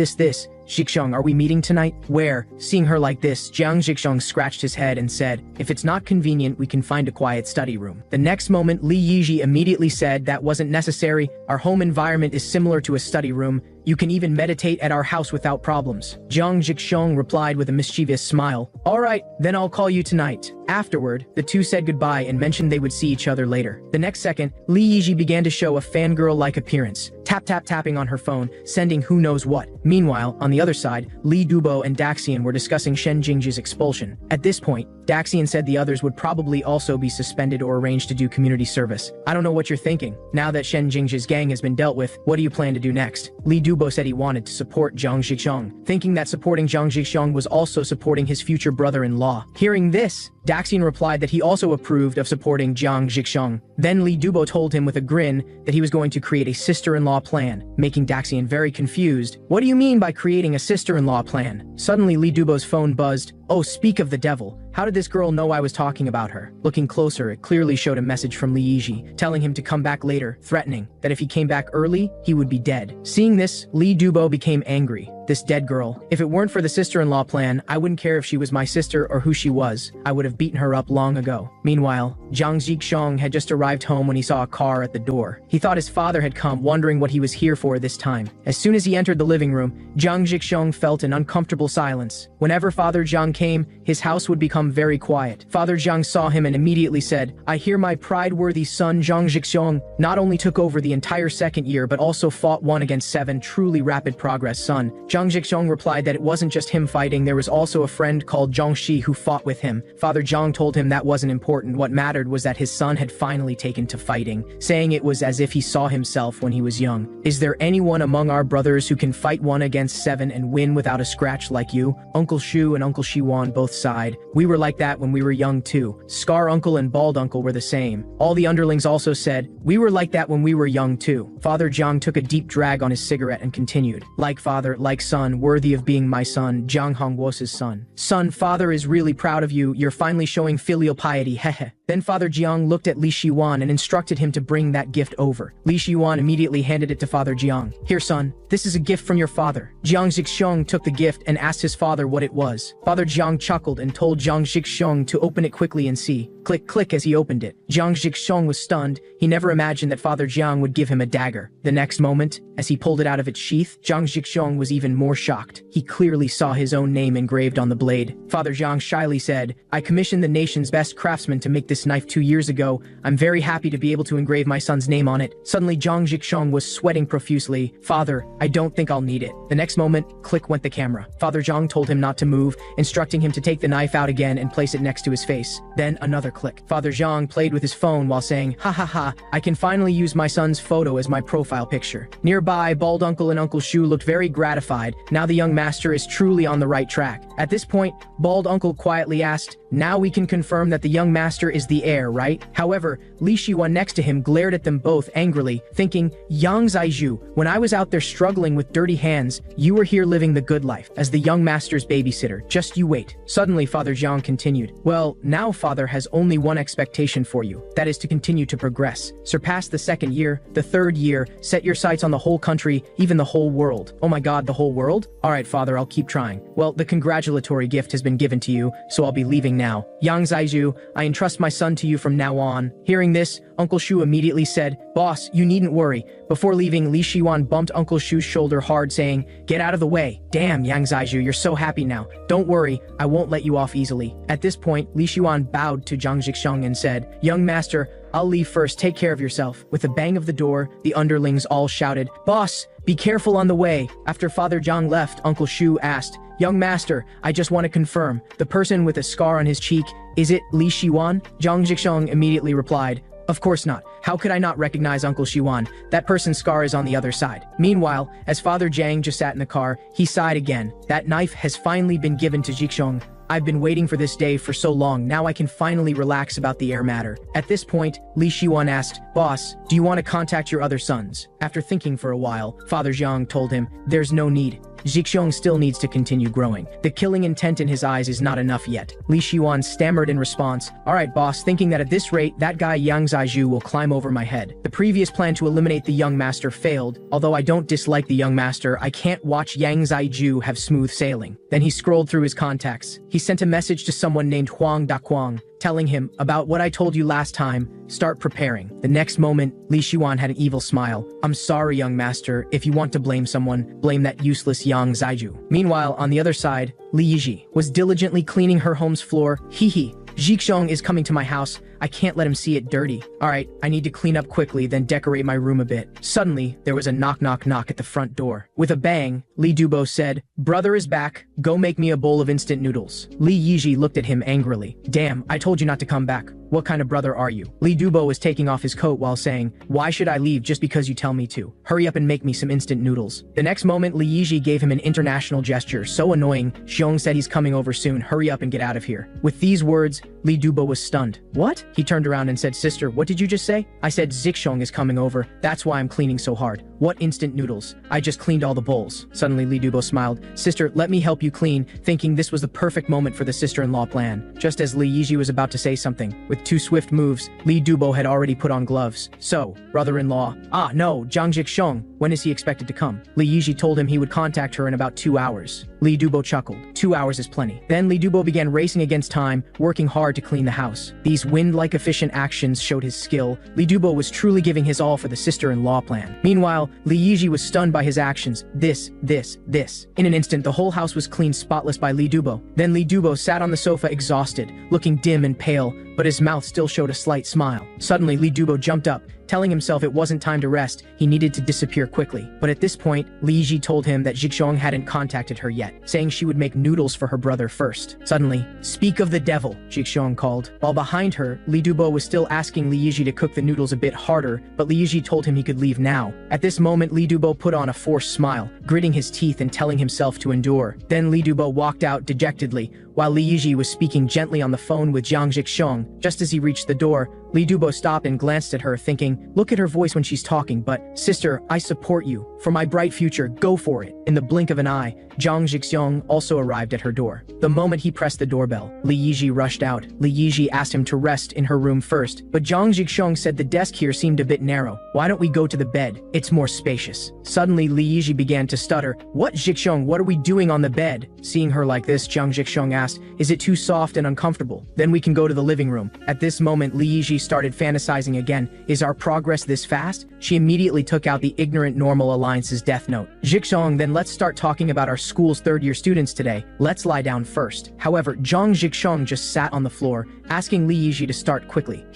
"Zhixiong, are we meeting tonight?" "Where?" Seeing her like this, Jiang Zhixiong scratched his head and said, "If it's not convenient, we can find a quiet study room." The next moment, Li Yiji immediately said that wasn't necessary. "Our home environment is similar to a study room. You can even meditate at our house without problems." Jiang Zhixiong replied with a mischievous smile, "All right, then I'll call you tonight." Afterward, the two said goodbye and mentioned they would see each other later. The next second, Li Yiji began to show a fangirl-like appearance, tapping on her phone, sending who knows what. Meanwhile, on the other side, Li Dubo and Daxian were discussing Shen Jingji's expulsion. At this point, Daxian said the others would probably also be suspended or arranged to do community service. "I don't know what you're thinking. Now that Shen Jingji's gang has been dealt with, what do you plan to do next?" Li Dubo said he wanted to support Jiang Zhixiong, thinking that supporting Jiang Zhixiong was also supporting his future brother-in-law. Hearing this, Daxian replied that he also approved of supporting Jiang Zhixiong. Then Li Dubo told him with a grin that he was going to create a sister-in-law plan, making Daxian very confused. "What do you mean by creating a sister-in-law plan?" Suddenly, Li Dubo's phone buzzed. "Oh, speak of the devil. How did this girl know I was talking about her?" Looking closer, it clearly showed a message from Li Yiji, telling him to come back later, threatening that if he came back early, he would be dead. Seeing this, Li Dubo became angry. This dead girl. If it weren't for the sister-in-law plan, I wouldn't care if she was my sister or who she was. I would have beaten her up long ago. Meanwhile, Jiang Zhixiong had just arrived home when he saw a car at the door. He thought his father had come, wondering what he was here for this time. As soon as he entered the living room, Jiang Zhixiong felt an uncomfortable silence. Whenever Father Jiang came, his house would become very quiet. Father Jiang saw him and immediately said, "I hear my pride-worthy son Jiang Zhixiong not only took over the entire second year but also fought 1 against 7, truly rapid progress, son." Jiang Zhixiong replied that it wasn't just him fighting, there was also a friend called Zhang Shi who fought with him. Father Jiang told him that wasn't important, what mattered was that his son had finally taken to fighting, saying it was as if he saw himself when he was young. "Is there anyone among our brothers who can fight 1 against 7 and win without a scratch like you?" Uncle Shu and Uncle Shi Shiwan both sighed. We were like that when we were young too. Scar uncle and bald uncle were the same. All the underlings also said, we were like that when we were young too. Father Jiang took a deep drag on his cigarette and continued. Like father, like son, worthy of being my son, Jiang Hongwo's son. Son, father is really proud of you. You're finally showing filial piety, hehe. Then Father Jiang looked at Li Shiwan and instructed him to bring that gift over. Li Shiwan immediately handed it to Father Jiang. Here, son, this is a gift from your father. Jiang Zhixiong took the gift and asked his father what it was. Father Jiang chuckled and told Jiang Zhixiong to open it quickly and see. Click, click as he opened it. Jiang Zhixiong was stunned. He never imagined that Father Jiang would give him a dagger. The next moment, as he pulled it out of its sheath, Jiang Zhixiong was even more shocked. He clearly saw his own name engraved on the blade. Father Jiang shyly said, I commissioned the nation's best craftsman to make this knife 2 years ago. I'm very happy to be able to engrave my son's name on it. Suddenly, Jiang Zhixiong was sweating profusely. Father, I don't think I'll need it. The next moment, click went the camera. Father Jiang told him not to move, instructing him to take the knife out again and place it next to his face. Then another click. Father Jiang played with his phone while saying, ha ha ha, I can finally use my son's photo as my profile picture. Nearby, Bald Uncle and Uncle Shu looked very gratified. Now the young master is truly on the right track. At this point, Bald Uncle quietly asked, now we can confirm that the young master is the heir, right? However, Li Shiwan next to him glared at them both angrily, thinking, Yang Zaiju, when I was out there struggling with dirty hands, you were here living the good life, as the young master's babysitter. Just you wait. Suddenly, Father Jiang continued, well, now father has only one expectation for you. That is to continue to progress. Surpass the 2nd year, the 3rd year, set your sights on the whole country, even the whole world. Oh my god, the whole world? Alright, father, I'll keep trying. Well, the congratulatory gift has been given to you, so I'll be leaving now. Yang Zaiju, I entrust my son to you from now on. Hearing this, Uncle Shu immediately said, boss, you needn't worry. Before leaving, Li Shiwan bumped Uncle Shu's shoulder hard, saying, get out of the way. Damn, Yang Zaiju, you're so happy now. Don't worry, I won't let you off easily. At this point, Li Shiwan bowed to Jiang Zhixiong and said, young master, I'll leave first, take care of yourself. With a bang of the door, the underlings all shouted, boss, be careful on the way. After Father Jiang left, Uncle Shu asked, young master, I just want to confirm, the person with a scar on his cheek, is it Li Shiwan? Jiang Zhixiong immediately replied, of course not. How could I not recognize Uncle Shiwan? That person's scar is on the other side. Meanwhile, as Father Jiang just sat in the car, he sighed again. That knife has finally been given to Zhixiong. I've been waiting for this day for so long, now I can finally relax about the heir matter. At this point, Li Shiwan asked, boss, do you want to contact your other sons? After thinking for a while, Father Jiang told him, there's no need. Zhixiong still needs to continue growing. The killing intent in his eyes is not enough yet. Li Shiwan stammered in response, alright boss, thinking that at this rate, that guy Yang Zaiju will climb over my head. The previous plan to eliminate the young master failed. Although I don't dislike the young master, I can't watch Yang Zaiju have smooth sailing. Then he scrolled through his contacts. He sent a message to someone named Huang Daquang, telling him, about what I told you last time, start preparing. The next moment, Li Shiwan had an evil smile. I'm sorry, young master. If you want to blame someone, blame that useless Yang Zaiju. Meanwhile, on the other side, Li Yiji was diligently cleaning her home's floor. Hee hee. Zhixiong is coming to my house. I can't let him see it dirty. Alright, I need to clean up quickly, then decorate my room a bit. Suddenly, there was a knock knock knock at the front door. With a bang, Li Dubo said, brother is back. Go make me a bowl of instant noodles. Li Yiji looked at him angrily. Damn, I told you not to come back. What kind of brother are you? Li Dubo was taking off his coat while saying, why should I leave just because you tell me to? Hurry up and make me some instant noodles. The next moment, Li Yiji gave him an international gesture so annoying, Xiong said he's coming over soon. Hurry up and get out of here. With these words, Li Dubo was stunned. What? He turned around and said, sister, what did you just say? I said Zhixiong is coming over. That's why I'm cleaning so hard. What instant noodles? I just cleaned all the bowls. Suddenly, Li Dubo smiled. Sister, let me help you clean, thinking this was the perfect moment for the sister-in-law plan. Just as Li Yiji was about to say something, with 2 swift moves, Li Dubo had already put on gloves. So, brother-in-law. Ah, no, Jiang Zhixiong. When is he expected to come? Li Yiji told him he would contact her in about 2 hours. Li Dubo chuckled. 2 hours is plenty. Then Li Dubo began racing against time, working hard to clean the house. These wind-like efficient actions showed his skill. Li Dubo was truly giving his all for the sister-in-law plan. Meanwhile, Li Yiji was stunned by his actions. This. In an instant, the whole house was cleaned spotless by Li Dubo. Then Li Dubo sat on the sofa exhausted, looking dim and pale, but his mouth still showed a slight smile. Suddenly, Li Dubo jumped up, telling himself it wasn't time to rest, he needed to disappear quickly. But at this point, Li Ji told him that Zhixiong hadn't contacted her yet, saying she would make noodles for her brother first. Suddenly, speak of the devil, Zhixiong called. While behind her, Li Dubo was still asking Li Yiji to cook the noodles a bit harder, but Li Yiji told him he could leave now. At this moment, Li Dubo put on a forced smile, gritting his teeth and telling himself to endure. Then Li Dubo walked out dejectedly, while Li Yiji was speaking gently on the phone with Jiang Zhixiong. Just as he reached the door, Li Dubo stopped and glanced at her, thinking, look at her voice when she's talking, but, sister, I support you. For my bright future, go for it. In the blink of an eye, Jiang Zhixiong also arrived at her door. The moment he pressed the doorbell, Li Yiji rushed out. Li Yiji asked him to rest in her room first, but Jiang Zhixiong said the desk here seemed a bit narrow. Why don't we go to the bed? It's more spacious. Suddenly, Li Yiji began to stutter. What, Zhixiong, what are we doing on the bed? Seeing her like this, Jiang Zhixiong asked, is it too soft and uncomfortable? Then we can go to the living room. At this moment, Li Yiji started fantasizing again. Is our progress this fast? She immediately took out the Ignorant Normal Alliance's death note. Zhixiong, then let's start talking about our school's third-year students today. Let's lie down first. However, Jiang Zhixiong just sat on the floor, asking Li Yiji to start quickly.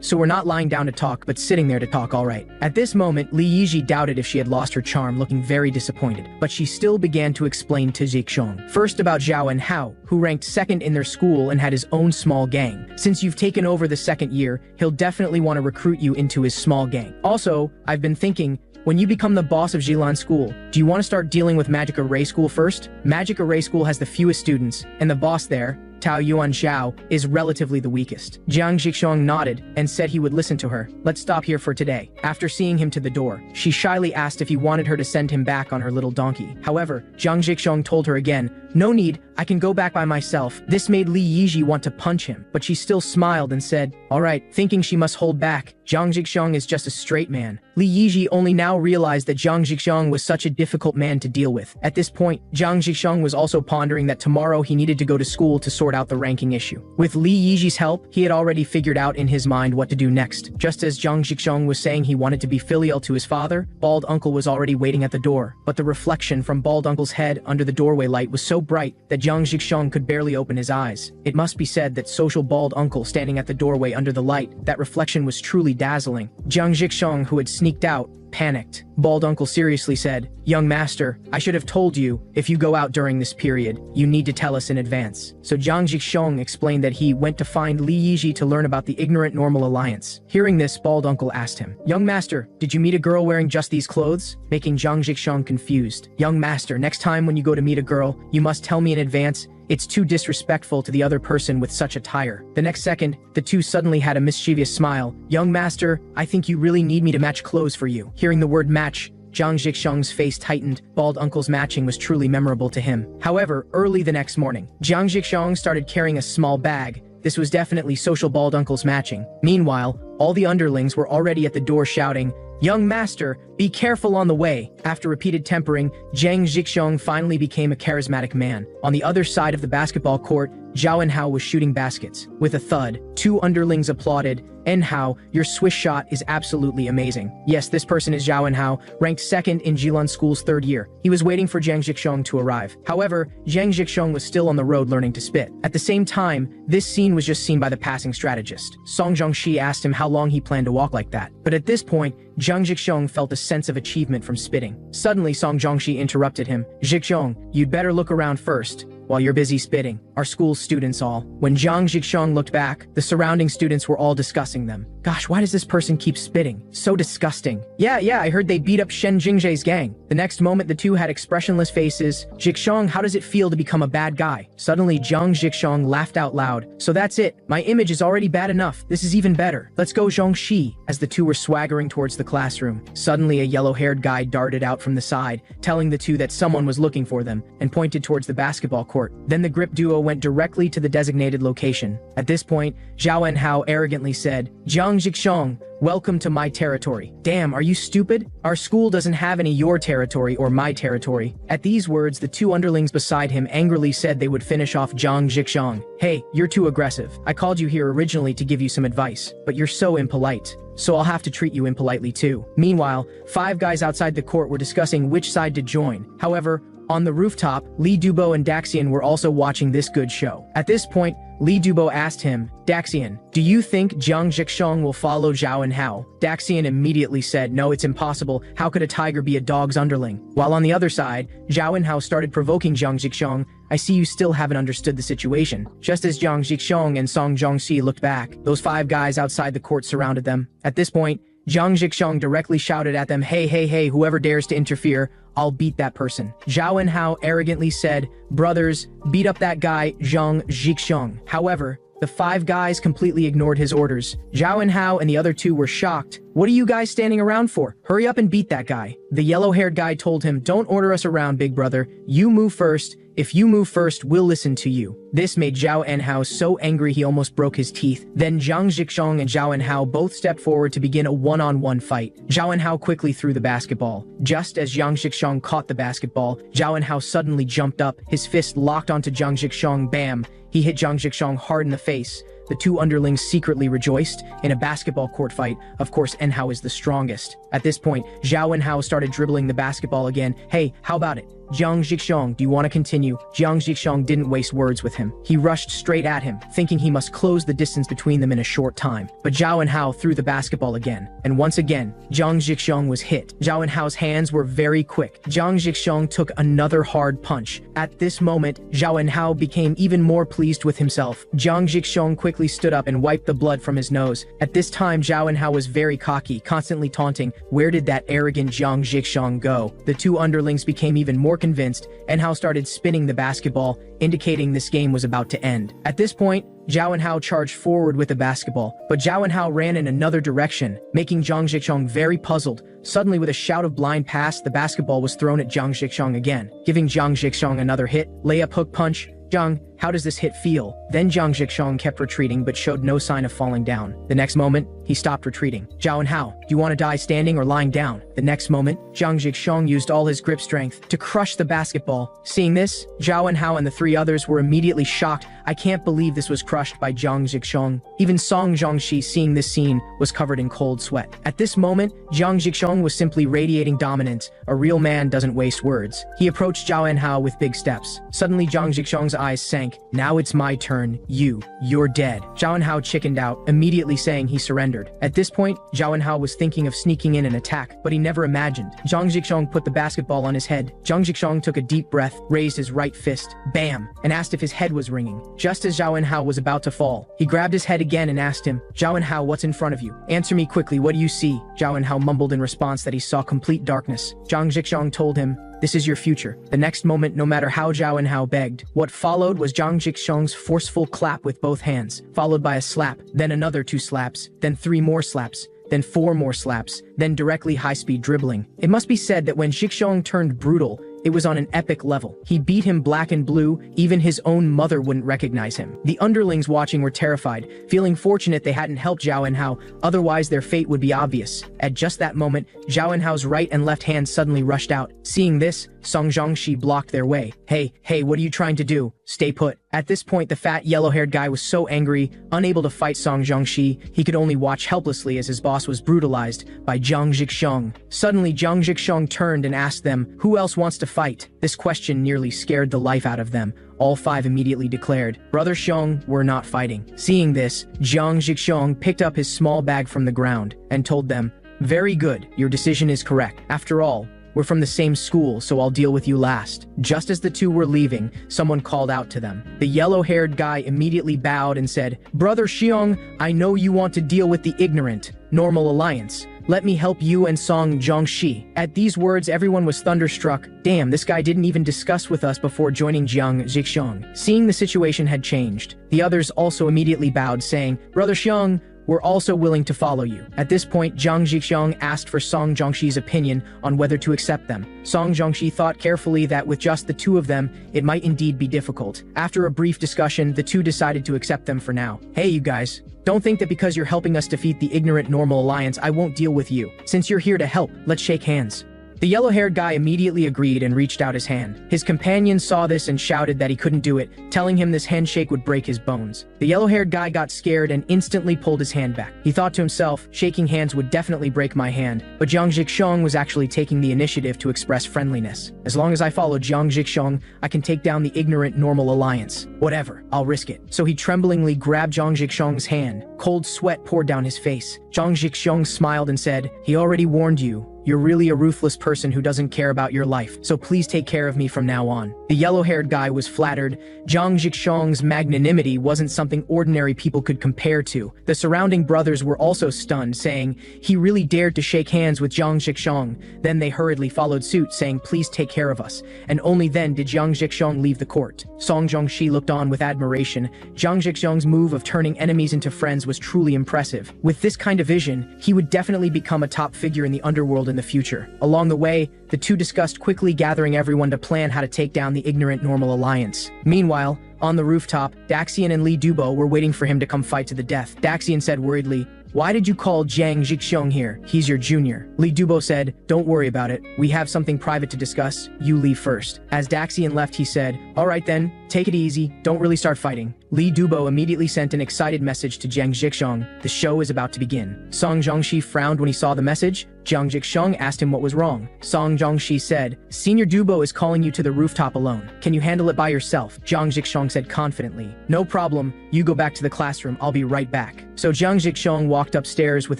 So we're not lying down to talk, but sitting there to talk, alright. At this moment, Li Yiji doubted if she had lost her charm, looking very disappointed. But she still began to explain to Zhixiong. First about Zhao and Hao, who ranked second in their school and had his own small gang. Since you've taken over the second year, he'll definitely want to recruit you into his small gang. Also, I've been thinking, when you become the boss of Jilan School, do you want to start dealing with Magic Array School first? Magic Array School has the fewest students, and the boss there, Tao Yuan Xiao, is relatively the weakest. Jiang Zhixiong nodded and said he would listen to her. Let's stop here for today. After seeing him to the door, she shyly asked if he wanted her to send him back on her little donkey. However, Jiang Zhixiong told her again, no need, I can go back by myself. This made Li Yiji want to punch him, but she still smiled and said, alright, thinking she must hold back. Jiang Zhixiong is just a straight man. Li Yiji only now realized that Jiang Zhixiong was such a difficult man to deal with. At this point, Jiang Zhixiong was also pondering that tomorrow he needed to go to school to sort out the ranking issue. With Li Yiji's help, he had already figured out in his mind what to do next. Just as Jiang Zhixiong was saying he wanted to be filial to his father, Bald Uncle was already waiting at the door. But the reflection from Bald Uncle's head under the doorway light was so bright that Jiang Zhixiong could barely open his eyes. It must be said that social Bald Uncle standing at the doorway under the light, that reflection was truly dazzling. Jiang Zhixiong, who had sneaked out, panicked. Bald Uncle seriously said, young master, I should have told you, if you go out during this period, you need to tell us in advance. So Jiang Zhixiong explained that he went to find Li Yiji to learn about the Ignorant Normal Alliance. Hearing this, Bald Uncle asked him, young master, did you meet a girl wearing just these clothes? Making Jiang Zhixiong confused. Young master, next time when you go to meet a girl, you must tell me in advance. It's too disrespectful to the other person with such attire. The next second, the two suddenly had a mischievous smile. Young master, I think you really need me to match clothes for you. Hearing the word match, Jiang Zhixiong's face tightened. Bald Uncle's matching was truly memorable to him. However, early the next morning, Jiang Zhixiong started carrying a small bag. This was definitely social Bald Uncle's matching. Meanwhile, all the underlings were already at the door shouting, young master, be careful on the way. After repeated tempering, Jiang Zhixiong finally became a charismatic man. On the other side of the basketball court, Zhao and Hao was shooting baskets. With a thud, two underlings applauded. And Hao, your swish shot is absolutely amazing. Yes, this person is Zhao and Hao, ranked second in Jilan School's third year. He was waiting for Jiang Zhixiong to arrive. However, Jiang Zhixiong was still on the road learning to spit. At the same time, this scene was just seen by the passing strategist. Song Zhongxi asked him how long he planned to walk like that. But at this point, Jiang Zhixiong felt a sense of achievement from spitting. Suddenly, Song Zhongxi interrupted him. Zhixiong, you'd better look around first. While you're busy spitting, our school's students all. When Jiang Zhixiong looked back, the surrounding students were all discussing them. Gosh, why does this person keep spitting? So disgusting. Yeah, I heard they beat up Shen Jingzhe's gang. The next moment, the two had expressionless faces. Zhixiong, how does it feel to become a bad guy? Suddenly, Jiang Zhixiong laughed out loud. So that's it. My image is already bad enough. This is even better. Let's go, Zhongxi. As the two were swaggering towards the classroom, suddenly a yellow-haired guy darted out from the side, telling the two that someone was looking for them, and pointed towards the basketball court. Then the grip duo went directly to the designated location. At this point, Zhao and Hao arrogantly said, Jiang Zhixiong, welcome to my territory. Damn, are you stupid? Our school doesn't have any your territory or my territory. At these words, the two underlings beside him angrily said they would finish off Jiang Zhixiong. Hey, you're too aggressive. I called you here originally to give you some advice, but you're so impolite. So I'll have to treat you impolitely too. Meanwhile, 5 guys outside the court were discussing which side to join. However, on the rooftop, Li Dubo and Daxian were also watching this good show. At this point, Li Dubo asked him, Daxian, do you think Jiang Zhixiong will follow Zhao and Hao? Daxian immediately said, no, it's impossible. How could a tiger be a dog's underling? While on the other side, Zhao and Hao started provoking Jiang Zhixiong. I see you still haven't understood the situation. Just as Jiang Zhixiong and Song Zhongxi looked back, those 5 guys outside the court surrounded them. At this point, Jiang Zhixiang directly shouted at them, hey, hey, hey, whoever dares to interfere, I'll beat that person. Zhao Enhao arrogantly said, brothers, beat up that guy, Jiang Zhixiang. However, the 5 guys completely ignored his orders. Zhao Enhao and the other 2 were shocked. What are you guys standing around for? Hurry up and beat that guy. The yellow-haired guy told him, don't order us around, big brother. You move first. If you move first, we'll listen to you. This made Zhao Enhao so angry he almost broke his teeth. Then Jiang Zhixiang and Zhao Enhao both stepped forward to begin a one-on-one fight. Zhao Enhao quickly threw the basketball. Just as Jiang Zhixiang caught the basketball, Zhao Enhao suddenly jumped up. His fist locked onto Jiang Zhixiang. Bam! He hit Jiang Zhixiang hard in the face. The 2 underlings secretly rejoiced. In a basketball court fight, of course Enhao is the strongest. At this point, Zhao Enhao started dribbling the basketball again. Hey, how about it? Jiang Zhixiang, do you want to continue? Jiang Zhixiang didn't waste words with him. He rushed straight at him, thinking he must close the distance between them in a short time. But Zhao Enhao threw the basketball again. And once again, Jiang Zhixiang was hit. Zhao Enhao's hands were very quick. Jiang Zhixiang took another hard punch. At this moment, Zhao Enhao became even more pleased with himself. Jiang Zhixiang quickly stood up and wiped the blood from his nose. At this time, Zhao Enhao was very cocky, constantly taunting, where did that arrogant Jiang Zhixiang go? The 2 underlings became even more convinced. Enhao started spinning the basketball, indicating this game was about to end. At this point, Zhao Enhao charged forward with the basketball, but Zhao Enhao ran in another direction, making Jiang Zhixiang very puzzled. Suddenly, with a shout of blind pass, the basketball was thrown at Jiang Zhixiang again, giving Jiang Zhixiang another hit, layup hook punch. Jiang, how does this hit feel? Then Jiang Zhixiang kept retreating but showed no sign of falling down. The next moment, he stopped retreating. Zhao Enhao, do you want to die standing or lying down? The next moment, Jiang Zhixiang used all his grip strength to crush the basketball. Seeing this, Zhao Enhao and the 3 others were immediately shocked. I can't believe this was crushed by Jiang Zhixiang. Even Song Zhongxi, seeing this scene, was covered in cold sweat. At this moment, Jiang Zhixiang was simply radiating dominance. A real man doesn't waste words. He approached Zhao Enhao with big steps. Suddenly, Jiang Zhixiang's eyes sank. Now it's my turn. You're dead. Zhao Enhao chickened out, immediately saying he surrendered. At this point, Zhao Enhao was thinking of sneaking in an attack, but he never imagined. Jiang Zhixiang put the basketball on his head. Jiang Zhixiang took a deep breath, raised his right fist, bam, and asked if his head was ringing. Just as Zhao Enhao was about to fall, he grabbed his head again and asked him, Zhao Enhao, what's in front of you? Answer me quickly, what do you see? Zhao Enhao mumbled in response that he saw complete darkness. Jiang Zhixiang told him, this is your future. The next moment, no matter how Zhao Enhao begged, what followed was Jiang Zhixiang's forceful clap with both hands, followed by a slap, then another 2 slaps, then 3 more slaps, then 4 more slaps, then directly high-speed dribbling. It must be said that when Zhixiang turned brutal, it was on an epic level. He beat him black and blue, even his own mother wouldn't recognize him. The underlings watching were terrified, feeling fortunate they hadn't helped Zhao Enhao, otherwise their fate would be obvious. At just that moment, Zhao Enhao's right and left hands suddenly rushed out. Seeing this, Song Zhongxi blocked their way. Hey, what are you trying to do? Stay put. At this point, the fat yellow-haired guy was so angry, unable to fight Song Zhongxi, he could only watch helplessly as his boss was brutalized by Jiang Zhixiang. Suddenly, Jiang Zhixiang turned and asked them, who else wants to fight? This question nearly scared the life out of them. All 5 immediately declared, Brother Xiong, we're not fighting. Seeing this, Jiang Zhixiang picked up his small bag from the ground and told them, very good, your decision is correct. After all, we're from the same school, so I'll deal with you last. Just as the 2 were leaving, someone called out to them. The yellow-haired guy immediately bowed and said, Brother Xiong, I know you want to deal with the ignorant. Normal alliance. Let me help you and Song Zhongxi. At these words, everyone was thunderstruck. Damn, this guy didn't even discuss with us before joining Jiang Zhixiang. Seeing the situation had changed, the others also immediately bowed, saying, Brother Xiong, we're also willing to follow you. At this point, Jiang Zhixiang asked for Song Zhongxi's opinion on whether to accept them. Song Zhongxi thought carefully that with just the 2 of them, it might indeed be difficult. After a brief discussion, the 2 decided to accept them for now. Hey, you guys. Don't think that because you're helping us defeat the ignorant normal alliance, I won't deal with you. Since you're here to help, let's shake hands. The yellow-haired guy immediately agreed and reached out his hand. His companion saw this and shouted that he couldn't do it, telling him this handshake would break his bones. The yellow-haired guy got scared and instantly pulled his hand back. He thought to himself, shaking hands would definitely break my hand, but Jiang Zhixiang was actually taking the initiative to express friendliness. As long as I follow Jiang Zhixiang, I can take down the ignorant normal alliance. Whatever, I'll risk it. So he tremblingly grabbed Jiang Zhixiang's hand. Cold sweat poured down his face. Jiang Zhixiang smiled and said, he already warned you. You're really a ruthless person who doesn't care about your life, so please take care of me from now on. The yellow-haired guy was flattered. Zhang Zhixiang's magnanimity wasn't something ordinary people could compare to. The surrounding brothers were also stunned, saying, he really dared to shake hands with Zhang Zhixiang. Then they hurriedly followed suit, saying, please take care of us. And only then did Zhang Zhixiang leave the court. Song Zhongxi looked on with admiration. Zhang Zhixiang's move of turning enemies into friends was truly impressive. With this kind of vision, he would definitely become a top figure in the underworld in the future. Along the way, the two discussed quickly gathering everyone to plan how to take down the ignorant Normal Alliance. Meanwhile, on the rooftop, Daxian and Li Dubo were waiting for him to come fight to the death. Daxian said worriedly, why did you call Zhang Zhixiang here? He's your junior. Li Dubo said, don't worry about it. We have something private to discuss. You leave first. As Daxian left, he said, all right then, take it easy. Don't really start fighting. Li Dubo immediately sent an excited message to Zhang Zhixiang. The show is about to begin. Song Zhongxi frowned when he saw the message. Zhang Zhixiang asked him what was wrong. Song Zhongxi said, Senior Dubo is calling you to the rooftop alone. Can you handle it by yourself? Zhang Zhixiang said confidently. No problem. You go back to the classroom. I'll be right back. So Zhang Zhixiang walked upstairs with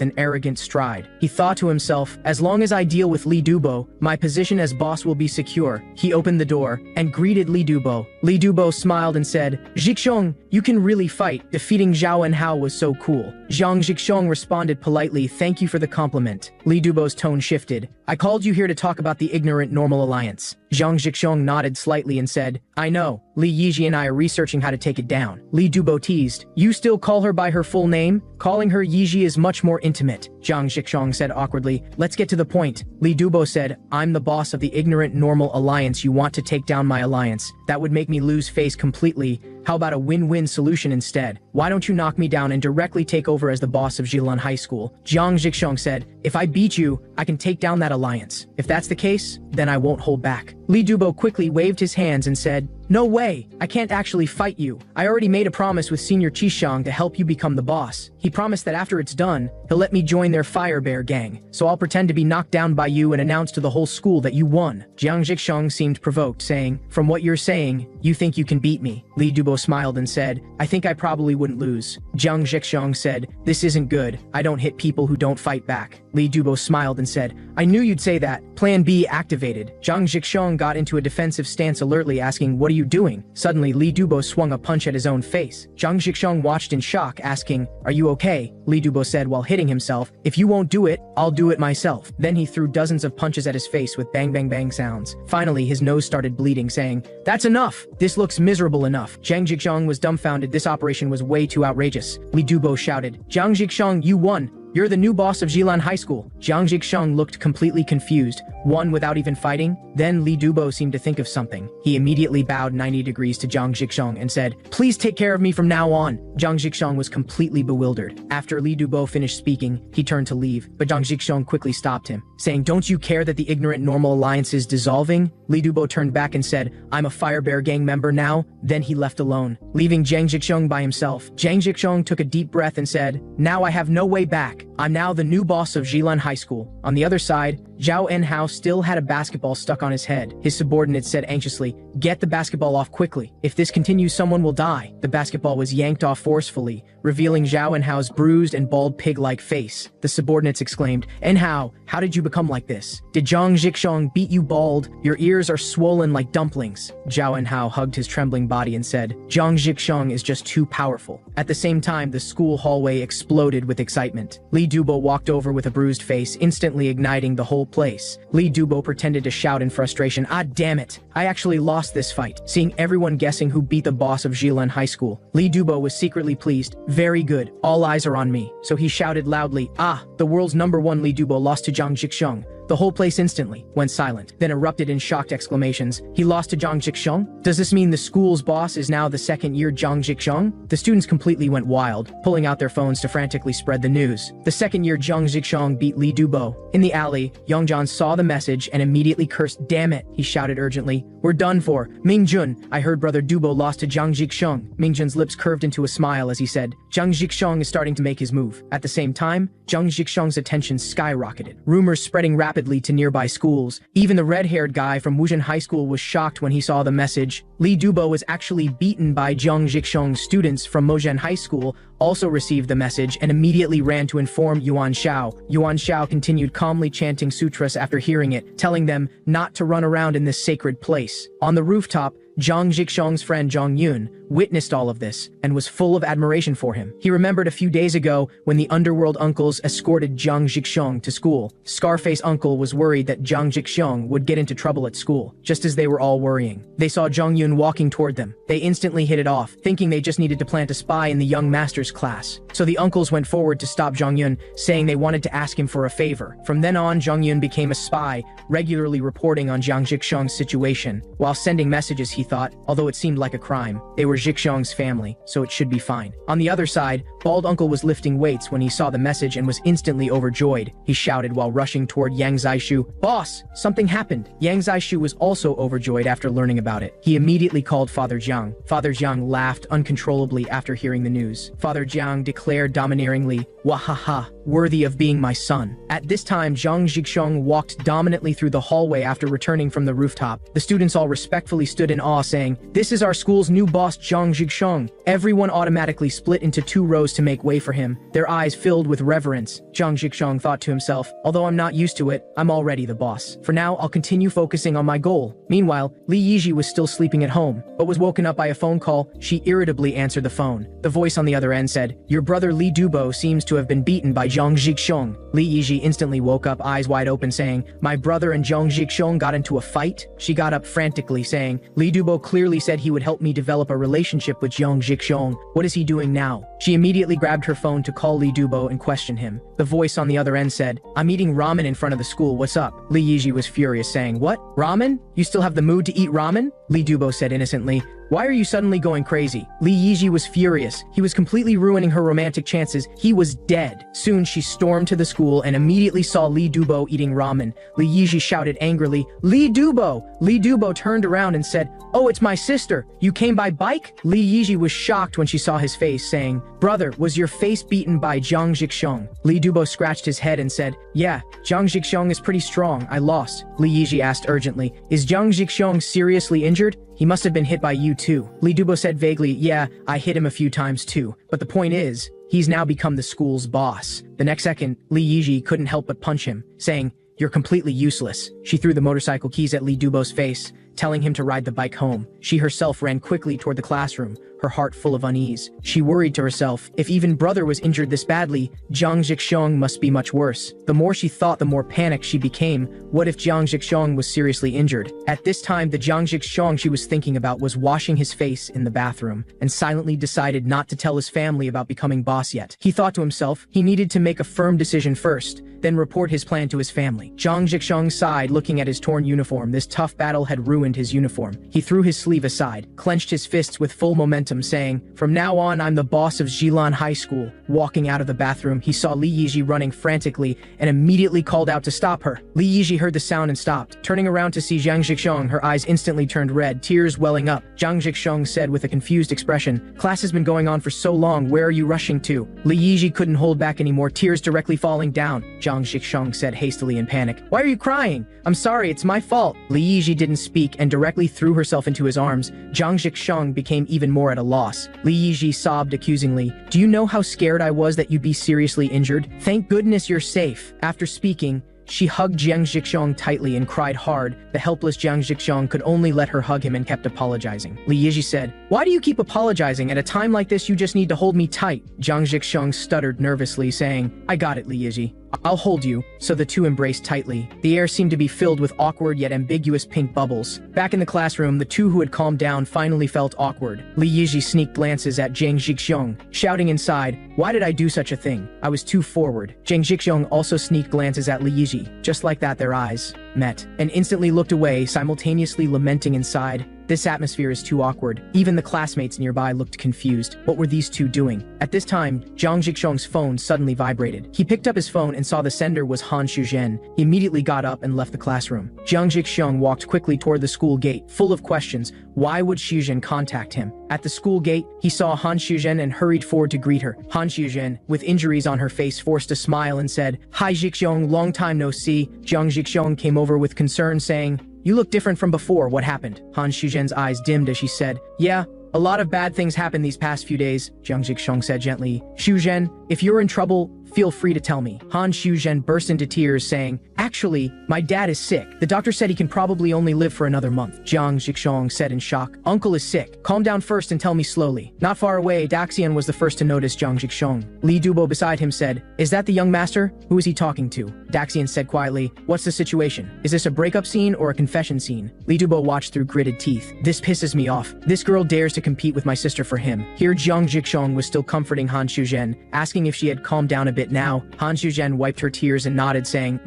an arrogant stride. He thought to himself, as long as I deal with Li Dubo, my position as boss will be secure. He opened the door and greeted Li Dubo. Li Dubo smiled and said, Zhixiang, you can really fight. Defeating Zhao Enhao was so cool. Zhang Zhixiang responded politely, thank you for the compliment. Li Dubo's tone shifted. I called you here to talk about the ignorant Normal Alliance. Zhang Zhixiang nodded slightly and said, I know. Li Yiji and I are researching how to take it down. Li Dubo teased, you still call her by her full name? Calling her Yiji is much more intimate. Zhang Zhixiang said awkwardly, let's get to the point. Li Dubo said, I'm the boss of the ignorant Normal Alliance. You want to take down my alliance. That would make me lose face completely. How about a win-win solution instead? Why don't you knock me down and directly take over as the boss of Jilan High School? Zhang Zhixiang said, if I beat you, I can take down that alliance. If that's the case, then I won't hold back. Li Dubo quickly waved his hands and said, no way, I can't actually fight you. I already made a promise with Senior Qishang to help you become the boss. He promised that after it's done, he'll let me join their Fire Bear gang. So I'll pretend to be knocked down by you and announce to the whole school that you won. Zhang Zhixiang seemed provoked, saying, from what you're saying, you think you can beat me. Li Dubo smiled and said, I think I probably wouldn't lose. Zhang Zhixiang said, this isn't good. I don't hit people who don't fight back. Li Dubo smiled and said, I knew you'd say that. Plan B activated. Zhang Zhixiang got into a defensive stance alertly asking, what are you doing? Suddenly, Li Dubo swung a punch at his own face. Zhang Zhixiang watched in shock, asking, are you okay? Li Dubo said while hitting himself, if you won't do it, I'll do it myself. Then he threw dozens of punches at his face with bang bang bang sounds. Finally, his nose started bleeding, saying, that's enough. This looks miserable enough. Zhang Zhixiang was dumbfounded. This operation was way too outrageous. Li Dubo shouted, Zhang Zhixiang, you won. You're the new boss of Jilan High School. Zhang Zhixiang looked completely confused. Won without even fighting? Then Li Dubo seemed to think of something. He immediately bowed 90 degrees to Zhang Zhixiang and said, please take care of me from now on. Zhang Zhixiang was completely bewildered. After Li Dubo finished speaking, he turned to leave, but Zhang Zhixiang quickly stopped him, saying, don't you care that the ignorant Normal Alliance is dissolving? Li Dubo turned back and said, I'm a Fire Bear gang member now. Then he left alone, leaving Zhang Zhixiang by himself. Zhang Zhixiang took a deep breath and said, now I have no way back. I'm now the new boss of Jilan High School. On the other side, Zhao Enhao still had a basketball stuck on his head. His subordinate said anxiously, get the basketball off quickly. If this continues, someone will die. The basketball was yanked off forcefully, revealing Zhao Enhao's bruised and bald pig-like face. The subordinates exclaimed, Enhao, how did you become like this? Did Zhang Zhixiang beat you bald? Your ears are swollen like dumplings. Zhao Enhao hugged his trembling body and said, Zhang Zhixiang is just too powerful. At the same time, the school hallway exploded with excitement. Li Dubo walked over with a bruised face, instantly igniting the whole place. Li Dubo pretended to shout in frustration, ah damn it, I actually lost this fight. Seeing everyone guessing who beat the boss of Jilan High School, Li Dubo was secretly pleased. Very good, all eyes are on me. So he shouted loudly, ah, the world's #1 Li Dubo lost to Zhang Zhixiang. The whole place instantly went silent, then erupted in shocked exclamations. He lost to Zhang Zhixiang? Does this mean the school's boss is now the second-year Zhang Zhixiang? The students completely went wild, pulling out their phones to frantically spread the news. The second-year Zhang Zhixiang beat Li Dubo. In the alley, Yongjian saw the message and immediately cursed, damn it, he shouted urgently. We're done for. Mingjun, I heard brother Dubo lost to Zhang Zhixiang. Mingjun's lips curved into a smile as he said, Zhang Zhixiang is starting to make his move. At the same time, Zhang Zhixiang's attention skyrocketed. Rumors spreading rapidly to nearby schools. Even the red-haired guy from Wuzhen High School was shocked when he saw the message. Li Dubo was actually beaten by Zhang Zhixiang's students from Mozhen High School, also received the message and immediately ran to inform Yuan Xiao. Yuan Xiao continued calmly chanting sutras after hearing it, telling them not to run around in this sacred place. On the rooftop, Zhang Zhixiang's friend Zhang Yun witnessed all of this and was full of admiration for him. He remembered a few days ago when the underworld uncles escorted Zhang Zhixiang to school. Scarface uncle was worried that Zhang Zhixiang would get into trouble at school, just as they were all worrying. They saw Zhang Yun walking toward them. They instantly hit it off, thinking they just needed to plant a spy in the young master's class. So the uncles went forward to stop Zhang Yun, saying they wanted to ask him for a favor. From then on, Zhang Yun became a spy, regularly reporting on Zhang Zhixiang's situation. While sending messages, he thought, although it seemed like a crime, they were Zhixiang's family, so it should be fine. On the other side, Bald Uncle was lifting weights when he saw the message and was instantly overjoyed. He shouted while rushing toward Yang Zishu, "Boss, something happened!" Yang Zishu was also overjoyed after learning about it. He immediately called Father Jiang. Father Jiang laughed uncontrollably after hearing the news. Father Jiang declared domineeringly, "Wahaha, worthy of being my son." At this time, Zhang Zhixiang walked dominantly through the hallway after returning from the rooftop. The students all respectfully stood in awe, saying, "This is our school's new boss, Zhang Zhixiang." Everyone automatically split into two rows to make way for him, their eyes filled with reverence. Zhang Zhixiang thought to himself, although I'm not used to it, I'm already the boss. For now, I'll continue focusing on my goal. Meanwhile, Li Yiji was still sleeping at home, but was woken up by a phone call. She irritably answered the phone. The voice on the other end said, "Your brother Li Dubo seems to have been beaten by Zhang Zhixiang." Li Yiji instantly woke up, eyes wide open, saying, "My brother and Zhang Zhixiang got into a fight?" She got up frantically, saying, "Li Dubo clearly said he would help me develop a relationship with Zhang Zhixiang. What is he doing now?" She immediately grabbed her phone to call Li Dubo and question him. The voice on the other end said, "I'm eating ramen in front of the school, what's up?" Li Yiji was furious, saying, "What? Ramen? You still have the mood to eat ramen?" Li Dubo said innocently, "Why are you suddenly going crazy?" Li Yiji was furious. He was completely ruining her romantic chances. He was dead. Soon she stormed to the school and immediately saw Li Dubo eating ramen. Li Yiji shouted angrily, "Li Dubo!" Li Dubo turned around and said, "Oh, it's my sister. You came by bike?" Li Yiji was shocked when she saw his face, saying, "Brother, was your face beaten by Zhang Zhixiang?" Li Dubo scratched his head and said, "Yeah, Zhang Zhixiang is pretty strong. I lost." Li Yiji asked urgently, "Is Zhang Zhixiang seriously injured? He must have been hit by you too." Li Dubo said vaguely, "Yeah, I hit him a few times too. But the point is, he's now become the school's boss." The next second, Li Yiji couldn't help but punch him, saying, "You're completely useless." She threw the motorcycle keys at Li Dubo's face, telling him to ride the bike home. She herself ran quickly toward the classroom, her heart full of unease. She worried to herself, if even brother was injured this badly, Zhang Zhixiang must be much worse. The more she thought, the more panicked she became. What if Zhang Zhixiang was seriously injured? At this time, the Zhang Zhixiang she was thinking about was washing his face in the bathroom, and silently decided not to tell his family about becoming boss yet. He thought to himself, he needed to make a firm decision first, then report his plan to his family. Zhang Zhixiang sighed, looking at his torn uniform. This tough battle had ruined his uniform. He threw his sleeve aside, clenched his fists with full momentum, saying, "From now on, I'm the boss of Jilan High School." Walking out of the bathroom, he saw Li Yiji running frantically and immediately called out to stop her. Li Yiji heard the sound and stopped. Turning around to see Zhang Zhixiang, her eyes instantly turned red, tears welling up. Zhang Zhixiang said with a confused expression, "Class has been going on for so long, where are you rushing to?" Li Yiji couldn't hold back anymore, tears directly falling down. Zhang Zhixiang said hastily in panic, "Why are you crying? I'm sorry, it's my fault." Li Yiji didn't speak and directly threw herself into his arms. Zhang Zhixiang became even more at a loss. Li Yiji sobbed accusingly, "Do you know how scared I was that you'd be seriously injured? Thank goodness you're safe." After speaking, she hugged Zhang Zhixiang tightly and cried hard. The helpless Zhang Zhixiang could only let her hug him and kept apologizing. Li Yiji said, "Why do you keep apologizing? At a time like this, you just need to hold me tight." Zhang Zhixiang stuttered nervously, saying, "I got it, Li Yiji. I'll hold you." So the two embraced tightly. The air seemed to be filled with awkward yet ambiguous pink bubbles. Back in the classroom, the two who had calmed down finally felt awkward. Li Yiji sneaked glances at Zhang Zhixiang, shouting inside, "Why did I do such a thing? I was too forward." Zhang Zhixiang also sneaked glances at Li Yiji. Just like that, their eyes met and instantly looked away, simultaneously lamenting inside, This atmosphere is too awkward. Even the classmates nearby looked confused. What were these two doing? At this time, Zhang Zhixong's phone suddenly vibrated. He picked up his phone and saw the sender was Han Shuzhen. He immediately got up and left the classroom. Zhang Zhixong walked quickly toward the school gate, full of questions. Why would Shuzhen contact him? At the school gate, he saw Han Shuzhen and hurried forward to greet her. Han Shuzhen, with injuries on her face, forced a smile and said, "Hi Zhixong, long time no see." Zhang Zhixong came over with concern, saying, "You look different from before, what happened?" Han Shuzhen's eyes dimmed as she said, "Yeah, a lot of bad things happened these past few days," Zhang Zhixong said gently. "Shuzhen, if you're in trouble, feel free to tell me." Han Shuzhen burst into tears, saying, "Actually, my dad is sick. The doctor said he can probably only live for another month." Zhang Zhixong said in shock, "Uncle is sick. Calm down first and tell me slowly." Not far away, Daxian was the first to notice Zhang Zhixong. Li Dubo beside him said, "Is that the young master? Who is he talking to?" Daxian said quietly, "What's the situation? Is this a breakup scene or a confession scene?" Li Dubo watched through gritted teeth. "This pisses me off. This girl dares to compete with my sister for him." Here Zhang Zhixong was still comforting Han Shuzhen, asking if she had calmed down a bit now. Han Shuzhen wiped her tears and nodded, saying,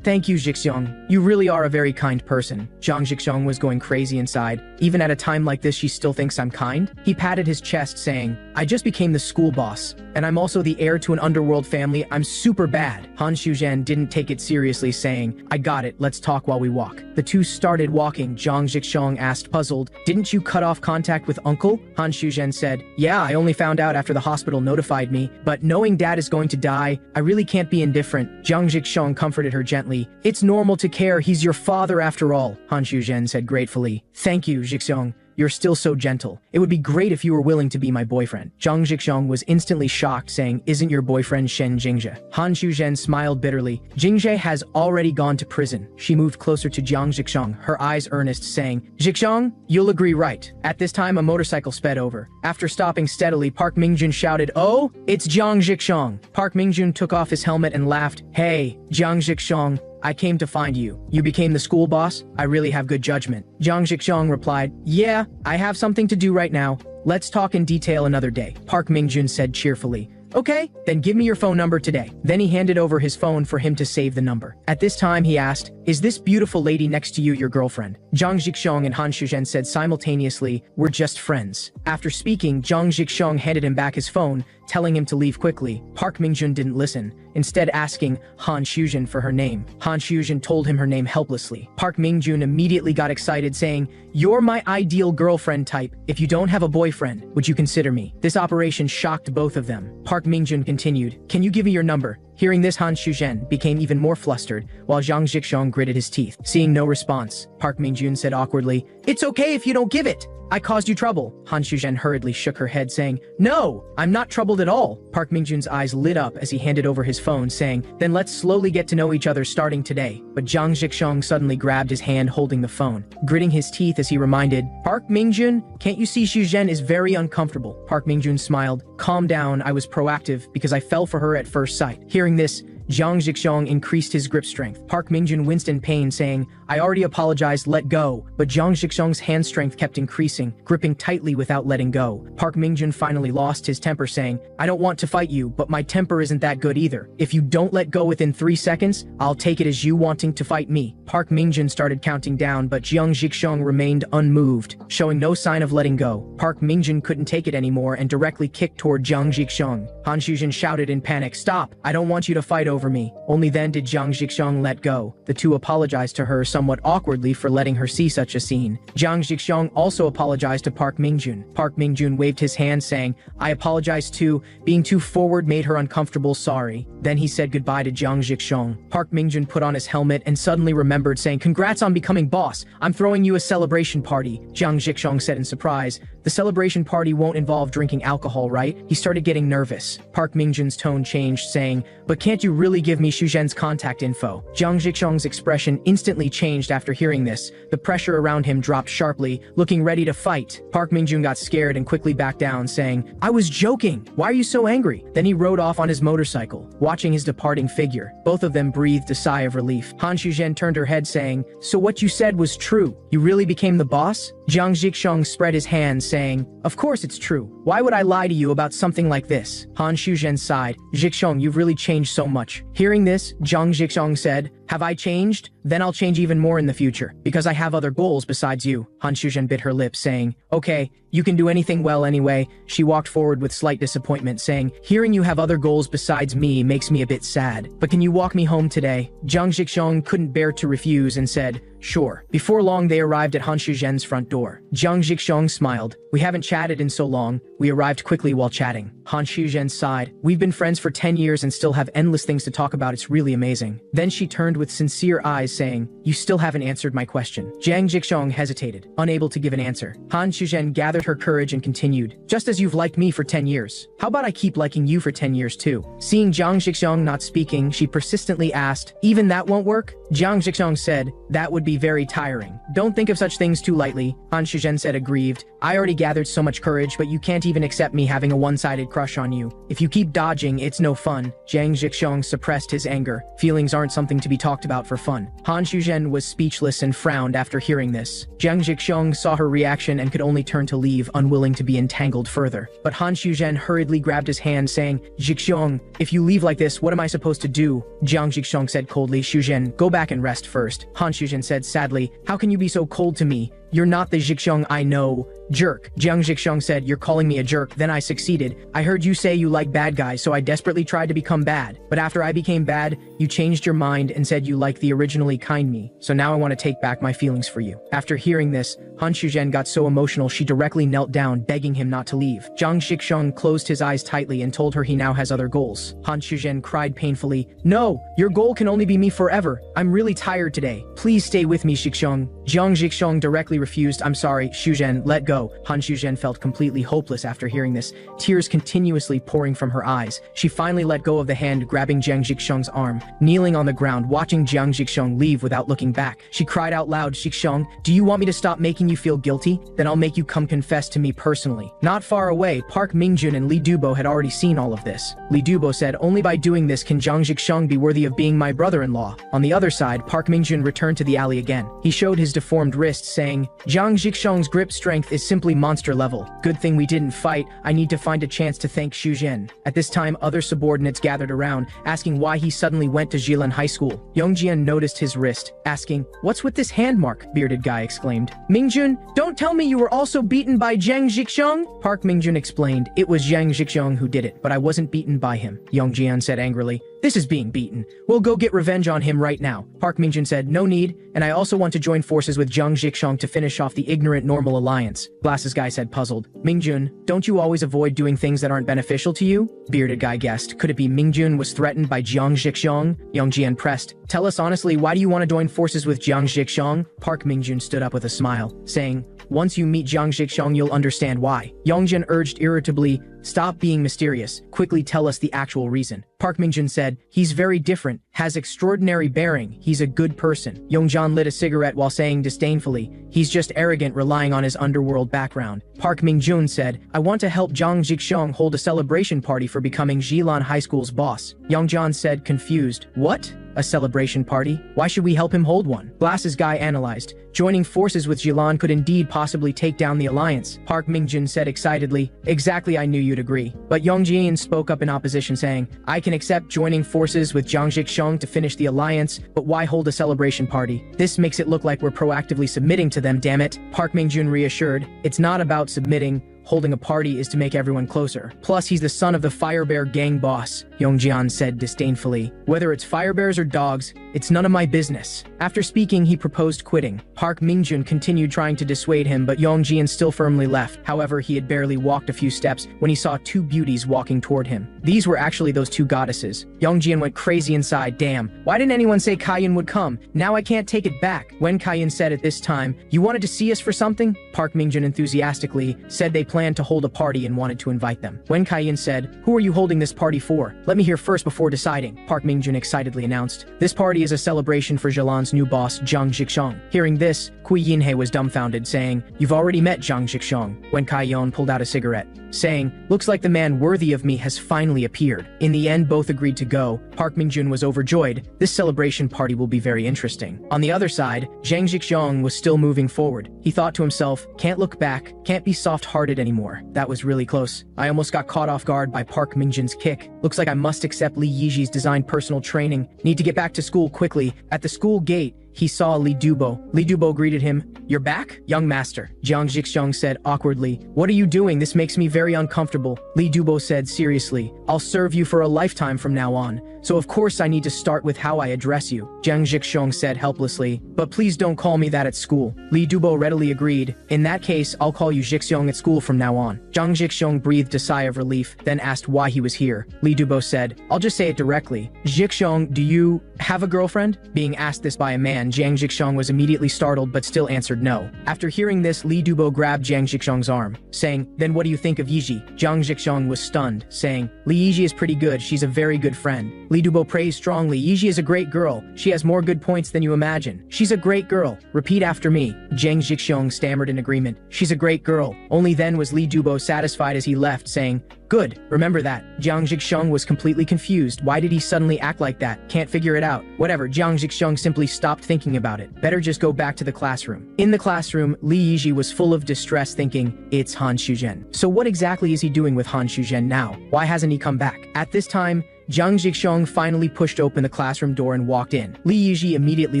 Thank you, Zhixong. You really are a very kind person." Zhang Zhixong was going crazy inside. Even at a time like this, she still thinks I'm kind? He patted his chest, saying, "I just became the school boss, and I'm also the heir to an underworld family. I'm super bad." Han Shuzhen didn't take it seriously, saying, "I got it, let's talk while we walk." The two started walking. Zhang Zhixong asked, puzzled, "Didn't you cut off contact with Uncle?" Han Shuzhen said, "Yeah, I only found out after the hospital notified me, but knowing Dad is going to die, I really can't be indifferent." Zhang Zhixong comforted her gently. "It's normal to care, he's your father after all," Han Shuzhen said gratefully. "Thank you, Zhixong. You're still so gentle. It would be great if you were willing to be my boyfriend." Zhang Zhixong was instantly shocked, saying, "Isn't your boyfriend Shen Jingzhe?" Han Shuzhen smiled bitterly. "Jingzhe has already gone to prison." She moved closer to Zhang Zhixong, her eyes earnest, saying, "Zhixong, you'll agree, right?" At this time, a motorcycle sped over. After stopping steadily, Park Mingjun shouted, "Oh, it's Zhang Zhixong." Park Mingjun took off his helmet and laughed. "Hey, Zhang Zhixong, I came to find you. You became the school boss? I really have good judgment." Zhang Zhixong replied, "Yeah, I have something to do right now. Let's talk in detail another day." Park Mingjun said cheerfully, "Okay, then give me your phone number today." Then he handed over his phone for him to save the number. At this time, he asked, "Is this beautiful lady next to you your girlfriend?" Zhang Zhixong and Han Shuzhen said simultaneously, "We're just friends." After speaking, Zhang Zhixong handed him back his phone, telling him to leave quickly. Park Mingjun didn't listen, instead asking Han Shuzhen for her name. Han Shuzhen told him her name helplessly. Park Mingjun immediately got excited, saying, "You're my ideal girlfriend type. If you don't have a boyfriend, would you consider me?" This operation shocked both of them. Park Mingjun continued, "Can you give me your number?" Hearing this, Han Shuzhen became even more flustered, while Zhang Zhixong gritted his teeth. Seeing no response, Park Mingjun said awkwardly, "It's okay if you don't give it. I caused you trouble." Han Shuzhen hurriedly shook her head, saying, "No, I'm not troubled at all." Park Mingjun's eyes lit up as he handed over his phone, saying, "Then let's slowly get to know each other starting today." But Zhang Zhixong suddenly grabbed his hand holding the phone, gritting his teeth as he reminded, "Park Mingjun, can't you see Shuzhen is very uncomfortable?" Park Mingjun smiled, "Calm down, I was proactive because I fell for her at first sight." Hearing this, Zhang Zhixong increased his grip strength. Park Mingjun winced in pain, saying, "I already apologized, let go." But Zhang Zhixong's hand strength kept increasing, gripping tightly without letting go. Park Mingjun finally lost his temper, saying, "I don't want to fight you, but my temper isn't that good either. If you don't let go within 3 seconds, I'll take it as you wanting to fight me." Park Mingjun started counting down, but Zhang Zhixong remained unmoved, showing no sign of letting go. Park Mingjun couldn't take it anymore and directly kicked toward Zhang Zhixong. Han Shuzhen shouted in panic, "Stop! I don't want you to fight over me." Only then did Zhang Zhixong let go. The two apologized to her somewhat awkwardly for letting her see such a scene. Zhang Zhixong also apologized to Park Mingjun. Park Mingjun waved his hand, saying, "I apologize too. Being too forward made her uncomfortable, sorry." Then he said goodbye to Zhang Zhixong. Park Mingjun put on his helmet and suddenly remembered, saying, "Congrats on becoming boss. I'm throwing you a celebration party." Zhang Zhixong said in surprise, "The celebration party won't involve drinking alcohol, right?" He started getting nervous. Park Mingjun's tone changed, saying, "But can't you really give me Shuzhen's contact info?" Zhang Zhixong's expression instantly changed after hearing this. The pressure around him dropped sharply, looking ready to fight. Park Mingjun got scared and quickly backed down, saying, "I was joking. Why are you so angry?" Then he rode off on his motorcycle, watching his departing figure. Both of them breathed a sigh of relief. Han Shuzhen turned her head, saying, "So what you said was true? You really became the boss?" Zhang Zhixong spread his hands, saying, "Of course it's true. Why would I lie to you about something like this?" Han Shuzhen sighed. "Zhixong, you've really changed so much." Hearing this, Zhang Zhixong said, Have I changed? Then I'll change even more in the future, because I have other goals besides you. Han Shuzhen bit her lip, saying, okay, you can do anything well anyway. She walked forward with slight disappointment, saying, hearing you have other goals besides me makes me a bit sad. But can you walk me home today? Jiang Zhixiong couldn't bear to refuse and said, sure. Before long, they arrived at Han Shuzhen's front door. Jiang Zhixiong smiled. We haven't chatted in so long. We arrived quickly while chatting. Han Shuzhen sighed. We've been friends for 10 years and still have endless things to talk about. It's really amazing. Then she turned with sincere eyes, saying, you still haven't answered my question. Jiang Zhixiong hesitated, unable to give an answer. Han Shuzhen gathered her courage and continued, just as you've liked me for 10 years. How about I keep liking you for 10 years too? Seeing Jiang Zhixiong not speaking, she persistently asked, even that won't work? Jiang Zhixiong said, that would be very tiring. Don't think of such things too lightly. Han Shuzhen said, aggrieved. I already gathered so much courage, but you can't even accept me having a one-sided crush on you. If you keep dodging, it's no fun. Jiang Zhixiong suppressed his anger. Feelings aren't something to be talked about for fun. Han Shuzhen was speechless and frowned after hearing this. Jiang Zhixiong saw her reaction and could only turn to leave, unwilling to be entangled further. But Han Shuzhen hurriedly grabbed his hand, saying, Zhixiong, if you leave like this, what am I supposed to do? Jiang Zhixiong said coldly, Shuzhen, go back and rest first. Han Shuzhen said sadly, how can you be so cold to me? You're not the Zhixiong I know. Jerk. Jiang Zhixiong said, you're calling me a jerk. Then I succeeded. I heard you say you like bad guys, so I desperately tried to become bad. But after I became bad, you changed your mind and said you like the originally kind me. So now I want to take back my feelings for you. After hearing this, Han Shuzhen got so emotional she directly knelt down, begging him not to leave. Jiang Zhixiong closed his eyes tightly and told her he now has other goals. Han Shuzhen cried painfully, no, your goal can only be me forever. I'm really tired today. Please stay with me, Zhixiong. Jiang Zhixiong directly refused. I'm sorry, Shuzhen, let go. Han Shuzhen felt completely hopeless after hearing this, tears continuously pouring from her eyes. She finally let go of the hand grabbing Jiang Zhixiong's arm. Kneeling on the ground, watching Jiang Zhixiong leave without looking back, she cried out loud, Zhixiong, do you want me to stop making you feel guilty? Then I'll make you come confess to me personally. Not far away, Park Mingjun and Li Dubo had already seen all of this. Li Dubo said, only by doing this can Jiang Zhixiong be worthy of being my brother-in-law. On the other side, Park Mingjun returned to the alley again. He showed his deformed wrists, saying, Jiang Zhixiong's grip strength is simply monster level. Good thing we didn't fight. I need to find a chance to thank Shuzhen. At this time, other subordinates gathered around, asking why he suddenly went to Jilan High School. Yongjian noticed his wrist, asking, what's with this hand mark? Bearded guy exclaimed. Mingjun, don't tell me you were also beaten by Jiang Zhixiong? Park Mingjun explained, it was Jiang Zhixiong who did it, but I wasn't beaten by him. Yongjian said angrily, this is being beaten. We'll go get revenge on him right now. Park Mingjun said, no need, and I also want to join forces with Jiang Zhixiong to finish off the ignorant normal alliance. Glasses guy said, puzzled. Mingjun, don't you always avoid doing things that aren't beneficial to you? Bearded guy guessed. Could it be Mingjun was threatened by Jiang Zhixiong? Yongjian pressed. Tell us honestly, why do you want to join forces with Jiang Zhixiong? Park Mingjun stood up with a smile, saying, once you meet Jiang Zhixiong, you'll understand why. Yongjian urged irritably, stop being mysterious. Quickly tell us the actual reason. Park Mingjun said, he's very different, has extraordinary bearing, he's a good person. Yongjian lit a cigarette while saying disdainfully, he's just arrogant relying on his underworld background. Park Mingjun said, I want to help Jiang Zhixiong hold a celebration party for becoming Jilan High School's boss. Yongjian said, confused, what? A celebration party? Why should we help him hold one? Glasses guy analyzed. Joining forces with Jilan could indeed possibly take down the alliance. Park Mingjun said excitedly, exactly, I knew you'd agree. But Yongjian spoke up in opposition, saying, I can accept joining forces with Jiang Zhixiong to finish the alliance, but why hold a celebration party? This makes it look like we're proactively submitting to them, damn it. Park Mingjun reassured, it's not about submitting. Holding a party is to make everyone closer. Plus, he's the son of the Firebear gang boss, Yongjian said disdainfully. Whether it's Firebears or dogs, it's none of my business. After speaking, he proposed quitting. Park Mingjun continued trying to dissuade him, but Yongjian still firmly left. However, he had barely walked a few steps when he saw two beauties walking toward him. These were actually those two goddesses. Yongjian went crazy inside. Damn, why didn't anyone say Kaiyan would come? Now I can't take it back. When Kaiyan said at this time, you wanted to see us for something? Park Mingjun enthusiastically said they planned to hold a party and wanted to invite them. When Kaiyan said, who are you holding this party for? Let me hear first before deciding, Park Mingjun excitedly announced. This party is a celebration for Jilan's new boss, Jiang Zhixiong. Hearing this, Hui Yinhe was dumbfounded, saying, "You've already met Zhang Zhixiong," when Kai Yon pulled out a cigarette, saying, "Looks like the man worthy of me has finally appeared." In the end, both agreed to go. Park Mingjun was overjoyed. This celebration party will be very interesting. On the other side, Zhang Zhixiong was still moving forward. He thought to himself, can't look back, can't be soft-hearted anymore. That was really close. I almost got caught off guard by Park Mingjun's kick. Looks like I must accept Li Yiji's designed personal training. Need to get back to school quickly. At the school gate, he saw Li Dubo. Li Dubo greeted him. "You're back, young master," Zhang Zhixiong said awkwardly. "What are you doing? This makes me very uncomfortable." Li Dubo said seriously, "I'll serve you for a lifetime from now on, so of course I need to start with how I address you," Zhang Zhixiong said helplessly. "But please don't call me that at school." Li Dubo readily agreed. "In that case, I'll call you Zhixiong at school from now on." Zhang Zhixiong breathed a sigh of relief, then asked why he was here. Li Dubo said, "I'll just say it directly. Zhixiong, do you have a girlfriend?" Being asked this by a man, Zhang Zhixiong was immediately startled but still answered no. After hearing this, Li Dubo grabbed Zhang Zhixiong's arm, saying, "Then what do you think of Yiji?" Zhang Zhixiong was stunned, saying, "Li Yiji is pretty good, she's a very good friend." Li Dubo praised strongly, "Yiji is a great girl, she has more good points than you imagine. She's a great girl. Repeat after me." Zhang Zhixiong stammered in agreement, "She's a great girl." Only then was Li Dubo satisfied as he left, saying, "Good, remember that." Zhang Zhixiong was completely confused. Why did he suddenly act like that? Can't figure it out. Whatever, Zhang Zhixiong simply stopped thinking about it. Better just go back to the classroom. In the classroom, Li Yiji was full of distress, thinking, it's Han Shuzhen. So what exactly is he doing with Han Shuzhen now? Why hasn't he come back? At this time, Zhang Zhixiong finally pushed open the classroom door and walked in. Li Yiji immediately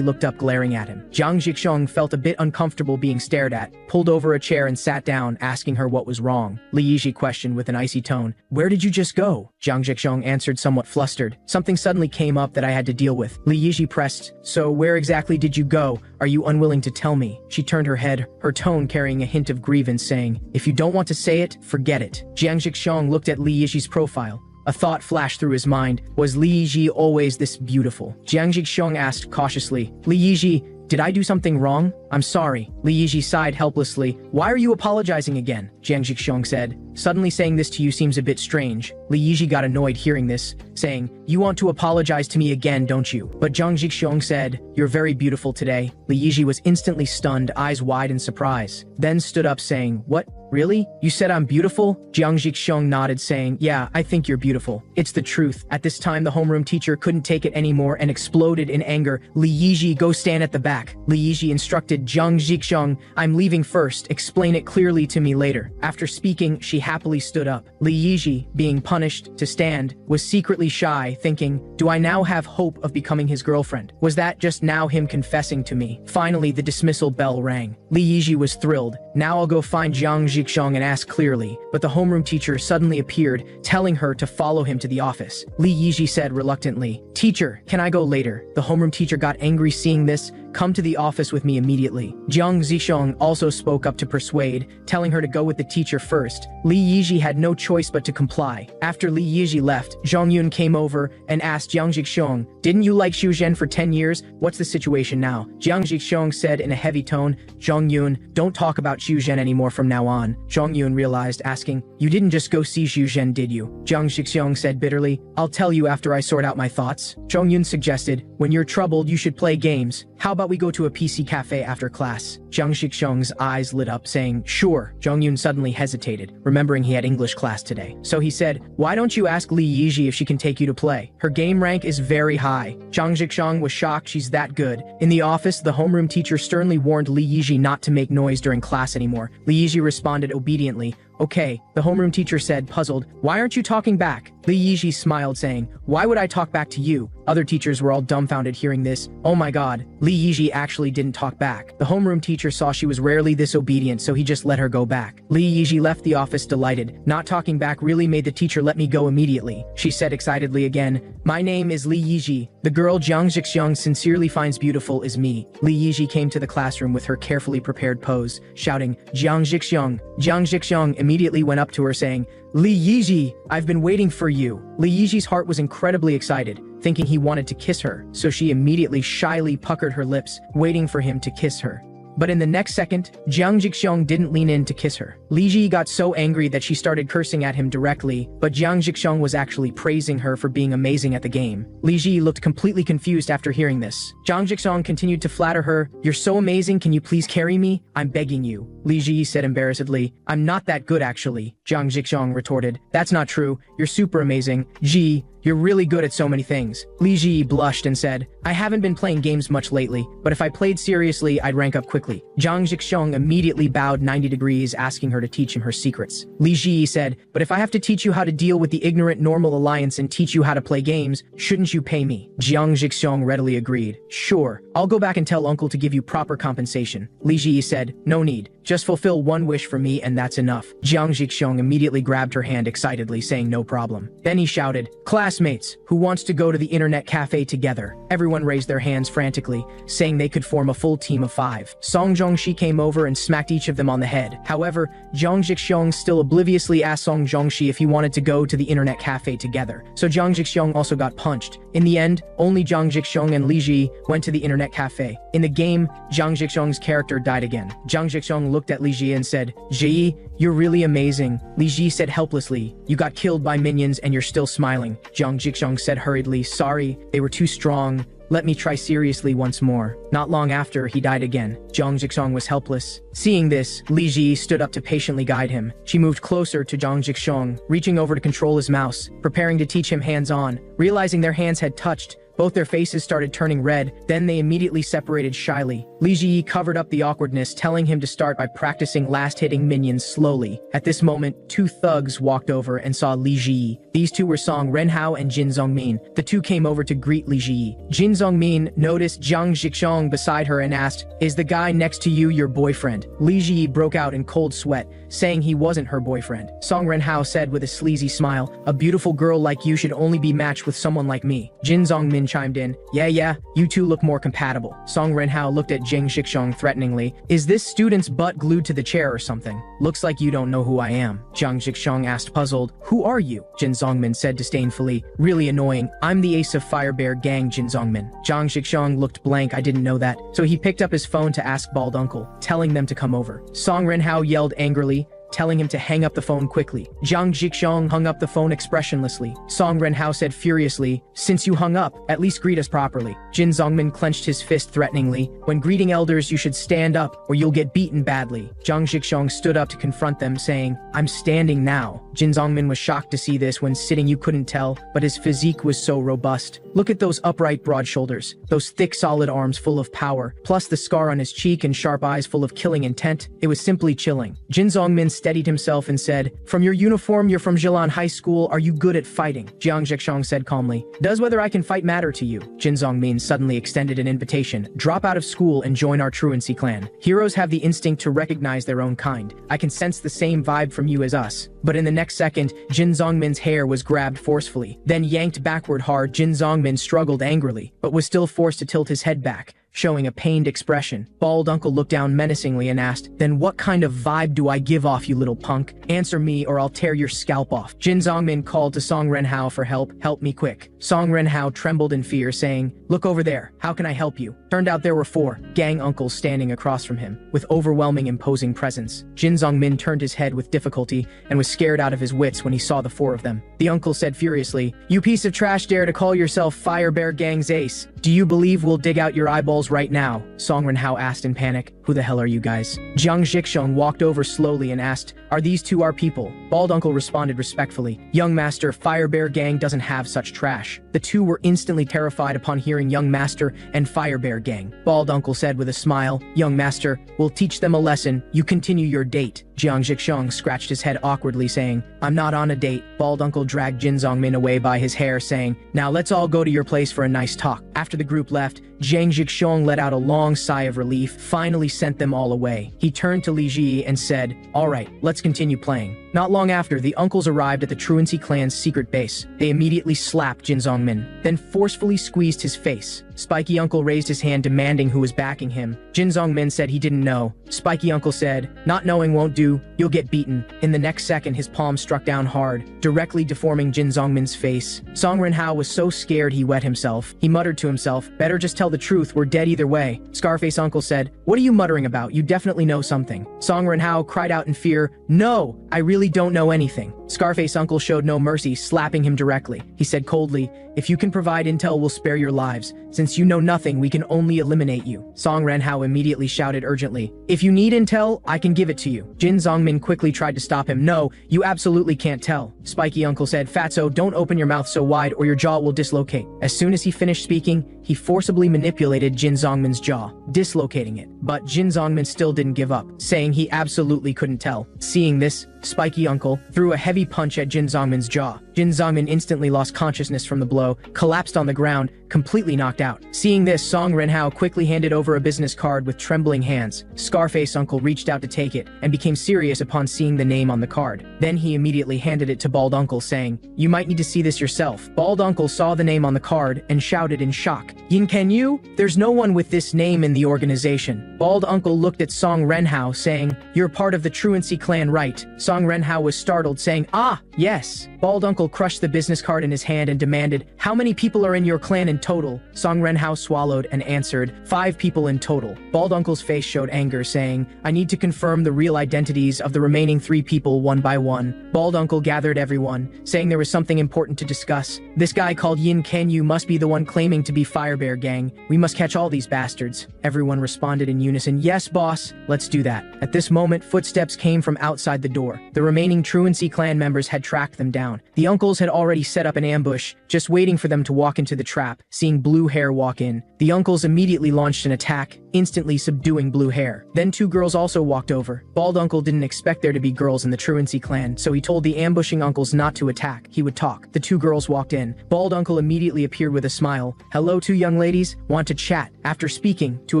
looked up, glaring at him. Zhang Zhixiong felt a bit uncomfortable being stared at, pulled over a chair and sat down, asking her what was wrong. Li Yiji questioned with an icy tone, "Where did you just go?" Zhang Zhixiong answered somewhat flustered. "Something suddenly came up that I had to deal with." Li Yiji pressed, "So where exactly did you go? Are you unwilling to tell me?" She turned her head, her tone carrying a hint of grievance, saying, "If you don't want to say it, forget it." Zhang Zhixiong looked at Li Yiji's profile. A thought flashed through his mind. Was Li Yiji always this beautiful? Zhang Zhixiong asked cautiously, "Li Yiji, did I do something wrong? I'm sorry." Li Yiji sighed helplessly. "Why are you apologizing again?" Zhang Zhixiong said. "Suddenly saying this to you seems a bit strange." Li Yiji got annoyed hearing this, saying, "You want to apologize to me again, don't you?" But Zhang Zhixiong said, "You're very beautiful today." Li Yiji was instantly stunned, eyes wide in surprise, then stood up saying, "What? Really? You said I'm beautiful?" Zhang Zhixiong nodded, saying, "Yeah, I think you're beautiful. It's the truth." At this time, the homeroom teacher couldn't take it anymore and exploded in anger. "Li Yiji, go stand at the back." Li Yiji instructed Zhang Zhixiong, "I'm leaving first. Explain it clearly to me later." After speaking, she happily stood up. Li Yiji, being punished to stand, was secretly shy, thinking, do I now have hope of becoming his girlfriend? Was that just now him confessing to me? Finally, the dismissal bell rang. Li Yiji was thrilled. Now I'll go find Zhang Zhixiong and ask clearly. But the homeroom teacher suddenly appeared, telling her to follow him to the office. Li Yiji said reluctantly, "Teacher, can I go later?" The homeroom teacher got angry seeing this. "Come to the office with me immediately." Zhang Zhixiong also spoke up to persuade, telling her to go with the teacher first. Li Yiji had no choice but to comply. After Li Yiji left, Zhang Yun came over and asked Zhang Zhixiong, "Didn't you like Xu Zhen for 10 years? What's the situation now?" Zhang Zhixiong said in a heavy tone, "Zhang Yun, don't talk about Xu Zhen anymore from now on." Zhang Yun realized, asking, "You didn't just go see Xu Zhen, did you?" Zhang Zhixiong said bitterly, "I'll tell you after I sort out my thoughts." Zhang Yun suggested, "When you're troubled, you should play games. How about we go to a PC cafe after class?" Zhang Zhixiong's eyes lit up, saying, "Sure." Zhang Yun suddenly hesitated, remembering he had English class today. So he said, "Why don't you ask Li Yiji if she can take you to play? Her game rank is very high." Zhang Zhixiong was shocked she's that good. In the office, the homeroom teacher sternly warned Li Yiji not to make noise during class anymore. Li Yiji responded obediently, "Okay." The homeroom teacher said, puzzled, "Why aren't you talking back?" Li Yiji smiled, saying, "Why would I talk back to you?" Other teachers were all dumbfounded hearing this. Oh my god, Li Yiji actually didn't talk back. The homeroom teacher saw she was rarely this obedient, so he just let her go back. Li Yiji left the office delighted. Not talking back really made the teacher let me go immediately. She said excitedly again, "My name is Li Yiji. The girl Zhang Zhixiong sincerely finds beautiful is me." Li Yiji came to the classroom with her carefully prepared pose, shouting, "Zhang Zhixiong." Zhang Zhixiong immediately went up to her, saying, "Li Yiji, I've been waiting for you." Li Yiji's heart was incredibly excited, thinking he wanted to kiss her, so she immediately shyly puckered her lips, waiting for him to kiss her. But in the next second, Jiang Jixiong didn't lean in to kiss her. Li Ji got so angry that she started cursing at him directly, but Jiang Jixiong was actually praising her for being amazing at the game. Li Ji looked completely confused after hearing this. Jiang Jixiong continued to flatter her. You're so amazing, can you please carry me? I'm begging you. Li Ji said embarrassedly. I'm not that good actually, Jiang Jixiong retorted. That's not true, you're super amazing. Ji, you're really good at so many things. Li Ji blushed and said, I haven't been playing games much lately, but if I played seriously, I'd rank up quickly. Jiang Jixiong immediately bowed 90 degrees, asking her to teach him her secrets. Li Ji said, but if I have to teach you how to deal with the ignorant normal alliance and teach you how to play games, shouldn't you pay me? Jiang Jixiong readily agreed. Sure, I'll go back and tell uncle to give you proper compensation. Li Ji said, no need. Just fulfill one wish for me and that's enough. Jiang Jixiong immediately grabbed her hand excitedly, saying no problem. Then he shouted, classmates, who wants to go to the internet cafe together? Everyone raised their hands frantically, saying they could form a full team of 5. Song Zhongxi came over and smacked each of them on the head. However, Jiang Jixiong still obliviously asked Song Zhongxi if he wanted to go to the internet cafe together. So Jiang Jixiong also got punched. In the end, only Jiang Jixiong and Li Ji went to the internet cafe. In the game, Jiang Jixiong's character died again. Jiang Jixiong looked at Li Ji and said, Ji, you're really amazing. Li Ji said helplessly, you got killed by minions and you're still smiling. Jiang Jixiong said hurriedly, sorry, they were too strong. Let me try seriously once more. Not long after, he died again. Jiang Jixiong was helpless. Seeing this, Li Ji stood up to patiently guide him. She moved closer to Jiang Jixiong, reaching over to control his mouse, preparing to teach him hands-on. Realizing their hands had touched, both their faces started turning red, then they immediately separated shyly. Li Ji covered up the awkwardness, telling him to start by practicing last-hitting minions slowly. At this moment, 2 thugs walked over and saw Li Ji. These 2 were Song Renhao and Jin Zongmin. The 2 came over to greet Li Ji. Jin Zongmin noticed Jiang Jixiong beside her and asked, is the guy next to you your boyfriend? Li Ji broke out in cold sweat, saying he wasn't her boyfriend. Song Renhao said with a sleazy smile, a beautiful girl like you should only be matched with someone like me. Jin Zongmin chimed in, yeah, you two look more compatible. Song Renhao looked at Jiang Jixiong threateningly. Is this student's butt glued to the chair or something? Looks like you don't know who I am. Jiang Jixiong asked puzzled. Who are you? Jin Zongmin said disdainfully. Really annoying. I'm the ace of Fire Bear Gang, Jin Zongmin. Jiang Jixiong looked blank. I didn't know that. So he picked up his phone to ask Bald Uncle, telling them to come over. Song Renhao yelled angrily, telling him to hang up the phone quickly. Jiang Jixiong hung up the phone expressionlessly. Song Renhao said furiously, since you hung up, at least greet us properly. Jin Zongmin clenched his fist threateningly. When greeting elders, you should stand up or you'll get beaten badly. Jiang Jixiong stood up to confront them, saying, I'm standing now. Jin Zongmin was shocked to see this. When sitting you couldn't tell, but his physique was so robust. Look at those upright broad shoulders, those thick solid arms full of power, plus the scar on his cheek and sharp eyes full of killing intent. It was simply chilling. Jin Zongmin steadied himself and said, from your uniform, you're from Jilan High School. Are you good at fighting? Jiang Jixiong said calmly. Does whether I can fight matter to you? Jin Zongmin suddenly extended an invitation. Drop out of school and join our truancy clan. Heroes have the instinct to recognize their own kind. I can sense the same vibe from you as us. But in the next second, Jin Zongmin's hair was grabbed forcefully, then yanked backward hard. Jin Zongmin struggled angrily, but was still forced to tilt his head back, showing a pained expression. Bald Uncle looked down menacingly and asked, then what kind of vibe do I give off, you little punk? Answer me or I'll tear your scalp off. Jin Zongmin called to Song Renhao for help. Help me quick. Song Renhao trembled in fear, saying, look over there. How can I help you? Turned out there were 4 gang uncles standing across from him, with overwhelming imposing presence. Jin Zongmin turned his head with difficulty and was scared out of his wits when he saw the 4 of them. The uncle said furiously, you piece of trash dare to call yourself Fire Bear Gang's ace. Do you believe we'll dig out your eyeballs right now? Song Renhao asked in panic. Who the hell are you guys? Jiang Jixiong walked over slowly and asked, are these 2 our people? Bald Uncle responded respectfully, young master, Fire Bear Gang doesn't have such trash. The 2 were instantly terrified upon hearing young master and Fire Bear Gang. Bald Uncle said with a smile, young master, we'll teach them a lesson. You continue your date. Jiang Jixiong scratched his head awkwardly, saying, I'm not on a date. Bald Uncle dragged Jin Zongmin away by his hair, saying, now let's all go to your place for a nice talk. After the group left, Jiang Jixiong let out a long sigh of relief, finally sent them all away. He turned to Li Ji and said, all right, let's continue playing. Not long after, the uncles arrived at the Truancy clan's secret base. They immediately slapped Jin Zongmin, then forcefully squeezed his face. Spiky Uncle raised his hand demanding who was backing him. Jin Zongmin said he didn't know. Spiky Uncle said, "Not knowing won't do, you'll get beaten." In the next second, his palm struck down hard, directly deforming Jin Zongmin's face. Song Renhao was so scared he wet himself. He muttered to himself, "Better just tell the truth, we're dead either way." Scarface Uncle said, "What are you muttering about? You definitely know something." Song Renhao cried out in fear, "No, I really don't know anything." Scarface Uncle showed no mercy, slapping him directly. He said coldly, "If you can provide intel, we'll spare your lives. Since you know nothing, we can only eliminate you." Song Renhao immediately shouted urgently, "If you need intel, I can give it to you." Jin Zongmin quickly tried to stop him. "No, you absolutely can't tell." Spiky Uncle said, "Fatso, don't open your mouth so wide or your jaw will dislocate." As soon as he finished speaking, he forcibly manipulated Jin Zongmin's jaw, dislocating it. But Jin Zongmin still didn't give up, saying he absolutely couldn't tell. Seeing this, Spiky Uncle threw a heavy punch at Jin Zongmin's jaw. Jin Zongmin instantly lost consciousness from the blow, collapsed on the ground, completely knocked out. Seeing this, Song Renhao quickly handed over a business card with trembling hands. Scarface Uncle reached out to take it and became serious upon seeing the name on the card. Then he immediately handed it to Bald Uncle, saying, "You might need to see this yourself." Bald Uncle saw the name on the card and shouted in shock, "Yin Can You? There's no one with this name in the organization." Bald Uncle looked at Song Renhao, saying, "You're part of the Truancy clan, right?" Song Renhao was startled, saying, "Ah, yes." Bald Uncle crushed the business card in his hand and demanded, "How many people are in your clan in total?" Song Renhao swallowed and answered, "5 people in total." Bald Uncle's face showed anger, saying, "I need to confirm the real identities of the remaining 3 people one by one." Bald Uncle gathered everyone, saying there was something important to discuss. "This guy called Yin Can You must be the one claiming to be Firebear Gang. We must catch all these bastards." Everyone responded in unison, "Yes, boss, let's do that." At this moment, footsteps came from outside the door. The remaining Truancy clan members had tracked them down. The uncles had already set up an ambush, just waiting for them to walk into the trap. Seeing Blue Hair walk in, the uncles immediately launched an attack, instantly subduing Blue Hair. Then 2 girls also walked over. Bald Uncle didn't expect there to be girls in the Truancy clan, so he told the ambushing uncles not to attack. He would talk. The 2 girls walked in. Bald Uncle immediately appeared with a smile. "Hello, 2 young ladies. Want to chat?" After speaking, to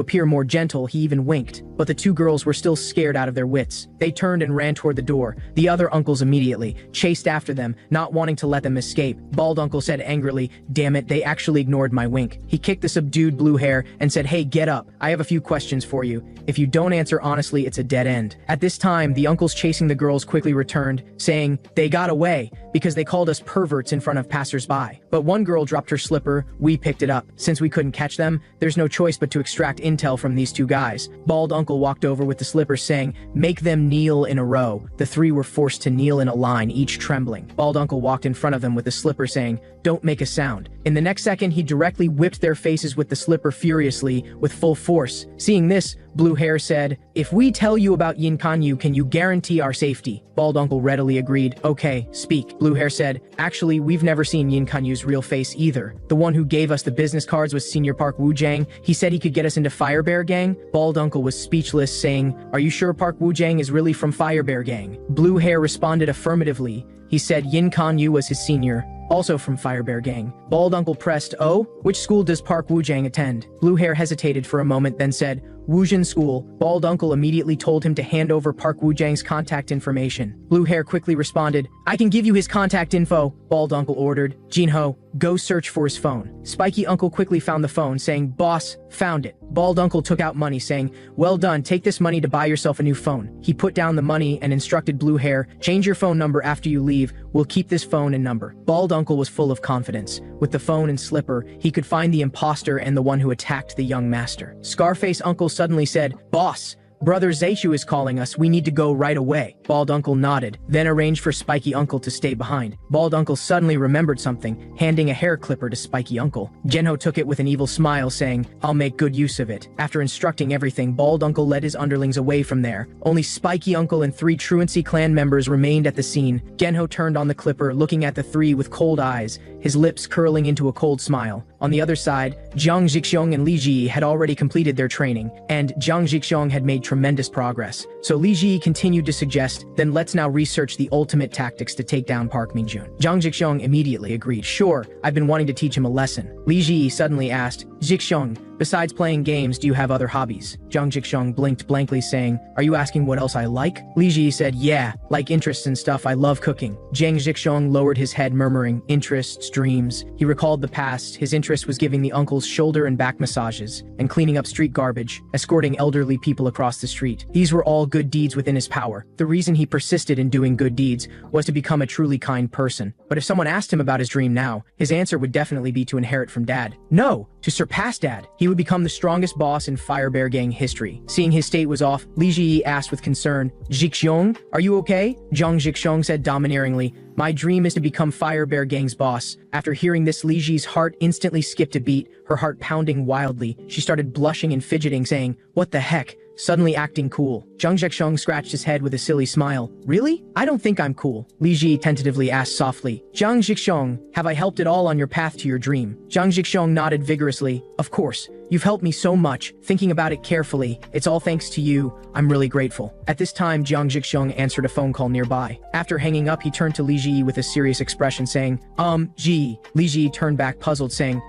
appear more gentle, he even winked. But the 2 girls were still scared out of their wits. They turned and ran toward the door. The other uncles immediately chased after them, not wanting to let them escape. Bald Uncle said angrily, "Damn it, they actually ignored my wink." He kicked the subdued Blue Hair and said, "Hey, get up. I have a few questions for you. If you don't answer honestly, it's a dead end." At this time, the uncles chasing the girls quickly returned, saying, "They got away because they called us perverts in front of passers-by. But one girl dropped her slipper, we picked it up. Since we couldn't catch them, there's no choice but to extract intel from these 2 guys." Bald Uncle walked over with the slipper, saying, "Make them kneel in a row." The 3 were forced to kneel in a line, each trembling. Bald Uncle walked in front of them with the slipper, saying, "Don't make a sound." In the next second, he directly whipped their faces with the slipper furiously, with full force. Seeing this, Blue Hair said, "If we tell you about Yin Kan Yu, can you guarantee our safety?" Bald Uncle readily agreed. "Okay, speak." Blue Hair said, "Actually, we've never seen Yin Kan Yu's real face either. The one who gave us the business cards was Senior Park Woo-jang. He said he could get us into Firebear Gang." Bald Uncle was speechless, saying, "Are you sure Park Woo-jang is really from Firebear Gang?" Blue Hair responded affirmatively. He said Yin Kan Yu was his senior, also from Firebear Gang. Bald Uncle pressed, "Oh, which school does Park Woo-jang attend?" Blue Hair hesitated for a moment, then said, "Woojin School." Bald Uncle immediately told him to hand over Park Woo-jang's contact information. Blue Hair quickly responded, "I can give you his contact info." Bald Uncle ordered, "Jinho, go search for his phone." Spiky Uncle quickly found the phone, saying, "Boss, found it." Bald Uncle took out money, saying, "Well done, take this money to buy yourself a new phone." He put down the money and instructed Blue Hair, "Change your phone number after you leave. We'll keep this phone and number." Bald Uncle was full of confidence. With the phone and slipper, he could find the imposter and the one who attacked the young master. Scarface Uncle suddenly said, "Boss, Brother Zaichu is calling us. We need to go right away." Bald Uncle nodded, then arranged for Spiky Uncle to stay behind. Bald Uncle suddenly remembered something, handing a hair clipper to Spiky Uncle. Genho took it with an evil smile, saying, "I'll make good use of it." After instructing everything, Bald Uncle led his underlings away from there. Only Spiky Uncle and 3 Truancy clan members remained at the scene. Genho turned on the clipper, looking at the 3 with cold eyes, his lips curling into a cold smile. On the other side, Jiang Zixiong and Li Ji had already completed their training, and Jiang Zixiong had made tremendous progress. So Li Ji continued to suggest, "Then let's now research the ultimate tactics to take down Park Mingjun." Jiang Zixiong immediately agreed. "Sure, I've been wanting to teach him a lesson." Li Ji suddenly asked, "Zixiong, Besides playing games, do you have other hobbies? Jiang Jixong blinked blankly saying, are you asking what else I like? Li Ji said, yeah, like interests and stuff, I love cooking. Jiang Jixong lowered his head murmuring, interests, dreams. He recalled the past. His interest was giving the uncles shoulder and back massages, and cleaning up street garbage, escorting elderly people across the street. These were all good deeds within his power. The reason he persisted in doing good deeds was to become a truly kind person. But if someone asked him about his dream now, his answer would definitely be to inherit from Dad. No, to surpass Dad. He would become the strongest boss in Fire Bear Gang history. Seeing his state was off, Li Ji asked with concern, Jixong, are you okay? Jiang Jixong said domineeringly, my dream is to become Fire Bear Gang's boss. After hearing this, Li Ji's heart instantly skipped a beat, her heart pounding wildly. She started blushing and fidgeting, saying, what the heck? Suddenly acting cool. Jiang Jixong scratched his head with a silly smile. Really? I don't think I'm cool. Li Ji tentatively asked softly. Jiang Jixong, have I helped at all on your path to your dream? Jiang Jixong nodded vigorously. Of course. You've helped me so much. Thinking about it carefully, it's all thanks to you. I'm really grateful. At this time, Jiang Jixong answered a phone call nearby. After hanging up, he turned to Li Ji with a serious expression saying, Ji. Li Ji turned back puzzled saying,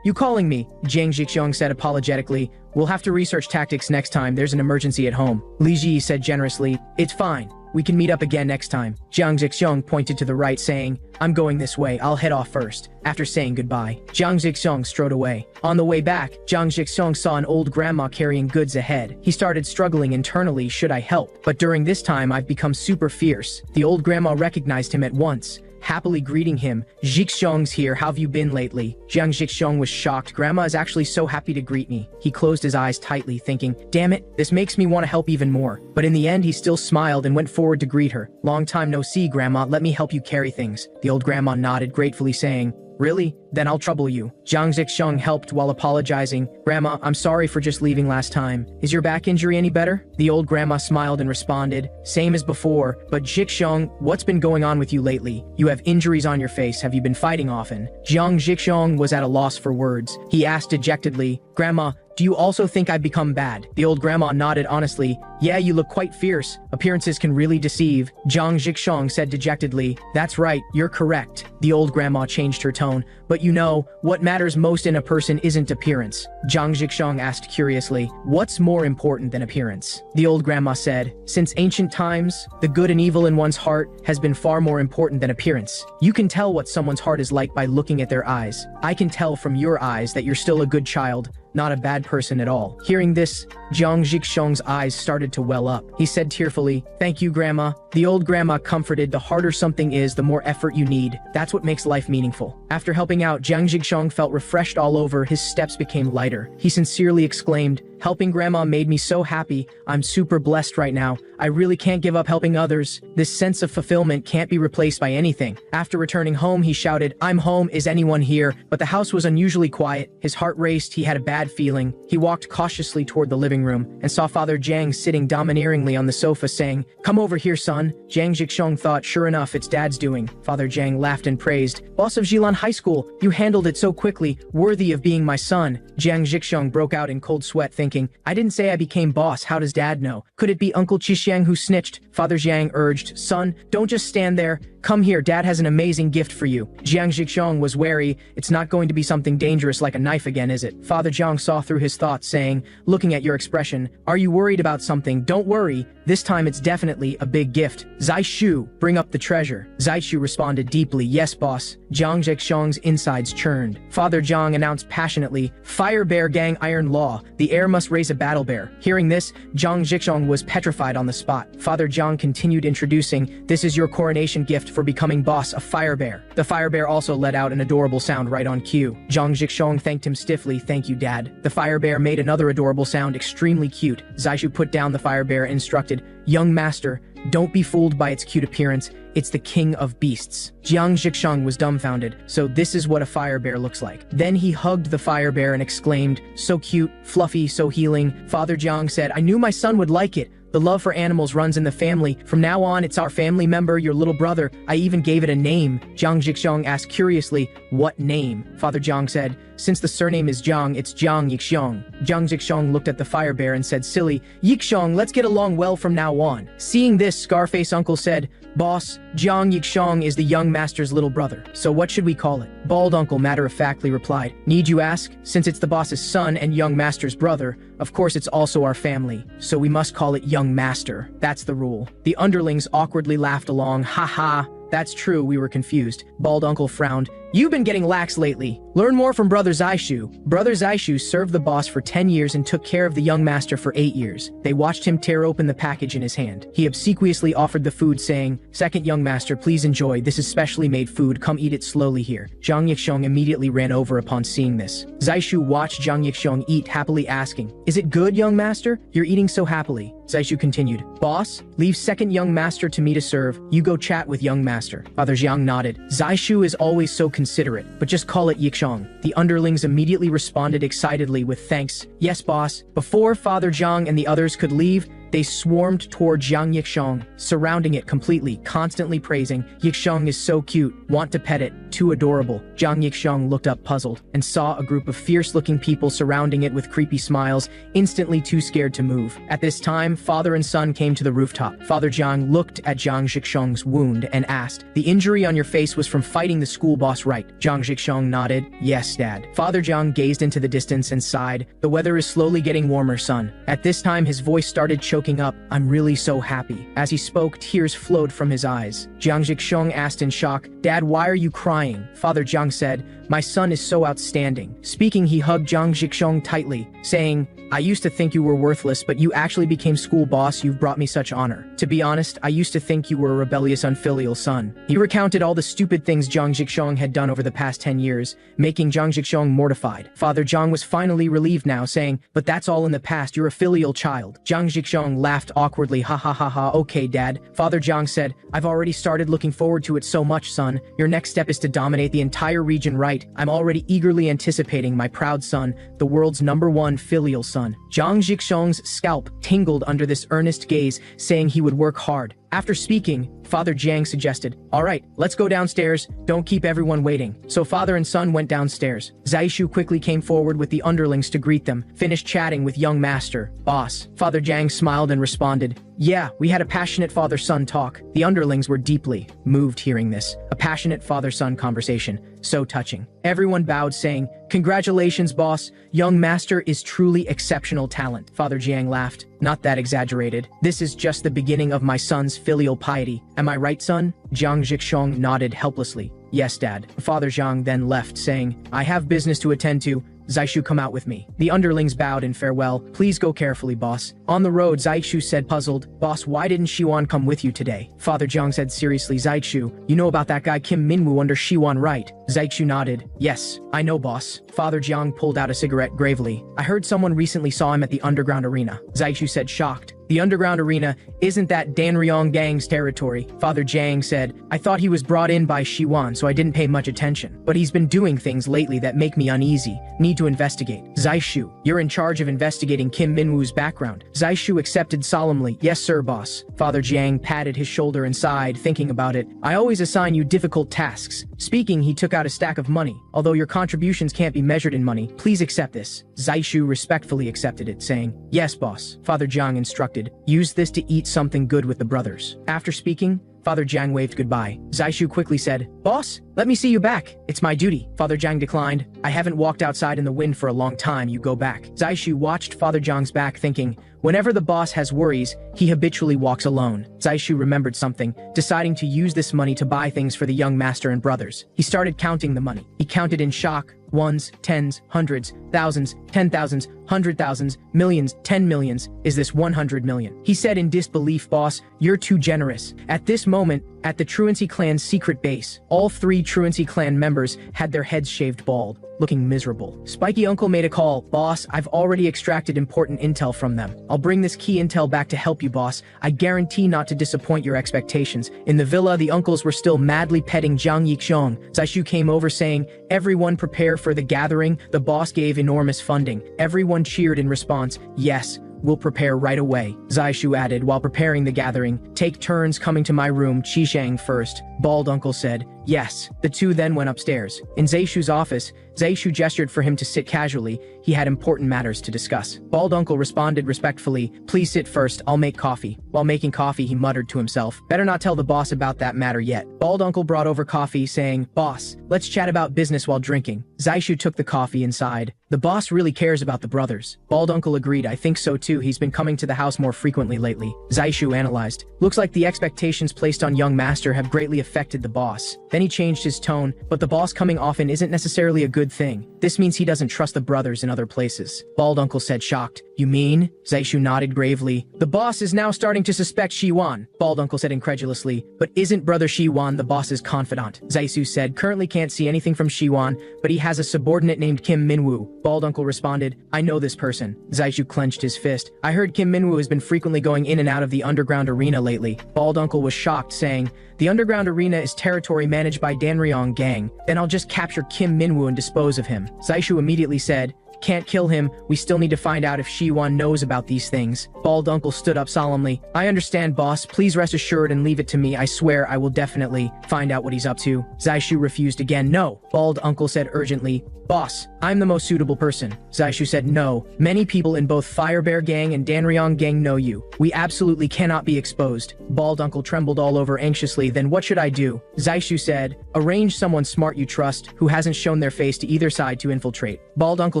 You calling me? Jiang Jixong said apologetically, we'll have to research tactics next time. There's an emergency at home. Li Ji said generously, it's fine. We can meet up again next time. Jiang Jixong pointed to the right saying, I'm going this way, I'll head off first. After saying goodbye, Jiang Jixong strode away. On the way back, Jiang Jixong saw an old grandma carrying goods ahead. He started struggling internally, should I help? But during this time I've become super fierce. The old grandma recognized him at once, happily greeting him. Jixong's here, how have you been lately? Jiang Jixong was shocked. Grandma is actually so happy to greet me. He closed his eyes tightly, thinking, damn it, this makes me want to help even more. But in the end, he still smiled and went forward to greet her. Long time no see, Grandma, let me help you carry things. The old grandma nodded gratefully saying, really? Then I'll trouble you. Jiang Jixong helped while apologizing. Grandma, I'm sorry for just leaving last time. Is your back injury any better? The old grandma smiled and responded, same as before, but Jixong, what's been going on with you lately? You have injuries on your face. Have you been fighting often? Jiang Jixong was at a loss for words. He asked dejectedly, Grandma, do you also think I've become bad? The old grandma nodded honestly. Yeah, you look quite fierce. Appearances can really deceive. Jiang Jixong said dejectedly. That's right, you're correct. The old grandma changed her tone. But you know, what matters most in a person isn't appearance. Jiang Jixong asked curiously, what's more important than appearance? The old grandma said, since ancient times, the good and evil in one's heart has been far more important than appearance. You can tell what someone's heart is like by looking at their eyes. I can tell from your eyes that you're still a good child, not a bad person at all. Hearing this, Jiang Jixong's eyes started to well up. He said tearfully, thank you, Grandma. The old grandma comforted, the harder something is, the more effort you need. That's what makes life meaningful. After helping out, Jiang Jixong felt refreshed all over. His steps became lighter. He sincerely exclaimed, helping Grandma made me so happy. I'm super blessed right now. I really can't give up helping others. This sense of fulfillment can't be replaced by anything. After returning home, he shouted, I'm home, is anyone here? But the house was unusually quiet. His heart raced, he had a bad feeling. He walked cautiously toward the living room and saw Father Jiang sitting domineeringly on the sofa saying, come over here, son. Jiang Jixong thought, sure enough, it's Dad's doing. Father Jiang laughed and praised, boss of Jilan High School, you handled it so quickly, worthy of being my son. Jiang Jixong broke out in cold sweat thinking, I didn't say I became boss, how does Dad know? Could it be Uncle Qixiang who snitched? Father Jiang urged, son, don't just stand there. Come here, Dad has an amazing gift for you. Jiang Jixong was wary. It's not going to be something dangerous like a knife again, is it? Father Jiang saw through his thoughts, saying, looking at your expression, are you worried about something? Don't worry. This time it's definitely a big gift. Zai Shu, bring up the treasure. Zai Shu responded deeply, yes, boss. Jiang Jixong's insides churned. Father Jiang announced passionately, Fire Bear Gang Iron Law. The heir must raise a battle bear. Hearing this, Jiang Jixong was petrified on the spot. Father Jiang continued introducing, this is your coronation gift for becoming boss of Fire Bear. The Fire Bear also let out an adorable sound right on cue. Jiang Jixong thanked him stiffly, thank you, Dad. The Fire Bear made another adorable sound, extremely cute. Zai Shu put down the Fire Bear and instructed, young master, don't be fooled by its cute appearance. It's the king of beasts. Jiang Jixong was dumbfounded. So this is what a fire bear looks like. Then he hugged the fire bear and exclaimed, so cute, fluffy, so healing. Father Jiang said, I knew my son would like it. The love for animals runs in the family. From now on, it's our family member, your little brother. I even gave it a name. Jiang Jixong asked curiously, what name? Father Jiang said, since the surname is Jiang, it's Jiang Yixong. Jiang Jixong looked at the fire bear and said, silly, Yixong, let's get along well from now on. Seeing this, Scarface uncle said, Boss, Jiang Yixong is the young master's little brother, so what should we call it? Bald uncle matter-of-factly replied, need you ask? Since it's the boss's son and young master's brother, of course it's also our family, so we must call it young master. That's the rule. The underlings awkwardly laughed along, ha ha. That's true, we were confused. Bald uncle frowned. You've been getting lax lately. Learn more from Brother Zaishu. Brother Zaishu served the boss for 10 years and took care of the young master for 8 years. They watched him tear open the package in his hand. He obsequiously offered the food, saying, second young master, please enjoy. This is specially made food. Come eat it slowly here. Zhang Yixong immediately ran over upon seeing this. Zaishu watched Zhang Yixong eat, happily asking, is it good, young master? You're eating so happily. Zaishu continued, boss, leave second young master to me to serve. You go chat with young master. Father Jiang nodded. Zaishu is always so considerate, but just call it Yixong. The underlings immediately responded excitedly with thanks. Yes, boss. Before Father Jiang and the others could leave, they swarmed toward Jiang Yixong, surrounding it completely, constantly praising, Yixong is so cute, want to pet it, too adorable. Jiang Yixong looked up puzzled, and saw a group of fierce-looking people surrounding it with creepy smiles, instantly too scared to move. At this time, father and son came to the rooftop. Father Jiang looked at Jiang Yixong's wound and asked, the injury on your face was from fighting the school boss, right? Jiang Yixong nodded, yes, dad. Father Jiang gazed into the distance and sighed, the weather is slowly getting warmer, son. At this time, his voice started choking up, I'm really so happy. As he spoke, tears flowed from his eyes. Jiang Yixong asked in shock, Dad, why are you crying? Father Jiang said, my son is so outstanding. Speaking, he hugged Jiang Yixong tightly, saying, I used to think you were worthless, but you actually became school boss. You've brought me such honor. To be honest, I used to think you were a rebellious, unfilial son. He recounted all the stupid things Jiang Yixong had done over the past 10 years, making Jiang Yixong mortified. Father Jiang was finally relieved now, saying, but that's all in the past. You're a filial child. Jiang Yixong laughed awkwardly, ha ha ha ha, okay, Dad. Father Jiang said, I've already started looking forward to it so much, son. Your next step is to dominate the entire region, right? I'm already eagerly anticipating my proud son, the world's #1 filial son. Jiang Yixong's scalp tingled under this earnest gaze, saying he would work hard. After speaking, Father Jiang suggested, all right, let's go downstairs, don't keep everyone waiting. So father and son went downstairs. Zaishu quickly came forward with the underlings to greet them, finished chatting with young master, boss. Father Jiang smiled and responded, yeah, we had a passionate father-son talk. The underlings were deeply moved hearing this. A passionate father-son conversation, so touching. Everyone bowed, saying, congratulations, boss. Young master is truly exceptional talent. Father Jiang laughed, not that exaggerated. This is just the beginning of my son's filial piety. Am I right, son? Jiang Yixong nodded helplessly. Yes, Dad. Father Jiang then left, saying, I have business to attend to. Zaishu, come out with me. The underlings bowed in farewell. Please go carefully, boss. On the road, Zaishu said, puzzled, boss, why didn't Shiwan come with you today? Father Jiang said seriously, Zaishu, you know about that guy Kim Minwoo under Shiwan, right? Zaishu nodded. Yes, I know, boss. Father Jiang pulled out a cigarette gravely. I heard someone recently saw him at the underground arena. Zaishu said, shocked. The underground arena, isn't that Danryong gang's territory? Father Jiang said, I thought he was brought in by Shiwan, so I didn't pay much attention. But he's been doing things lately that make me uneasy. Need to investigate. Zaishu, you're in charge of investigating Kim Minwoo's background. Zaishu accepted solemnly. Yes, sir, boss. Father Jiang patted his shoulder and sighed, thinking about it. I always assign you difficult tasks. Speaking, he took out a stack of money. Although your contributions can't be measured in money, please accept this. Zaishu respectfully accepted it, saying, yes, boss. Father Jiang instructed, use this to eat something good with the brothers. After speaking, Father Jiang waved goodbye. Zaishu quickly said, boss, let me see you back. It's my duty. Father Jiang declined. I haven't walked outside in the wind for a long time. You go back. Zaishu watched Father Jiang's back, thinking, whenever the boss has worries, he habitually walks alone. Zaishu remembered something, deciding to use this money to buy things for the young master and brothers. He started counting the money. He counted in shock, ones, tens, hundreds, thousands, 10,000s, 100,000s, millions, 10 millions. Is this 100 million? He said in disbelief, boss, you're too generous. At this moment, at the Truancy clan's secret base, all 3 Truancy clan members had their heads shaved bald, looking miserable. Spiky Uncle made a call. Boss, I've already extracted important intel from them. I'll bring this key intel back to help you, boss. I guarantee not to disappoint your expectations. In the villa, the uncles were still madly petting Jiang Yixong. Zaishu came over saying, everyone prepare for the gathering. The boss gave enormous funding. Everyone cheered in response. Yes, we'll prepare right away. Zaishu added while preparing the gathering, take turns coming to my room, Qishang first. Bald Uncle said, Yes. The two then went upstairs. In Zaishu's office, Zaishu gestured for him to sit casually. He had important matters to discuss. Bald Uncle responded respectfully, "Please sit first, I'll make coffee." While making coffee, he muttered to himself, "Better not tell the boss about that matter yet." Bald Uncle brought over coffee, saying, "Boss, let's chat about business while drinking." Zaishu took the coffee and sighed. "The boss really cares about the brothers." Bald Uncle agreed, "I think so too, he's been coming to the house more frequently lately." Zaishu analyzed. "Looks like the expectations placed on young master have greatly affected the boss." Then he changed his tone, "But the boss coming often isn't necessarily a good thing. This means he doesn't trust the brothers in other places." Bald Uncle said, shocked. "You mean?" Zaishu nodded gravely. "The boss is now starting to suspect Shiwan." Bald Uncle said incredulously, "But isn't brother Shiwan the boss's confidant?" Zaishu said, "Currently can't see anything from Shiwan, but he has a subordinate named Kim Minwoo." Bald Uncle responded, "I know this person." Zaishu clenched his fist. "I heard Kim Minwoo has been frequently going in and out of the underground arena lately." Bald Uncle was shocked, saying, "The underground arena is territory managed by Danryong gang. Then I'll just capture Kim Minwoo and dispose of him." Zaishu immediately said, "Can't kill him, we still need to find out if Shiwan knows about these things." Bald Uncle stood up solemnly. "I understand, boss, please rest assured and leave it to me. I swear I will definitely find out what he's up to." Zaishu refused again. "No." Bald Uncle said urgently, "Boss, I'm the most suitable person." Zaishu said, "No. Many people in both Firebear Gang and Danryong Gang know you. We absolutely cannot be exposed." Bald Uncle trembled all over anxiously. "Then what should I do?" Zaishu said, "Arrange someone smart you trust, who hasn't shown their face to either side to infiltrate." Bald Uncle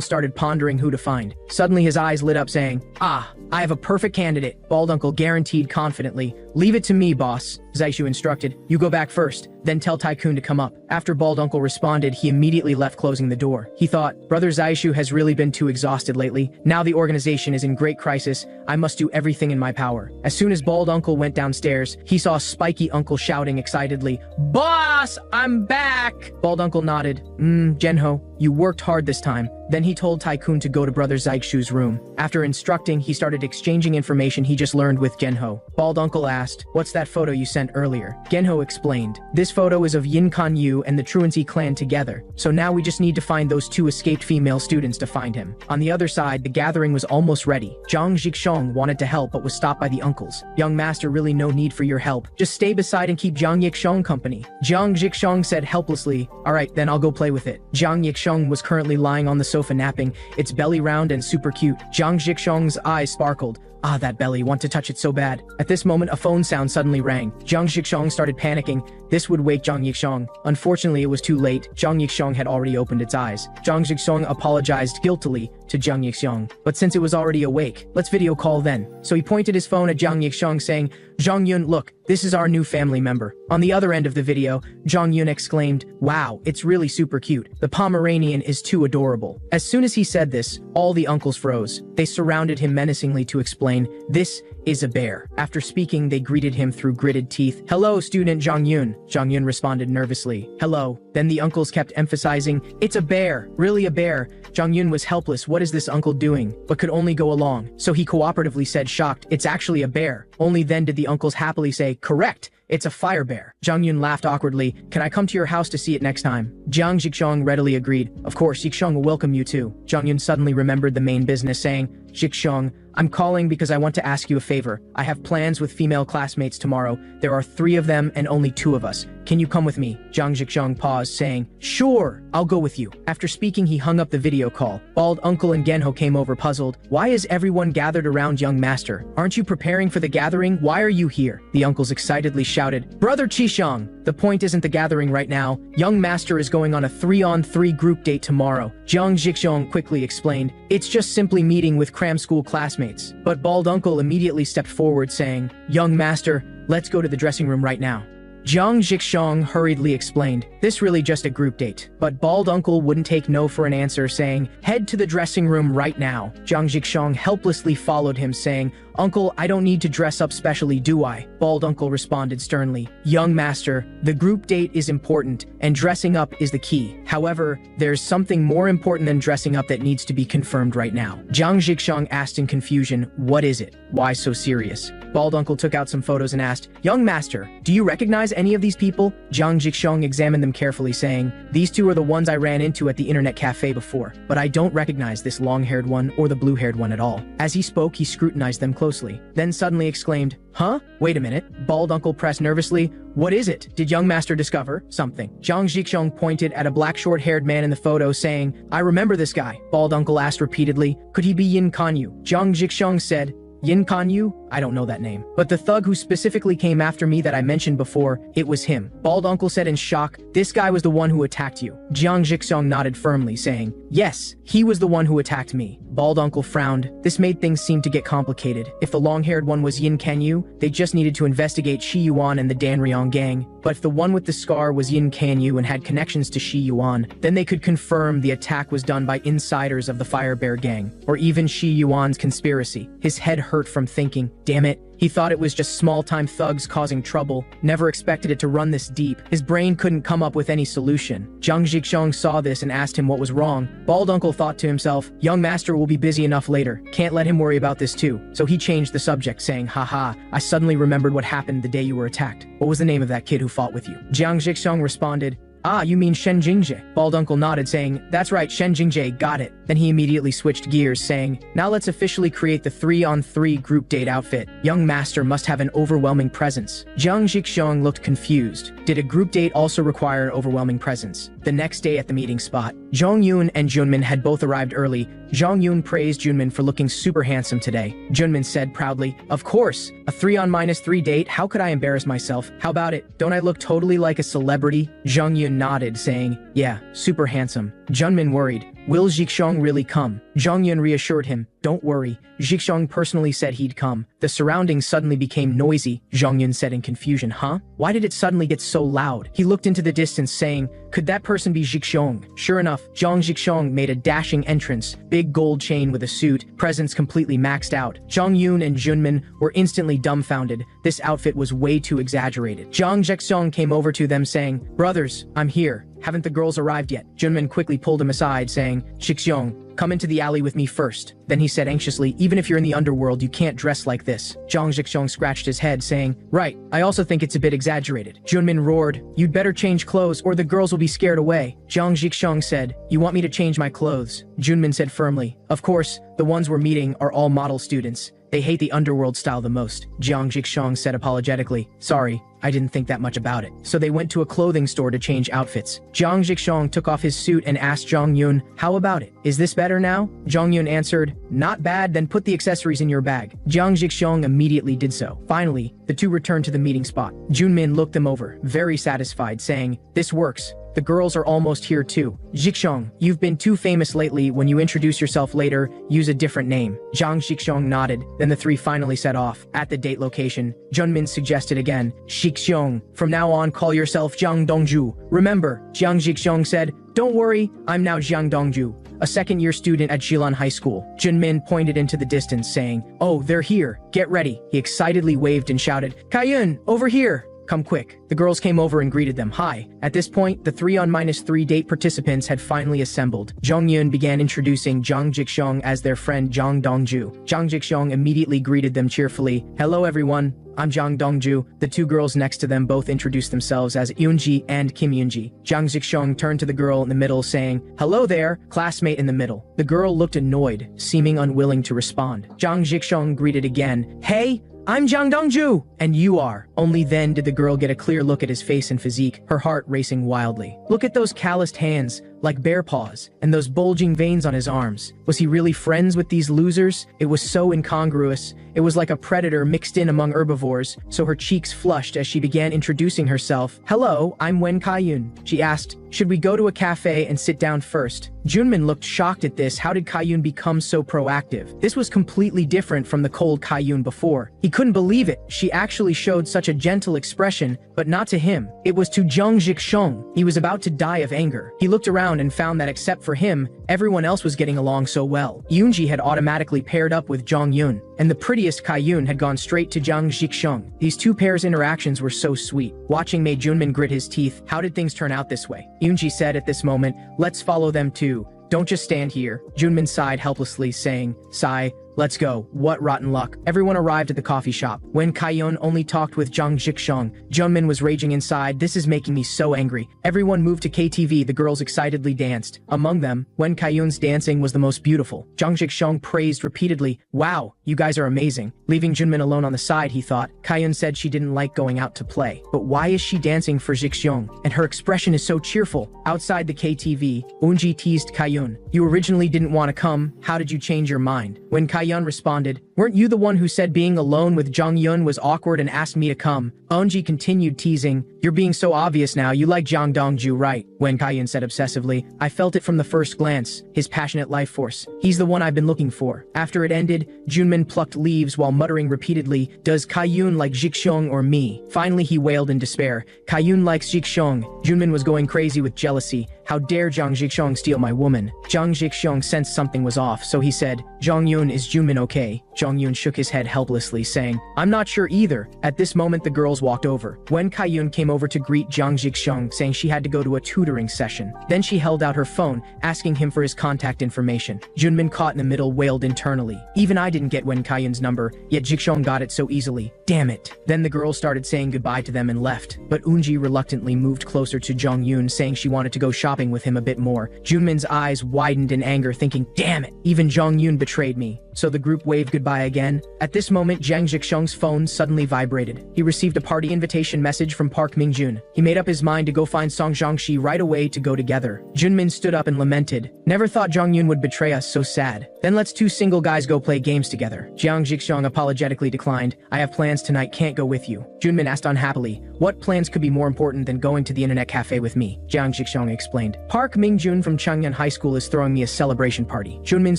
started pondering who to find. Suddenly his eyes lit up, saying, "Ah, I have a perfect candidate." Bald Uncle guaranteed confidently, "Leave it to me, boss." Zaishu instructed, "You go back first, then tell Tycoon to come up." After Bald Uncle responded, he immediately left, closing the door. He thought, "Brother Zaishu has really been too exhausted lately. Now the organization is in great crisis. I must do everything in my power." As soon as Bald Uncle went downstairs, he saw Spiky Uncle shouting excitedly, "Boss, I'm back!" Bald Uncle nodded. Genho, you worked hard this time." Then he told Tycoon to go to Brother Zaishu's room. After instructing, he started exchanging information he just learned with Genho. Bald Uncle asked, "What's that photo you sent earlier?" Genho explained, "This photo is of Yin Kan Yu and the Truancy clan together. So now we just need to find those two escaped female students to find him." On the other side, the gathering was almost ready. Zhang Yixong wanted to help but was stopped by the uncles. "Young master, really no need for your help. Just stay beside and keep Zhang Yixong company." Zhang Yixong said helplessly, "All right, then I'll go play with it." Zhang Yixong was currently lying on the sofa napping, its belly round and super cute. Zhang Yixong's eyes sparkled. "Ah, that belly, want to touch it so bad." At this moment, a phone sound suddenly rang. Zhang Yixong started panicking. This would wake Zhang Yixong. Unfortunately, it was too late. Zhang Yixong had already opened its eyes. Zhang Yixong apologized guiltily to Zhang Yixong. "But since it was already awake, let's video call then." So he pointed his phone at Zhang Yixong, saying, "Zhang Yun, look, this is our new family member." On the other end of the video, Zhang Yun exclaimed, "Wow, it's really super cute. The Pomeranian is too adorable." As soon as he said this, all the uncles froze. They surrounded him menacingly to explain, "This is a bear." After speaking, they greeted him through gritted teeth. "Hello, student Zhang Yun." Zhang Yun responded nervously, "Hello." Then the uncles kept emphasizing, "It's a bear, really a bear." Zhang Yun was helpless. What is this uncle doing? But could only go along. So he cooperatively said, shocked, "It's actually a bear." Only then did the uncles happily say, "Correct. It's a fire bear." Zhang Yun laughed awkwardly. "Can I come to your house to see it next time?" Zhang Yixong readily agreed. "Of course, Yixong will welcome you too." Zhang Yun suddenly remembered the main business, saying, "Yixong, I'm calling because I want to ask you a favor. I have plans with female classmates tomorrow. There are 3 of them and only 2 of us. Can you come with me?" Zhang Yixong paused, saying, "Sure, I'll go with you." After speaking, he hung up the video call. Bald Uncle and Genho came over puzzled. "Why is everyone gathered around young master? Aren't you preparing for the gathering? Why are you here?" The uncles excitedly shouted, "Brother Qishang, the point isn't the gathering right now. Young master is going on a 3-on-3 group date tomorrow." Zhang Yixong quickly explained, "It's just simply meeting with cram school classmates." But Bald Uncle immediately stepped forward, saying, "Young master, let's go to the dressing room right now." Zhang Yixong hurriedly explained, "This really just a group date." But Bald Uncle wouldn't take no for an answer, saying, "Head to the dressing room right now." Zhang Yixong helplessly followed him, saying, "Uncle, I don't need to dress up specially, do I?" Bald Uncle responded sternly, "Young master, the group date is important, and dressing up is the key. However, there's something more important than dressing up that needs to be confirmed right now." Zhang Yixong asked in confusion, "What is it? Why so serious?" Bald Uncle took out some photos and asked, "Young master, do you recognize any of these people?" Zhang Yixong examined them carefully, saying, "These 2 are the ones I ran into at the internet cafe before, but I don't recognize this long-haired one or the blue-haired one at all." As he spoke, he scrutinized them closely. closely, then suddenly exclaimed, "Huh? Wait a minute." Bald uncle pressed nervously, "What is it? Did young master discover something?" Zhang Zhixiong pointed at a black short-haired man in the photo, saying, "I remember this guy." Bald uncle asked repeatedly, "Could he be Yin Kanyu?" Zhang Zhixiong said, "Yin Kanyu? I don't know that name. But the thug who specifically came after me that I mentioned before, it was him." Bald uncle said in shock, "This guy was the one who attacked you." Jiang Zhixiong nodded firmly, saying, "Yes, he was the one who attacked me." Bald uncle frowned. This made things seem to get complicated. If the long-haired one was Yin Kanyu, they just needed to investigate Shi Yuan and the Danryong gang. But if the one with the scar was Yin Kanyu and had connections to Shi Yuan, then they could confirm the attack was done by insiders of the Fire Bear gang, or even Shi Yuan's conspiracy. His head hurt from thinking, damn it. He thought it was just small-time thugs causing trouble, never expected it to run this deep. His brain couldn't come up with any solution. Zhang Zhixiong saw this and asked him what was wrong. Bald uncle thought to himself, young master will be busy enough later, can't let him worry about this too. So he changed the subject, saying, haha, I suddenly remembered what happened the day you were attacked. What was the name of that kid who fought with you? Jiang Zhixiong responded, ah, you mean Shen Jingzhe. Bald uncle nodded, saying, that's right, Shen Jingzhe, got it. Then he immediately switched gears, saying, now let's officially create the 3-on-3 group date outfit. Young master must have an overwhelming presence. Jiang Zhixiong looked confused. Did a group date also require overwhelming presence? The next day at the meeting spot, Zhong Yun and Junmin had both arrived early. Zhong Yun praised Junmin for looking super handsome today. Junmin said proudly, of course, a 3-on-3 date, how could I embarrass myself? How about it? Don't I look totally like a celebrity? Zhong Yun nodded, saying, yeah, super handsome. Junmin worried, will Zhixiong really come? Zhong Yun reassured him, don't worry, Zhixiong personally said he'd come. The surroundings suddenly became noisy, Zhong Yun said in confusion, huh? Why did it suddenly get so loud? He looked into the distance, saying, could that person be Zhixiong? Sure enough, Zhang Zhixiong made a dashing entrance, big gold chain with a suit, presence completely maxed out. Zhong Yun and Junmin were instantly dumbfounded. This outfit was way too exaggerated. Zhang Zhixiong came over to them saying, brothers, I'm here. Haven't the girls arrived yet? Junmin quickly pulled him aside, saying, Zhixiong, come into the alley with me first. Then he said anxiously, even if you're in the underworld, you can't dress like this. Zhang Zhixiong scratched his head, saying, right, I also think it's a bit exaggerated. Junmin roared, you'd better change clothes or the girls will be scared away. Zhang Zhixiong said, you want me to change my clothes? Junmin said firmly, of course, the ones we're meeting are all model students. They hate the underworld style the most. Jiang Zhixiong said apologetically, sorry, I didn't think that much about it. So they went to a clothing store to change outfits. Jiang Zhixiong took off his suit and asked Zhong Yun, how about it? Is this better now? Zhong Yun answered, not bad, then put the accessories in your bag. Jiang Zhixiong immediately did so. Finally, the two returned to the meeting spot. Junmin looked them over, very satisfied, saying, this works. The girls are almost here too. Zhixiong, you've been too famous lately. When you introduce yourself later, use a different name. Zhang Zhixiong nodded. Then the three finally set off. At the date location, Junmin suggested again, Zhixiong, from now on call yourself Jiang Dongju. Remember, Jiang Zhixiong said, don't worry, I'm now Jiang Dongju, a second-year student at Jilan High School. Junmin pointed into the distance, saying, oh, they're here. Get ready. He excitedly waved and shouted, Kaiyun, over here. Come quick. The girls came over and greeted them. Hi. At this point, the 3-on-3 date participants had finally assembled. Zhong Yun began introducing Zhang Zhixiong as their friend Jiang Dongju. Zhang Zhixiong immediately greeted them cheerfully. Hello everyone. I'm Jiang Dongju. The two girls next to them both introduced themselves as Yunji and Kim Yunji. Zhang Zhixiong turned to the girl in the middle, saying, hello there, classmate in the middle. The girl looked annoyed, seeming unwilling to respond. Zhang Zhixiong greeted again. Hey, I'm Jiang Dongju, and you are. Only then did the girl get a clear look at his face and physique, her heart racing wildly. Look at those calloused hands, like bear paws, and those bulging veins on his arms. Was he really friends with these losers? It was so incongruous. It was like a predator mixed in among herbivores, so her cheeks flushed as she began introducing herself. Hello, I'm Wen Kaiyun. She asked, should we go to a cafe and sit down first? Junmin looked shocked at this. How did Kaiyun become so proactive? This was completely different from the cold Kaiyun before. He couldn't believe it. She actually showed such a gentle expression, but not to him. It was to Zhang Zhixiong. He was about to die of anger. He looked around and found that except for him, everyone else was getting along so well. Yunji had automatically paired up with Zhong Yun, and the prettiest Kaiyun had gone straight to Zhang Zhixiong. These two pairs' interactions were so sweet. Watching made Junmin grit his teeth. How did things turn out this way? Yunji said at this moment, let's follow them too. Don't just stand here. Junmin sighed helplessly, saying, sigh, let's go. What rotten luck. Everyone arrived at the coffee shop. When Kaiyun only talked with Zhang Zhixiong, Junmin was raging inside. This is making me so angry. Everyone moved to KTV. The girls excitedly danced. Among them, Wen Kaiyun's dancing was the most beautiful. Zhang Zhixiong praised repeatedly, wow, you guys are amazing. Leaving Junmin alone on the side, he thought. Kaiyun said she didn't like going out to play. But why is she dancing for Zhixiong? And her expression is so cheerful. Outside the KTV, Eunji teased Kaiyun. You originally didn't want to come. How did you change your mind? When Kaiyun responded, weren't you the one who said being alone with Zhang Yun was awkward and asked me to come? Eunji continued teasing, you're being so obvious now, you like Zhang Dongju, right? When Kaiyun said obsessively, I felt it from the first glance, his passionate life force. He's the one I've been looking for. After it ended, Junmin plucked leaves while muttering repeatedly, does Kaiyun like Zhixiong or me? Finally he wailed in despair, Kaiyun likes Zhixiong. Junmin was going crazy with jealousy. How dare Zhang Zhixiong steal my woman? Zhang Zhixiong sensed something was off, so he said, Zhang Yun, is Junmin okay? Zhang Yun shook his head helplessly, saying, I'm not sure either. At this moment the girls walked over. When Kaiyun came over to greet Zhang Zhixiong, saying she had to go to a tutoring session. Then she held out her phone, asking him for his contact information. Junmin, caught in the middle, wailed internally. Even I didn't get Wen Kaiyun's number, yet Zhixiong got it so easily. Damn it. Then the girls started saying goodbye to them and left. But Eunji reluctantly moved closer to Zhang Yun, saying she wanted to go shopping with him a bit more. Junmin's eyes widened in anger, thinking, damn it, even Zhang Yun betrayed me. So the group waved goodbye again. At this moment, Zhang Zhixiong's phone suddenly vibrated. He received a party invitation message from Park Mingjun. He made up his mind to go find Song Zhangxi right away to go together. Junmin stood up and lamented, never thought Zhang Yun would betray us, so sad. Then let's two single guys go play games together. Zhang Zhixiong apologetically declined, I have plans tonight, can't go with you. Junmin asked unhappily, what plans could be more important than going to the internet cafe with me? Zhang Zhixiong explained, Park Mingjun from Changyan High School is throwing me a celebration party. Junmin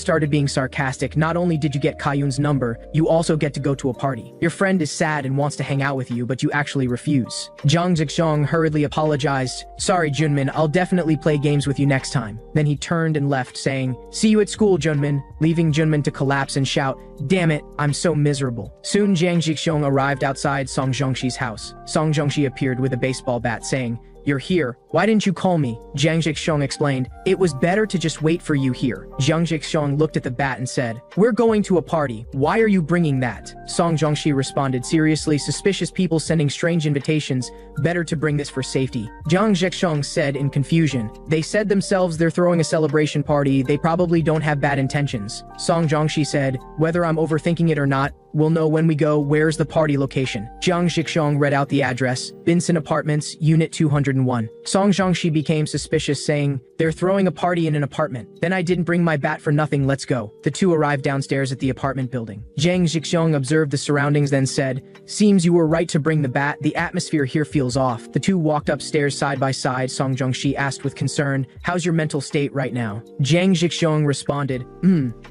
started being sarcastic, not only did you get Kaiyun's number, you also get to go to a party. Your friend is sad and wants to hang out with you, but you actually refuse. Zhang Zhixiong hurriedly apologized, sorry Junmin, I'll definitely play games with you next time. Then he turned and left, saying, see you at school Junmin, leaving Junmin to collapse and shout, damn it, I'm so miserable. Soon Zhang Zhixiong arrived outside Song Zhangxi's house. Song Zhangxi appeared with a baseball bat, saying, you're here. Why didn't you call me? Zhang Zhixiong explained, it was better to just wait for you here. Zhang Zhixiong looked at the bat and said, we're going to a party. Why are you bringing that? Song Zhangxi responded seriously, suspicious people sending strange invitations. Better to bring this for safety. Zhang Zhixiong said in confusion, they said themselves they're throwing a celebration party. They probably don't have bad intentions. Song Zhangxi said, whether I'm overthinking it or not, we'll know when we go. Where's the party location? Zhang Zhixiong read out the address, Binson Apartments, Unit 201. Song Zhangxi became suspicious, saying, they're throwing a party in an apartment. Then I didn't bring my bat for nothing, let's go. The two arrived downstairs at the apartment building. Zhang Zhixiong observed the surroundings, then said, seems you were right to bring the bat, the atmosphere here feels off. The two walked upstairs side by side. Song Zhangxi asked with concern, how's your mental state right now? Zhang Zhixiong responded,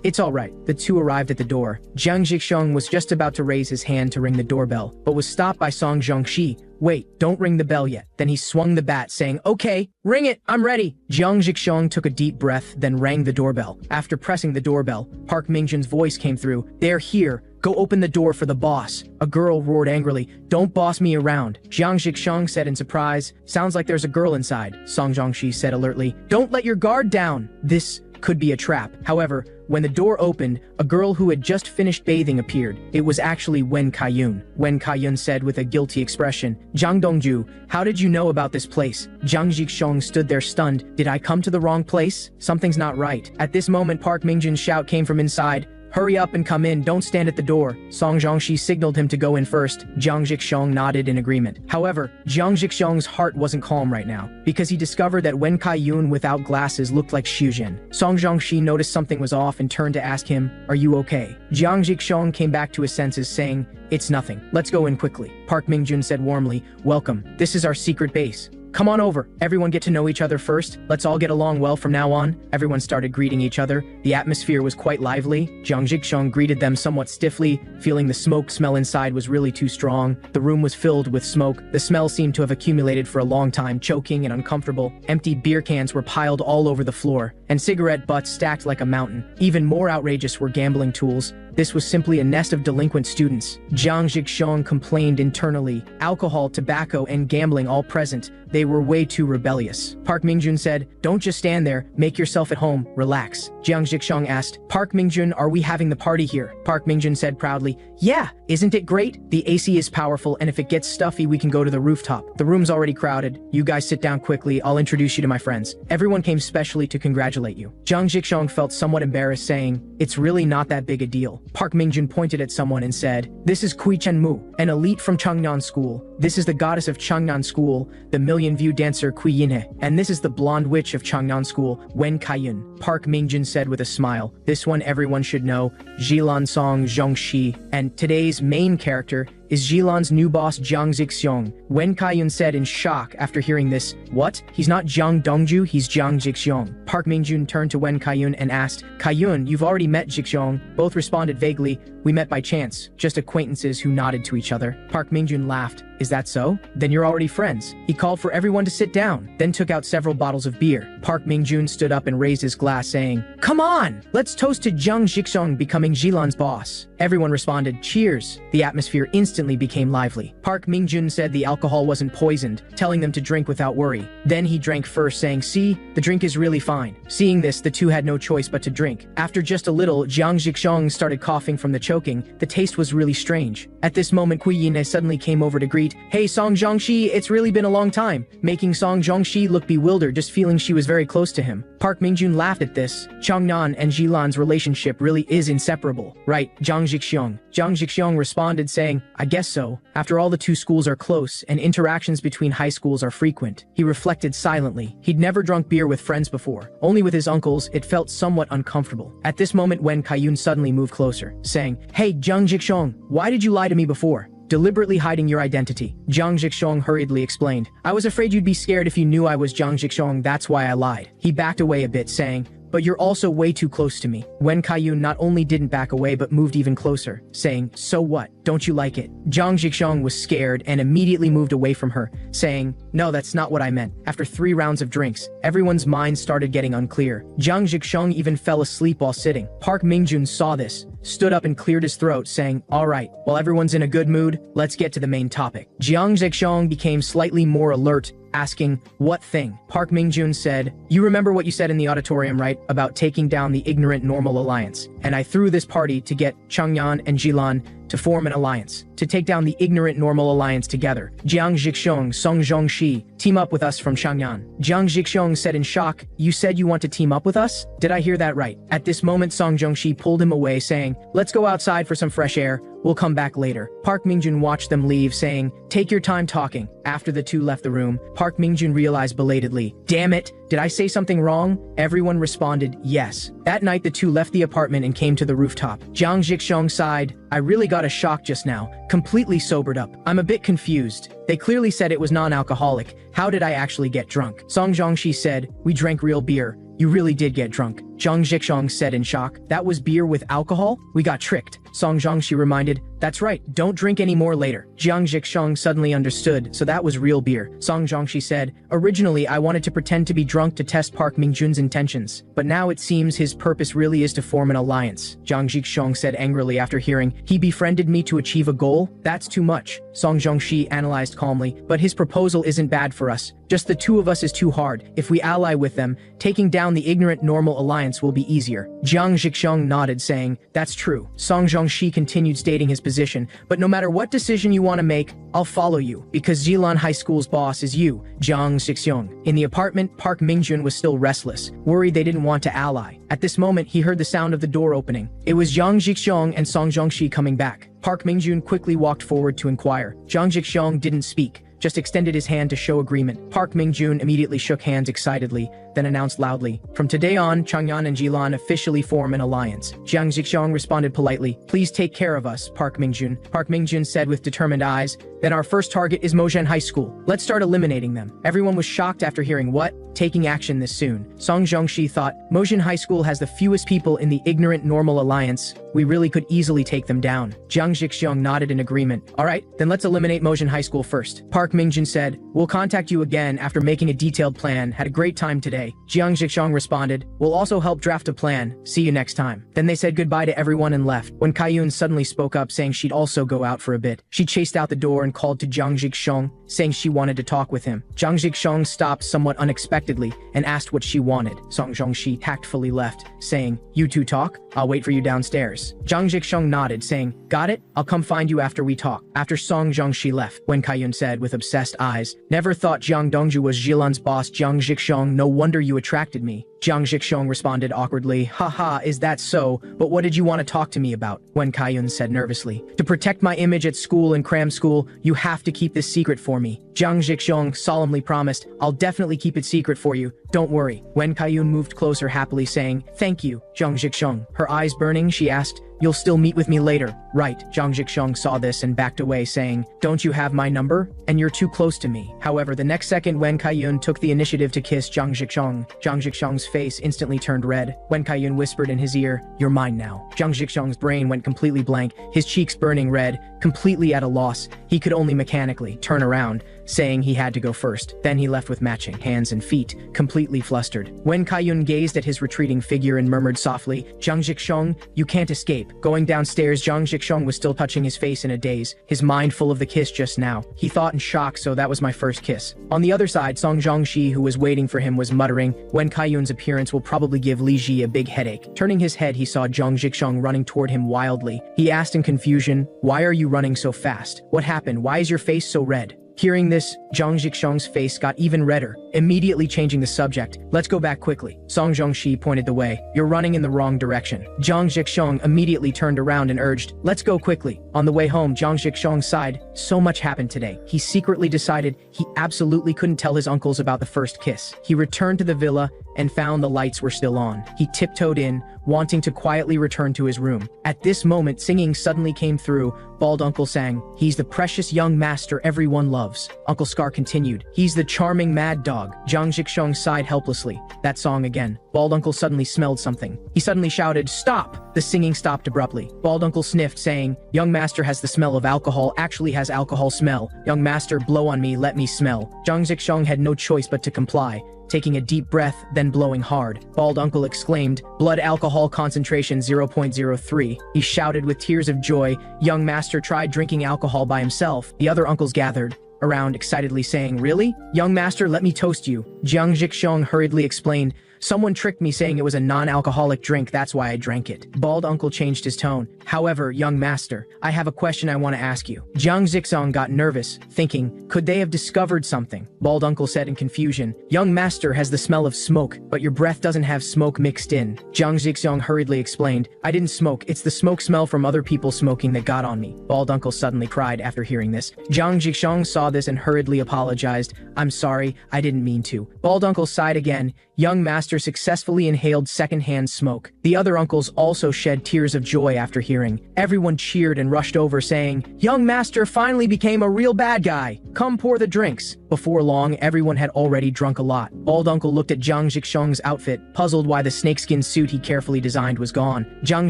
it's alright. The two arrived at the door. Zhang Zhixiong was just about to raise his hand to ring the doorbell, but was stopped by Song Zhangxi. Wait, don't ring the bell yet. Then he swung the bat, saying, okay, ring it, I'm ready. Zhang Zhixiong took a deep breath, then rang the doorbell. After pressing the doorbell, Park Mingjun's voice came through, they're here. Go open the door for the boss. A girl roared angrily, don't boss me around. Zhang Zhixiong said in surprise, sounds like there's a girl inside. Song Zhangxi said alertly, don't let your guard down. This could be a trap. However, when the door opened, a girl who had just finished bathing appeared. It was actually Wen Kaiyun. Wen Kaiyun said with a guilty expression, Zhang Dongju, how did you know about this place? Zhang Zhixiong stood there stunned. Did I come to the wrong place? Something's not right. At this moment, Park Mingjun's shout came from inside. Hurry up and come in, don't stand at the door. Song Zhangxi signaled him to go in first. Zhang Zhixiong nodded in agreement. However, Zhang Zhixiong's heart wasn't calm right now, because he discovered that Wen Kaiyun without glasses looked like Xuzhen. Song Zhangxi noticed something was off and turned to ask him, are you okay? Zhang Zhixiong came back to his senses, saying, it's nothing. Let's go in quickly. Park Mingjun said warmly, welcome. This is our secret base. Come on over. Everyone get to know each other first. Let's all get along well from now on. Everyone started greeting each other. The atmosphere was quite lively. Zhang Zhixiong greeted them somewhat stiffly, feeling the smoke smell inside was really too strong. The room was filled with smoke. The smell seemed to have accumulated for a long time, choking and uncomfortable. Empty beer cans were piled all over the floor, and cigarette butts stacked like a mountain. Even more outrageous were gambling tools. This was simply a nest of delinquent students. Jiang Zhixiong complained internally. Alcohol, tobacco, and gambling all present. They were way too rebellious. Park Mingjun said, "Don't just stand there, make yourself at home, relax." Jiang Zhixiong asked, "Park Mingjun, are we having the party here?" Park Mingjun said proudly, "Yeah, isn't it great? The AC is powerful, and if it gets stuffy, we can go to the rooftop. The room's already crowded. You guys sit down quickly, I'll introduce you to my friends." Everyone came specially to congratulate you. Jiang Zhixiong felt somewhat embarrassed, saying, "It's really not that big a deal." Park Mingjun pointed at someone and said, "This is Kui Chenmu, an elite from Changnan School. This is the goddess of Changnan School, the million-view dancer Kui Yinhe. And this is the blonde witch of Changnan School, Wen Kaiyun." Park Mingjun said with a smile, "This one everyone should know, Jilan Song Zhongxi. And today's main character is Jilan's new boss Jiang Zixiong." Wen Kaiyun said in shock after hearing this, "What? He's not Jiang Dongju, he's Jiang Zixiong." Park Mingjun turned to Wen Kaiyun and asked, "Kaiyun, you've already met Zixiong." Both responded vaguely, "We met by chance, just acquaintances who nodded to each other." Park Mingjun laughed, "Is that so? Then you're already friends." He called for everyone to sit down, then took out several bottles of beer. Park Mingjun stood up and raised his glass saying, "Come on, let's toast to Jiang Zixiong becoming Jilan's boss." Everyone responded, "Cheers." The atmosphere instantly became lively. Park Mingjun said the alcohol wasn't poisoned, telling them to drink without worry. Then he drank first, saying, "See, the drink is really fine." Seeing this, the two had no choice but to drink. After just a little, Jiang Zixiong started coughing from the choking. The taste was really strange. At this moment, Kui Yinhe suddenly came over to greet, "Hey Song Zhongxi, it's really been a long time," making Song Zhongxi look bewildered, just feeling she was very close to him. Park Mingjun laughed at this. Changnan and Jilan's relationship really is inseparable, right, Jiang Zixiong? Jiang Zixiong responded saying, "I guess so. After all, the two schools are close, and interactions between high schools are frequent." He reflected silently. He'd never drunk beer with friends before. Only with his uncles, it felt somewhat uncomfortable. At this moment, Wen Kaiyun suddenly moved closer, saying, "Hey Jiang Zixiong, why did you lie to me before?" "Deliberately hiding your identity," Jiang Zixiong hurriedly explained. "I was afraid you'd be scared if you knew I was Jiang Zixiong, that's why I lied." He backed away a bit, saying, "But you're also way too close to me." Wen Kaiyun not only didn't back away but moved even closer, saying, "So what? Don't you like it?" Jiang Zixiong was scared and immediately moved away from her, saying, "No, that's not what I meant." After 3 rounds of drinks, everyone's minds started getting unclear. Jiang Zixiong even fell asleep while sitting. Park Mingjun saw this, stood up and cleared his throat, saying, "All right, while everyone's in a good mood, let's get to the main topic." Jiang Zixiong became slightly more alert, asking, "What thing?" Park Mingjun said, "You remember what you said in the auditorium, right? About taking down the ignorant normal alliance. And I threw this party to get Changyan and Jilan to form an alliance, to take down the ignorant normal alliance together. Jiang Zixiong, Song Zhongxi, team up with us from Changyan." Jiang Zixiong said in shock, "You said you want to team up with us? Did I hear that right?" At this moment, Song Zhongxi pulled him away, saying, "Let's go outside for some fresh air. We'll come back later." Park Mingjun watched them leave, saying, "Take your time talking." After the two left the room, Park Mingjun realized belatedly, "Damn it, did I say something wrong?" Everyone responded, "Yes." That night, the two left the apartment and came to the rooftop. Jiang Zixiong sighed, "I really got a shock just now, completely sobered up. I'm a bit confused. They clearly said it was non-alcoholic. How did I actually get drunk?" Song Zhongxi said, "We drank real beer. You really did get drunk." Jiang Zixiong said in shock, "That was beer with alcohol? We got tricked." Song Zhongxi reminded, "That's right, don't drink any more later." Jiang Zixiong suddenly understood, so that was real beer. Song Zhongxi said, "Originally I wanted to pretend to be drunk to test Park Mingjun's intentions, but now it seems his purpose really is to form an alliance." Jiang Zixiong said angrily after hearing, "He befriended me to achieve a goal? That's too much." Song Zhongxi analyzed calmly, "But his proposal isn't bad for us. Just the two of us is too hard. If we ally with them, taking down the ignorant normal alliance will be easier." Jiang Zixiong nodded, saying, "That's true." Song Zhongxi continued stating his position, "But no matter what decision you want to make, I'll follow you, because Zilan High School's boss is you, Jiang Zixiong." In the apartment, Park Mingjun was still restless, worried they didn't want to ally. At this moment, he heard the sound of the door opening. It was Jiang Zixiong and Song Zhongxi coming back. Park Mingjun quickly walked forward to inquire. Jiang Zixiong didn't speak, just extended his hand to show agreement. Park Mingjun immediately shook hands excitedly, then announced loudly, "From today on, Changyan and Jilan officially form an alliance." Jiang Zixiong responded politely, "Please take care of us, Park Mingjun." Park Mingjun said with determined eyes, "Then our first target is Mozhen High School. Let's start eliminating them." Everyone was shocked after hearing, "What? Taking action this soon?" Song Zhongxi thought, "Mozhen High School has the fewest people in the ignorant normal alliance. We really could easily take them down." Jiang Zixiong nodded in agreement. "All right, then let's eliminate Mozhen High School first." Park Mingjun said, "We'll contact you again after making a detailed plan. Had a great time today." way. Jiang Zhixiang responded, we'll also help draft a plan. See you next time. Then they said goodbye to everyone and left. When Kaiyun suddenly spoke up saying she'd also go out for a bit, she chased out the door and called to Jiang Zhixiang, saying she wanted to talk with him. Jiang Zhixiang stopped somewhat unexpectedly and asked what she wanted. Song Zhongxi tactfully left, saying, you two talk? I'll wait for you downstairs. Jiang Zhixiang nodded, saying, got it? I'll come find you after we talk. After Song Zhongxi left, Wen Kaiyun said with obsessed eyes, never thought Jiang Dongju was Jilan's boss. Jiang Zhixiang, no wonder you attracted me. Jiang Zhixiang responded awkwardly, haha, is that so? But what did you want to talk to me about? Wen Kaiyun said nervously. To protect my image at school and cram school, you have to keep this secret for me. Jiang Zhixiang solemnly promised, I'll definitely keep it secret for you. Don't worry. Wen Kaiyun moved closer happily saying, thank you, Jiang Zhixiang. Her eyes burning, she asked, you'll still meet with me later, right? Jiang Zhixiang saw this and backed away saying, don't you have my number? And you're too close to me. However, the next second Wen Kaiyun took the initiative to kiss Jiang Zhixiang. Jiang Zhixiang's face instantly turned red. Wen Kaiyun whispered in his ear, you're mine now. Jiang Zhixiang's brain went completely blank, his cheeks burning red, completely at a loss. He could only mechanically turn around, saying he had to go first. Then he left with matching hands and feet, completely flustered. Wen Kaiyun gazed at his retreating figure and murmured softly, Jiang Zhixiang, you can't escape. Going downstairs, Jiang Zhixiang was still touching his face in a daze, his mind full of the kiss just now. He thought in shock, so that was my first kiss. On the other side, Song Zhongxi, who was waiting for him, was muttering, Wen Kaiyun's appearance will probably give Li Ji a big headache. Turning his head, he saw Jiang Zhixiang running toward him wildly. He asked in confusion, why are you running so fast? What happened? Why is your face so red? Hearing this, Jiang Zhixiang's face got even redder, immediately changing the subject. Let's go back quickly. Song Zhongxi pointed the way. You're running in the wrong direction. Jiang Zhixiang immediately turned around and urged, let's go quickly. On the way home, Jiang Zhixiang sighed, so much happened today. He secretly decided he absolutely couldn't tell his uncles about the first kiss. He returned to the villa and found the lights were still on. He tiptoed in, wanting to quietly return to his room. At this moment, singing suddenly came through. Bald Uncle sang, he's the precious young master everyone loves. Uncle Scar continued, he's the charming mad dog. Jiang Zhixiang sighed helplessly. That song again. Bald Uncle suddenly smelled something. He suddenly shouted, stop! The singing stopped abruptly. Bald Uncle sniffed, saying, young master has the smell of alcohol, actually has alcohol smell. Young master, blow on me, let me smell. Jiang Zhixiang had no choice but to comply. Taking a deep breath, then blowing hard. Bald Uncle exclaimed, blood alcohol concentration 0.03. He shouted with tears of joy. Young master tried drinking alcohol by himself. The other uncles gathered around excitedly saying, really? Young master, let me toast you. Jiang Zhixiang hurriedly explained, someone tricked me saying it was a non-alcoholic drink, that's why I drank it. Bald Uncle changed his tone. However, young master, I have a question I want to ask you. Jiang Zhixiang got nervous, thinking, could they have discovered something? Bald Uncle said in confusion, young master has the smell of smoke, but your breath doesn't have smoke mixed in. Jiang Zhixiang hurriedly explained, I didn't smoke, it's the smoke smell from other people smoking that got on me. Bald Uncle suddenly cried after hearing this. Jiang Zhixiang saw this and hurriedly apologized, I'm sorry, I didn't mean to. Bald Uncle sighed again. Young master successfully inhaled secondhand smoke. The other uncles also shed tears of joy after hearing. Everyone cheered and rushed over saying, young master finally became a real bad guy. Come pour the drinks. Before long, everyone had already drunk a lot. Bald Uncle looked at Jiang Zhixiang's outfit, puzzled why the snakeskin suit he carefully designed was gone. Jiang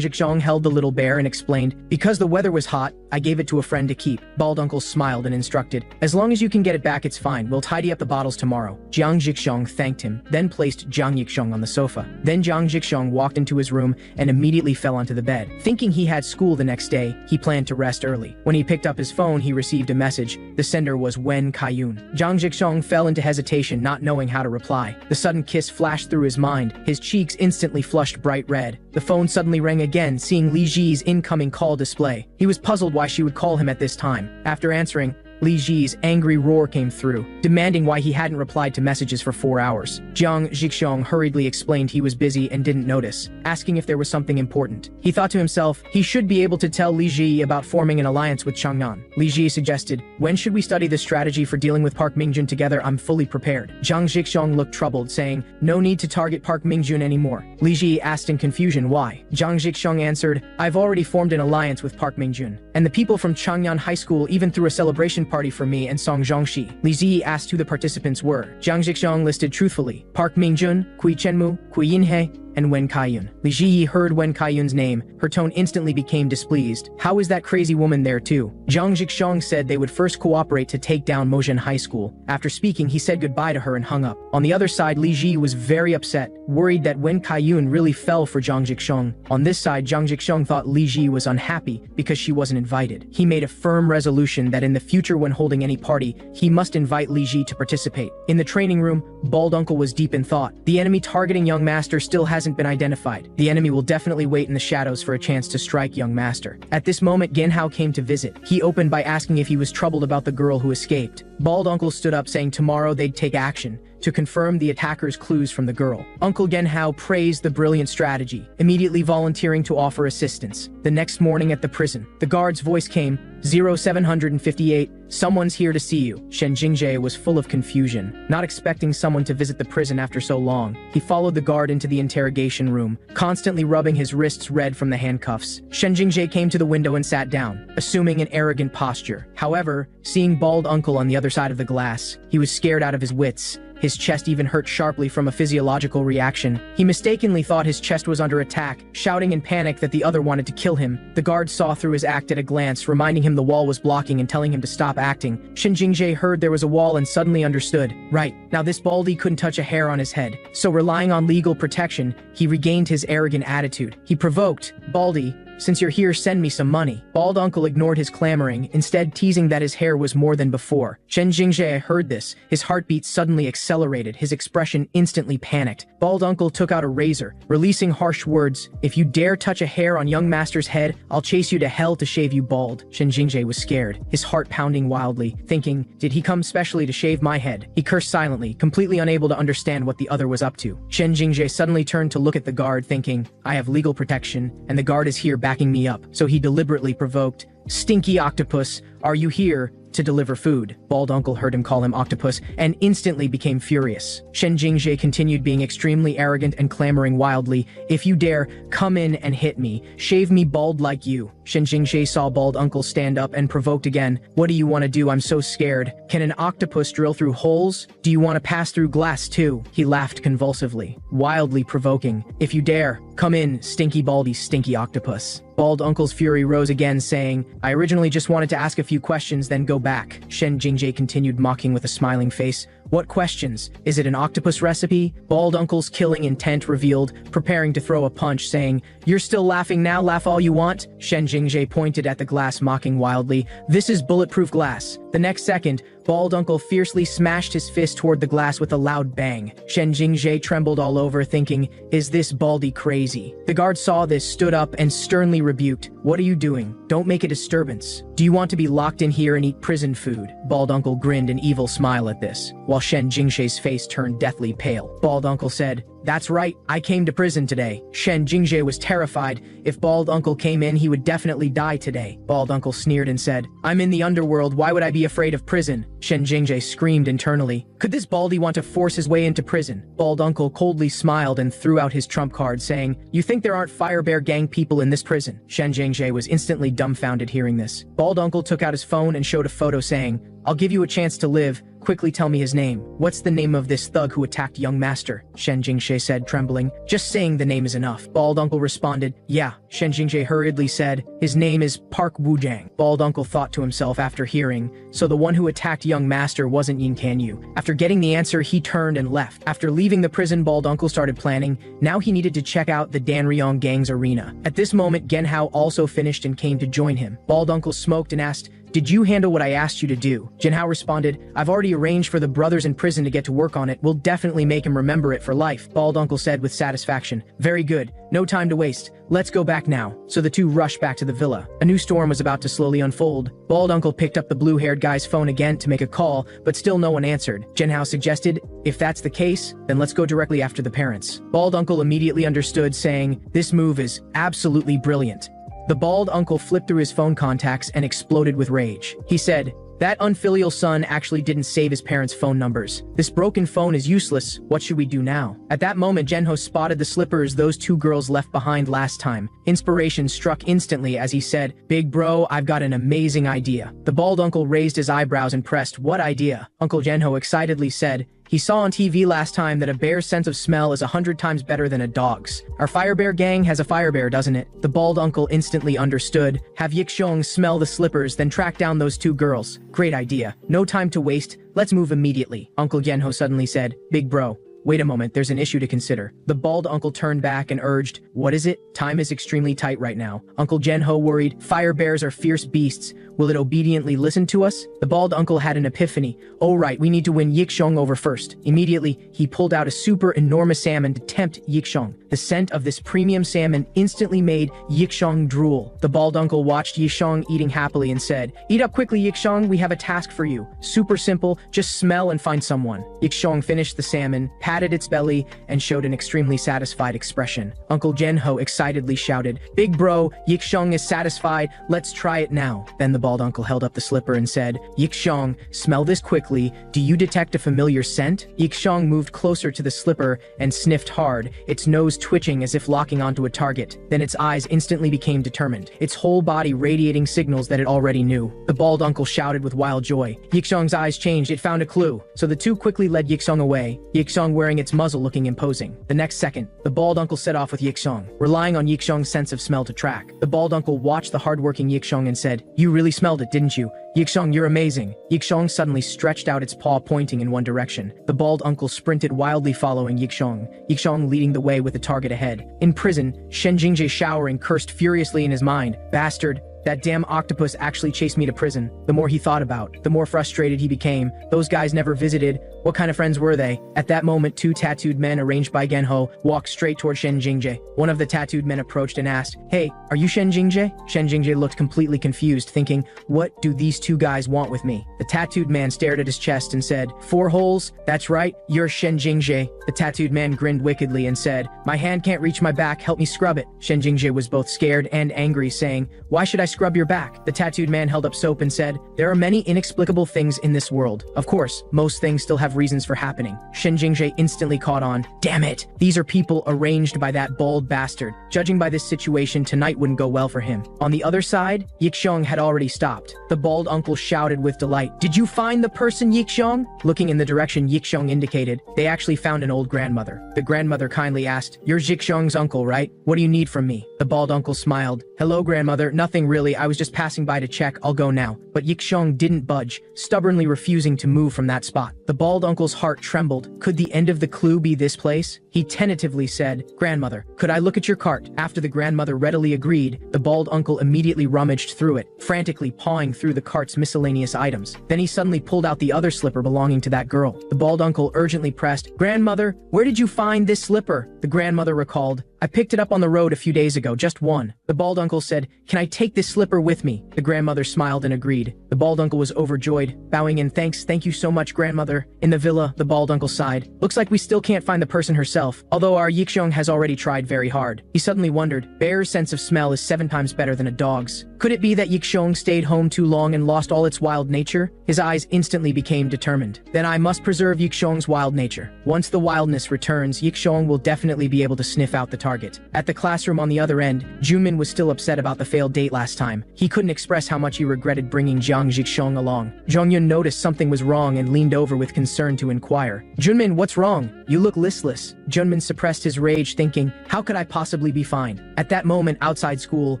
Zhixiang held the little bear and explained, because the weather was hot, I gave it to a friend to keep. Bald Uncle smiled and instructed, as long as you can get it back, it's fine. We'll tidy up the bottles tomorrow. Jiang Zhixiang thanked him, then placed Jiang Zhixiang on the sofa. Then Jiang Zhixiang walked into his room and immediately fell onto the bed. Thinking he had school the next day, he planned to rest early. When he picked up his phone, he received a message. The sender was Wen Kaiyun. Jiang Zhixiang fell into hesitation, not knowing how to reply. The sudden kiss flashed through his mind. His cheeks instantly flushed bright red. The phone suddenly rang again, seeing Li Ji's incoming call display. He was puzzled why she would call him at this time. After answering, Li Ji's angry roar came through, demanding why he hadn't replied to messages for 4 hours. Jiang Zhixiang hurriedly explained he was busy and didn't notice, asking if there was something important. He thought to himself, he should be able to tell Li Ji about forming an alliance with Changnan. Li Ji suggested, when should we study the strategy for dealing with Park Mingjun together? I'm fully prepared. Jiang Zhixiang looked troubled, saying, no need to target Park Mingjun anymore. Li Ji asked in confusion why. Jiang Zhixiang answered, I've already formed an alliance with Park Mingjun, and the people from Changnan High School even threw a celebration party for me and Song Zhongxi. Li Ji asked who the participants were. Jiang Zhixiang listed truthfully, Park Mingjun, Kui Chenmu, Kui Yinhe, and Wen Kaiyun. Li Ji heard Wen Kaiyun's name. Her tone instantly became displeased. How is that crazy woman there too? Zhang Zhixiong said they would first cooperate to take down Mozhen High School. After speaking, he said goodbye to her and hung up. On the other side, Li Ji was very upset, worried that Wen Kaiyun really fell for Zhang Zhixiong. On this side, Zhang Zhixiong thought Li Ji was unhappy because she wasn't invited. He made a firm resolution that in the future when holding any party, he must invite Li Ji to participate. In the training room, Bald Uncle was deep in thought. The enemy targeting young master still hasn't been identified. The enemy will definitely wait in the shadows for a chance to strike young master. At this moment, Genhao came to visit. He opened by asking if he was troubled about the girl who escaped. Bald Uncle stood up saying tomorrow they'd take action to confirm the attacker's clues from the girl. Uncle Genhao praised the brilliant strategy, immediately volunteering to offer assistance. The next morning at the prison, the guard's voice came, 0758, someone's here to see you. Shen Jingjie was full of confusion, not expecting someone to visit the prison after so long. He followed the guard into the interrogation room, constantly rubbing his wrists red from the handcuffs. Shen Jingjie came to the window and sat down, assuming an arrogant posture. However, seeing Bald Uncle on the other side of the glass, he was scared out of his wits. His chest even hurt sharply from a physiological reaction. He mistakenly thought his chest was under attack, shouting in panic that the other wanted to kill him. The guard saw through his act at a glance, reminding him the wall was blocking and telling him to stop acting. Shen Jingjie heard there was a wall and suddenly understood. Right, now this Baldy couldn't touch a hair on his head. So relying on legal protection, he regained his arrogant attitude. He provoked, Baldy, since you're here, send me some money. Bald Uncle ignored his clamoring, instead teasing that his hair was more than before. Shen Jingjie heard this. His heartbeat suddenly accelerated, his expression instantly panicked. Bald Uncle took out a razor, releasing harsh words, if you dare touch a hair on young master's head, I'll chase you to hell to shave you bald. Shen Jingjie was scared, his heart pounding wildly, thinking, did he come specially to shave my head? He cursed silently, completely unable to understand what the other was up to. Shen Jingjie suddenly turned to look at the guard, thinking, I have legal protection, and the guard is here backing me up. So he deliberately provoked, Stinky octopus, are you here to deliver food? Bald Uncle heard him call him octopus and instantly became furious. Shen Jingjie continued being extremely arrogant and clamoring wildly, if you dare, come in and hit me, shave me bald like you. Shen Jingjie saw Bald Uncle stand up and provoked again, what do you want to do? I'm so scared. Can an octopus drill through holes? Do you want to pass through glass too? He laughed convulsively, wildly provoking, if you dare, come in, stinky baldy stinky octopus. Bald Uncle's fury rose again, saying, I originally just wanted to ask a few questions, then go back. Shen Jingjie continued mocking with a smiling face. What questions? Is it an octopus recipe? Bald Uncle's killing intent revealed, preparing to throw a punch, saying, you're still laughing now, laugh all you want? Shen Jingjie pointed at the glass, mocking wildly, this is bulletproof glass. The next second, Bald Uncle fiercely smashed his fist toward the glass with a loud bang. Shen Jingjie trembled all over, thinking, is this Baldy crazy? The guard saw this, stood up, and sternly rebuked, what are you doing? Don't make a disturbance. Do you want to be locked in here and eat prison food? Bald Uncle grinned an evil smile at this, while Shen Jingjie's face turned deathly pale. Bald Uncle said, that's right, I came to prison today. Shen Jingjie was terrified. If Bald Uncle came in, he would definitely die today. Bald Uncle sneered and said, I'm in the underworld, why would I be afraid of prison? Shen Jingjie screamed internally. Could this Baldy want to force his way into prison? Bald Uncle coldly smiled and threw out his trump card, saying, you think there aren't Fire Bear Gang people in this prison? Shen Jingjie was instantly dumbfounded hearing this. Bald Uncle took out his phone and showed a photo, saying, I'll give you a chance to live. Quickly tell me his name. What's the name of this thug who attacked young master? Shen Jingjie said, trembling. Just saying the name is enough. Bald Uncle responded, yeah. Shen Jingjie hurriedly said, his name is Park Wujang. Bald Uncle thought to himself after hearing, so the one who attacked young master wasn't Yin Kanyu. After getting the answer, he turned and left. After leaving the prison, Bald Uncle started planning. Now he needed to check out the Danryong Gang's arena. At this moment, Genhao also finished and came to join him. Bald Uncle smoked and asked, did you handle what I asked you to do? Genhao responded, I've already arranged for the brothers in prison to get to work on it. We'll definitely make him remember it for life. Bald Uncle said with satisfaction. Very good. No time to waste. Let's go back now. So the two rushed back to the villa. A new storm was about to slowly unfold. Bald Uncle picked up the blue-haired guy's phone again to make a call, but still no one answered. Genhao suggested, if that's the case, then let's go directly after the parents. Bald Uncle immediately understood, saying, this move is absolutely brilliant. The Bald Uncle flipped through his phone contacts and exploded with rage. He said, that unfilial son actually didn't save his parents' phone numbers. This broken phone is useless. What should we do now? At that moment, Genho spotted the slippers those two girls left behind last time. Inspiration struck instantly as he said, big bro, I've got an amazing idea. The Bald Uncle raised his eyebrows and pressed, what idea? Uncle Genho excitedly said, He saw on TV last time that a bear's sense of smell is 100 times better than a dog's. Our fire bear gang has a fire bear, doesn't it? The bald uncle instantly understood. Have Yixiong smell the slippers, then track down those two girls. Great idea. No time to waste. Let's move immediately. Uncle Genho suddenly said, Big bro, wait a moment, there's an issue to consider. The bald uncle turned back and urged, what is it? Time is extremely tight right now. Uncle Genho worried, fire bears are fierce beasts. Will it obediently listen to us? The bald uncle had an epiphany. Oh right, we need to win Yixiong over first. Immediately, he pulled out a super enormous salmon to tempt Yixiong. The scent of this premium salmon instantly made Yixiong drool. The bald uncle watched Yixiong eating happily and said, eat up quickly, Yixiong, we have a task for you. Super simple, just smell and find someone. Yixiong finished the salmon, patted its belly, and showed an extremely satisfied expression. Uncle Genho excitedly shouted, Big bro, Yixiong is satisfied, let's try it now. Then the bald uncle held up the slipper and said, Yixiong, smell this quickly. Do you detect a familiar scent? Yixiong moved closer to the slipper and sniffed hard, its nose twitching as if locking onto a target. Then its eyes instantly became determined, its whole body radiating signals that it already knew. The bald uncle shouted with wild joy. Yixiong's eyes changed, it found a clue. So the two quickly led Yixiong away, Yixiong wearing its muzzle looking imposing. The next second, the bald uncle set off with Yixiong, relying on Yixiong's sense of smell to track. The bald uncle watched the hardworking Yixiong and said, you really smelled it, didn't you? Yixiong, you're amazing. Yixiong suddenly stretched out its paw pointing in one direction. The bald uncle sprinted wildly following Yixiong, Yixiong leading the way with the target ahead. In prison, Shen Jingjae showering cursed furiously in his mind. Bastard. That damn octopus actually chased me to prison. The more he thought about, the more frustrated he became. Those guys never visited. What kind of friends were they? At that moment, two tattooed men arranged by Genho walked straight toward Shen Jingjae. One of the tattooed men approached and asked, hey, are you Shen Jingjae? Shen Jingjae looked completely confused, thinking, what do these two guys want with me? The tattooed man stared at his chest and said, 4 holes? That's right, you're Shen Jingjae. The tattooed man grinned wickedly and said, my hand can't reach my back, help me scrub it. Shen Jingjae was both scared and angry, saying, why should I scrub your back? The tattooed man held up soap and said, there are many inexplicable things in this world. Of course, most things still have reasons for happening. Shen Jingjae instantly caught on. Damn it! These are people arranged by that bald bastard. Judging by this situation, tonight wouldn't go well for him. On the other side, Yixiong had already stopped. The bald uncle shouted with delight, did you find the person, Yixiong? Looking in the direction Yixiong indicated, they actually found an old grandmother. The grandmother kindly asked, you're Yixiong's uncle, right? What do you need from me? The bald uncle smiled. Hello, grandmother. Nothing really. I was just passing by to check. I'll go now. But Yixiong didn't budge, stubbornly refusing to move from that spot. The bald uncle's heart trembled. Could the end of the clue be this place? He tentatively said, grandmother, could I look at your cart? After the grandmother readily agreed, the bald uncle immediately rummaged through it, frantically pawing through the cart's miscellaneous items. Then he suddenly pulled out the other slipper belonging to that girl. The bald uncle urgently pressed, grandmother, where did you find this slipper? The grandmother recalled, I picked it up on the road a few days ago, just one. The bald uncle said, can I take this slipper with me? The grandmother smiled and agreed. The bald uncle was overjoyed, bowing in thanks. Thank you so much, grandmother. In the villa, the bald uncle sighed. Looks like we still can't find the person herself, although our Yixiong has already tried very hard. He suddenly wondered, bear's sense of smell is 7 times better than a dog's. Could it be that Yixiong stayed home too long and lost all its wild nature? His eyes instantly became determined. Then I must preserve Yixiong's wild nature. Once the wildness returns, Yixiong will definitely be able to sniff out the target. At the classroom on the other end, Junmin was still upset about the failed date last time. He couldn't express how much he regretted bringing Jiang Yixiong along. Zhongyun noticed something was wrong and leaned over with concern to inquire. Junmin, what's wrong? You look listless. Junmin suppressed his rage, thinking, how could I possibly be fine? At that moment outside school,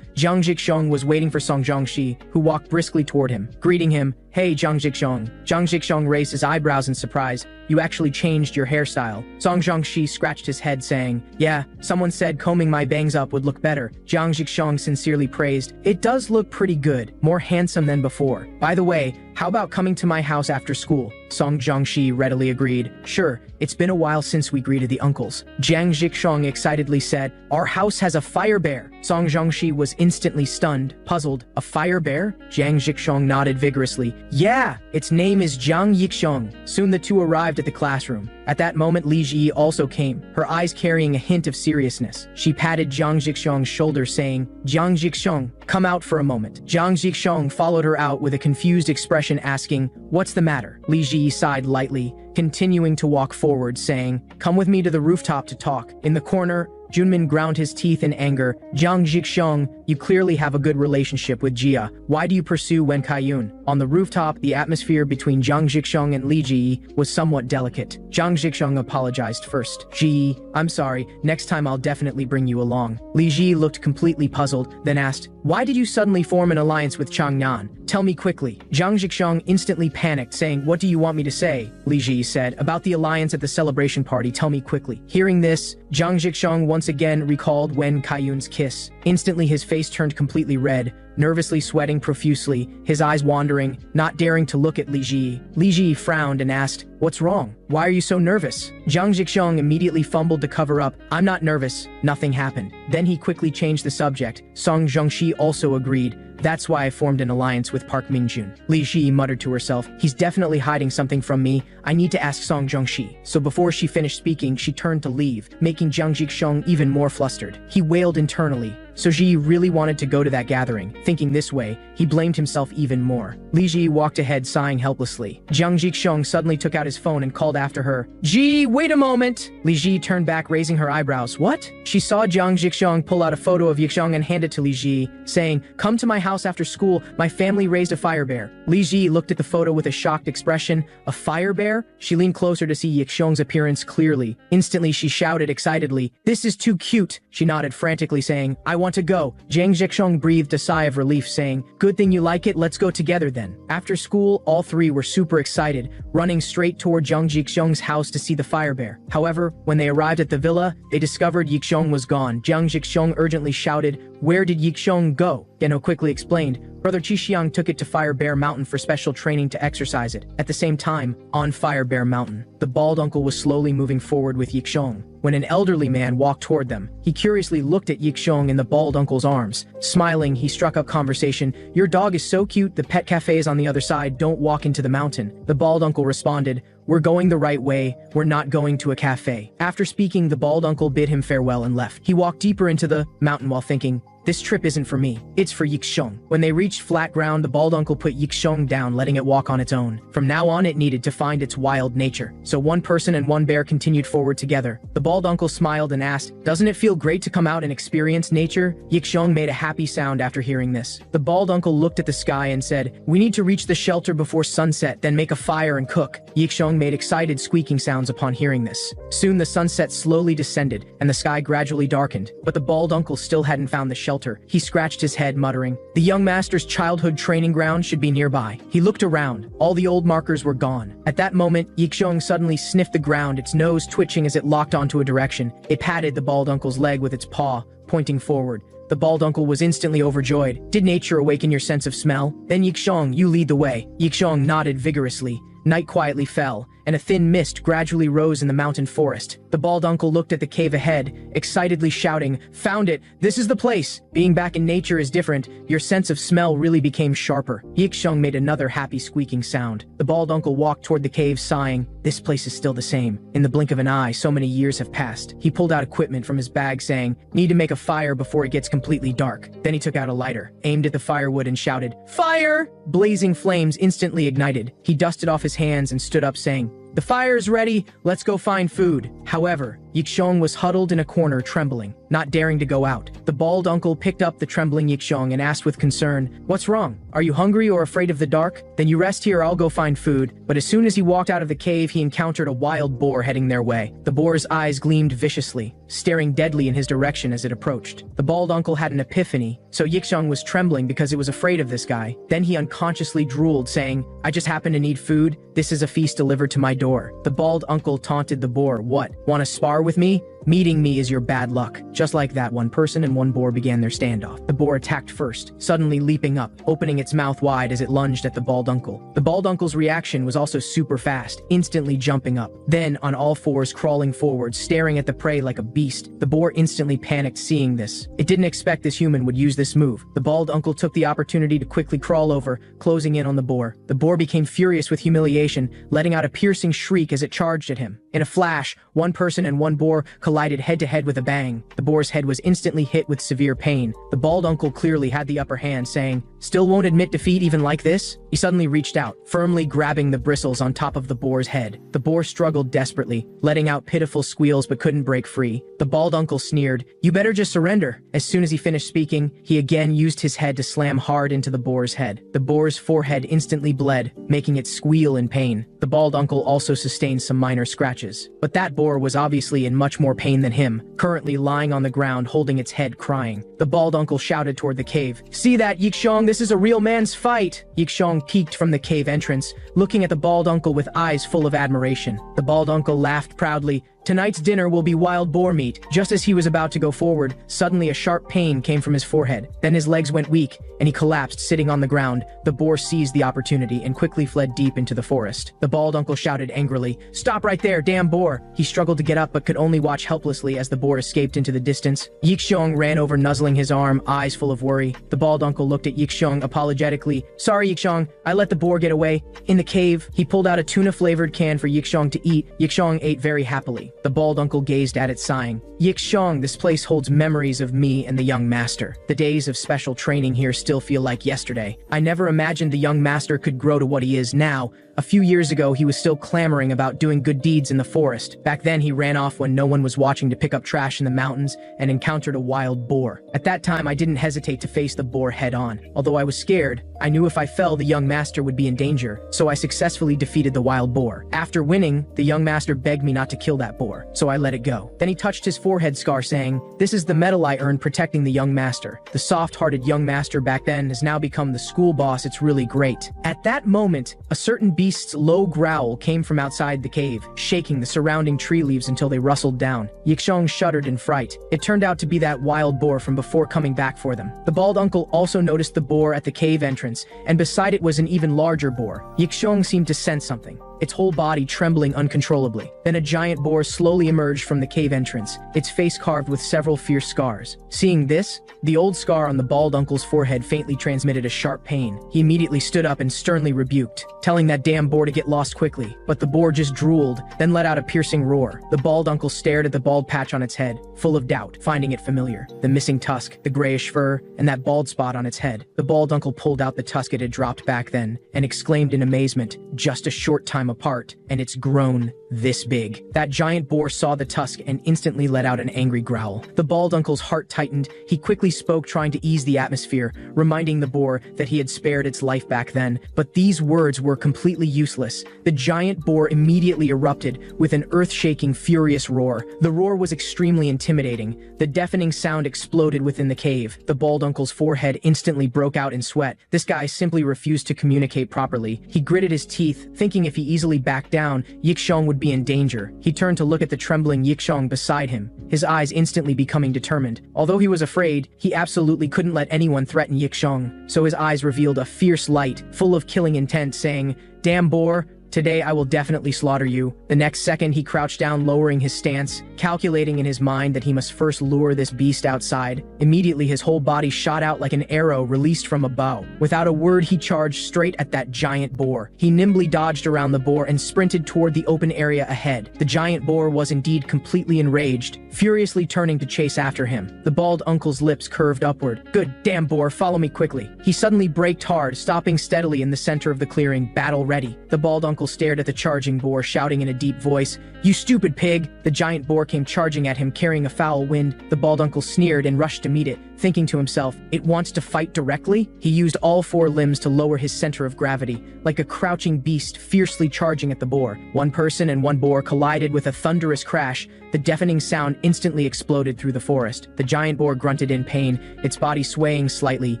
Jiang Yixiong was waiting for Song Zhongxi, who walked briskly toward him. Greeting him, hey Jiang Yixiong. Jiang Yixiong raised his eyebrows in surprise. You actually changed your hairstyle. Song Zhongxi scratched his head saying, yeah, someone said combing my bangs up would look better. Jiang Yixiong sincerely praised, it does look pretty good, more handsome than before. By the way, how about coming to my house after school? Song Zhongxi readily agreed. Sure, it's been a while since we greeted the uncles. Jiang Yixiong excitedly said, our house has a fire bear. Song Zhongxi was instantly stunned, puzzled. A fire bear? Jiang Yixiong nodded vigorously. Yeah, its name is Jiang Yixiong. Soon the two arrived at the classroom. At that moment, Li Ji also came, her eyes carrying a hint of seriousness. She patted Jiang Yixiong's shoulder, saying, Jiang Yixiong, come out for a moment. Jiang Yixiong followed her out with a confused expression, asking, what's the matter? Li Ji sighed lightly, continuing to walk forward, saying, come with me to the rooftop to talk. In the corner, Junmin ground his teeth in anger. Jiang Zhixiong, you clearly have a good relationship with Jia. Why do you pursue Wen Kaiyun? On the rooftop, the atmosphere between Jiang Zhixiong and Li Ji was somewhat delicate. Jiang Zhixiong apologized first. Ji, I'm sorry, next time I'll definitely bring you along. Li Ji looked completely puzzled, then asked, why did you suddenly form an alliance with Changnan? Tell me quickly. Jiang Zhixiong instantly panicked, saying, what do you want me to say? Li Ji said, about the alliance at the celebration party, tell me quickly. Hearing this, Jiang Zhixiong once again recalled Wen Kaiyun's kiss. Instantly his face turned completely red, nervously sweating profusely, his eyes wandering, not daring to look at Li Ji. Li Ji frowned and asked, what's wrong? Why are you so nervous? Jiang Zhixiong immediately fumbled to cover up, I'm not nervous, nothing happened. Then he quickly changed the subject. Song Zhongxi also agreed, that's why I formed an alliance with Park Mingjun. Li Ji muttered to herself, he's definitely hiding something from me, I need to ask Song Zhongxi. So before she finished speaking, she turned to leave, making Jiang Zhixiong even more flustered. He wailed internally. So Ji really wanted to go to that gathering. Thinking this way, he blamed himself even more. Li Ji walked ahead sighing helplessly. Jiang Zhixiong suddenly took out his phone and called after her. Ji, wait a moment! Li Ji turned back raising her eyebrows. What? She saw Jiang Zhixiong pull out a photo of Yixiong and hand it to Li Ji, saying, come to my house after school, my family raised a fire bear. Li Ji looked at the photo with a shocked expression. A fire bear? She leaned closer to see Yixiong's appearance clearly. Instantly she shouted excitedly, this is too cute! She nodded frantically saying, I want to go. Jiang Zhixiong breathed a sigh of relief saying, good thing you like it, let's go together then. After school, all three were super excited, running straight toward Jiang Zhixiong's house to see the fire bear. However, when they arrived at the villa, they discovered Yixiong was gone. Jiang Zhixiong urgently shouted, where did Yixiong go? Geno quickly explained, Brother Qixiang took it to Fire Bear Mountain for special training to exercise it. At the same time, on Fire Bear Mountain, the bald uncle was slowly moving forward with Yixiong. When an elderly man walked toward them, he curiously looked at Yixiong in the bald uncle's arms. Smiling, he struck up conversation. Your dog is so cute, the pet cafe is on the other side, don't walk into the mountain. The bald uncle responded, we're going the right way, we're not going to a cafe. After speaking, the bald uncle bid him farewell and left. He walked deeper into the mountain while thinking, this trip isn't for me, it's for Yixiong. When they reached flat ground, the bald uncle put Yixiong down, letting it walk on its own. From now on, it needed to find its wild nature. So one person and one bear continued forward together. The bald uncle smiled and asked, doesn't it feel great to come out and experience nature? Yixiong made a happy sound after hearing this. The bald uncle looked at the sky and said, we need to reach the shelter before sunset, then make a fire and cook. Yixiong made excited squeaking sounds upon hearing this. Soon the sunset slowly descended, and the sky gradually darkened, but the bald uncle still hadn't found the shelter. He scratched his head, muttering, the young master's childhood training ground should be nearby. He looked around. All the old markers were gone. At that moment, Yixiong suddenly sniffed the ground, its nose twitching as it locked onto a direction. It patted the bald uncle's leg with its paw, pointing forward. The bald uncle was instantly overjoyed. Did nature awaken your sense of smell? Then Yixiong, you lead the way. Yixiong nodded vigorously. Night quietly fell, and a thin mist gradually rose in the mountain forest. The bald uncle looked at the cave ahead, excitedly shouting, found it! This is the place! Being back in nature is different. Your sense of smell really became sharper. Yixiong made another happy squeaking sound. The bald uncle walked toward the cave, sighing, this place is still the same. In the blink of an eye, so many years have passed. He pulled out equipment from his bag, saying, need to make a fire before it gets completely dark. Then he took out a lighter, aimed at the firewood and shouted, fire! Blazing flames instantly ignited. He dusted off his hands and stood up, saying, the fire's ready, let's go find food. However, Yixiong was huddled in a corner, trembling, not daring to go out. The bald uncle picked up the trembling Yixiong and asked with concern, what's wrong? Are you hungry or afraid of the dark? Then you rest here, I'll go find food. But as soon as he walked out of the cave, he encountered a wild boar heading their way. The boar's eyes gleamed viciously, staring deadly in his direction as it approached. The bald uncle had an epiphany, so Yixiong was trembling because it was afraid of this guy. Then he unconsciously drooled, saying, I just happen to need food. This is a feast delivered to my door. The bald uncle taunted the boar, what? Want to spar with me? Meeting me is your bad luck. Just like that, one person and one boar began their standoff. The boar attacked first, suddenly leaping up, opening its mouth wide as it lunged at the bald uncle. The bald uncle's reaction was also super fast, instantly jumping up. Then, on all fours crawling forward, staring at the prey like a beast. The boar instantly panicked seeing this. It didn't expect this human would use this move. The bald uncle took the opportunity to quickly crawl over, closing in on the boar. The boar became furious with humiliation, letting out a piercing shriek as it charged at him. In a flash, one person and one boar collided head-to-head with a bang. The boar's head was instantly hit with severe pain. The bald uncle clearly had the upper hand, saying, still won't admit defeat even like this? He suddenly reached out, firmly grabbing the bristles on top of the boar's head. The boar struggled desperately, letting out pitiful squeals but couldn't break free. The bald uncle sneered, "You better just surrender." As soon as he finished speaking, he again used his head to slam hard into the boar's head. The boar's forehead instantly bled, making it squeal in pain. The bald uncle also sustained some minor scratches. But that boar was obviously in much more pain than him, currently lying on the ground holding its head crying. The bald uncle shouted toward the cave, "See that, Yixiong? This is a real man's fight!" Yixiong peeked from the cave entrance, looking at the bald uncle with eyes full of admiration. The bald uncle laughed proudly. "Tonight's dinner will be wild boar meat." Just as he was about to go forward, suddenly a sharp pain came from his forehead. Then his legs went weak, and he collapsed sitting on the ground. The boar seized the opportunity and quickly fled deep into the forest. The bald uncle shouted angrily, "Stop right there, damn boar!" He struggled to get up but could only watch helplessly as the boar escaped into the distance. Yixiong ran over, nuzzling his arm, eyes full of worry. The bald uncle looked at Yixiong apologetically. "Sorry, Yixiong, I let the boar get away." In the cave, he pulled out a tuna-flavored can for Yixiong to eat. Yixiong ate very happily. The bald uncle gazed at it, sighing. "Yixiong, this place holds memories of me and the young master. The days of special training here still feel like yesterday. I never imagined the young master could grow to what he is now. A few years ago, he was still clamoring about doing good deeds in the forest. Back then, he ran off when no one was watching to pick up trash in the mountains and encountered a wild boar. At that time, I didn't hesitate to face the boar head-on. Although I was scared, I knew if I fell, the young master would be in danger, so I successfully defeated the wild boar. After winning, the young master begged me not to kill that boar, so I let it go. Then he touched his forehead scar, saying, "This is the medal I earned protecting the young master. The soft-hearted young master back then has now become the school boss. It's really great." At that moment, a certain beast's low growl came from outside the cave, shaking the surrounding tree leaves until they rustled down. Yixiong shuddered in fright. It turned out to be that wild boar from before coming back for them. The bald uncle also noticed the boar at the cave entrance, and beside it was an even larger boar. Yixiong seemed to sense something, its whole body trembling uncontrollably. Then a giant boar slowly emerged from the cave entrance, its face carved with several fierce scars. Seeing this, the old scar on the bald uncle's forehead faintly transmitted a sharp pain. He immediately stood up and sternly rebuked, telling that damn boar to get lost quickly. But the boar just drooled, then let out a piercing roar. The bald uncle stared at the bald patch on its head, full of doubt, finding it familiar. The missing tusk, the grayish fur, and that bald spot on its head. The bald uncle pulled out the tusk it had dropped back then, and exclaimed in amazement, "Just a short time apart, and it's grown this big." That giant boar saw the tusk and instantly let out an angry growl. The bald uncle's heart tightened. He quickly spoke, trying to ease the atmosphere, reminding the boar that he had spared its life back then. But these words were completely useless. The giant boar immediately erupted with an earth-shaking, furious roar. The roar was extremely intimidating. The deafening sound exploded within the cave. The bald uncle's forehead instantly broke out in sweat. This guy simply refused to communicate properly. He gritted his teeth, thinking if he easily backed down, Yixiong would be in danger. He turned to look at the trembling Yixiong beside him, his eyes instantly becoming determined. Although he was afraid, he absolutely couldn't let anyone threaten Yixiong, so his eyes revealed a fierce light, full of killing intent, saying, "Damn boar, today I will definitely slaughter you." The next second, he crouched down, lowering his stance, calculating in his mind that he must first lure this beast outside. Immediately, his whole body shot out like an arrow released from a bow. Without a word, he charged straight at that giant boar. He nimbly dodged around the boar and sprinted toward the open area ahead. The giant boar was indeed completely enraged, furiously turning to chase after him. The bald uncle's lips curved upward. "Good damn boar, follow me quickly." He suddenly braked hard, stopping steadily in the center of the clearing, battle ready. The bald uncle stared at the charging boar, shouting in a deep voice, "You stupid pig!" The giant boar came charging at him, carrying a foul wind. The bald uncle sneered and rushed to meet it, thinking to himself, "It wants to fight directly?" He used all four limbs to lower his center of gravity, like a crouching beast fiercely charging at the boar. One person and one boar collided with a thunderous crash. The deafening sound instantly exploded through the forest. The giant boar grunted in pain, its body swaying slightly,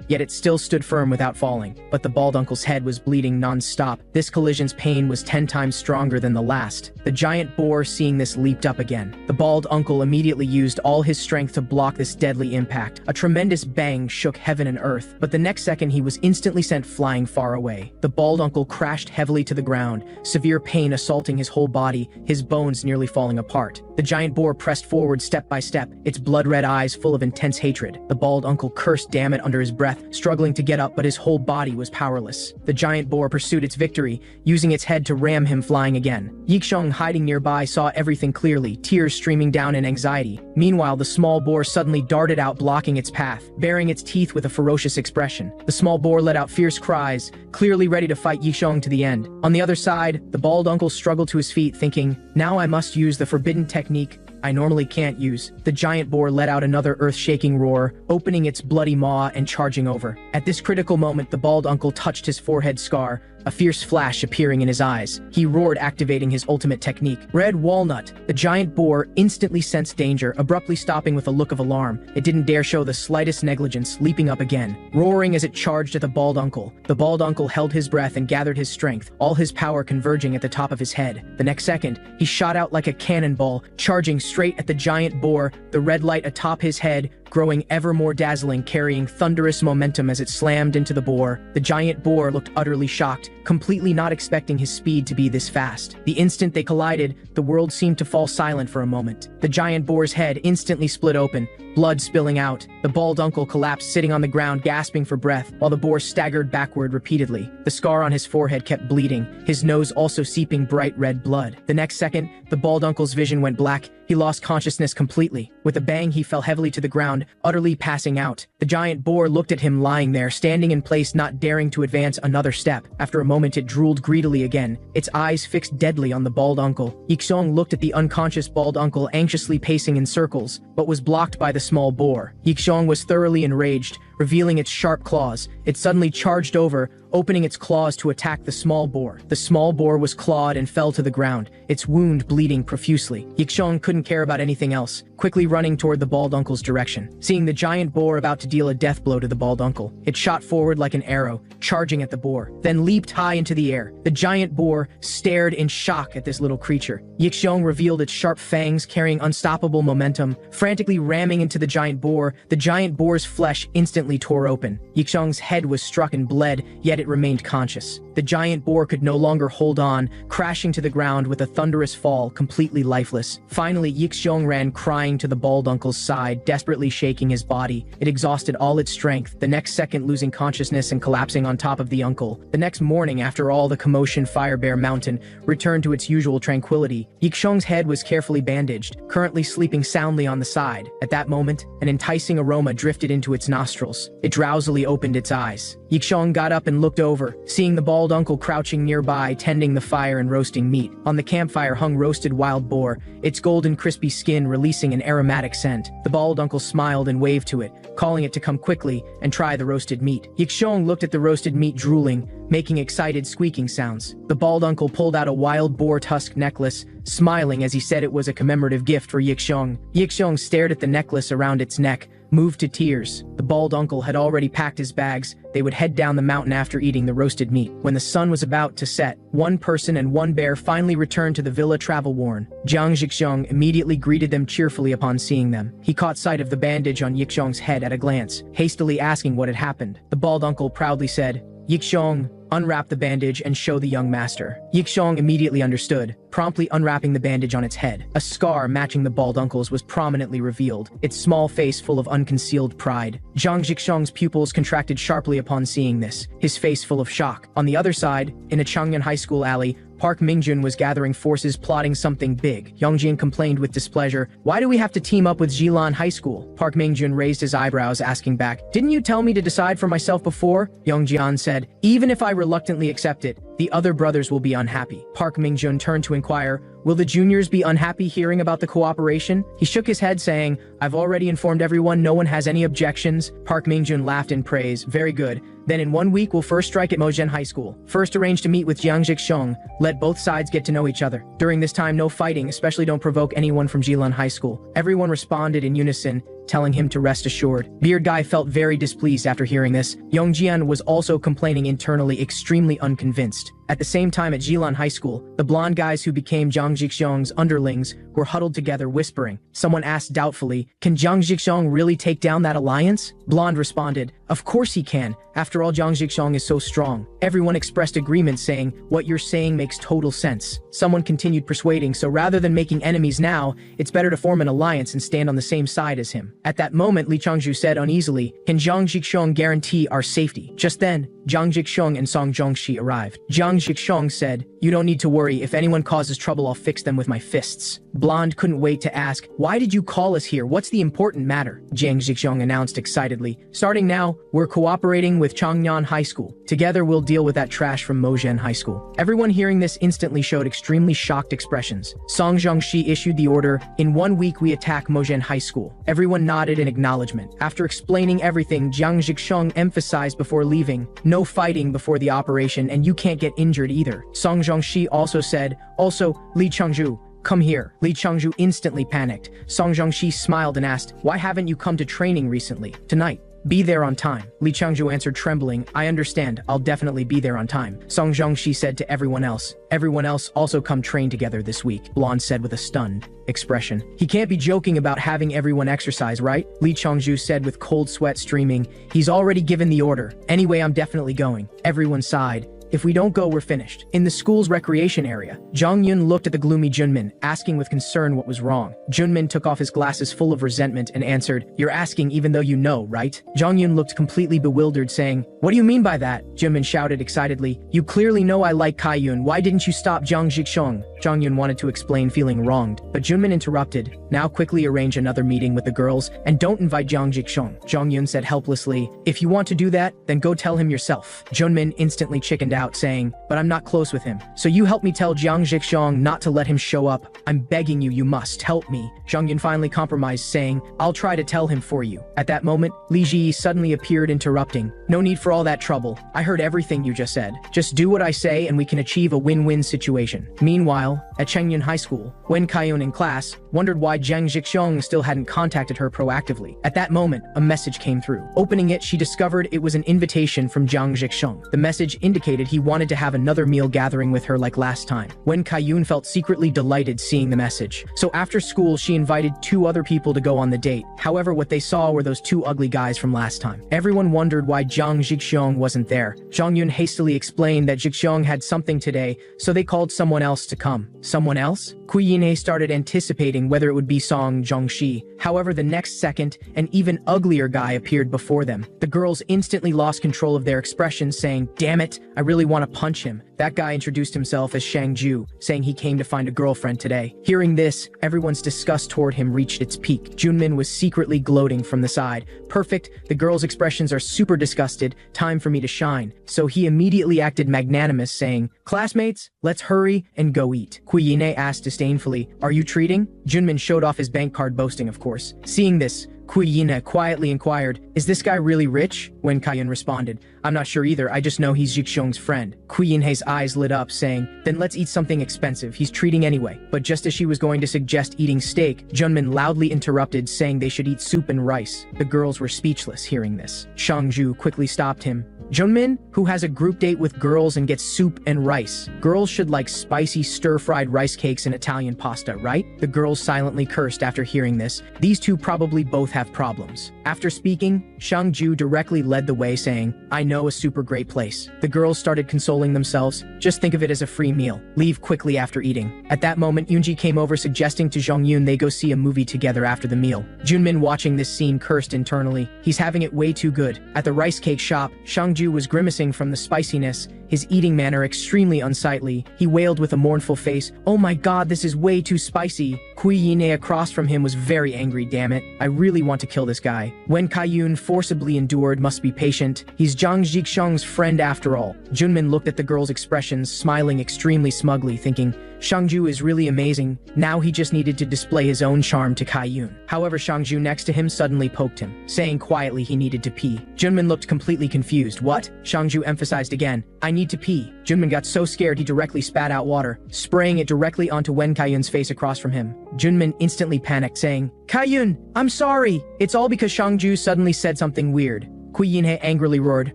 yet it still stood firm without falling. But the bald uncle's head was bleeding non-stop. This collision's pain was 10 times stronger than the last. The giant boar, seeing this, leaped up again. The bald uncle immediately used all his strength to block this deadly impact. A tremendous bang shook heaven and earth, but the next second he was instantly sent flying far away. The bald uncle crashed heavily to the ground, severe pain assaulting his whole body, his bones nearly falling apart. The giant boar pressed forward step by step, its blood-red eyes full of intense hatred. The bald uncle cursed "damn it" under his breath, struggling to get up, but his whole body was powerless. The giant boar pursued its victory, using its head to ram him flying again. Yixiong, hiding nearby, nearby saw everything clearly, tears streaming down in anxiety. Meanwhile, the small boar suddenly darted out, blocking its path, baring its teeth with a ferocious expression. The small boar let out fierce cries, clearly ready to fight Yixiong to the end. On the other side, the bald uncle struggled to his feet, thinking, now I must use the forbidden technique I normally can't use. The giant boar let out another earth-shaking roar, opening its bloody maw and charging over. At this critical moment, the bald uncle touched his forehead scar, a fierce flash appearing in his eyes. He roared, activating his ultimate technique. Red Walnut. The giant boar instantly sensed danger, abruptly stopping with a look of alarm. It didn't dare show the slightest negligence, leaping up again, roaring as it charged at the bald uncle. The bald uncle held his breath and gathered his strength, all his power converging at the top of his head. The next second, he shot out like a cannonball, charging straight at the giant boar, the red light atop his head growing ever more dazzling, carrying thunderous momentum as it slammed into the boar. The giant boar looked utterly shocked, completely not expecting his speed to be this fast. The instant they collided, the world seemed to fall silent for a moment. The giant boar's head instantly split open, blood spilling out. The bald uncle collapsed, sitting on the ground, gasping for breath, while the boar staggered backward repeatedly. The scar on his forehead kept bleeding, his nose also seeping bright red blood. The next second, the bald uncle's vision went black. He lost consciousness completely. With a bang, he fell heavily to the ground, utterly passing out. The giant boar looked at him lying there, standing in place, not daring to advance another step. After a moment, it drooled greedily again, its eyes fixed deadly on the bald uncle. Yixiong looked at the unconscious bald uncle, anxiously pacing in circles, but was blocked by the small boar. Yixiong was thoroughly enraged, revealing its sharp claws. It suddenly charged over, opening its claws to attack the small boar. The small boar was clawed and fell to the ground, its wound bleeding profusely. Yixiong couldn't care about anything else, quickly running toward the bald uncle's direction. Seeing the giant boar about to deal a death blow to the bald uncle, it shot forward like an arrow, charging at the boar, then leaped high into the air. The giant boar stared in shock at this little creature. Yixiong revealed its sharp fangs, carrying unstoppable momentum, frantically ramming into the giant boar. The giant boar's flesh instantly tore open. Yixiong's head was struck and bled, yet it remained conscious. The giant boar could no longer hold on, crashing to the ground with a thunderous fall, completely lifeless. Finally, Yixiong ran crying to the bald uncle's side, desperately shaking his body. It exhausted all its strength, the next second losing consciousness and collapsing on top of the uncle. The next morning, after all the commotion, Fire Bear Mountain returned to its usual tranquility. Yixiong's head was carefully bandaged, currently sleeping soundly on the side. At that moment, an enticing aroma drifted into its nostrils. It drowsily opened its eyes. Yixiong got up and looked over, seeing the bald uncle crouching nearby, tending the fire and roasting meat. On the campfire hung roasted wild boar, its golden crispy skin releasing an aromatic scent. The bald uncle smiled and waved to it, calling it to come quickly and try the roasted meat. Yixiong looked at the roasted meat, drooling, making excited squeaking sounds. The bald uncle pulled out a wild boar tusk necklace, smiling as he said it was a commemorative gift for Yixiong. Yixiong stared at the necklace around its neck, moved to tears. The bald uncle had already packed his bags. They would head down the mountain after eating the roasted meat. When the sun was about to set, one person and one bear finally returned to the villa travel-worn. Jiang Yixiong immediately greeted them cheerfully upon seeing them. He caught sight of the bandage on Yixiong's head at a glance, hastily asking what had happened. The bald uncle proudly said, "Yixiong, unwrap the bandage and show the young master." Yixiong immediately understood, promptly unwrapping the bandage on its head. A scar matching the bald uncle's was prominently revealed, its small face full of unconcealed pride. Jiang Yixiong's pupils contracted sharply upon seeing this, his face full of shock. On the other side, in a Changyan High School alley, Park Mingjun was gathering forces, plotting something big. Yongjian complained with displeasure, "Why do we have to team up with Jilan High School?" Park Mingjun raised his eyebrows, asking back, "Didn't you tell me to decide for myself before?" Yongjian said, "Even if I reluctantly accept it, the other brothers will be unhappy." Park Mingjun turned to inquire, "Will the juniors be unhappy hearing about the cooperation?" He shook his head, saying, "I've already informed everyone, no one has any objections." Park Mingjun laughed in praise, "Very good. Then in 1 week we'll first strike at Mozhen High School. First arrange to meet with Jiang Yixiong. Let both sides get to know each other. During this time, no fighting, especially don't provoke anyone from Jilan High School." Everyone responded in unison, telling him to rest assured. Beard Guy felt very displeased after hearing this. Yongjian was also complaining internally, extremely unconvinced. At the same time at Jilan High School, the blonde guys who became Jiang Yixiong's underlings were huddled together, whispering. Someone asked doubtfully, "Can Jiang Yixiong really take down that alliance?" Blonde responded, "Of course he can. After all, Jiang Yixiong is so strong." Everyone expressed agreement, saying, "What you're saying makes total sense." Someone continued persuading, "So rather than making enemies now, it's better to form an alliance and stand on the same side as him." At that moment, Li Changzhu said uneasily, "Can Jiang Yixiong guarantee our safety?" Just then, Jiang Zhixiong and Song Zhongxi arrived. Jiang Zhixiong said, "You don't need to worry. If anyone causes trouble, I'll fix them with my fists." Blonde couldn't wait to ask, "Why did you call us here? What's the important matter?" Jiang Zhixiong announced excitedly, "Starting now, we're cooperating with Changnan High School. Together we'll deal with that trash from Mozhen High School." Everyone hearing this instantly showed extremely shocked expressions. Song Zhongxi issued the order, "In 1 week we attack Mozhen High School." Everyone nodded in acknowledgement. After explaining everything, Jiang Zhixiong emphasized before leaving, "No fighting before the operation, and you can't get injured either." Song Zhongxi also said, "Also, Li Changzhu, come here." Li Changzhu instantly panicked. Song Zhongxi smiled and asked, "Why haven't you come to training recently? Tonight. Be there on time." Li Changzhu answered trembling, "I understand, I'll definitely be there on time." Song Zhongxi said to everyone else, "Everyone else also come train together this week," Blonde said with a stunned expression. "He can't be joking about having everyone exercise, right?" Li Changzhu said with cold sweat streaming. "He's already given the order. Anyway, I'm definitely going." Everyone sighed. "If we don't go, we're finished." In the school's recreation area, Zhang Yun looked at the gloomy Junmin, asking with concern what was wrong. Junmin took off his glasses full of resentment and answered, "You're asking even though you know, right?" Zhang Yun looked completely bewildered, saying, "What do you mean by that?" Junmin shouted excitedly, "You clearly know I like Kaiyun. Why didn't you stop Jiang Zhixiong?" Zhang Yun wanted to explain, feeling wronged, but Junmin interrupted. "Now quickly arrange another meeting with the girls, and don't invite Jiang Zhixiong." Zhang Yun said helplessly, "If you want to do that, then go tell him yourself." Junmin instantly chickened out, saying, "But I'm not close with him. So you help me tell Jiang Zhixiong not to let him show up. I'm begging you, you must help me." Zhang Yun finally compromised, saying, "I'll try to tell him for you." At that moment, Li Ji suddenly appeared, interrupting, "No need for all that trouble. I heard everything you just said. Just do what I say and we can achieve a win-win situation." Meanwhile, at Chengyun High School, Wen Kaiyun in class wondered why Jiang Zhixiong still hadn't contacted her proactively. At that moment, a message came through. Opening it, she discovered it was an invitation from Jiang Zhixiong. The message indicated he wanted to have another meal gathering with her like last time. Wen Kaiyun felt secretly delighted seeing the message. So after school, she invited 2 other people to go on the date. However, what they saw were those 2 ugly guys from last time. Everyone wondered why Jiang Zhixiong wasn't there. Zhang Yun hastily explained that Zhixiong had something today, so they called someone else to come. Someone else? Kui Yinhe started anticipating whether it would be Song Zhongxi. However, the next second, an even uglier guy appeared before them. The girls instantly lost control of their expressions, saying, "Damn it, I really want to punch him." That guy introduced himself as Shang Ju, saying he came to find a girlfriend today. Hearing this, everyone's disgust toward him reached its peak. Junmin was secretly gloating from the side. "Perfect, the girls' expressions are super disgusted, time for me to shine." So he immediately acted magnanimous, saying, "Classmates, let's hurry and go eat." Kui Yinhe asked disdainfully, "Are you treating?" Junmin showed off his bank card, boasting, of course. Seeing this, Kui Yinhe quietly inquired, "Is this guy really rich?" Wen Kaiyun responded, "I'm not sure either, I just know he's Zhixiong's friend." Kui Yinhe's eyes lit up, saying, "Then let's eat something expensive, he's treating anyway." But just as she was going to suggest eating steak, Junmin loudly interrupted, saying they should eat soup and rice. The girls were speechless hearing this. Shangju quickly stopped him. "Junmin, who has a group date with girls and gets soup and rice? Girls should like spicy stir-fried rice cakes and Italian pasta, right?" The girls silently cursed after hearing this. These 2 probably both have problems. After speaking, Shangju directly led the way, saying, "I know a super great place." The girls started consoling themselves. "Just think of it as a free meal. Leave quickly after eating." At that moment, Yunji came over, suggesting to Zhang Yun they go see a movie together after the meal. Junmin, watching this scene, cursed internally. He's having it way too good. At the rice cake shop, Shangju was grimacing from the spiciness, his eating manner extremely unsightly. He wailed with a mournful face, "Oh my god, this is way too spicy." Kui Yinhe across from him was very angry. "Damn it, I really want to kill this guy." Wen Kaiyun forcibly endured, "Must be patient. He's Jiang Zhixiong's friend after all." Junmin looked at the girl's expressions, smiling extremely smugly, thinking, Shangju is really amazing. Now he just needed to display his own charm to Kaiyun. However, Shangju next to him suddenly poked him, saying quietly he needed to pee. Junmin looked completely confused. "What?" Shangju emphasized again. "I need to pee." Junmin got so scared he directly spat out water, spraying it directly onto Wen Kaiyun's face across from him. Junmin instantly panicked, saying, "Kaiyun, I'm sorry." It's all because Shangju suddenly said something weird. Kui Yinhe angrily roared,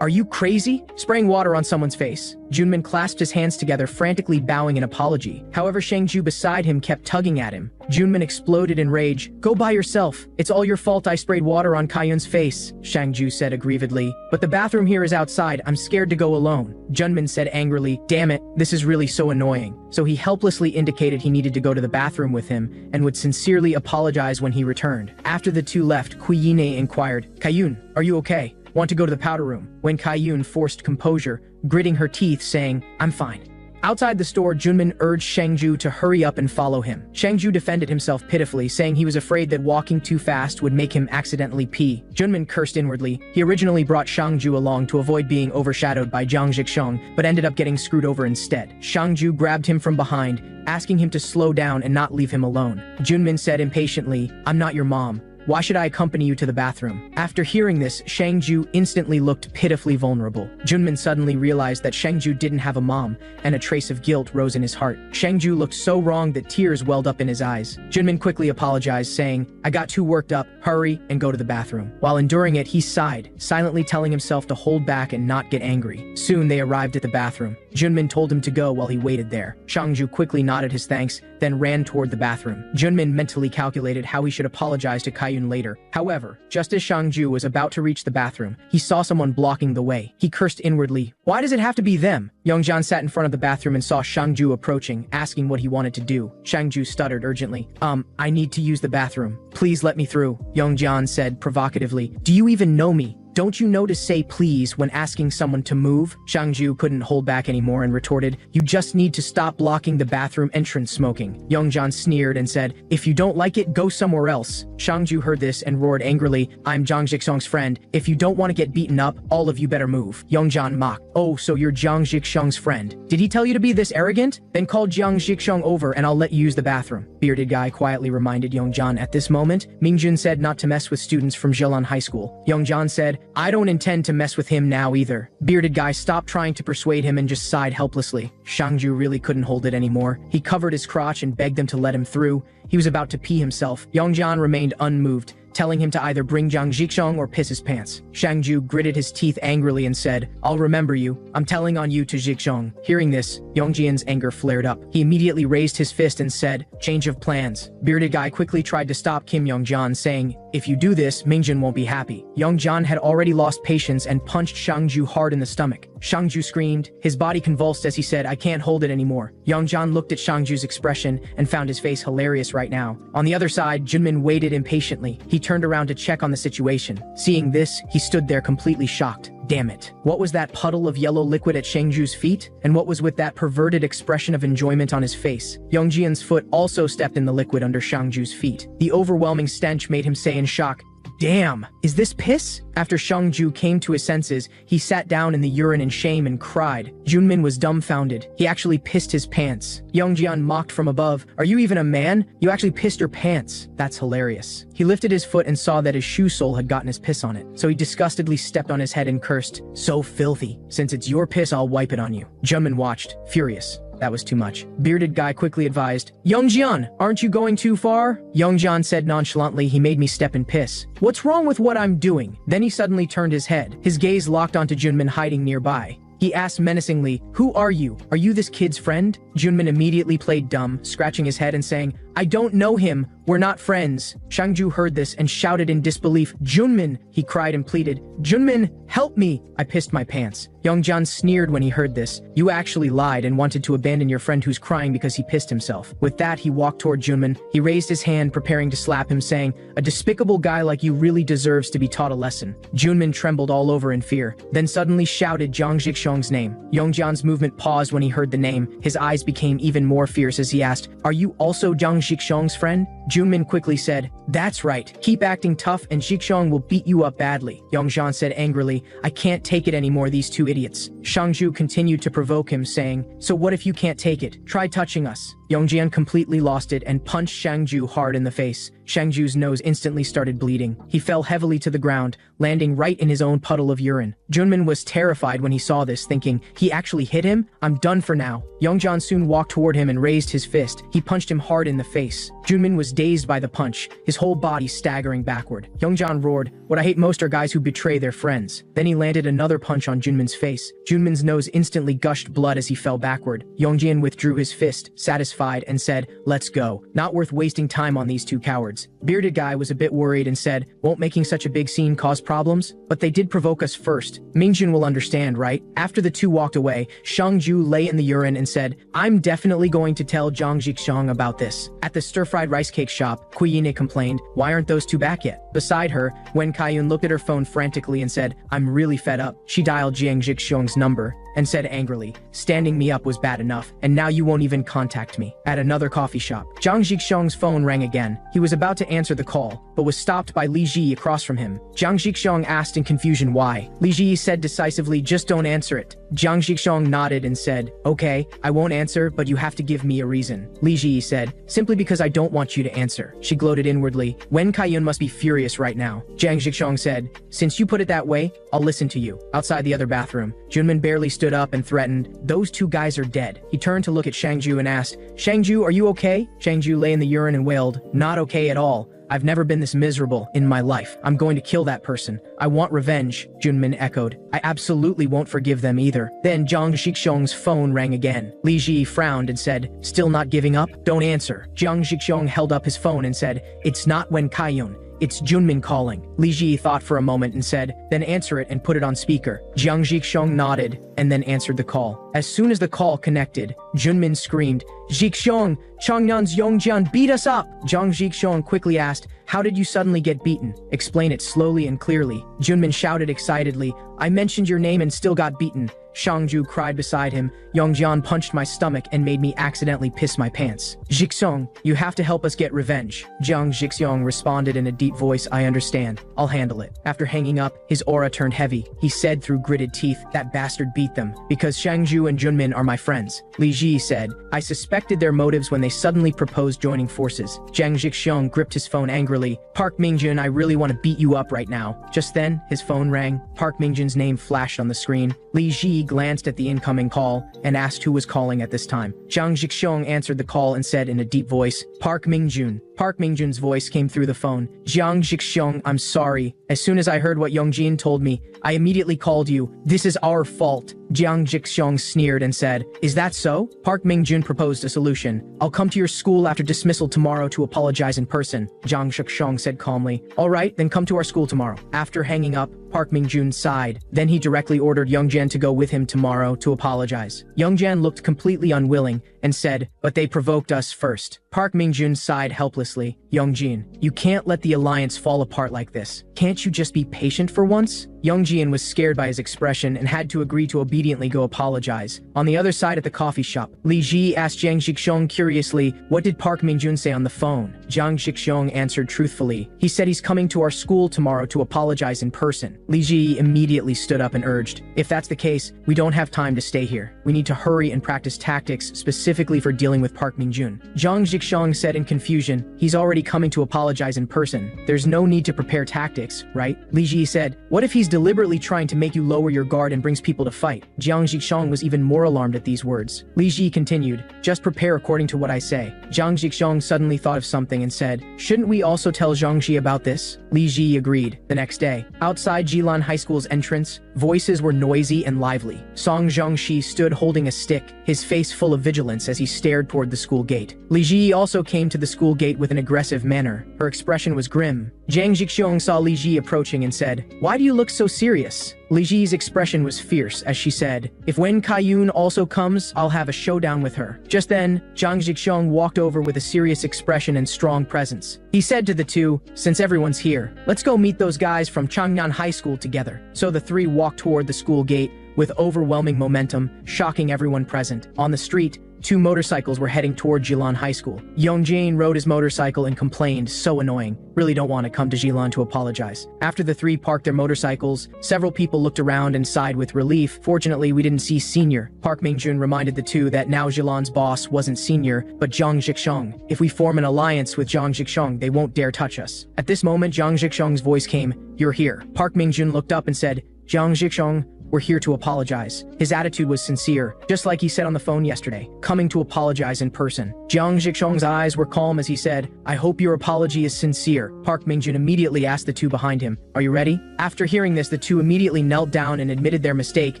"Are you crazy? Spraying water on someone's face?" Junmin clasped his hands together, frantically bowing in apology. However, Shangju beside him kept tugging at him. Junmin exploded in rage. "Go by yourself. It's all your fault I sprayed water on Kaiyun's face," Shangju said aggrievedly. "But the bathroom here is outside. I'm scared to go alone." Junmin said angrily, "Damn it, this is really so annoying." So he helplessly indicated he needed to go to the bathroom with him and would sincerely apologize when he returned. After the 2 left, Kui Yinhe inquired, "Kaiyun, are you okay?" want to go to the powder room, when Kaiyun forced composure, gritting her teeth saying, I'm fine. Outside the store, Junmin urged Shangju to hurry up and follow him. Shangju defended himself pitifully, saying he was afraid that walking too fast would make him accidentally pee. Junmin cursed inwardly. He originally brought Shangju along to avoid being overshadowed by Jiang Zhixiong, but ended up getting screwed over instead. Shangju grabbed him from behind, asking him to slow down and not leave him alone. Junmin said impatiently, I'm not your mom. Why should I accompany you to the bathroom? After hearing this, Shangju instantly looked pitifully vulnerable. Junmin suddenly realized that Shangju didn't have a mom, and a trace of guilt rose in his heart. Shangju looked so wrong that tears welled up in his eyes. Junmin quickly apologized, saying, I got too worked up, hurry and go to the bathroom. While enduring it, he sighed, silently telling himself to hold back and not get angry. Soon they arrived at the bathroom. Junmin told him to go while he waited there. Shangju quickly nodded his thanks, then ran toward the bathroom. Junmin mentally calculated how he should apologize to Kaiyun later. However, just as Shangju was about to reach the bathroom, he saw someone blocking the way. He cursed inwardly. Why does it have to be them? Youngjan sat in front of the bathroom and saw Shangju approaching, asking what he wanted to do. Shangju stuttered urgently. I need to use the bathroom. Please let me through, Youngjan said provocatively. Do you even know me? Don't you know to say please when asking someone to move? Shangju couldn't hold back anymore and retorted, you just need to stop blocking the bathroom entrance smoking. Youngjan sneered and said, if you don't like it, go somewhere else. Shangju heard this and roared angrily, I'm Jiang Zhixiong's friend. If you don't want to get beaten up, all of you better move. Youngjan mocked, oh, so you're Jiang Zhixiong's friend. Did he tell you to be this arrogant? Then call Jiang Zhixiong over and I'll let you use the bathroom. Bearded guy quietly reminded Youngjan. At this moment, Mingjun said not to mess with students from Zhelan High School. Youngjan said, I don't intend to mess with him now either. Bearded guy stopped trying to persuade him and just sighed helplessly. Shangju really couldn't hold it anymore. He covered his crotch and begged them to let him through. He was about to pee himself. Youngjan remained unmoved, telling him to either bring Jiang Zhixiong or piss his pants. Shangju gritted his teeth angrily and said, I'll remember you. I'm telling on you to Zhixiong. Hearing this, Yongjian's anger flared up. He immediately raised his fist and said, change of plans. Bearded guy quickly tried to stop Kim Youngjan, saying, if you do this, Mingjun won't be happy. Youngjan had already lost patience and punched Shangju hard in the stomach. Shangju screamed. His body convulsed as he said, I can't hold it anymore. Youngjan looked at Shangju's expression and found his face hilarious right now. On the other side, Junmin waited impatiently. He turned around to check on the situation. Seeing this, he stood there completely shocked. Damn it. What was that puddle of yellow liquid at Shangju's feet? And what was with that perverted expression of enjoyment on his face? Yongjian's foot also stepped in the liquid under Shangju's feet. The overwhelming stench made him say in shock, damn, is this piss? After Shangju came to his senses, he sat down in the urine in shame and cried. Junmin was dumbfounded. He actually pissed his pants. Yongjian mocked from above, are you even a man? You actually pissed your pants. That's hilarious. He lifted his foot and saw that his shoe sole had gotten his piss on it. So he disgustedly stepped on his head and cursed, so filthy. Since it's your piss, I'll wipe it on you. Junmin watched, furious. That was too much. Bearded guy quickly advised, Youngjian, aren't you going too far? Youngjian said nonchalantly, he made me step in piss. What's wrong with what I'm doing? Then he suddenly turned his head. His gaze locked onto Junmin hiding nearby. He asked menacingly, who are you? Are you this kid's friend? Junmin immediately played dumb, scratching his head and saying, I don't know him. We're not friends. Shangju heard this and shouted in disbelief, Junmin, he cried and pleaded, Junmin, help me. I pissed my pants. Youngjan sneered when he heard this. You actually lied and wanted to abandon your friend who's crying because he pissed himself. With that, he walked toward Junmin. He raised his hand, preparing to slap him, saying, a despicable guy like you really deserves to be taught a lesson. Junmin trembled all over in fear, then suddenly shouted Jiang Zhixiong's name. Youngjan's movement paused when he heard the name. His eyes became even more fierce as he asked, are you also Jiang Zhixiong's friend? Junmin quickly said, that's right. Keep acting tough and Zhixiong will beat you up badly. Youngjan said angrily, I can't take it anymore, these two idiots. Shangju continued to provoke him, saying, so what if you can't take it? Try touching us. Yongjian completely lost it and punched Shangju hard in the face. Shangju's nose instantly started bleeding. He fell heavily to the ground, landing right in his own puddle of urine. Junmin was terrified when he saw this, thinking, he actually hit him? I'm done for now. Youngjan soon walked toward him and raised his fist. He punched him hard in the face. Junmin was dazed by the punch, his whole body staggering backward. Youngjan roared, what I hate most are guys who betray their friends. Then he landed another punch on Junmin's face. Junmin's nose instantly gushed blood as he fell backward. Yongjian withdrew his fist, satisfied, and said, let's go. Not worth wasting time on these two cowards. afterwards. Bearded guy was a bit worried and said, won't making such a big scene cause problems? But they did provoke us first. Mingjun will understand, right? After the two walked away, Shangju lay in the urine and said, I'm definitely going to tell Zhang Jixiang about this. At the stir-fried rice cake shop, Kuiyine complained, why aren't those two back yet? Beside her, Wen Kaiyun looked at her phone frantically and said, I'm really fed up. She dialed Jiang Jixiang's number and said angrily, standing me up was bad enough, and now you won't even contact me. At another coffee shop, Zhang Jixiang's phone rang again. He was about to answer the call, but was stopped by Li Ji across from him. Zhang Jixiang asked in confusion why. Li Ji said decisively, just don't answer it. Zhang Jixiang nodded and said, okay, I won't answer, but you have to give me a reason. Li Ji said, simply because I don't want you to answer. She gloated inwardly, Wen Kaiyun must be furious right now. Zhang Jixiang said, since you put it that way, I'll listen to you. Outside the other bathroom, Junmin barely stood up and threatened, those two guys are dead. He turned to look at Shangju and asked, Shangju, are you okay? Shangju lay in the urine and wailed, not okay at all. I've never been this miserable in my life. I'm going to kill that person. I want revenge, Junmin echoed. I absolutely won't forgive them either. Then Zhang Jixiang's phone rang again. Li Ji frowned and said, still not giving up? Don't answer. Zhang Jixiang held up his phone and said, it's not Wen Kaiyun. It's Junmin calling. Li Ji thought for a moment and said, then answer it and put it on speaker. Zhang Jixiang nodded and then answered the call. As soon as the call connected, Junmin screamed, Jixiang, Changnan's Yongjian beat us up! Zhang Jixiang quickly asked, how did you suddenly get beaten? Explain it slowly and clearly. Junmin shouted excitedly, I mentioned your name and still got beaten. Shangju cried beside him, Yongjian punched my stomach and made me accidentally piss my pants. Jixiang, you have to help us get revenge. Zhang Jixiang responded in a deep voice, I understand. I'll handle it. After hanging up, his aura turned heavy. He said through gritted teeth, that bastard beat them, because Shangju and Junmin are my friends. Li Ji said, I suspected their motives when they suddenly proposed joining forces. Zhang Jixiang gripped his phone angrily. Park Mingjun, I really want to beat you up right now. Just then, his phone rang. Park Mingjun's name flashed on the screen. Li Ji glanced at the incoming call and asked who was calling at this time. Zhang Jixiang answered the call and said in a deep voice, Park Mingjun. Park Mingjun's voice came through the phone. Zhang Jixiang, I'm sorry. As soon as I heard what Yongjin told me, I immediately called you. This is our fault. Zhang Jixiang sneered and said, is that so? Park Mingjun proposed a solution. I'll come to your school after dismissal tomorrow to apologize in person. Zhang Jixiang said calmly. All right, then come to our school tomorrow. After hanging up, Park Mingjun sighed. Then he directly ordered Youngjan to go with him tomorrow to apologize. Youngjan looked completely unwilling and said, but they provoked us first. Park Mingjun sighed helplessly. Youngjin, you can't let the alliance fall apart like this. Can't you just be patient for once? Youngjin was scared by his expression and had to agree to obediently go apologize. On the other side at the coffee shop, Li Ji asked Zhang Jixiang curiously, what did Park Mingjun say on the phone? Zhang Jixiang answered truthfully. He said he's coming to our school tomorrow to apologize in person. Li Ji immediately stood up and urged, if that's the case, we don't have time to stay here. We need to hurry and practice tactics specifically for dealing with Park Mingjun. Zhang Jixiang said in confusion, he's already coming to apologize in person. There's no need to prepare tactics, right? Li Ji said, what if he's deliberately trying to make you lower your guard and brings people to fight? Zhang Jixiang was even more alarmed at these words. Li Ji continued, just prepare according to what I say. Zhang Jixiang suddenly thought of something and said, shouldn't we also tell Zhang Ji about this? Li Ji agreed. The next day, outside Jilan High School's entrance, voices were noisy and lively. Song Zhangxi stood holding a stick, his face full of vigilance as he stared toward the school gate. Li Ji also came to the school gate with an aggressive manner. Her expression was grim. Zhang Jixiang saw Li Ji approaching and said, why do you look so serious? Li Ji's expression was fierce as she said, if Wen Kaiyun also comes, I'll have a showdown with her. Just then, Zhang Jixiang walked over with a serious expression and strong presence. He said to the two, since everyone's here, let's go meet those guys from Changnan High School together. So the three walked toward the school gate with overwhelming momentum, shocking everyone present. On the street, two motorcycles were heading toward Jilan High School. Yongjin rode his motorcycle and complained, so annoying. Really don't want to come to Jilan to apologize. After the three parked their motorcycles, several people looked around and sighed with relief. Fortunately, we didn't see Senior. Park Mingjun reminded the two that now Jilan's boss wasn't Senior, but Zhang Jixiang. If we form an alliance with Zhang Jixiang, they won't dare touch us. At this moment, Zhang Jixiang's voice came, you're here. Park Mingjun looked up and said, Zhang Jixiang, we're here to apologize. His attitude was sincere, just like he said on the phone yesterday, coming to apologize in person. Zhang Jixiang's eyes were calm as he said, I hope your apology is sincere. Park Mingjun immediately asked the two behind him, are you ready? After hearing this, the two immediately knelt down and admitted their mistake,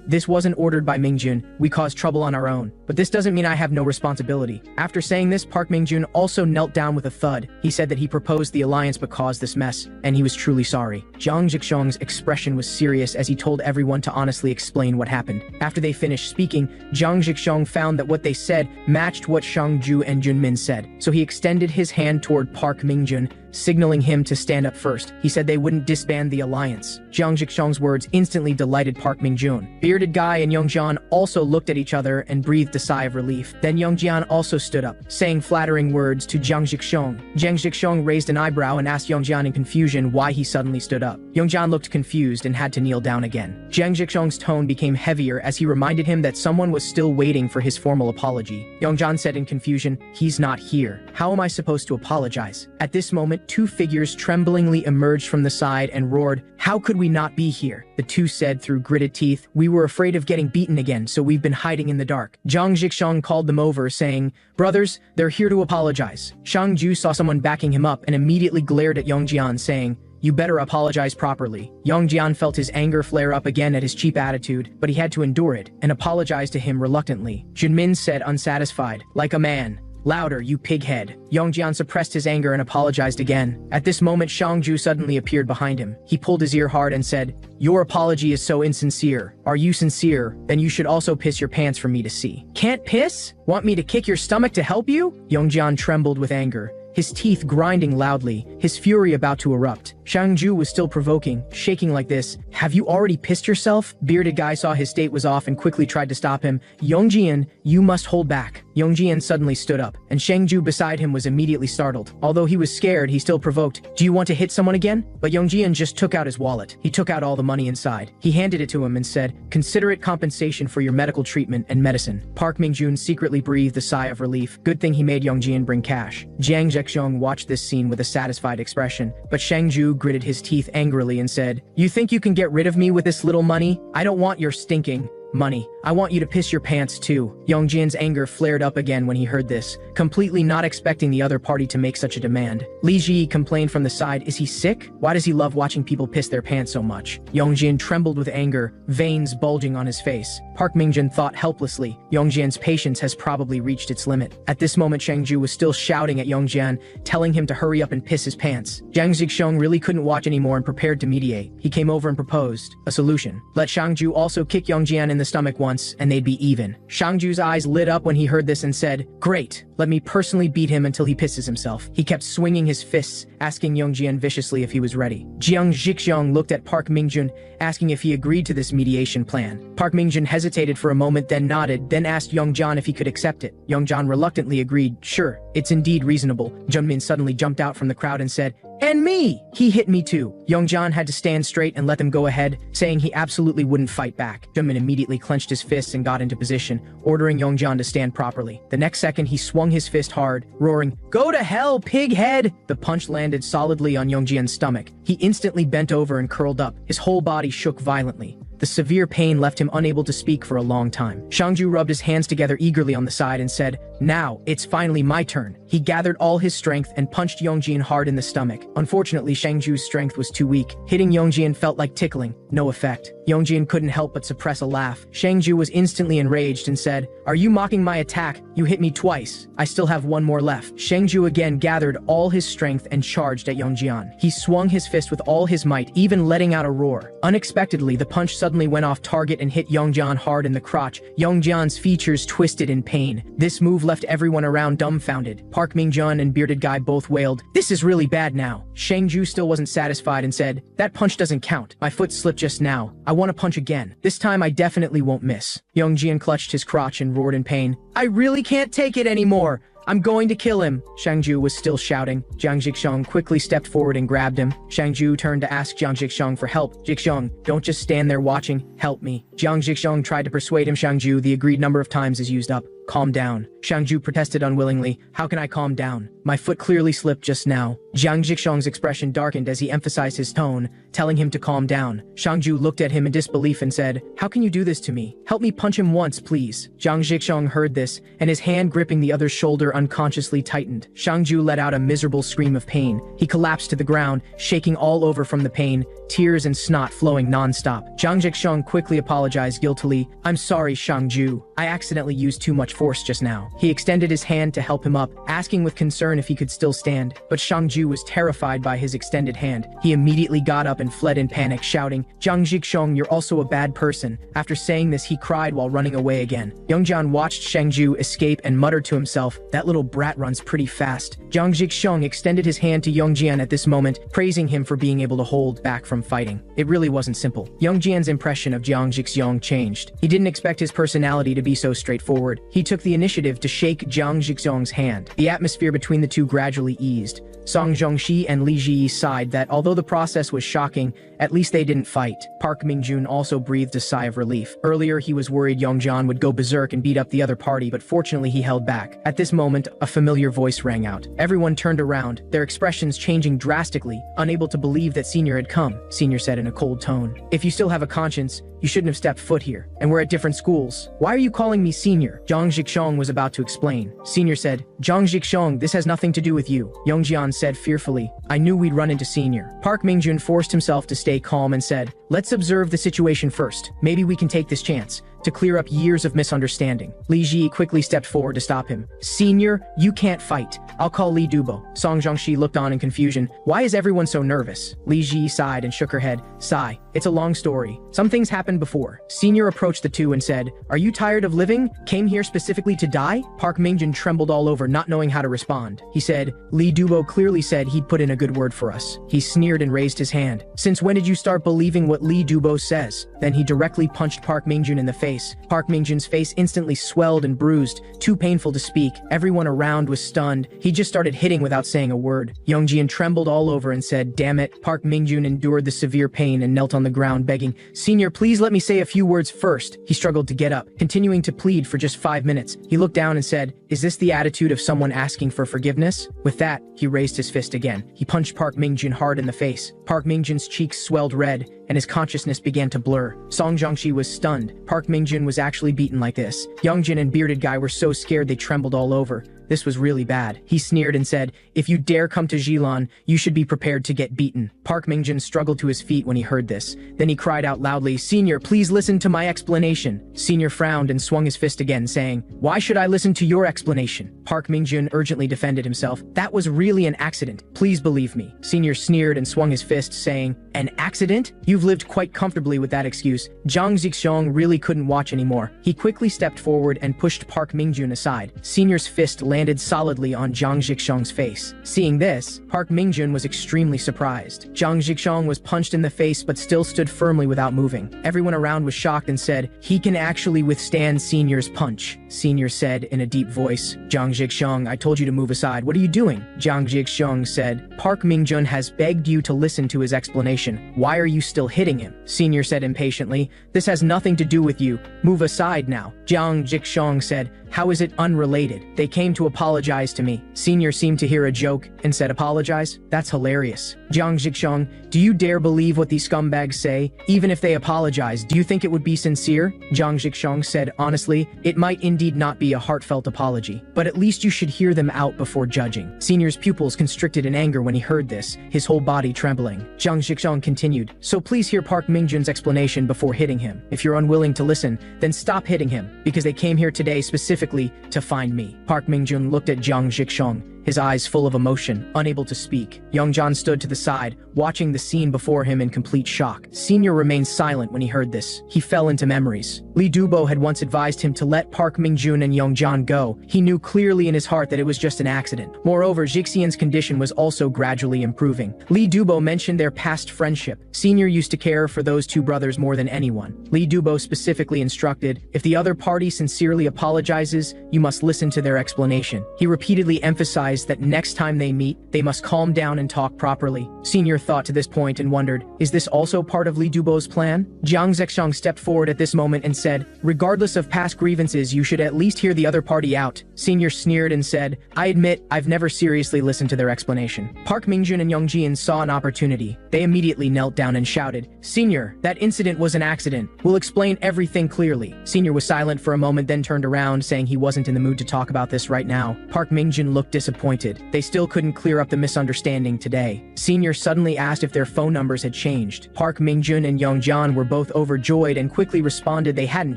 "This wasn't ordered by Mingjun. We caused trouble on our own. But this doesn't mean I have no responsibility." After saying this, Park Mingjun also knelt down with a thud. He said that he proposed the alliance but caused this mess, and he was truly sorry. Jiang Jikshong's expression was serious as he told everyone to honestly explain what happened. After they finished speaking, Jiang Jikshong found that what they said matched what Shangju and Junmin said, so he extended his hand toward Park Mingjun, signaling him to stand up first. He said they wouldn't disband the alliance. Jiang Jikshong's words instantly delighted Park Mingjun. Bearded Guy and Yongjian also looked at each other and breathed a sigh of relief. Then Yongjian also stood up, saying flattering words to Jiang Jikshong. Jiang Jikshong raised an eyebrow and asked Yongjian in confusion why he suddenly stood up. Yongjian looked confused and had to kneel down again. Jiang Jikshong's tone became heavier as he reminded him that someone was still waiting for his formal apology. Yongjian said in confusion, "He's not here. How am I supposed to apologize?" At this moment, two figures tremblingly emerged from the side and roared, "How could we not be here?" The two said through gritted teeth, "We were afraid of getting beaten again, so we've been hiding in the dark." Jiang Jikshong called them over, saying, "Brothers, they're here to apologize." Shangju saw someone backing him up and immediately glared at Yongjian, saying, "You better apologize properly." Yongjian felt his anger flare up again at his cheap attitude, but he had to endure it and apologized to him reluctantly. Junmin said unsatisfied, "Like a man. Louder, you pighead." Yongjian suppressed his anger and apologized again. At this moment, Shangju suddenly appeared behind him. He pulled his ear hard and said, "Your apology is so insincere. Are you sincere? Then you should also piss your pants for me to see." "Can't piss? Want me to kick your stomach to help you?" Yongjian trembled with anger, his teeth grinding loudly, his fury about to erupt. Shangju was still provoking, shaking like this. "Have you already pissed yourself?" Bearded Guy saw his state was off and quickly tried to stop him. "Yongjian, you must hold back." Yongjian suddenly stood up, and Shangju beside him was immediately startled. Although he was scared, he still provoked, "Do you want to hit someone again?" But Yongjian just took out his wallet. He took out all the money inside. He handed it to him and said, "Consider it compensation for your medical treatment and medicine." Park Mingjun secretly breathed a sigh of relief. Good thing he made Yongjian bring cash. Jiang Jikshong watched this scene with a satisfied expression, but Shangju gritted his teeth angrily and said, "You think you can get rid of me with this little money? I don't want your stinking money. I want you to piss your pants too." Yongjian's anger flared up again when he heard this, completely not expecting the other party to make such a demand. Li Ji complained from the side, "Is he sick? Why does he love watching people piss their pants so much?" Yongjian trembled with anger, veins bulging on his face. Park Mingjun thought helplessly, Yongjian's patience has probably reached its limit. At this moment, Shangju was still shouting at Yongjian, telling him to hurry up and piss his pants. Jiang Zixong really couldn't watch anymore and prepared to mediate. He came over and proposed a solution. Let Shangju also kick Yongjian in the stomach once, and they'd be even. Shangju's eyes lit up when he heard this and said, "Great, let me personally beat him until he pisses himself." He kept swinging his fists, asking Yongjian viciously if he was ready. Jiang Zixong looked at Park Mingjun, asking if he agreed to this mediation plan. Park Mingjun hesitated for a moment, then nodded, then asked Yongjian if he could accept it. Yongjian reluctantly agreed, "Sure, it's indeed reasonable." Junmin suddenly jumped out from the crowd and said, "And me! He hit me too." Yongjian had to stand straight and let them go ahead, saying he absolutely wouldn't fight back. Junmin immediately clenched his fists and got into position, ordering Yongjian to stand properly. The next second, he swung his fist hard, roaring, "Go to hell, pig head!" The punch landed solidly on Yongjian's stomach. He instantly bent over and curled up. His whole body shook violently. The severe pain left him unable to speak for a long time. Shangju rubbed his hands together eagerly on the side and said, "Now, it's finally my turn." He gathered all his strength and punched Yongjian hard in the stomach. Unfortunately, Shangju's strength was too weak. Hitting Yongjian felt like tickling. No effect. Yongjian couldn't help but suppress a laugh. Shangju was instantly enraged and said, "Are you mocking my attack? You hit me twice. I still have one more left." Shangju again gathered all his strength and charged at Yongjian. He swung his fist with all his might, even letting out a roar. Unexpectedly, the punch suddenly went off target and hit Yongjian hard in the crotch. Yongjian's features twisted in pain. This move left everyone around dumbfounded. Park Mingjun and Bearded Guy both wailed, "This is really bad now." Shangju still wasn't satisfied and said, "That punch doesn't count. My foot slipped just now. I want to punch again. This time I definitely won't miss." Yongjian clutched his crotch and roared in pain, "I really can't take it anymore. I'm going to kill him." Shangju was still shouting. Jiang Jikshong quickly stepped forward and grabbed him. Shangju turned to ask Jiang Jikshong for help. "Jikshong, don't just stand there watching. Help me." Jiang Jikshong tried to persuade him. Shangju, the agreed number of times is used up. calm down. Xiangju protested unwillingly. How can I calm down? My foot clearly slipped just now. Jiang Jixong's expression darkened as he emphasized his tone, telling him to calm down. Xiangju looked at him in disbelief and said, how can you do this to me? Help me punch him once, please. Jiang Jixong heard this, and his hand gripping the other's shoulder unconsciously tightened. Xiangju let out a miserable scream of pain. He collapsed to the ground, shaking all over from the pain, tears and snot flowing non-stop. Jiang Jixong quickly apologized guiltily. I'm sorry, Xiangju. I accidentally used too much force just now. He extended his hand to help him up, asking with concern if he could still stand. But Xiangju was terrified by his extended hand. He immediately got up and fled in panic, shouting, Jiang Jixong, you're also a bad person. After saying this, he cried while running away again. Yongjian watched Xiangju escape and muttered to himself, that little brat runs pretty fast. Jiang Jixong extended his hand to Yongjian at this moment, praising him for being able to hold back from fighting. It really wasn't simple. Yongjian's impression of Jiang Jixong changed. He didn't expect his personality to be so straightforward. He took the initiative to shake Jiang Jixong's hand. The atmosphere between the two gradually eased. Song Zhongxi and Li Ji sighed that although the process was shocking, at least they didn't fight. Park Mingjun also breathed a sigh of relief. Earlier, he was worried Yongjian would go berserk and beat up the other party, but fortunately he held back. At this moment, a familiar voice rang out. Everyone turned around, their expressions changing drastically, unable to believe that Senior had come. Senior said in a cold tone, if you still have a conscience, you shouldn't have stepped foot here, and we're at different schools. Why are you calling me Senior? Jiang Jixong was about to explain. Senior said, Jiang Jixong, this has nothing to do with you. Yongjian said fearfully, I knew we'd run into Senior. Park Mingjun forced himself to stay calm and said, let's observe the situation first. Maybe we can take this chance to clear up years of misunderstanding. Li Ji quickly stepped forward to stop him. Senior, you can't fight. I'll call Li Dubo. Song Zhongxi looked on in confusion. Why is everyone so nervous? Li Ji sighed and shook her head. Sigh. It's a long story. Some things happened before. Senior approached the two and said, are you tired of living? Came here specifically to die? Park Mingjun trembled all over, not knowing how to respond. He said, Li Dubo clearly said he'd put in a good word for us. He sneered and raised his hand. Since when did you start believing what Li Dubo says? Then he directly punched Park Mingjun in the face. Park Mingjun's face instantly swelled and bruised, too painful to speak. Everyone around was stunned. He just started hitting without saying a word. Yongjian trembled all over and said, damn it. Park Mingjun endured the severe pain and knelt on the ground begging, Senior, please let me say a few words first. He struggled to get up, continuing to plead for just 5 minutes. He looked down and said, is this the attitude of someone asking for forgiveness? With that, he raised his fist again. He punched Park Mingjun hard in the face. Park Mingjun's cheeks swelled red, and his consciousness began to blur. Song Zhongxi was stunned. Park Mingjun was actually beaten like this. Youngjin and Bearded Guy were so scared they trembled all over. This was really bad. He sneered and said, if you dare come to Jilan, you should be prepared to get beaten. Park Mingjun struggled to his feet when he heard this. Then he cried out loudly, Senior, please listen to my explanation. Senior frowned and swung his fist again, saying, why should I listen to your explanation? Park Mingjun urgently defended himself. That was really an accident. Please believe me. Senior sneered and swung his fist, saying, an accident? You've lived quite comfortably with that excuse. Jiang Zixong really couldn't watch anymore. He quickly stepped forward and pushed Park Mingjun aside. Senior's fist landed solidly on Jiang Zixong's face. Seeing this, Park Mingjun was extremely surprised. Jiang Zixong was punched in the face but still stood firmly without moving. Everyone around was shocked and said, he can actually withstand Senior's punch. Senior said in a deep voice, Jiang Zixong, I told you to move aside. What are you doing? Jiang Zixong said, Park Mingjun has begged you to listen to his explanation. Why are you still hitting him? Senior said impatiently, this has nothing to do with you. Move aside now. Jiang Zixong said, how is it unrelated? They came to apologize to me. Senior seemed to hear a joke and said apologize? That's hilarious. Jiang Zixong, do you dare believe what these scumbags say? Even if they apologize, do you think it would be sincere? Jiang Zixong said honestly, it might indeed not be a heartfelt apology, but at least you should hear them out before judging. Senior's pupils constricted in anger when he heard this, his whole body trembling. Jiang Zixong continued, so please hear Park Mingjun's explanation before hitting him. If you're unwilling to listen, then stop hitting him, because they came here today specifically to find me. Park Mingjun looked at Jiang Zixong, his eyes full of emotion, unable to speak. Youngjan stood to the side, watching the scene before him in complete shock. Senior remained silent when he heard this. He fell into memories. Li Dubo had once advised him to let Park Mingjun and Youngjan go. He knew clearly in his heart that it was just an accident. Moreover, Jixian's condition was also gradually improving. Li Dubo mentioned their past friendship. Senior used to care for those two brothers more than anyone. Li Dubo specifically instructed, if the other party sincerely apologizes, you must listen to their explanation. He repeatedly emphasized advised that next time they meet, they must calm down and talk properly. Senior thought to this point and wondered, is this also part of Li Dubo's plan? Jiang Zexong stepped forward at this moment and said, regardless of past grievances, you should at least hear the other party out. Senior sneered and said, I admit, I've never seriously listened to their explanation. Park Mingjun and Youngjian saw an opportunity. They immediately knelt down and shouted, Senior, that incident was an accident. We'll explain everything clearly. Senior was silent for a moment, then turned around, saying he wasn't in the mood to talk about this right now. Park Mingjun looked disappointed. They still couldn't clear up the misunderstanding today. Senior suddenly asked if their phone numbers had changed. Park Mingjun and Youngjian were both overjoyed and quickly responded they hadn't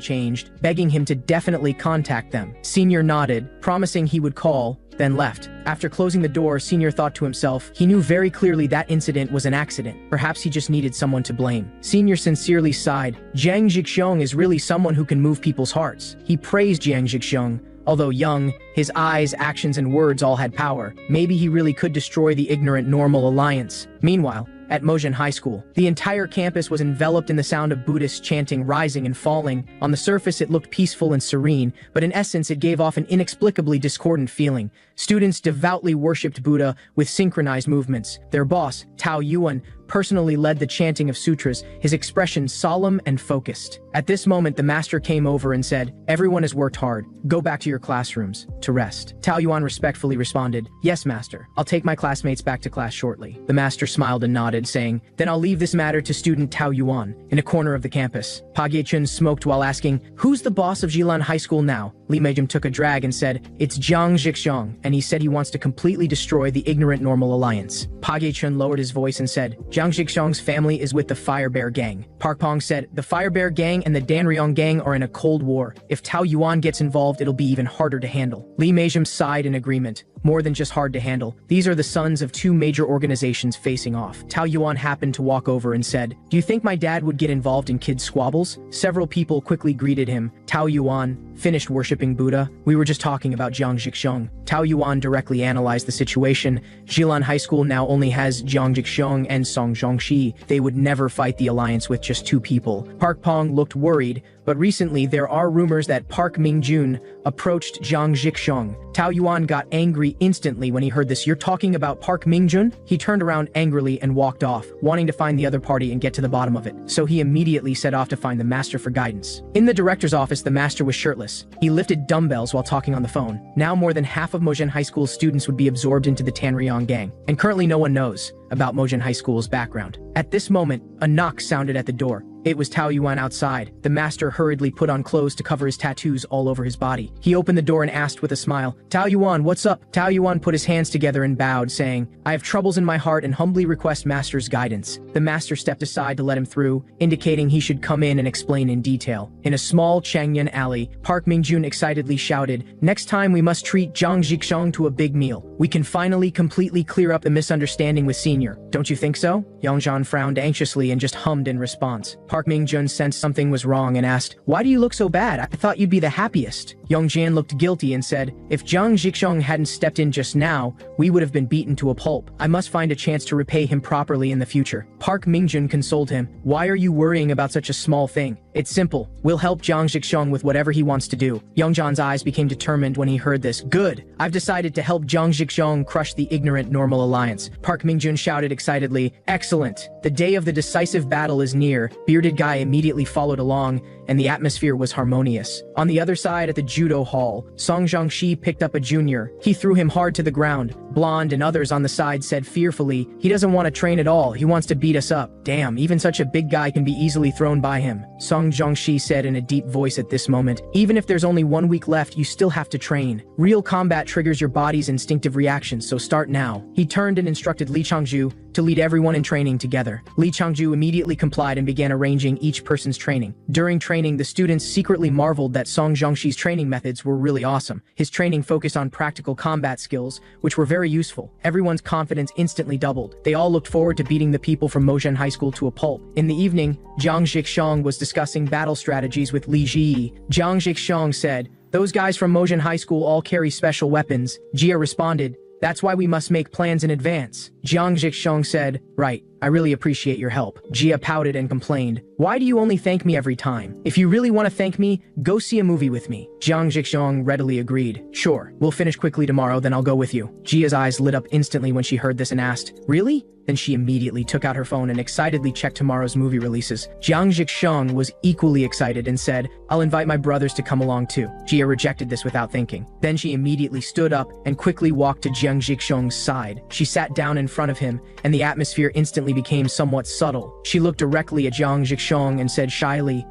changed, begging him to definitely contact them. Senior nodded, promising he would call, then left. After closing the door, Senior thought to himself, he knew very clearly that incident was an accident. Perhaps he just needed someone to blame. Senior sincerely sighed. Jiang Zhixiong is really someone who can move people's hearts. He praised Jiang Zhixiong. Although young, his eyes, actions, and words all had power. Maybe he really could destroy the ignorant normal alliance. Meanwhile, at Mojin High School, the entire campus was enveloped in the sound of Buddhist chanting rising and falling. On the surface, it looked peaceful and serene, but in essence, it gave off an inexplicably discordant feeling. Students devoutly worshipped Buddha with synchronized movements. Their boss, Tao Yuan, personally led the chanting of sutras, his expression solemn and focused. At this moment, the master came over and said, everyone has worked hard. Go back to your classrooms to rest. Tao Yuan respectfully responded, yes, master. I'll take my classmates back to class shortly. The master smiled and nodded, saying, then I'll leave this matter to student Tao Yuan. In a corner of the campus, Pa Ge-chun smoked while asking, who's the boss of Jilan High School now? Li Meijum took a drag and said, it's Jiang Zhixiong, and he said he wants to completely destroy the ignorant normal alliance. Pa Ge-chun lowered his voice and said, Jiang Zhixiong's family is with the Fire Bear Gang. Park Pong said, the Fire Bear Gang and the Danryong Gang are in a cold war. If Tao Yuan gets involved, it'll be even harder to handle. Li Meijum sighed in agreement. More than just hard to handle. These are the sons of two major organizations facing off. Tao Yuan happened to walk over and said, do you think my dad would get involved in kids' squabbles? Several people quickly greeted him. Tao Yuan finished worshipping Buddha. We were just talking about Jiang Zhixiong. Tao Yuan directly analyzed the situation. Jilan High School now only has Jiang Zhixiong and Song Zhongxi. They would never fight the alliance with just two people. Park Pong looked worried, but recently there are rumors that Park Mingjun approached Jiang Zhixiong. Tao Yuan got angry instantly when he heard this. You're talking about Park Mingjun? He turned around angrily and walked off, wanting to find the other party and get to the bottom of it. So he immediately set off to find the master for guidance. In the director's office, the master was shirtless. He lifted dumbbells while talking on the phone. Now more than half of Mojin High School students would be absorbed into the Tanryong gang, and currently no one knows about Mojin High School's background. At this moment, a knock sounded at the door. It was Tao Yuan outside. The master hurriedly put on clothes to cover his tattoos all over his body. He opened the door and asked with a smile, Tao Yuan, what's up? Tao Yuan put his hands together and bowed, saying, I have troubles in my heart and humbly request master's guidance. The master stepped aside to let him through, indicating he should come in and explain in detail. In a small Changyun alley, Park Mingjun excitedly shouted, next time we must treat Jiang Zhixiong to a big meal. We can finally completely clear up the misunderstanding with Senior. Don't you think so? Yongzhan frowned anxiously and just hummed in response. Park Mingjun sensed something was wrong and asked, why do you look so bad? I thought you'd be the happiest. Yongjian looked guilty and said, if Jiang Zhixiong hadn't stepped in just now, we would have been beaten to a pulp. I must find a chance to repay him properly in the future. Park Mingjun consoled him, why are you worrying about such a small thing? It's simple. We'll help Jiang Zhixiong with whatever he wants to do. Yongzhan's eyes became determined when he heard this. Good. I've decided to help Jiang Zhixiong crush the ignorant normal alliance. Park Mingjun shouted excitedly, excellent. The day of the decisive battle is near. Bearded guy immediately followed along, and the atmosphere was harmonious. On the other side at the judo hall, Song Zhongxi picked up a junior. He threw him hard to the ground. Blonde and others on the side said fearfully, he doesn't want to train at all, he wants to beat us up. Damn, even such a big guy can be easily thrown by him. Song Zhongxi said in a deep voice at this moment, even if there's only 1 week left, you still have to train. Real combat triggers your body's instinctive reactions, so start now. He turned and instructed Li Changju to lead everyone in training together. Li Changju immediately complied and began arranging each person's training. During training, the students secretly marveled that Song Zhongxi's training methods were really awesome. His training focused on practical combat skills, which were very useful. Everyone's confidence instantly doubled. They all looked forward to beating the people from Mojin High School to a pulp. In the evening, Jiang Zhixiong was discussing battle strategies with Li Ji. Jiang Zhixiong said, those guys from Mojin High School all carry special weapons. Jia responded, That's why we must make plans in advance. Jiang Zhixong said, right, I really appreciate your help. Jia pouted and complained, why do you only thank me every time? If you really want to thank me, go see a movie with me. Jiang Zhixong readily agreed. Sure, we'll finish quickly tomorrow, then I'll go with you. Jia's eyes lit up instantly when she heard this and asked, really? Then she immediately took out her phone and excitedly checked tomorrow's movie releases. Jiang Zhixong was equally excited and said, I'll invite my brothers to come along too. Jia rejected this without thinking. Then she immediately stood up and quickly walked to Jiang Zhixong's side. She sat down in front of him, and the atmosphere instantly became somewhat subtle. She looked directly at Jiang Zhixong and said shyly,